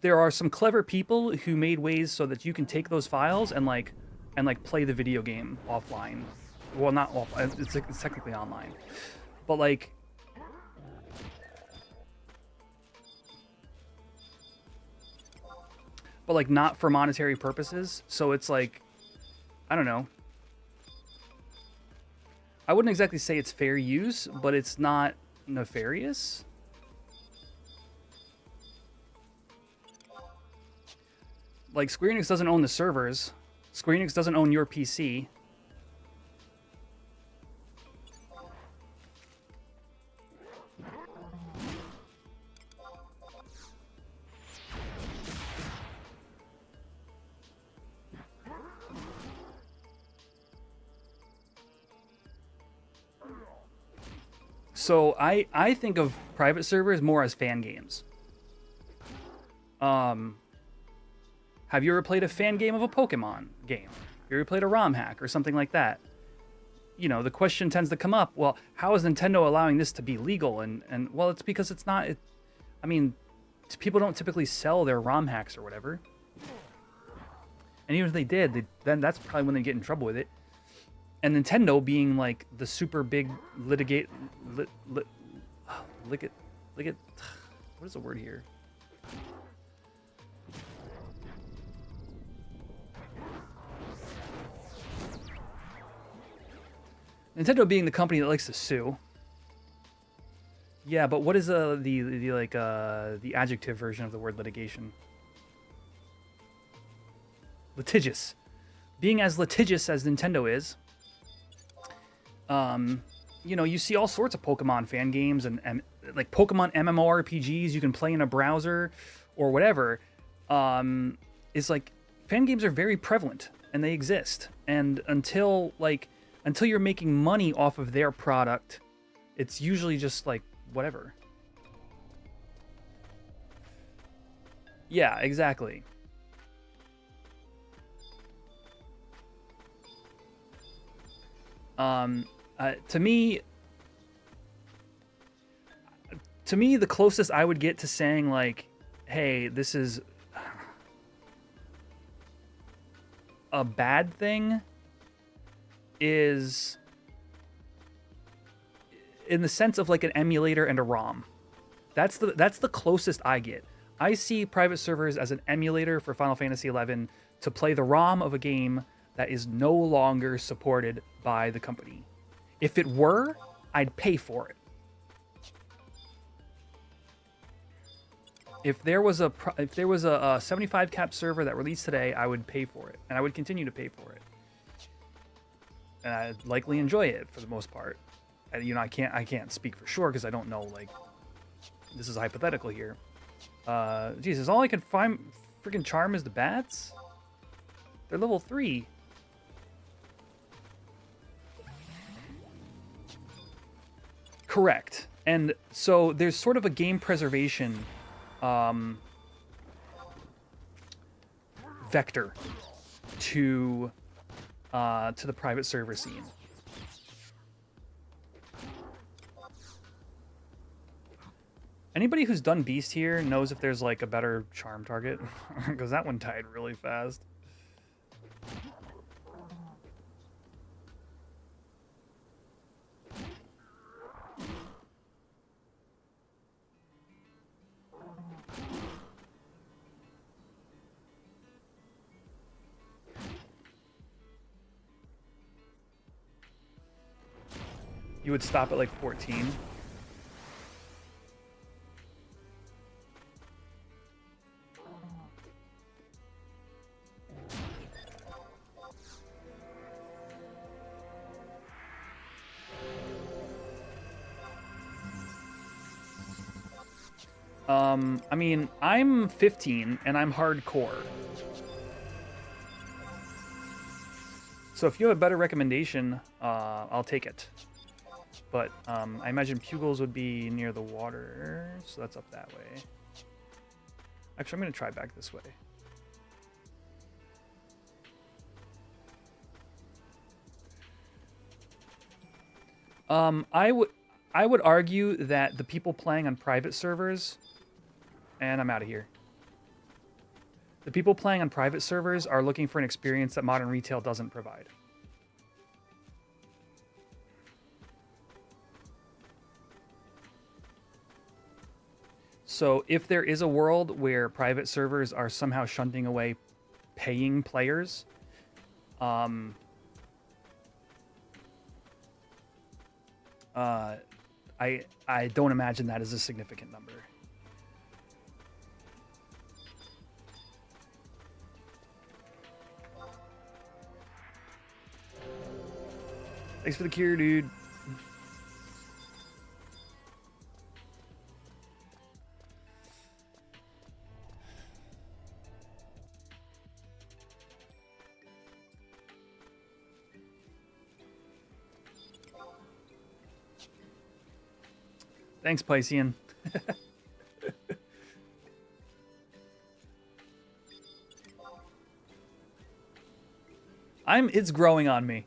There are some clever people who made ways so that you can take those files and play the video game offline. Well, not offline. It's technically online, but not for monetary purposes. So it's I don't know. I wouldn't exactly say it's fair use, but it's not nefarious. Square Enix doesn't own the servers, Square Enix doesn't own your PC. So I think of private servers more as fan games. Have you ever played a fan game of a Pokemon game? You ever played a ROM hack or something like that? You know, the question tends to come up, well, how is Nintendo allowing this to be legal? And well, it's because it's not, I mean, people don't typically sell their ROM hacks or whatever. And even if they did, then that's probably when they get in trouble with it. And Nintendo being like the super big what is the word here? Nintendo being the company that likes to sue. Yeah, but what is the adjective version of the word litigation? Litigious. Being as litigious as Nintendo is, you know, you see all sorts of Pokemon fan games and like Pokemon MMORPGs you can play in a browser or whatever. It's like fan games are very prevalent and they exist. And until you're making money off of their product, it's usually just like whatever. Yeah, exactly. To me, the closest I would get to saying like, hey, this is a bad thing is in the sense of like an emulator and a ROM. That's the closest I get. I see private servers as an emulator for Final Fantasy XI to play the ROM of a game that is no longer supported by the company. If it were, I'd pay for it. If there was a 75 cap server that released today, I would pay for it, and I would continue to pay for it. And I'd likely enjoy it for the most part. And, you know, I can't speak for sure because I don't know. Like, this is hypothetical here. Jesus, all I can find freaking charm is the bats. They're level 3. Correct. And so there's sort of a game preservation vector to the private server scene. Anybody who's done Beast here knows if there's like a better charm target, because that one died really fast. You would stop at like 14. I mean, I'm 15 and I'm hardcore. So if you have a better recommendation, I'll take it. But I imagine Pugils would be near the water, so that's up that way. Actually, I'm going to try back this way. I would argue that the people playing on private servers, and I'm out of here. The people playing on private servers are looking for an experience that modern retail doesn't provide. So if there is a world where private servers are somehow shunting away paying players, I don't imagine that is a significant number. Thanks for the cure, dude. Thanks, Piscean. It's growing on me.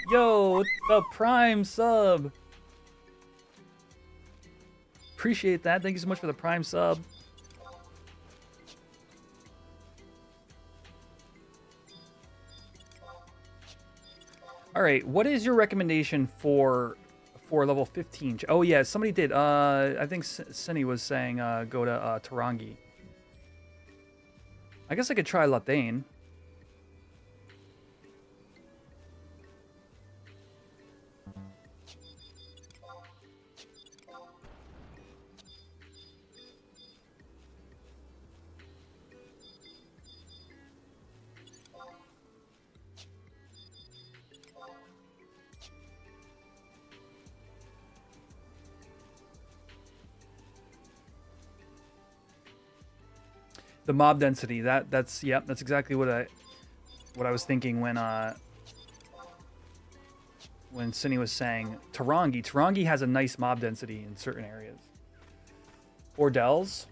Yo, the Prime sub. Appreciate that. Thank you so much for the Prime sub. All right, what is your recommendation for level 15? Oh yeah, somebody did. I think Cindy was saying go to Tarangi. I guess I could try Lathain. The mob density. That's exactly what I was thinking when Cindy was saying Tarangi. Tarangi has a nice mob density in certain areas. Bordel's.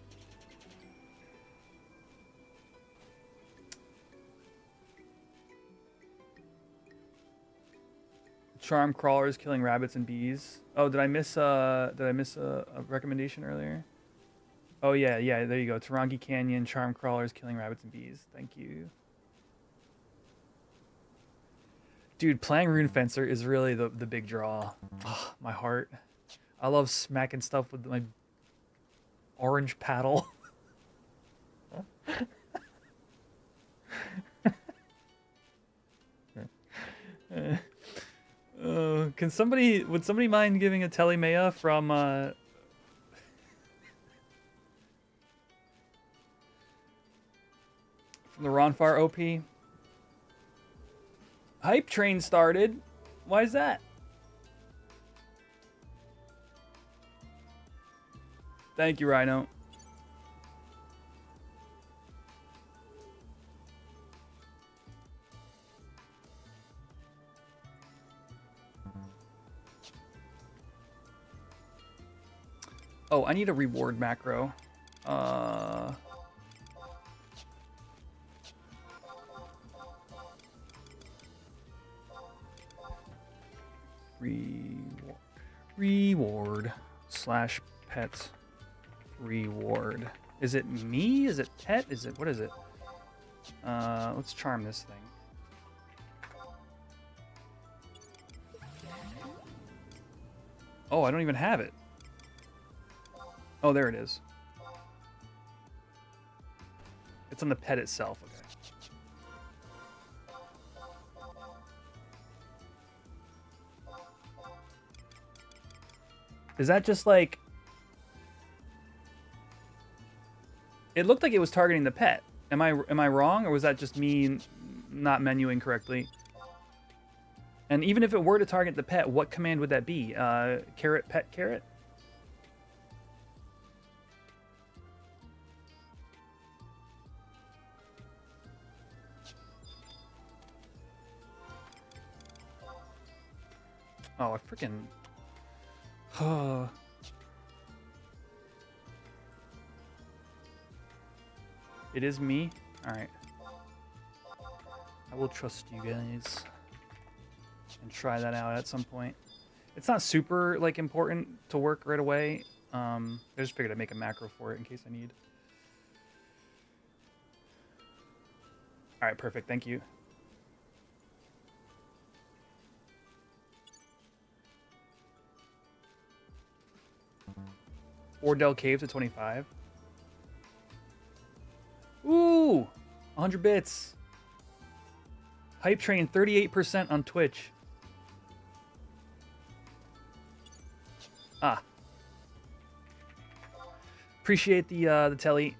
Charm crawlers killing rabbits and bees. Oh, did I miss a recommendation earlier? Oh yeah, there you go. Tarangi Canyon, charm crawlers killing rabbits and bees. Thank you. Dude, playing Rune Fencer is really the big draw. Oh, my heart. I love smacking stuff with my orange paddle. Would somebody mind giving a Telemea from the Ronfar OP? Hype train started. Why is that? Thank you, Rhino. Oh, I need a reward macro. Reward slash pet reward. Is it me? Is it pet? What is it? Let's charm this thing. Oh, I don't even have it. Oh, there it is. It's on the pet itself. Okay. Is that just like... It looked like it was targeting the pet. Am I wrong, or was that just me not menuing correctly? And even if it were to target the pet, what command would that be? Carrot, pet, carrot? Oh, I freaking... It is me? Alright. I will trust you guys. And try that out at some point. It's not super, like, important to work right away. I just figured I'd make a macro for it in case I need. Alright, perfect. Thank you. Ordell Caves at 25. Ooh, 100 bits. Hype Train 38% on Twitch. Ah. Appreciate the telly.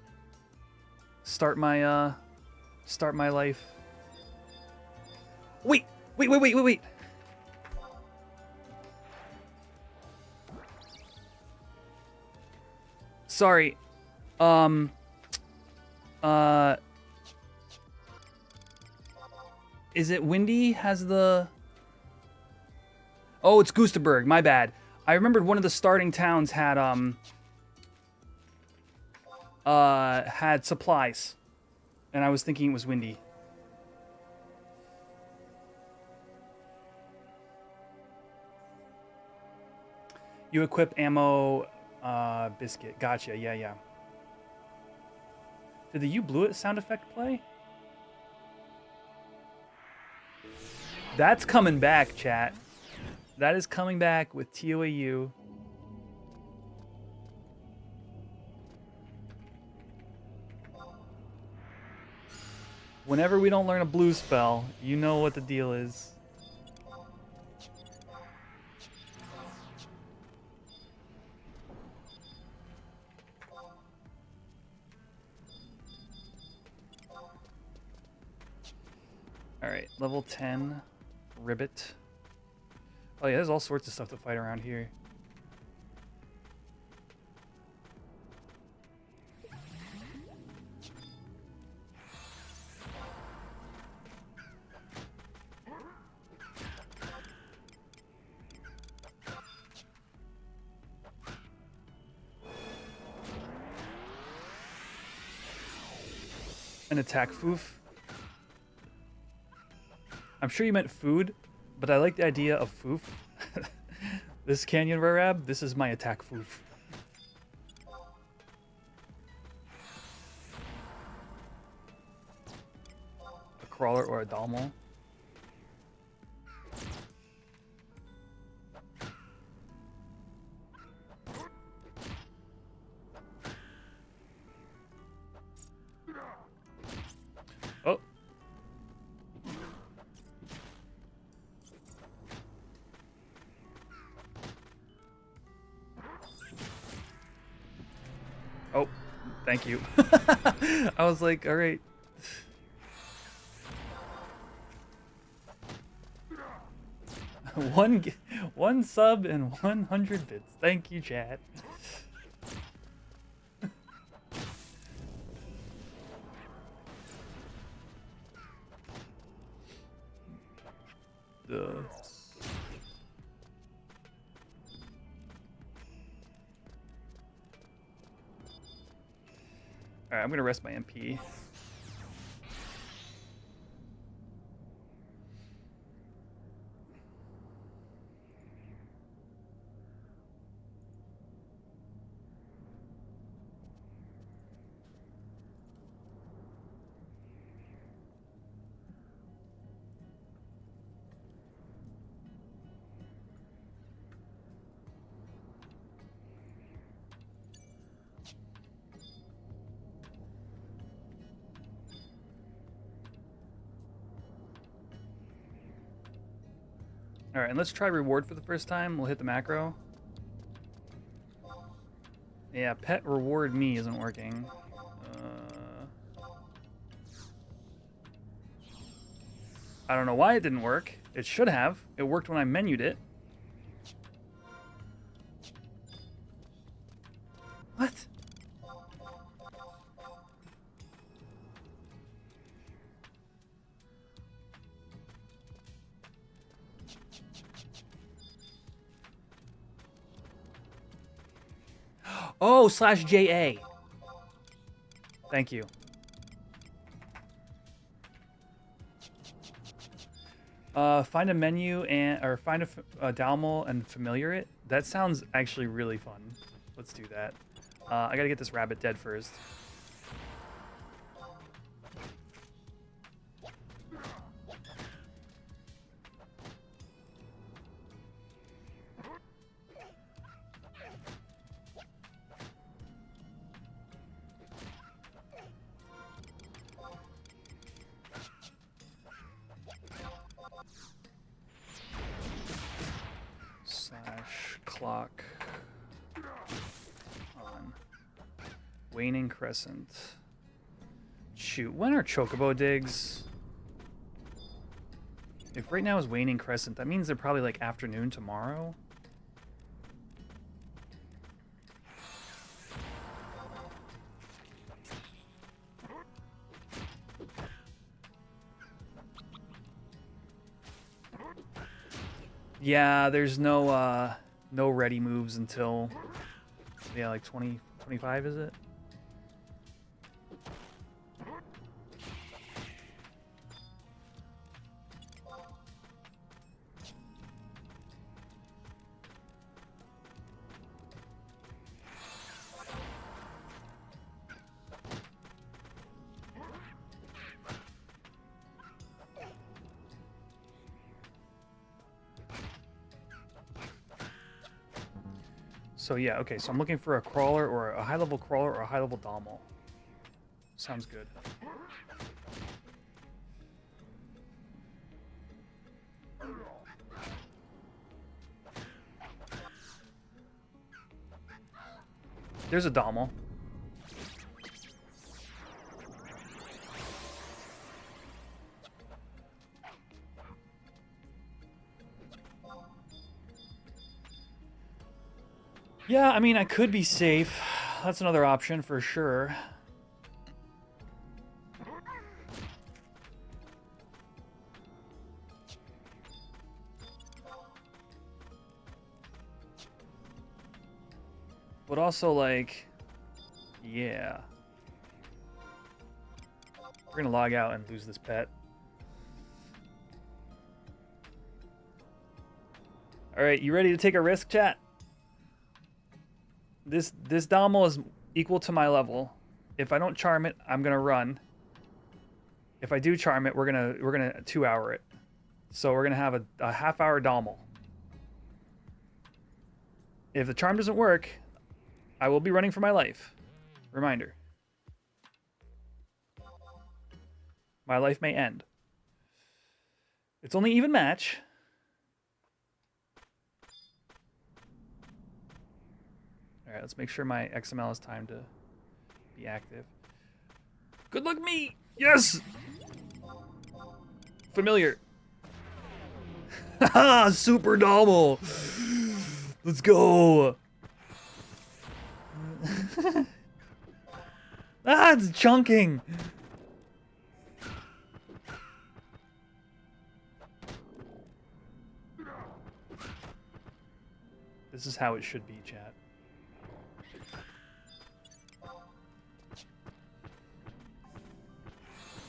Start my life. Wait. Sorry. Is it Windy has the... Oh, it's Gustaberg. My bad. I remembered one of the starting towns had supplies, and I was thinking it was Windy. You equip ammo, biscuit. Gotcha. Yeah. Did the "You Blew It" sound effect play? That's coming back, chat. That is coming back with TOAU. Whenever we don't learn a blue spell, you know what the deal is. Alright, level 10. Ribbit. Oh yeah, there's all sorts of stuff to fight around here. An attack foof. I'm sure you meant food, but I like the idea of foof. This Canyon Rarab, this is my attack foof. A crawler or a Dalmal. Oh. Oh, thank you. I was like, all right. One sub and 100 bits. Thank you, chat. Duh. Alright, I'm gonna rest my MP. Alright, and let's try reward for the first time. We'll hit the macro. Yeah, pet reward me isn't working. I don't know why it didn't work. It should have. It worked when I menued it. What? Oh, /JA. Thank you. Find a menu or find a Dalmal and familiar it. That sounds actually really fun. Let's do that. I gotta get this rabbit dead first. lock on Waning Crescent. Shoot, when are Chocobo digs? If right now is Waning Crescent, that means they're probably like afternoon tomorrow. Yeah, there's no ready moves until, yeah, like 2025, is it? So yeah, okay, so I'm looking for a crawler or a high-level crawler or a high-level Dommel. Sounds good. There's a Dommel. Yeah, I mean, I could be safe. That's another option for sure. But also, like, yeah. We're gonna log out and lose this pet. All right, you ready to take a risk, chat? This Dommel is equal to my level. If I don't charm it, I'm gonna run. If I do charm it, we're gonna 2-hour it. So we're gonna have a half-hour Dommel. If the charm doesn't work, I will be running for my life. Reminder. My life may end. It's only even match. All right, let's make sure my XML is timed to be active. Good luck me! Yes! Familiar. Haha, Super Dommel! Let's go! Ah, it's chunking! This is how it should be, chat.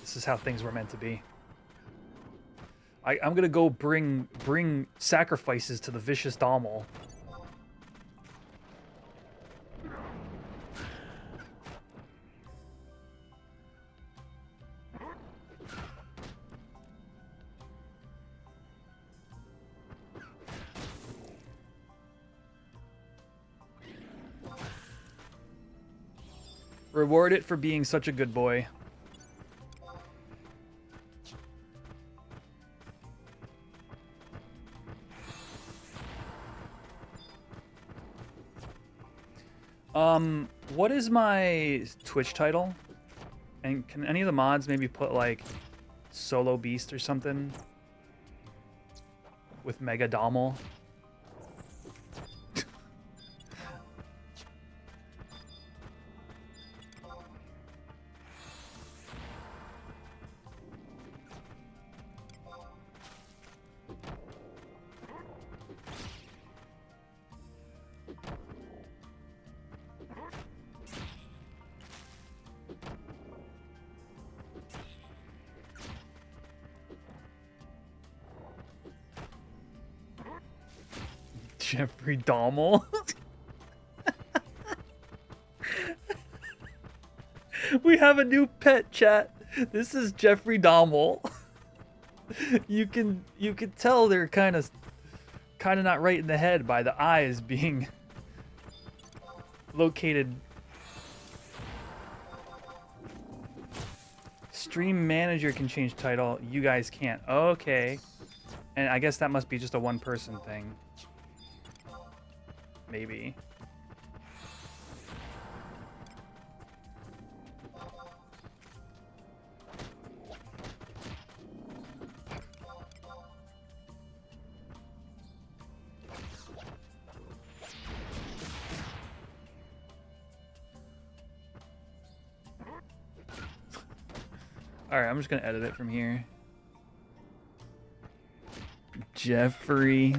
This is how things were meant to be. I'm gonna go bring sacrifices to the vicious Dommel. Reward it for being such a good boy. What is my Twitch title? And can any of the mods maybe put like Solo Beast or something with Mega Dommel? Jeffrey Dommel. We have a new pet, chat. This is Jeffrey Dommel. You can tell they're kind of not right in the head by the eyes being located. Stream manager can change title. You guys can't. Okay. And I guess that must be just a one-person thing. maybe. Alright, I'm just gonna edit it from here. Jeffrey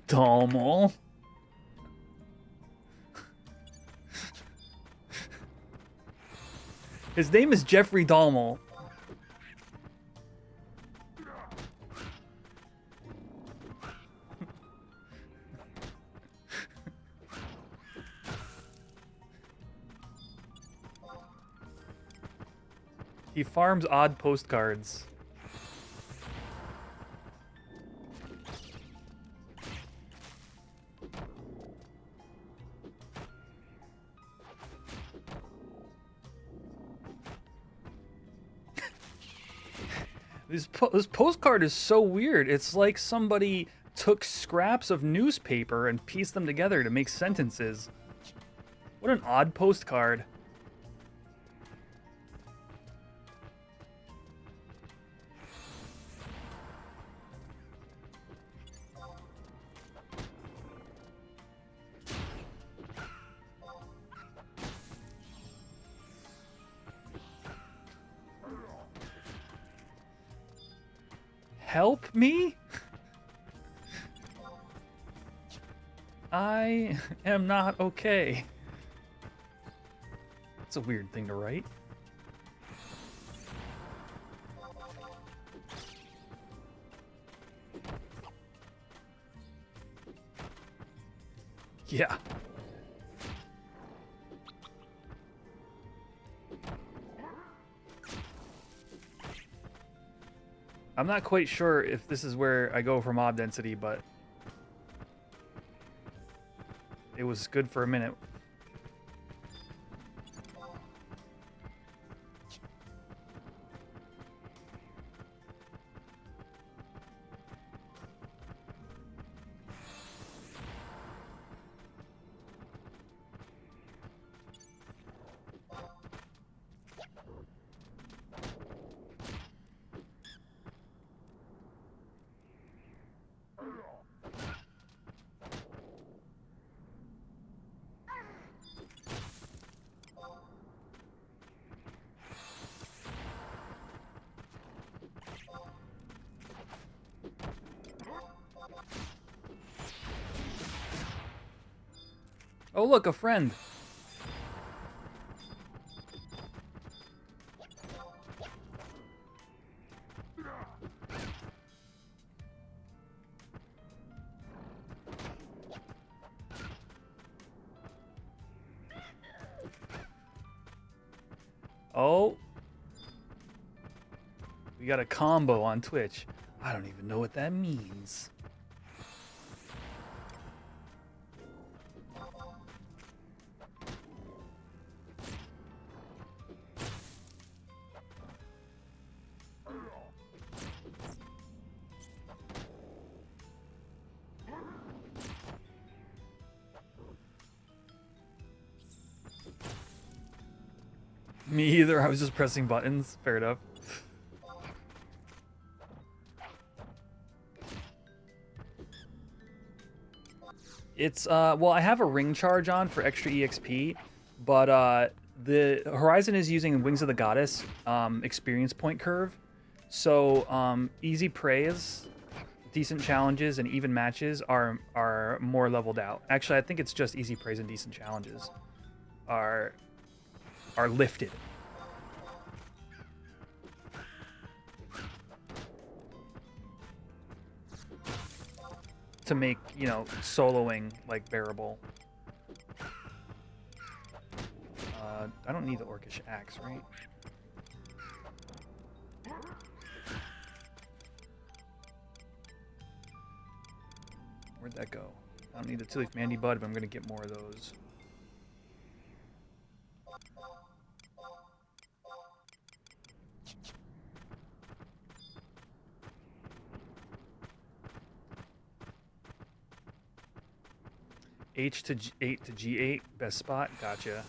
Dahmer. His name is Jeffrey Dahmer. He farms odd postcards. This postcard is so weird. It's like somebody took scraps of newspaper and pieced them together to make sentences. What an odd postcard. Help me? I am not okay. It's a weird thing to write. Yeah. I'm not quite sure if this is where I go for mob density, but it was good for a minute. Oh, look, a friend. Oh. We got a combo on Twitch. I don't even know what that means. Me either. I was just pressing buttons. Fair enough. It's well, I have a ring charge on for extra EXP, but the Horizon is using Wings of the Goddess experience point curve. So easy praise, decent challenges, and even matches are more leveled out. Actually, I think it's just easy praise and decent challenges are lifted. To make, you know, soloing like bearable. I don't need the Orcish axe, right? Where'd that go? I don't need the two-leaf Mandy Bud, but I'm gonna get more of those. H to G8 to G8, best spot. Gotcha.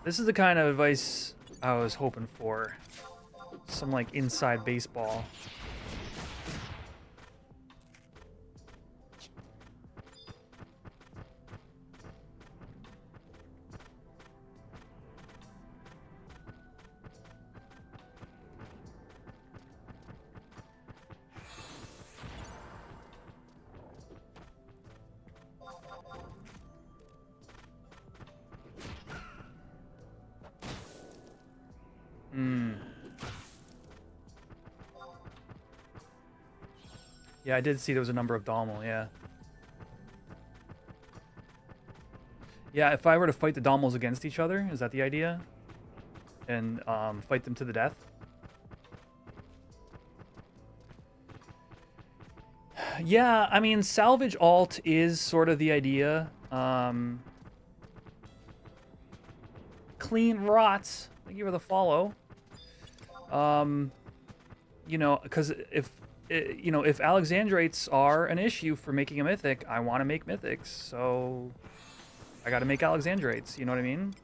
This is the kind of advice I was hoping for. Some like inside baseball. Yeah, I did see there was a number of Dommel, yeah. Yeah, if I were to fight the Dommels against each other, is that the idea? And fight them to the death? Yeah, I mean, salvage alt is sort of the idea. Clean rots. Thank you for the follow. You know, because if Alexandrites are an issue for making a mythic, I want to make mythics, so I got to make Alexandrites. You know what I mean?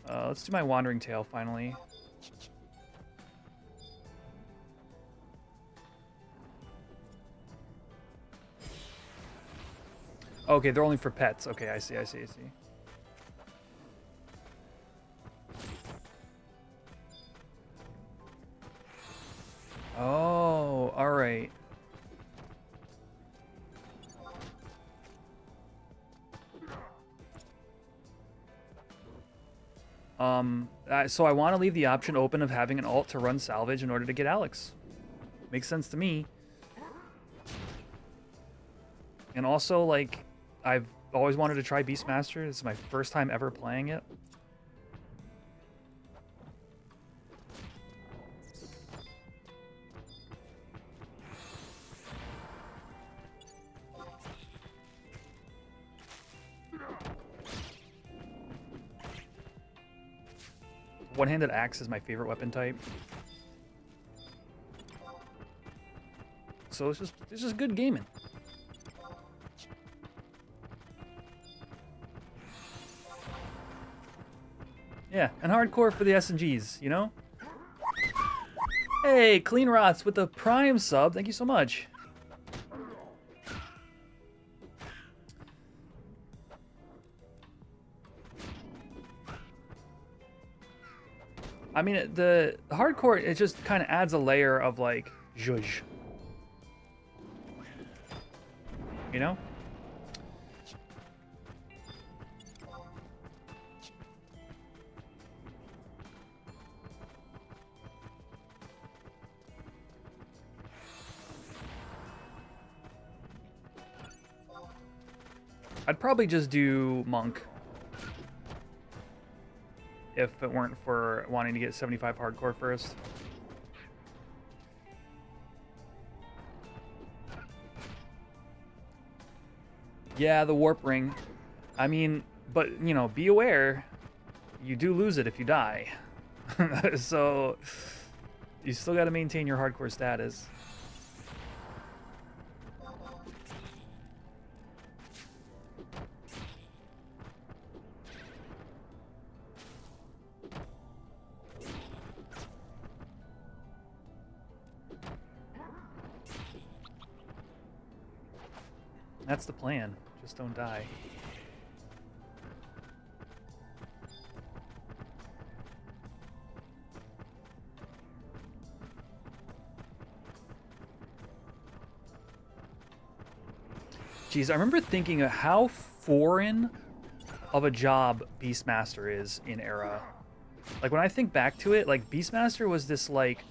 Let's do my Wandering Tail finally. Okay, they're only for pets. Okay, I see. Oh, all right. So I want to leave the option open of having an alt to run salvage in order to get Alex. Makes sense to me. And also, like, I've always wanted to try Beastmaster. This is my first time ever playing it. One-handed axe is my favorite weapon type. So it's just good gaming. Yeah, and hardcore for the SNGs, you know? Hey, Clean Rots with the Prime sub. Thank you so much. I mean, the hardcore, it just kind of adds a layer of, like, zhuzh. You know? I'd probably just do Monk. If it weren't for wanting to get 75 hardcore first. Yeah, the warp ring. I mean, but, you know, be aware, you do lose it if you die. So, you still got to maintain your hardcore status. That's the plan. Just don't die. Jeez, I remember thinking of how foreign of a job Beastmaster is in Era. Like, when I think back to it, like, Beastmaster was this, like,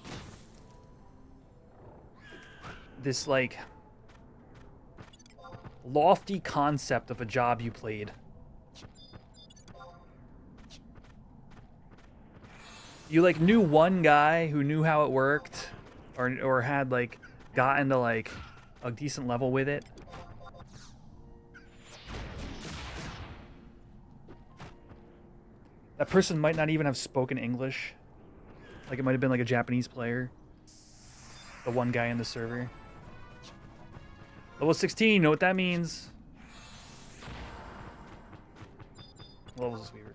lofty concept of a job you played. You, like, knew one guy who knew how it worked, or had, like, gotten to, like, a decent level with it. That person might not even have spoken English. Like, it might have been, like, a Japanese player. The one guy in the server. Level 16, you know what that means? levels this Weaver?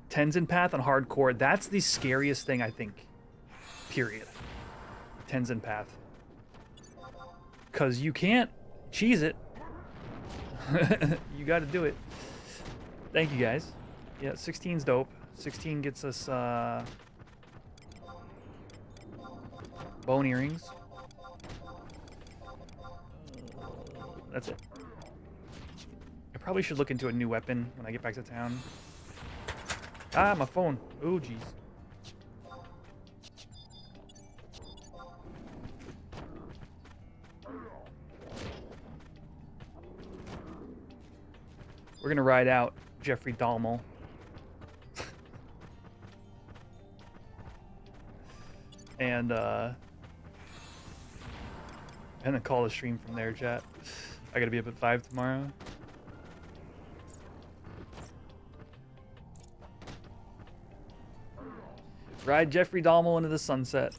Tenzin Path on hardcore. That's the scariest thing, I think. Period. Tenzin Path. Because you can't cheese it. You got to do it. Thank you, guys. Yeah, 16's dope. 16 gets us bone earrings. That's it. I probably should look into a new weapon when I get back to town. Ah, my phone. Oh, jeez. We're gonna ride out Jeffrey Dahmer. And then call the stream from there, chat. I gotta be up at 5 tomorrow. Ride Jeffrey Dahmer into the sunset.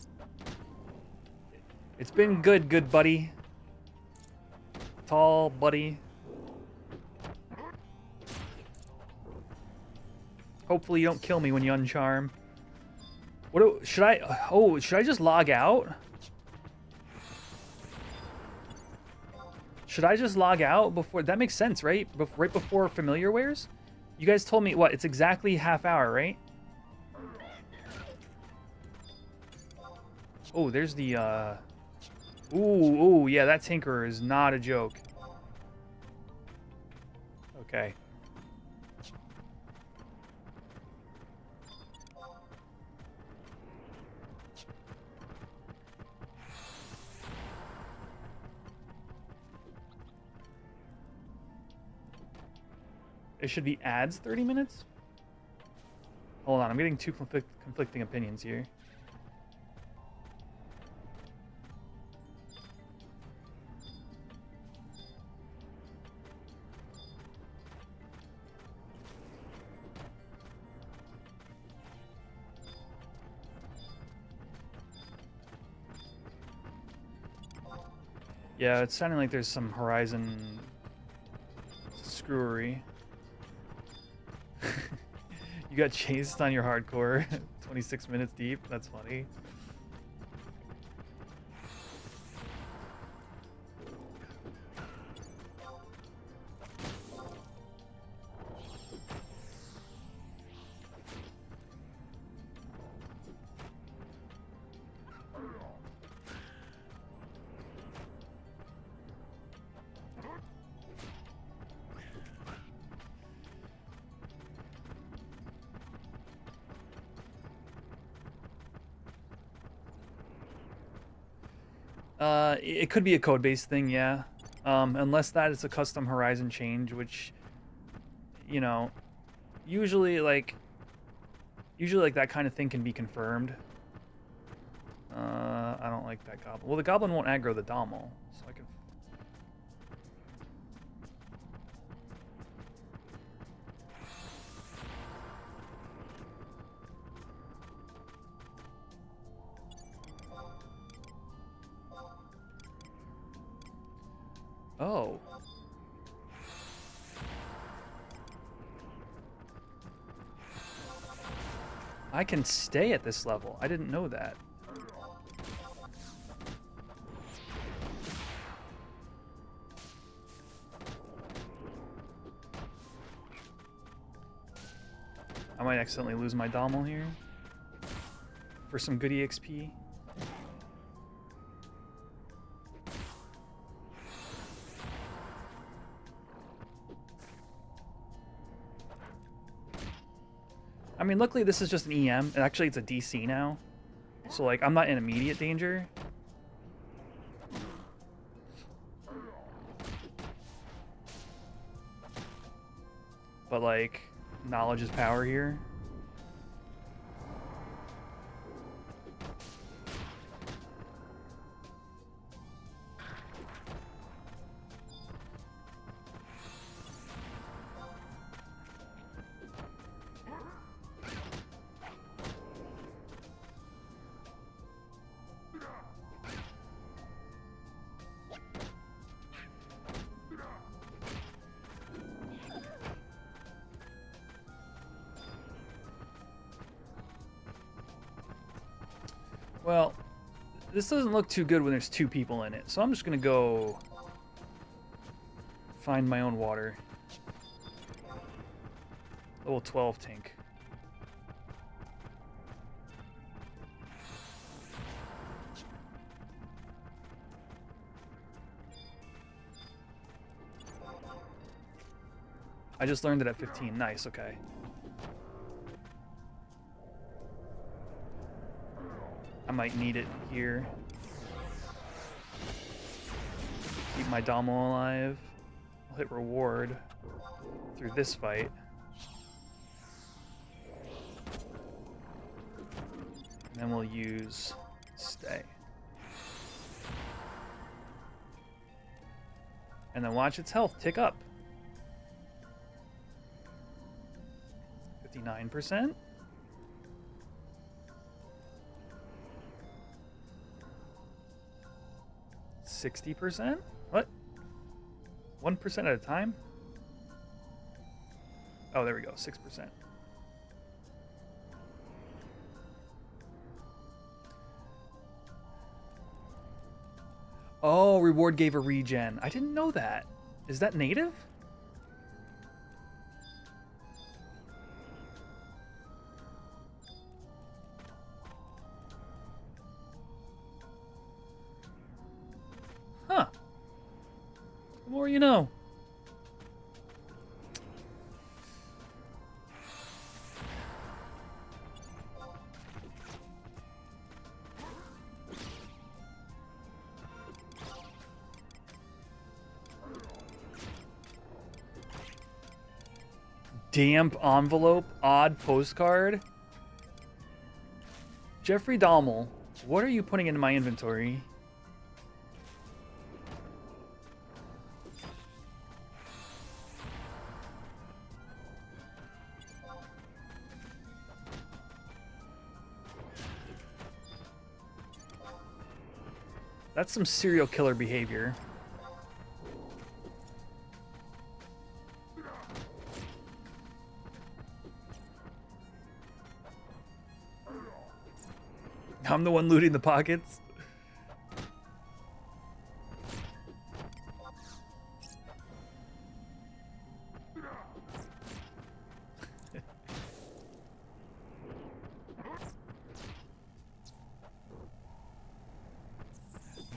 It's been good, good buddy. Tall buddy. Hopefully you don't kill me when you uncharm. Should I just log out? Should I just log out before? That makes sense, right? Right before familiar wears? You guys told me, what, it's exactly half hour, right? Oh, there's the, Ooh, yeah, that Tinkerer is not a joke. Okay. It should be ads 30 minutes? Hold on, I'm getting two conflicting opinions here. Yeah, it's sounding like there's some Horizon screwery. You got chased on your hardcore 26 minutes deep. That's funny. It could be a code-based thing, yeah. Unless that is a custom Horizon change, which, you know, usually like that kind of thing can be confirmed. I don't like that goblin. Well, the goblin won't aggro the Dommel, so I can. Oh. I can stay at this level. I didn't know that. I might accidentally lose my Dommel here for some good EXP. I mean, luckily this is just an EM, and actually it's a DC now. So, like, I'm not in immediate danger. But, like, knowledge is power here. Well, this doesn't look too good when there's 2 people in it, so I'm just gonna go find my own water. Level 12 tank. I just learned it at 15. Nice, okay. I might need it here. Keep my Domo alive. I'll hit reward through this fight. And then we'll use stay. And then watch its health tick up. 59%. 60%? What? 1% at a time? Oh, there we go. 6%. Oh, reward gave a regen. I didn't know that. Is that native? Huh. The more you know. Damp envelope, odd postcard. Jeffrey Dahmel, what are you putting into my inventory? That's some serial killer behavior. I'm the one looting the pockets.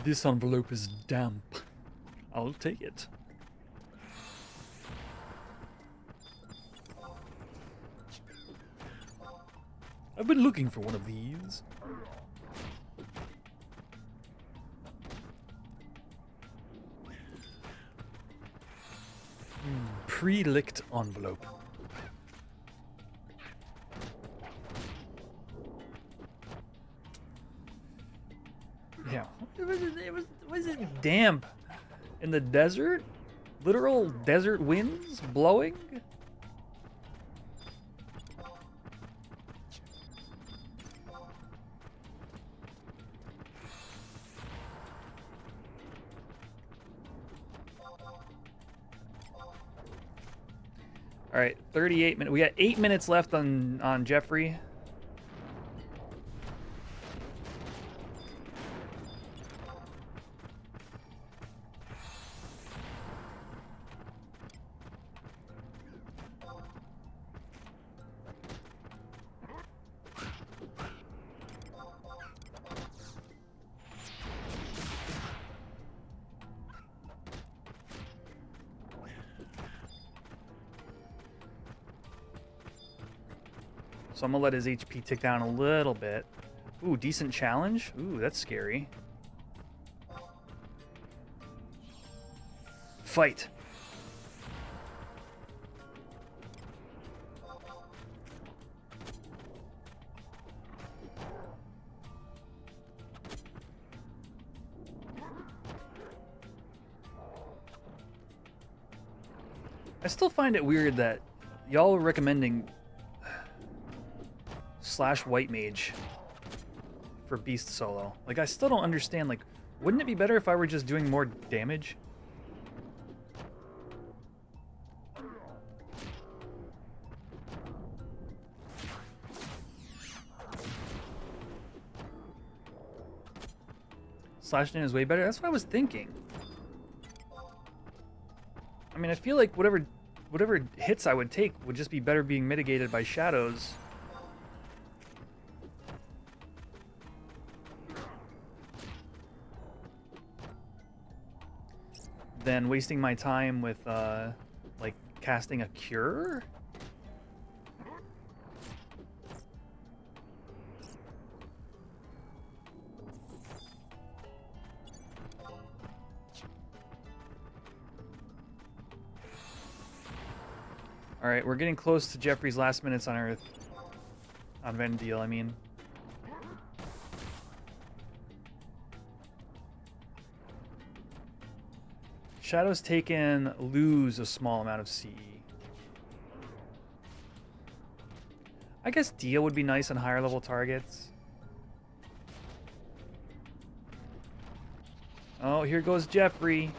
This envelope is damp. I'll take it. I've been looking for one of these. Pre-licked envelope. Yeah. Was it damp in the desert? Literal desert winds blowing? All right, 38 minutes. We got 8 minutes left on Jeffrey. So I'm gonna let his HP tick down a little bit. Ooh, decent challenge. Ooh, that's scary. Fight. I still find it weird that y'all are recommending / white mage for beast solo. Like, I still don't understand. Like, wouldn't it be better if I were just doing more damage? Slashing in is way better. That's what I was thinking. I mean, I feel like whatever hits I would take would just be better being mitigated by shadows. Than wasting my time with like casting a cure. All right, we're getting close to Jeffrey's last minutes on Earth. On Vana'diel, I mean. Shadows taken lose a small amount of CE. I guess Deal would be nice on higher level targets. Oh, here goes Jeffrey.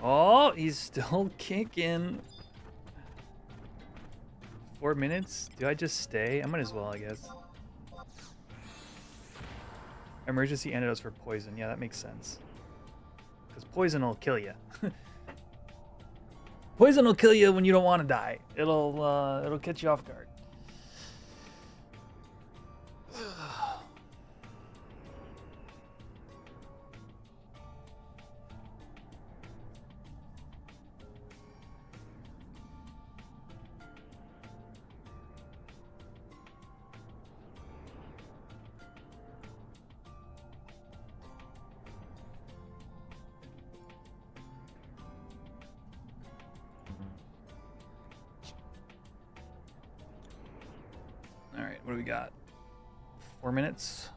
Oh, he's still kicking. 4 minutes? Do I just stay? I might as well, I guess. Emergency antidotes for poison. Yeah, that makes sense. Because poison will kill you. Poison will kill you when you don't want to die. It'll catch you off guard. All right, what do we got? 4 minutes.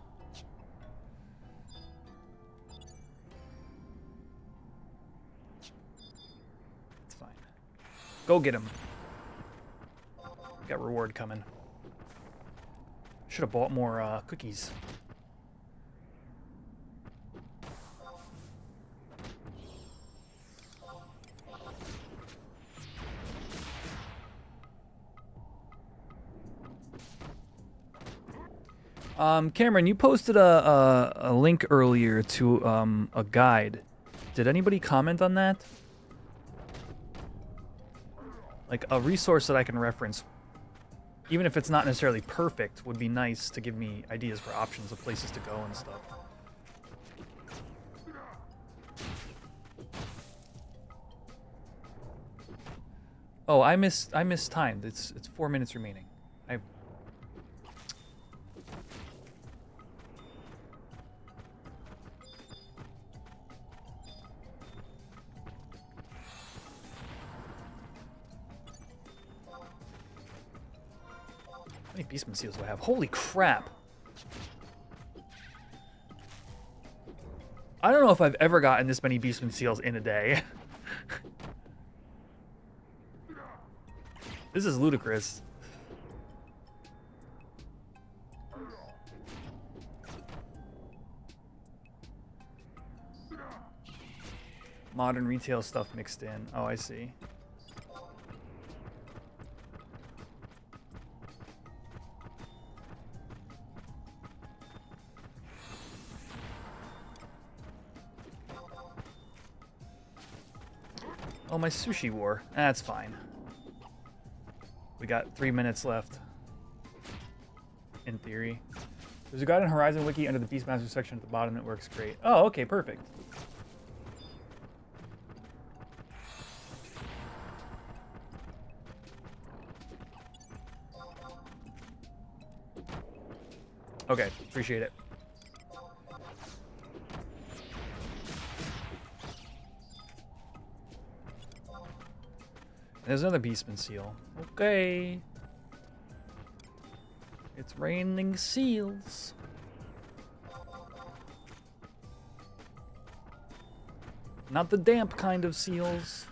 It's fine. Go get him. Got reward coming. Should have bought more cookies. Cameron, you posted a link earlier to a guide. Did anybody comment on that? Like a resource that I can reference, even if it's not necessarily perfect, would be nice to give me ideas for options of places to go and stuff. Oh, I mistimed. It's 4 minutes remaining. How many Beastman Seals do I have? Holy crap! I don't know if I've ever gotten this many Beastman Seals in a day. This is ludicrous. Modern retail stuff mixed in. Oh, I see. Oh, my sushi war. That's fine. We got 3 minutes left. In theory. There's a guide on Horizon Wiki under the Beastmaster section at the bottom that works great. Oh, okay, perfect. Okay, appreciate it. There's another Beastman Seal. Okay. It's raining seals. Not the damp kind of seals.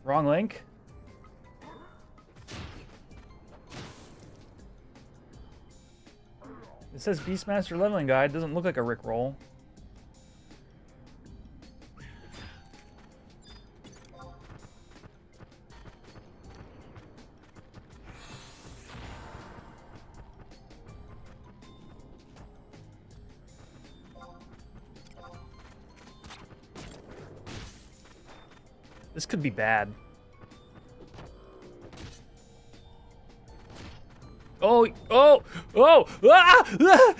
Wrong link. It says Beastmaster Leveling Guide. Doesn't look like a Rickroll. This could be bad. Oh, oh, oh, ah, ah!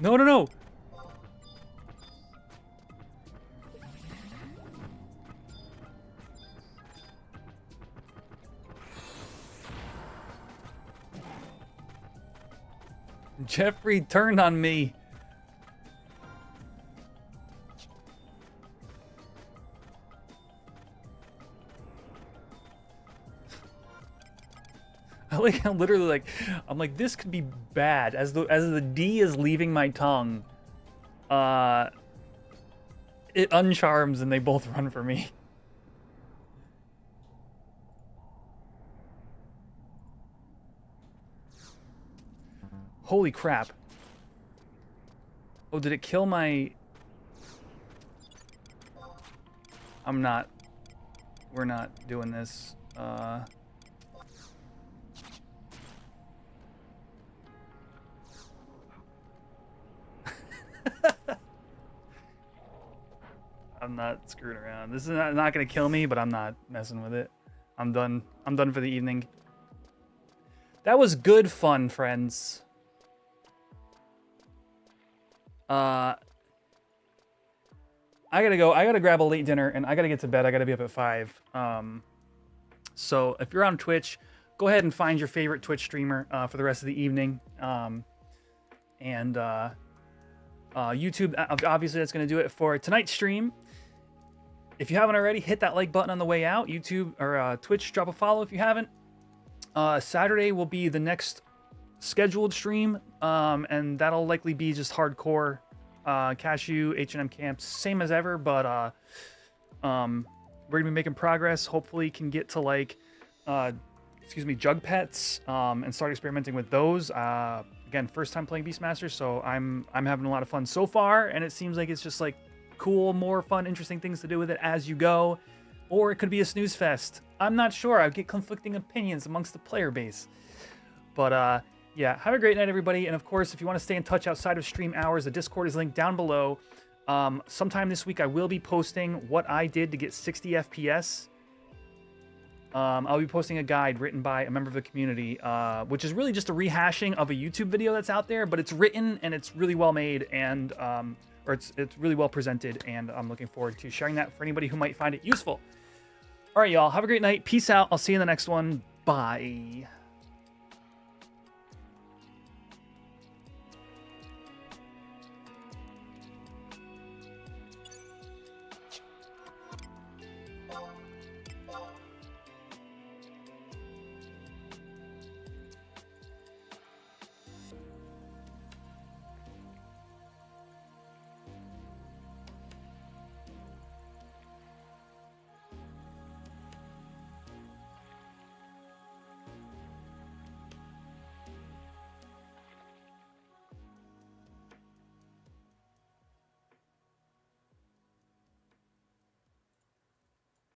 No, no, no. Jeffrey turned on me. I'm literally like, I'm like, this could be bad. As the D is leaving my tongue, it uncharms and they both run for me. Holy crap. Oh, did it kill my... We're not doing this. I'm not screwing around. This is not gonna kill me, but I'm not messing with it. I'm done. I'm done for the evening. That was good fun, friends. I gotta go. I gotta grab a late dinner, and I gotta get to bed. I gotta be up at 5. So if you're on Twitch, go ahead and find your favorite Twitch streamer for the rest of the evening. YouTube, obviously, that's gonna do it for tonight's stream. If you haven't already, hit that like button on the way out. YouTube or Twitch, drop a follow if you haven't. Saturday will be the next scheduled stream, and that'll likely be just hardcore cashew H&M camps, same as ever, but we're gonna be making progress. Hopefully can get to like jug pets and start experimenting with those. Again, first time playing Beastmaster, so I'm having a lot of fun so far, and it seems like it's just like cool, more fun, interesting things to do with it as you go, or it could be a snooze fest. I'm not sure. I get conflicting opinions amongst the player base, but yeah, have a great night, everybody. And of course, if you want to stay in touch outside of stream hours, the Discord is linked down below. Sometime this week, I will be posting what I did to get 60 FPS. I'll be posting a guide written by a member of the community, which is really just a rehashing of a YouTube video that's out there, but it's written and it's really well made, and or it's really well presented, and I'm looking forward to sharing that for anybody who might find it useful. All right, y'all, have a great night. Peace out. I'll see you in the next one. Bye.